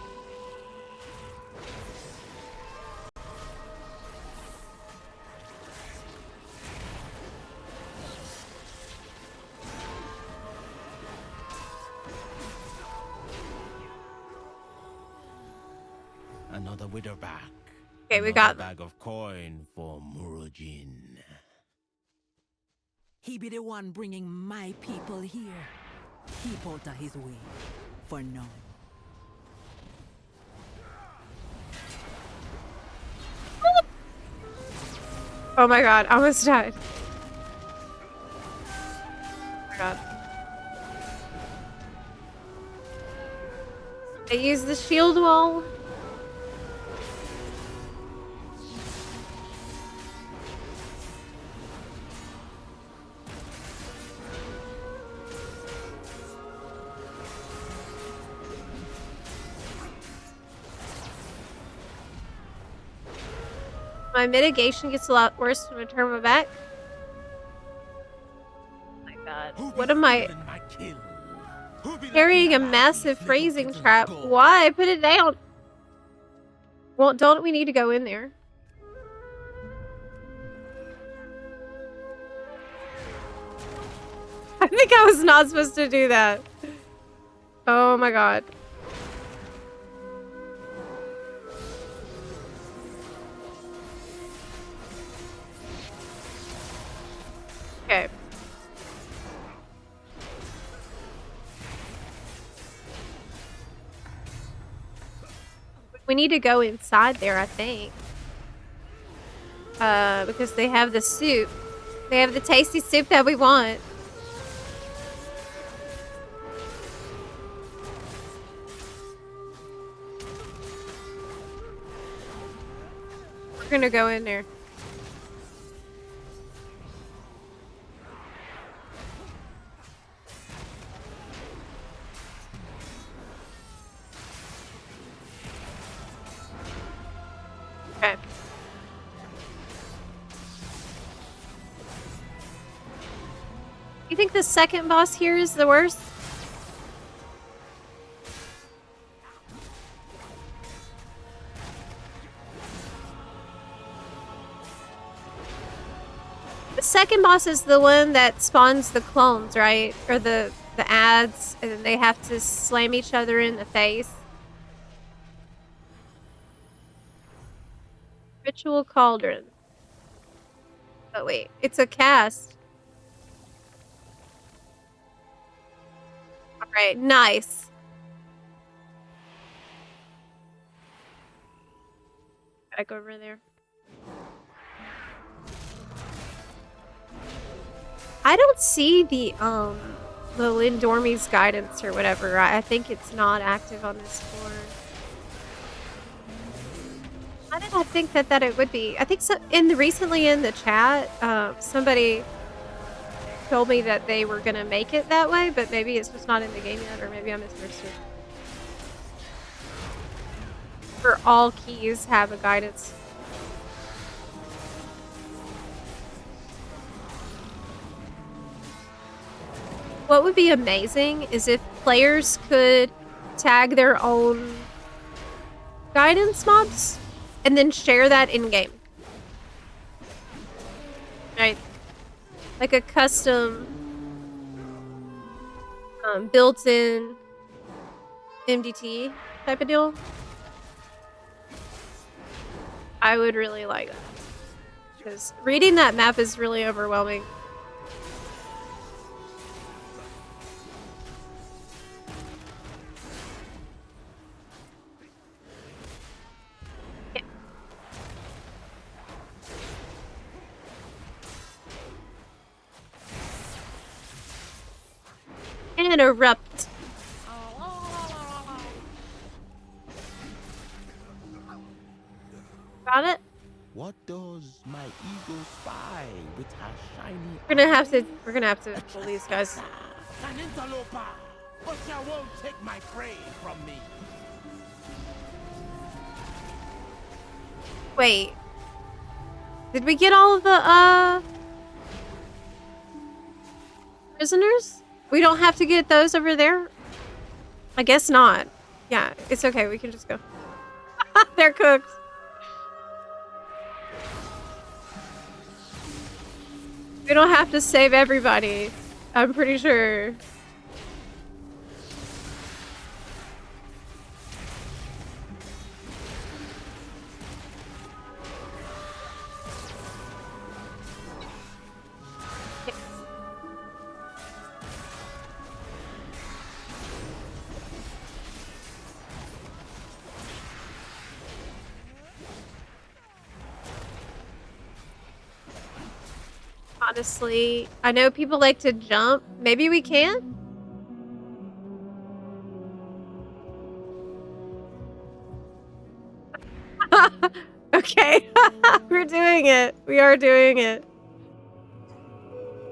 Another wither back. Okay, we Another got bag of coin for Murujin. He be the one bringing my people here. Keep out of his way. For now. Oh my god, I almost died. Oh my god. I use the shield wall. My mitigation gets a lot worse when I turn my back. Oh my god. What am I? Carrying a massive freezing trap. Why? Put it down. Well, don't we need to go in there? I think I was not supposed to do that. Oh my god. Okay. We need to go inside there, I think. Because they have the soup. They have the tasty soup that we want. We're gonna go in there. Okay. You think the second boss here is the worst? The second boss is the one that spawns the clones, right? Or the ads, and then they have to slam each other in the face. Ritual Cauldron. Oh wait, it's a cast. Alright, nice. Gotta go over there. I don't see the Lindormi's guidance or whatever. I think it's not active on this floor. Why did I think that it would be? I think so. Recently in the chat, somebody told me that they were gonna make it that way, but maybe it's just not in the game yet, or maybe I misunderstood. For all keys have a guidance. What would be amazing is if players could tag their own guidance mobs and then share that in game. Right? Like a custom built-in MDT type of deal. I would really like that. because reading that map is really overwhelming. Interrupt. Got it? What does my eagle spy with her shiny? We're gonna have to pull these guys. An interloper, but you won't take my prey from me. Wait. Did we get all of the prisoners? We don't have to get those over there? I guess not. Yeah, it's okay. We can just go. They're cooked. We don't have to save everybody. I'm pretty sure. Honestly, I know people like to jump. Maybe we can? Okay. We're doing it. We are doing it.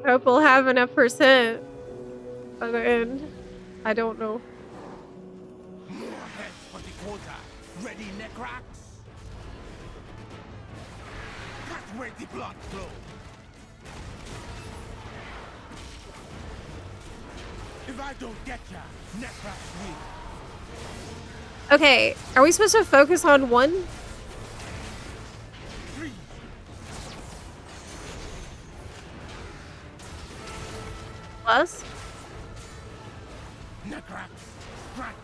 Hope we'll have enough percent by the end. I don't know. More heads for the quarter. Ready, Necrax? Cut where the blood flows. If I don't get ya, Necrax will. Okay, are we supposed to focus on one? Plus? Necrax, strike.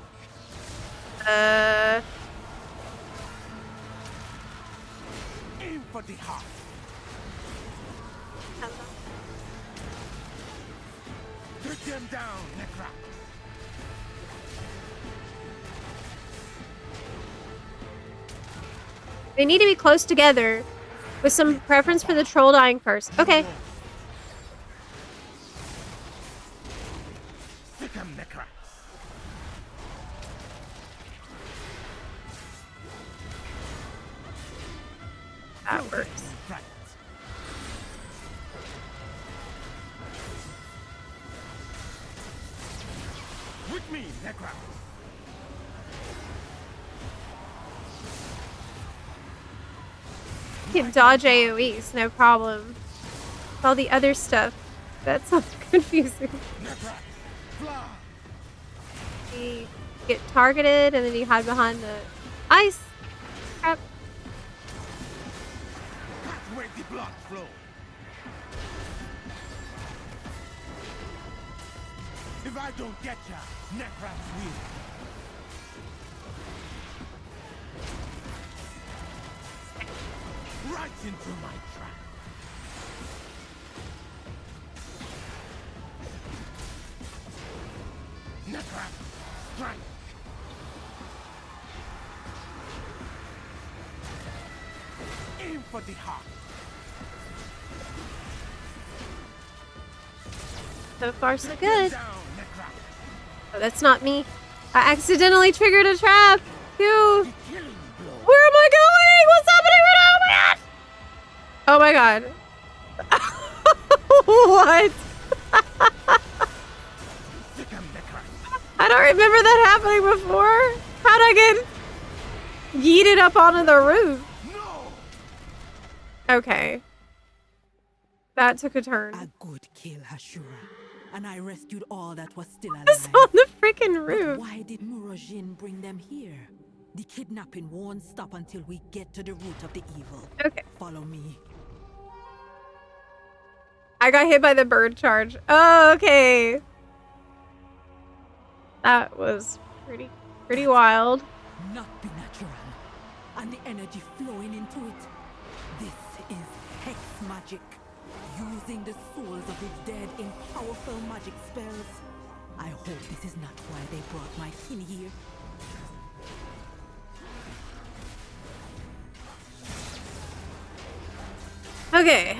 Aim for the heart. Put them down, Necrax. They need to be close together with some preference for the troll dying first. Okay. Stick 'em, Necrax. That works. With me, Necrax. You can dodge AoEs, no problem. All the other stuff, that sounds confusing. Necrax, fly. You get targeted and then you hide behind the ice. Crap. Cut where the blood flows. If I don't get ya, Necrax will. Right into my trap. Necrax, strike. Aim for the heart. So far, so good. Down, Necrax. Oh, that's not me. I accidentally triggered a trap. Ew. The killing blow. Where am I going? What's happening right now? Oh my god. What? Stick 'em, Necrax. I don't remember that happening before. How'd I get yeeted up onto the roof? No. Okay. That took a turn. A good kill, Hashura. And I rescued all that was still It's alive. on the freaking roof. Why did Murojin bring them here? The kidnapping won't stop until we get to the root of the evil. Okay. Follow me. I got hit by the bird charge. Oh, okay. That was pretty wild. Not be natural. And the energy flowing into it. This is hex magic. Using the souls of the dead in powerful magic spells. I hope this is not why they brought my kin here. Okay.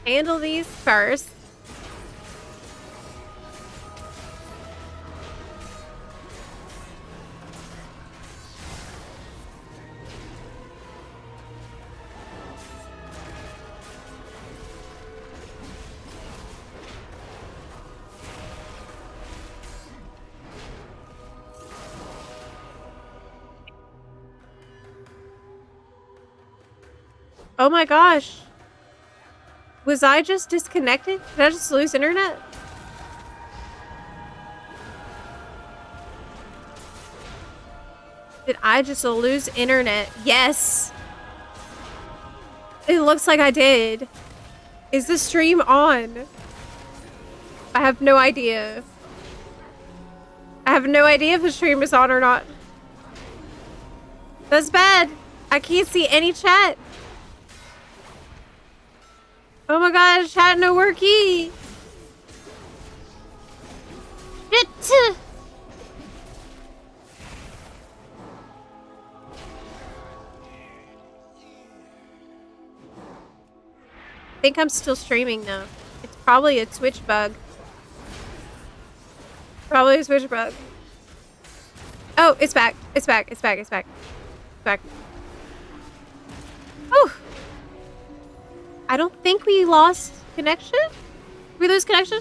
Handle these first. Oh my gosh. Was I just disconnected? Did I just lose internet? Did I just lose internet? Yes. It looks like I did. Is the stream on? I have no idea. I have no idea if the stream is on or not. That's bad. I can't see any chat. Oh my gosh, chat no worky. Shit. I think I'm still streaming though. It's probably a Twitch bug. Probably a Twitch bug. Oh, it's back. It's back. It's back. It's back. It's back. Whew. I don't think we lost connection. Did we lose connection?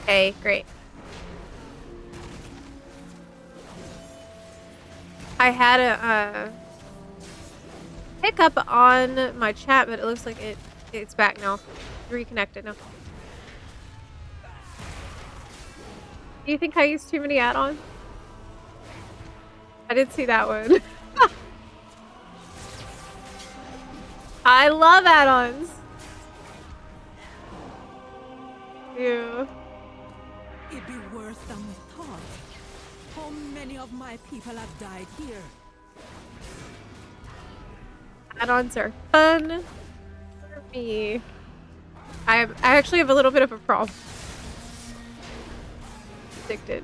Okay, great. I had a hiccup on my chat, but it looks like it's back now. Reconnected now. Do you think I used too many add-ons? I did see that one. I love add-ons. Ew. It'd be worse than we thought. How many of my people have died here? Add-ons are fun for me. I actually have a little bit of a problem. Addicted.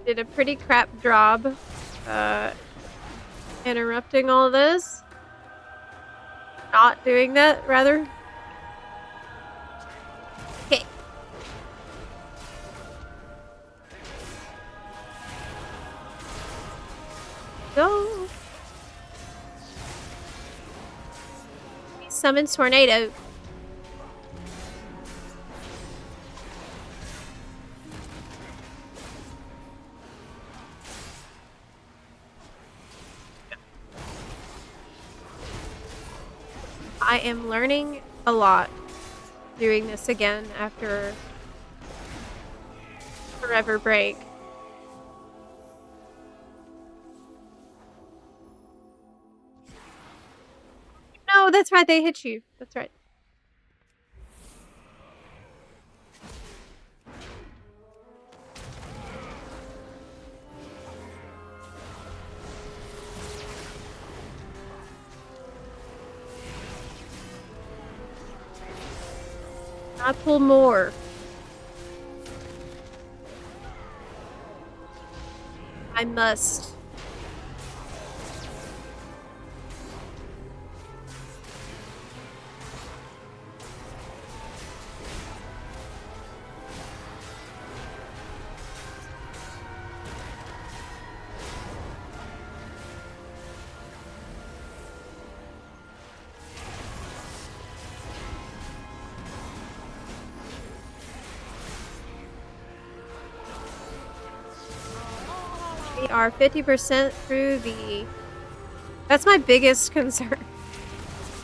Did a pretty crap job interrupting all this. Not doing that, rather. Okay. Go. Summon tornado. I am learning a lot doing this again after forever break. No, that's right, they hit you. That's right. I pull more. I must. are 50% through the... That's my biggest concern.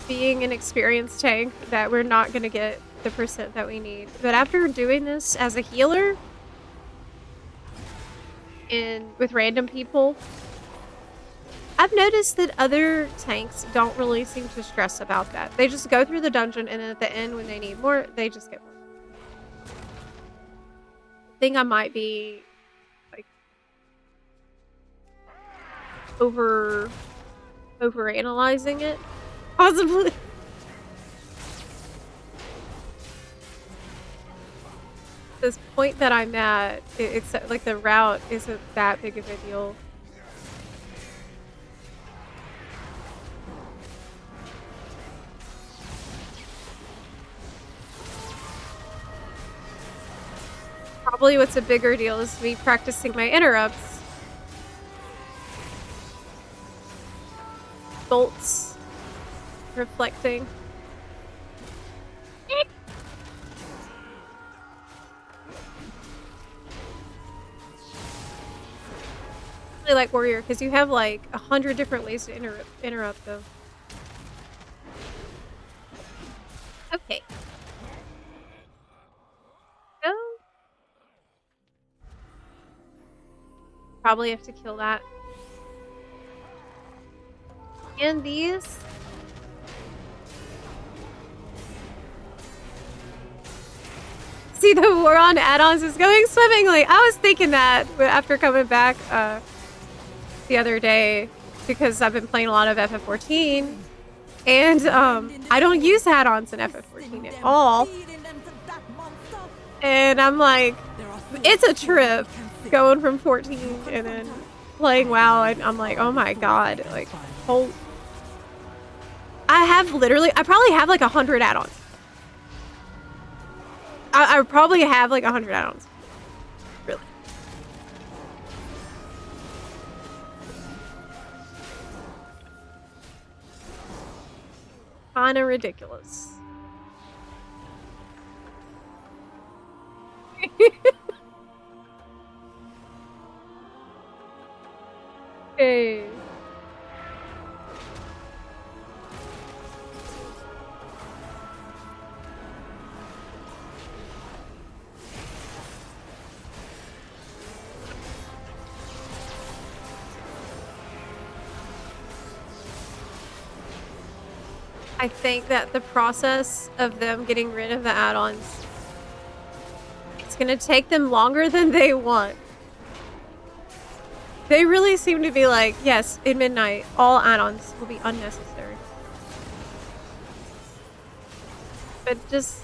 Being an experienced tank, that we're not going to get the percent that we need. But after doing this as a healer, with random people, I've noticed that other tanks don't really seem to stress about that. They just go through the dungeon, and then at the end when they need more, they just get more. I think I might be like overanalyzing it, possibly. This point that I'm at, it's like the route isn't that big of a deal. Probably what's a bigger deal is me practicing my interrupts. Bolts. Reflecting. I really like Warrior because you have like 100 different ways to interrupt them. Okay. Go. Probably have to kill that. And these. See, the war on add-ons is going swimmingly. I was thinking that after coming back the other day because I've been playing a lot of FF14 and I don't use add-ons in FF14 at all. And I'm like, it's a trip going from 14 and then playing WoW, and I'm like, oh my god, like, I probably have like 100 add-ons. I probably have like 100 add-ons. Really. Kinda ridiculous. Okay. I think that the process of them getting rid of the add-ons, it's gonna take them longer than they want. They really seem to be like, yes, in midnight, all add-ons will be unnecessary. But just,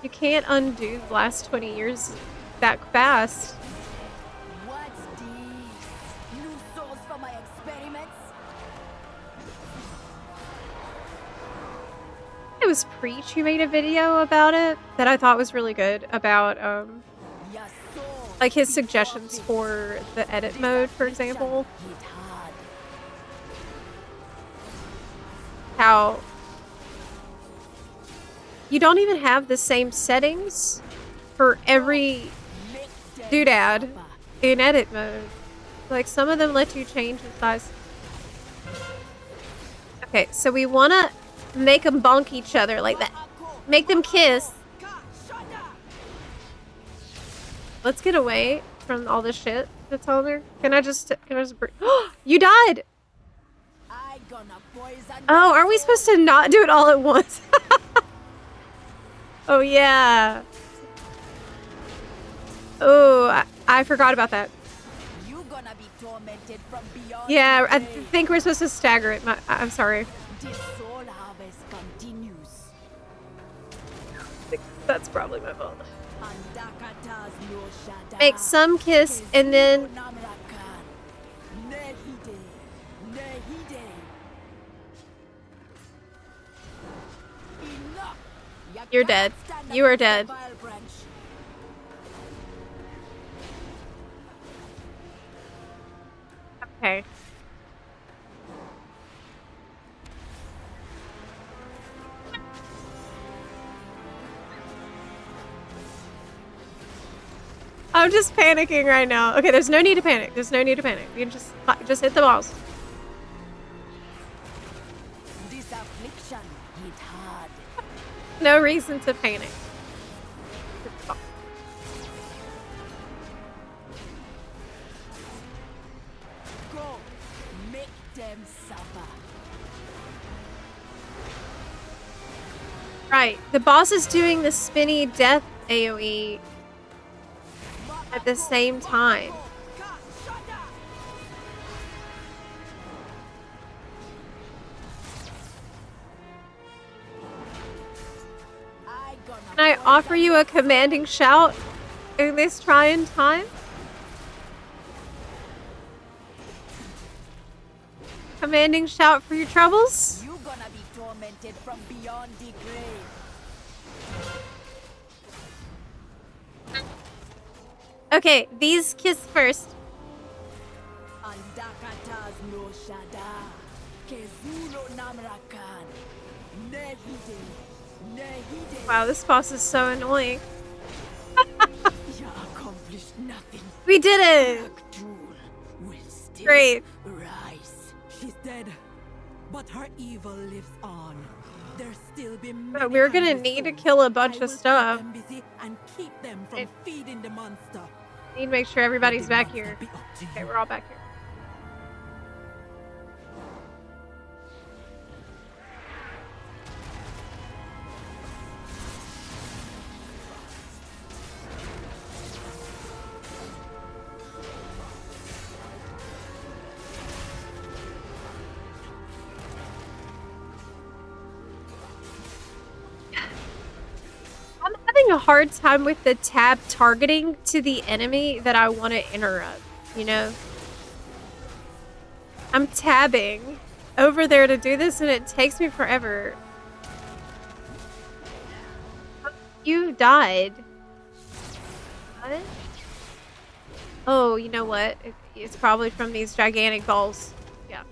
you can't undo the last 20 years that fast. What's these? New souls for my experiments? It was Preach who made a video about it that I thought was really good about, like his suggestions for the edit mode, for example. How you don't even have the same settings for every doodad in edit mode. Like, some of them let you change the size. Okay, so we want to make them bonk each other like that. Make them kiss. Let's get away from all this shit that's on there. Can I just you died! Oh, are we supposed to not do it all at once? Oh, yeah. Oh, I forgot about that. Yeah, I think we're supposed to stagger it. I'm sorry. That's probably my fault. Make some kiss and then... You're dead. You are dead. Okay. I'm just panicking right now. Okay, there's no need to panic. There's no need to panic. You can just hit the balls. This affliction hit hard. No reason to panic. Hit the ball. Go, make them suffer. Right. The boss is doing the spinny death AoE at the same time. Can I offer you a commanding shout in this trying time? Commanding shout for your troubles? You gonna be tormented from beyond the grave. Okay, these kiss first. Andakatas no shada. Kezulo namrakan. Nehide. Nehide. Wow, this boss is so annoying. You accomplished nothing. We did it! Will still Great. rise. She's dead, but her evil lives on. There's still be But we're gonna need to kill a bunch of stuff. and keep them from feeding the monster. Need to make sure everybody's back here. Okay, we're all back here. I'm having a hard time with the tab targeting to the enemy that I want to interrupt, you know? I'm tabbing over there to do this and it takes me forever. You died. What? Oh, you know what? It's probably from these gigantic balls. Yeah.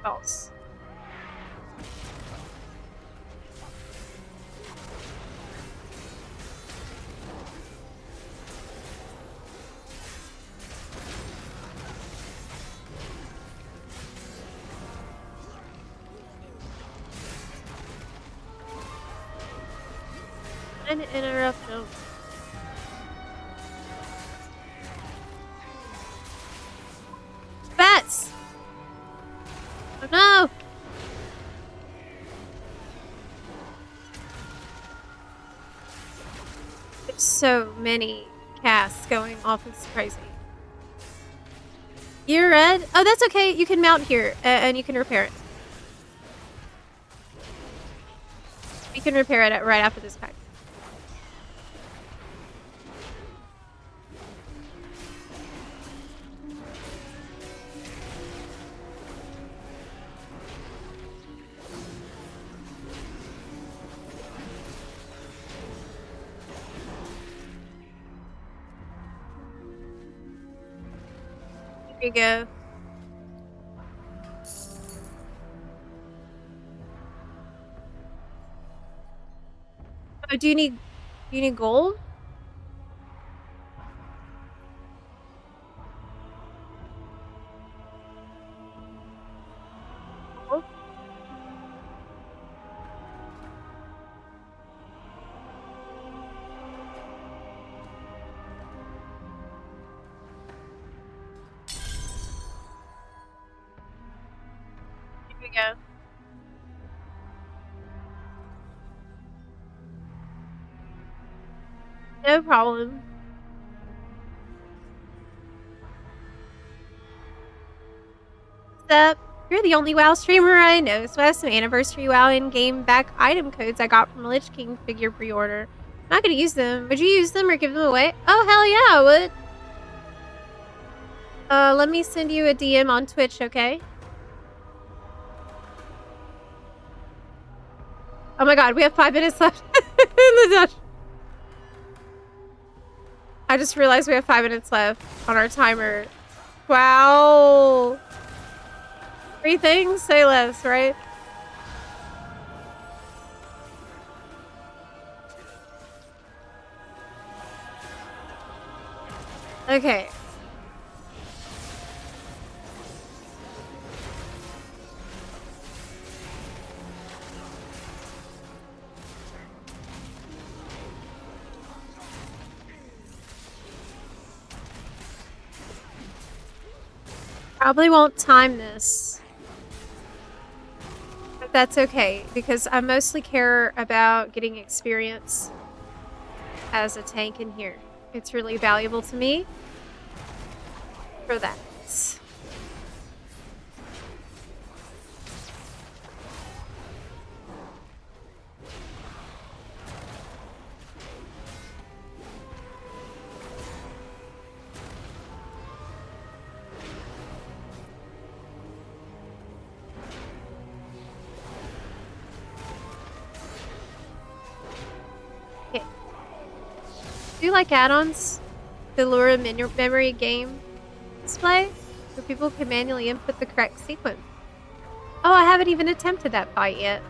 Balls. And interrupt them. Bats! Oh no! There's so many casts going off. It's crazy. You're red? Oh, that's okay. You can mount here and you can repair it. You can repair it right after this pack. Here you go. Oh, do you need gold? Gold? Here we go. No problem. What's up? You're the only WoW streamer I know, so I have some anniversary WoW in-game back item codes I got from Lich King figure pre-order. I'm not gonna use them. Would you use them or give them away? Oh, hell yeah, I would. Let me send you a DM on Twitch, okay? Oh my god, we have 5 minutes left in the dungeon. I just realized we have 5 minutes left on our timer. Wow. 3 things? Say less, right? Okay. Probably won't time this. But that's okay, because I mostly care about getting experience as a tank in here. It's really valuable to me for that. Okay. Do you like add-ons? The Lura memory game display, where people can manually input the correct sequence. Oh, I haven't even attempted that fight yet.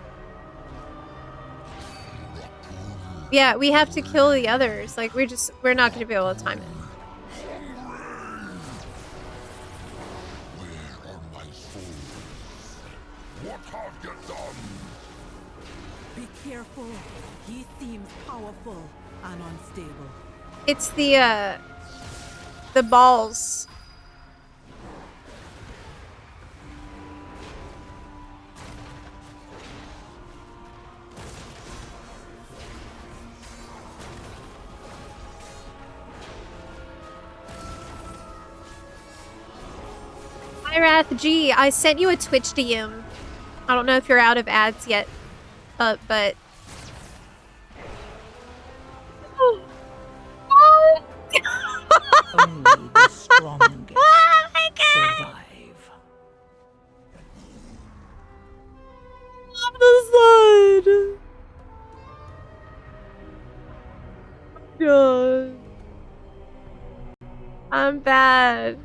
Yeah, we have to kill the others. Like, we're not gonna be able to time it. What have you done? Be careful. He seems powerful and unstable. It's the balls. Hi Wrath G, I sent you a Twitch DM. I don't know if you're out of ads yet, but Only the strongest survive. On the side. God. I'm bad.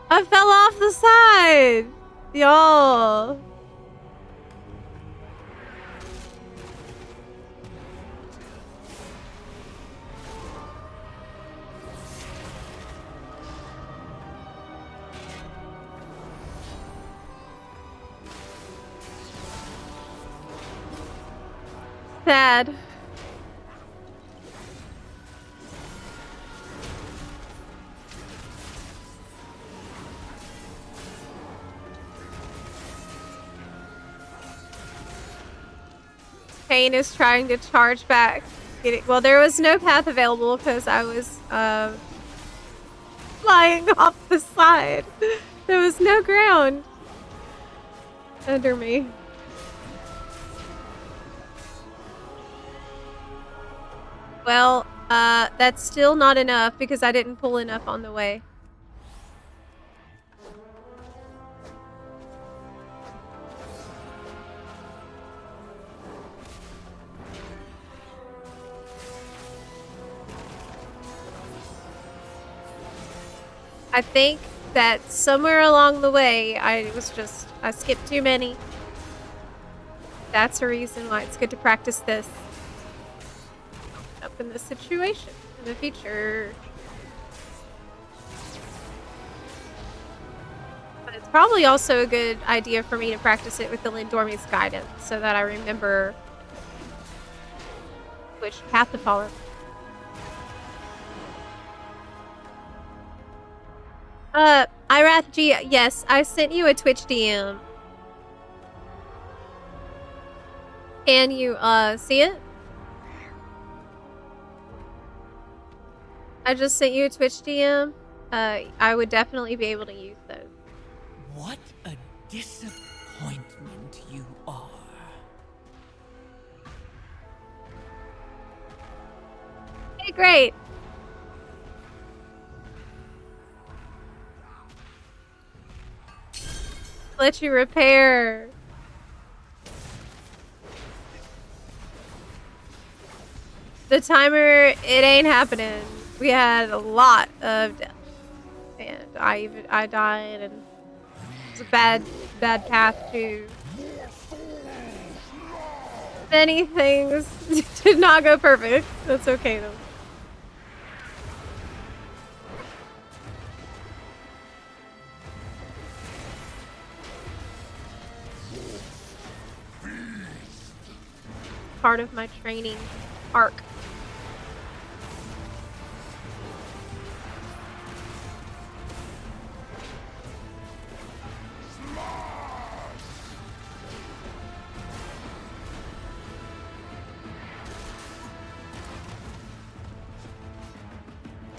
I fell off the side. Y'all. Sad. Pain is trying to charge back. Well, there was no path available because I was flying off the side. There was no ground under me. Well, that's still not enough because I didn't pull enough on the way. I think that somewhere along the way, I skipped too many. That's the reason why it's good to practice this. Up in this situation in the future. But it's probably also a good idea for me to practice it with the Lindormi's guidance so that I remember which path to follow. Irath G, yes, I sent you a Twitch DM. Can you, see it? I just sent you a Twitch DM. I would definitely be able to use those. What a disappointment you are. Hey, great. Let you repair. The timer, it ain't happening. We had a lot of death. And I died and it was a bad path too. Many things did not go perfect. That's okay though. part of my training arc.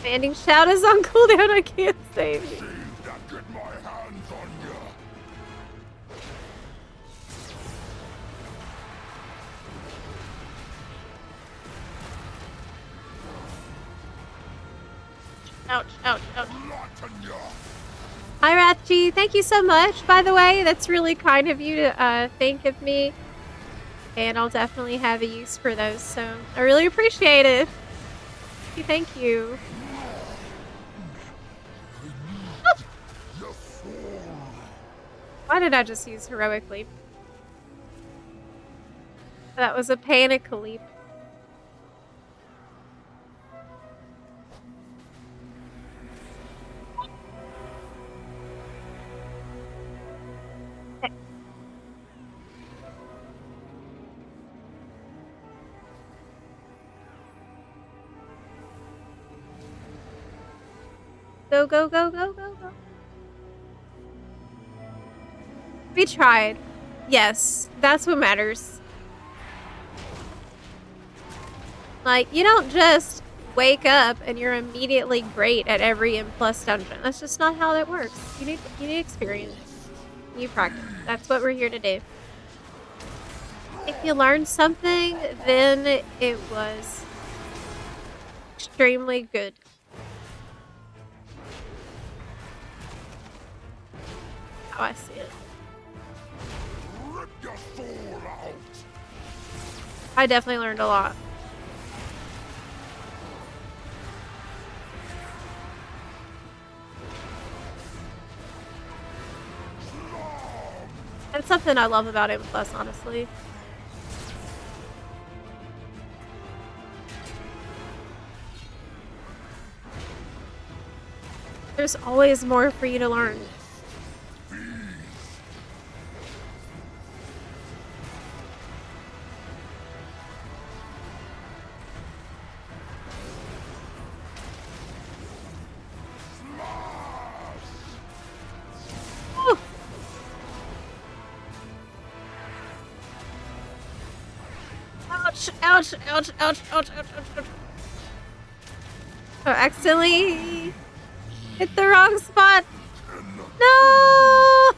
Banding shout is on cooldown, I can't save you. Get my hands on you. Ouch, ouch, ouch. Hi, Rathji. Thank you so much, by the way. That's really kind of you to think of me. And I'll definitely have a use for those, so I really appreciate it. Thank you. Why did I just use Heroic Leap? That was a Panic Leap. Go, go, go, go, go, go. We tried. Yes, that's what matters. Like, you don't just wake up and you're immediately great at every M+ dungeon. That's just not how that works. You need experience. You practice. That's what we're here to do. If you learned something, then it was extremely good. How I see it. Rip your soul out. I definitely learned a lot. That's something I love about M+, honestly. There's always more for you to learn. Ouch, ouch, ouch, ouch, ouch, ouch, ouch, ouch. Oh, accidentally hit the wrong spot. No!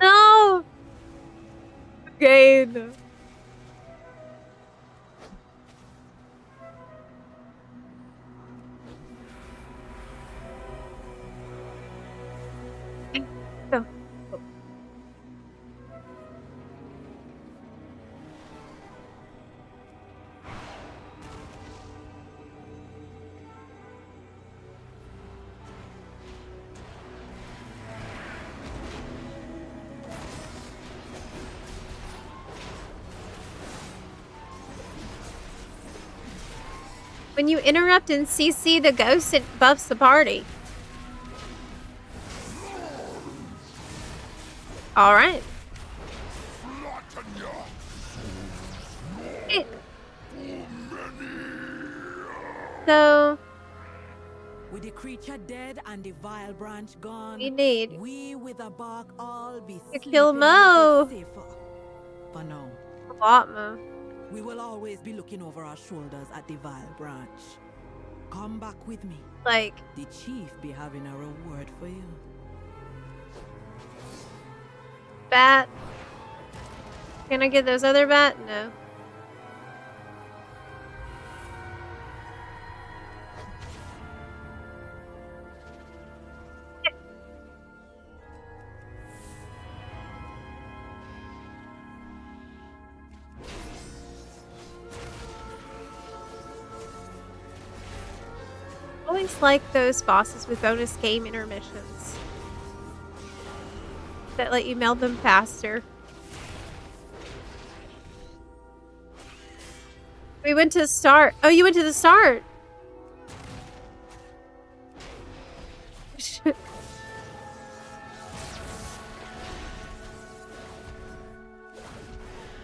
No! Again. Go. When you interrupt and CC the ghost, it buffs the party. Alright. So... with the creature dead and the vile branch gone, we with a bark all be to kill Mo. For now. What, Mo? We will always be looking over our shoulders at the vile branch. Come back with me. Like, the chief be having a reward for you. Bat. Can I get those other bat? No. Always like those bosses with bonus game intermissions that let you meld them faster. We went to the start. Oh, you went to the start.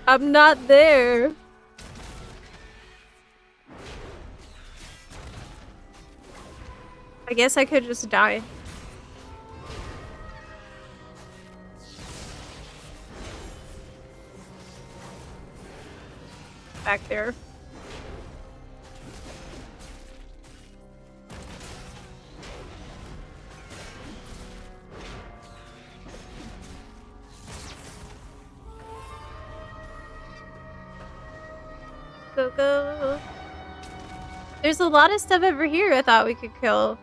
I'm not there. I guess I could just die. Back there. Go, go. There's a lot of stuff over here I thought we could kill.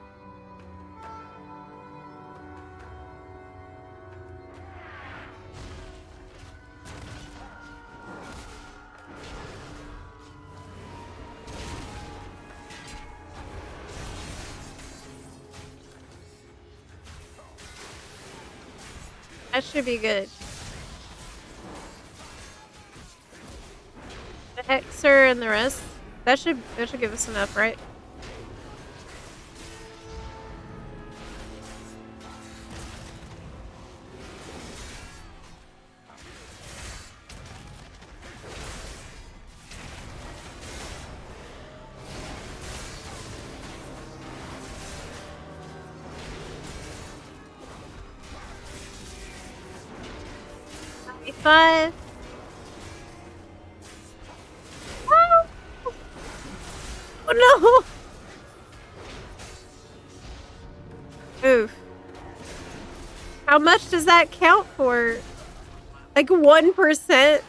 That should be good. The Hexer and the rest. That should give us enough, right? Five. Oh no! Oof. How much does that count for? Like 1%?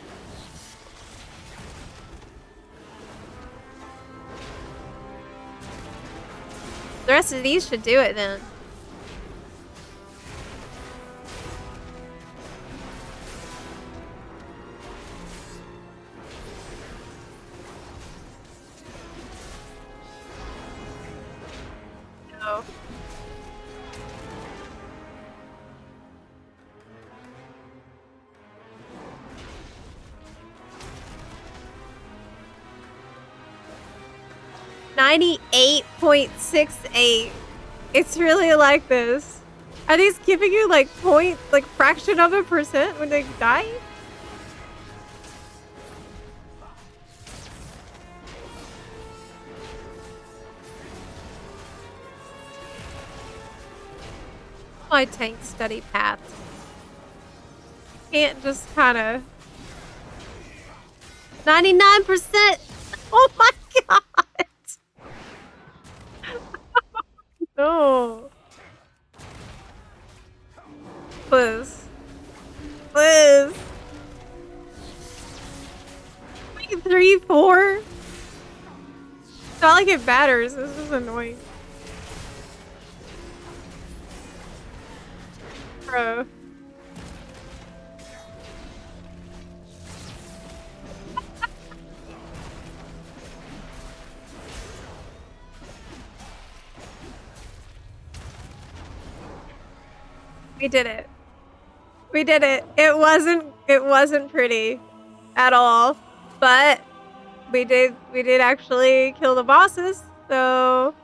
The rest of these should do it then. No. .68. It's really like this. Are these giving you like fraction of a percent when they die? My tank study path. Can't just kind of 99%. Oh my god. No. Please. Please. Like 3, 4. It's not like it matters. This is annoying. Bro. We did it. We did it. It wasn't pretty at all, but we did actually kill the bosses. So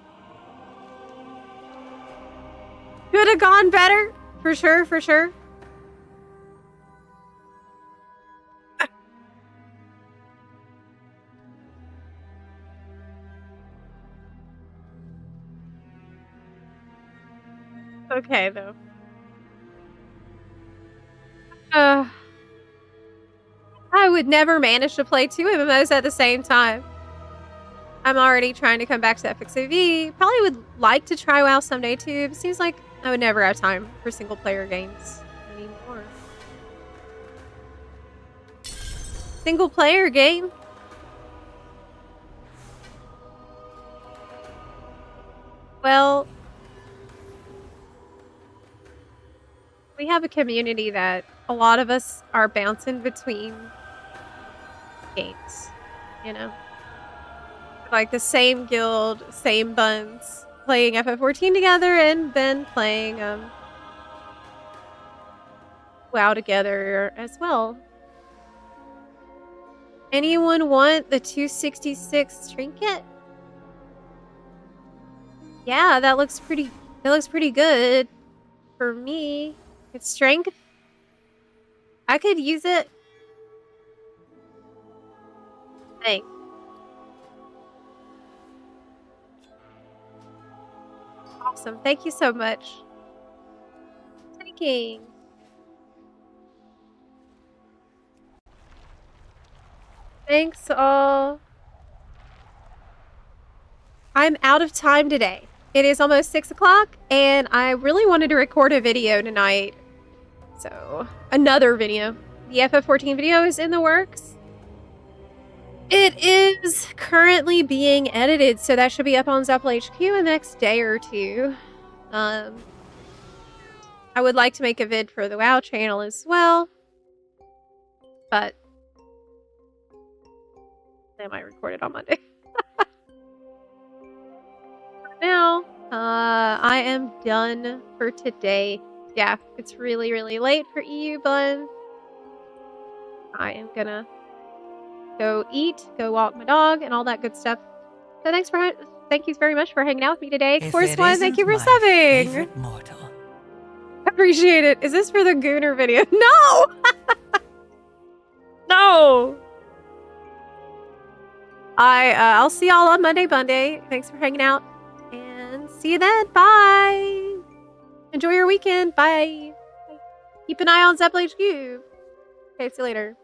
could have gone better, for sure, for sure. Okay though. I would never manage to play 2 MMOs at the same time. I'm already trying to come back to FXAV. Probably would like to try WoW someday too. It seems like I would never have time for single player games anymore. Single player game? Well, we have a community that a lot of us are bouncing between games, you know? Like the same guild, same buns, playing FF14 together and then playing WoW together as well. Anyone want the 266 trinket? Yeah, that looks pretty good for me. It's strength. I could use it. Thanks. Awesome. Thank you so much. Taking. Thanks all. I'm out of time today. It is almost 6 o'clock, and I really wanted to record a video tonight. So, another video. The FF14 video is in the works. It is currently being edited, so that should be up on Zepla HQ in the next day or two. I would like to make a vid for the WoW channel as well, but I might record it on Monday. For now, I am done for today. Yeah, it's really, really late for EU, but I am gonna go eat, go walk my dog, and all that good stuff. So thank you very much for hanging out with me today. Course One, thank you for subbing. Mortal. Appreciate it. Is this for the Gooner video? No! No! I'll see y'all on Monday. Thanks for hanging out. And see you then. Bye! Enjoy your weekend. Bye! Keep an eye on Zepla HQ. Okay, see you later.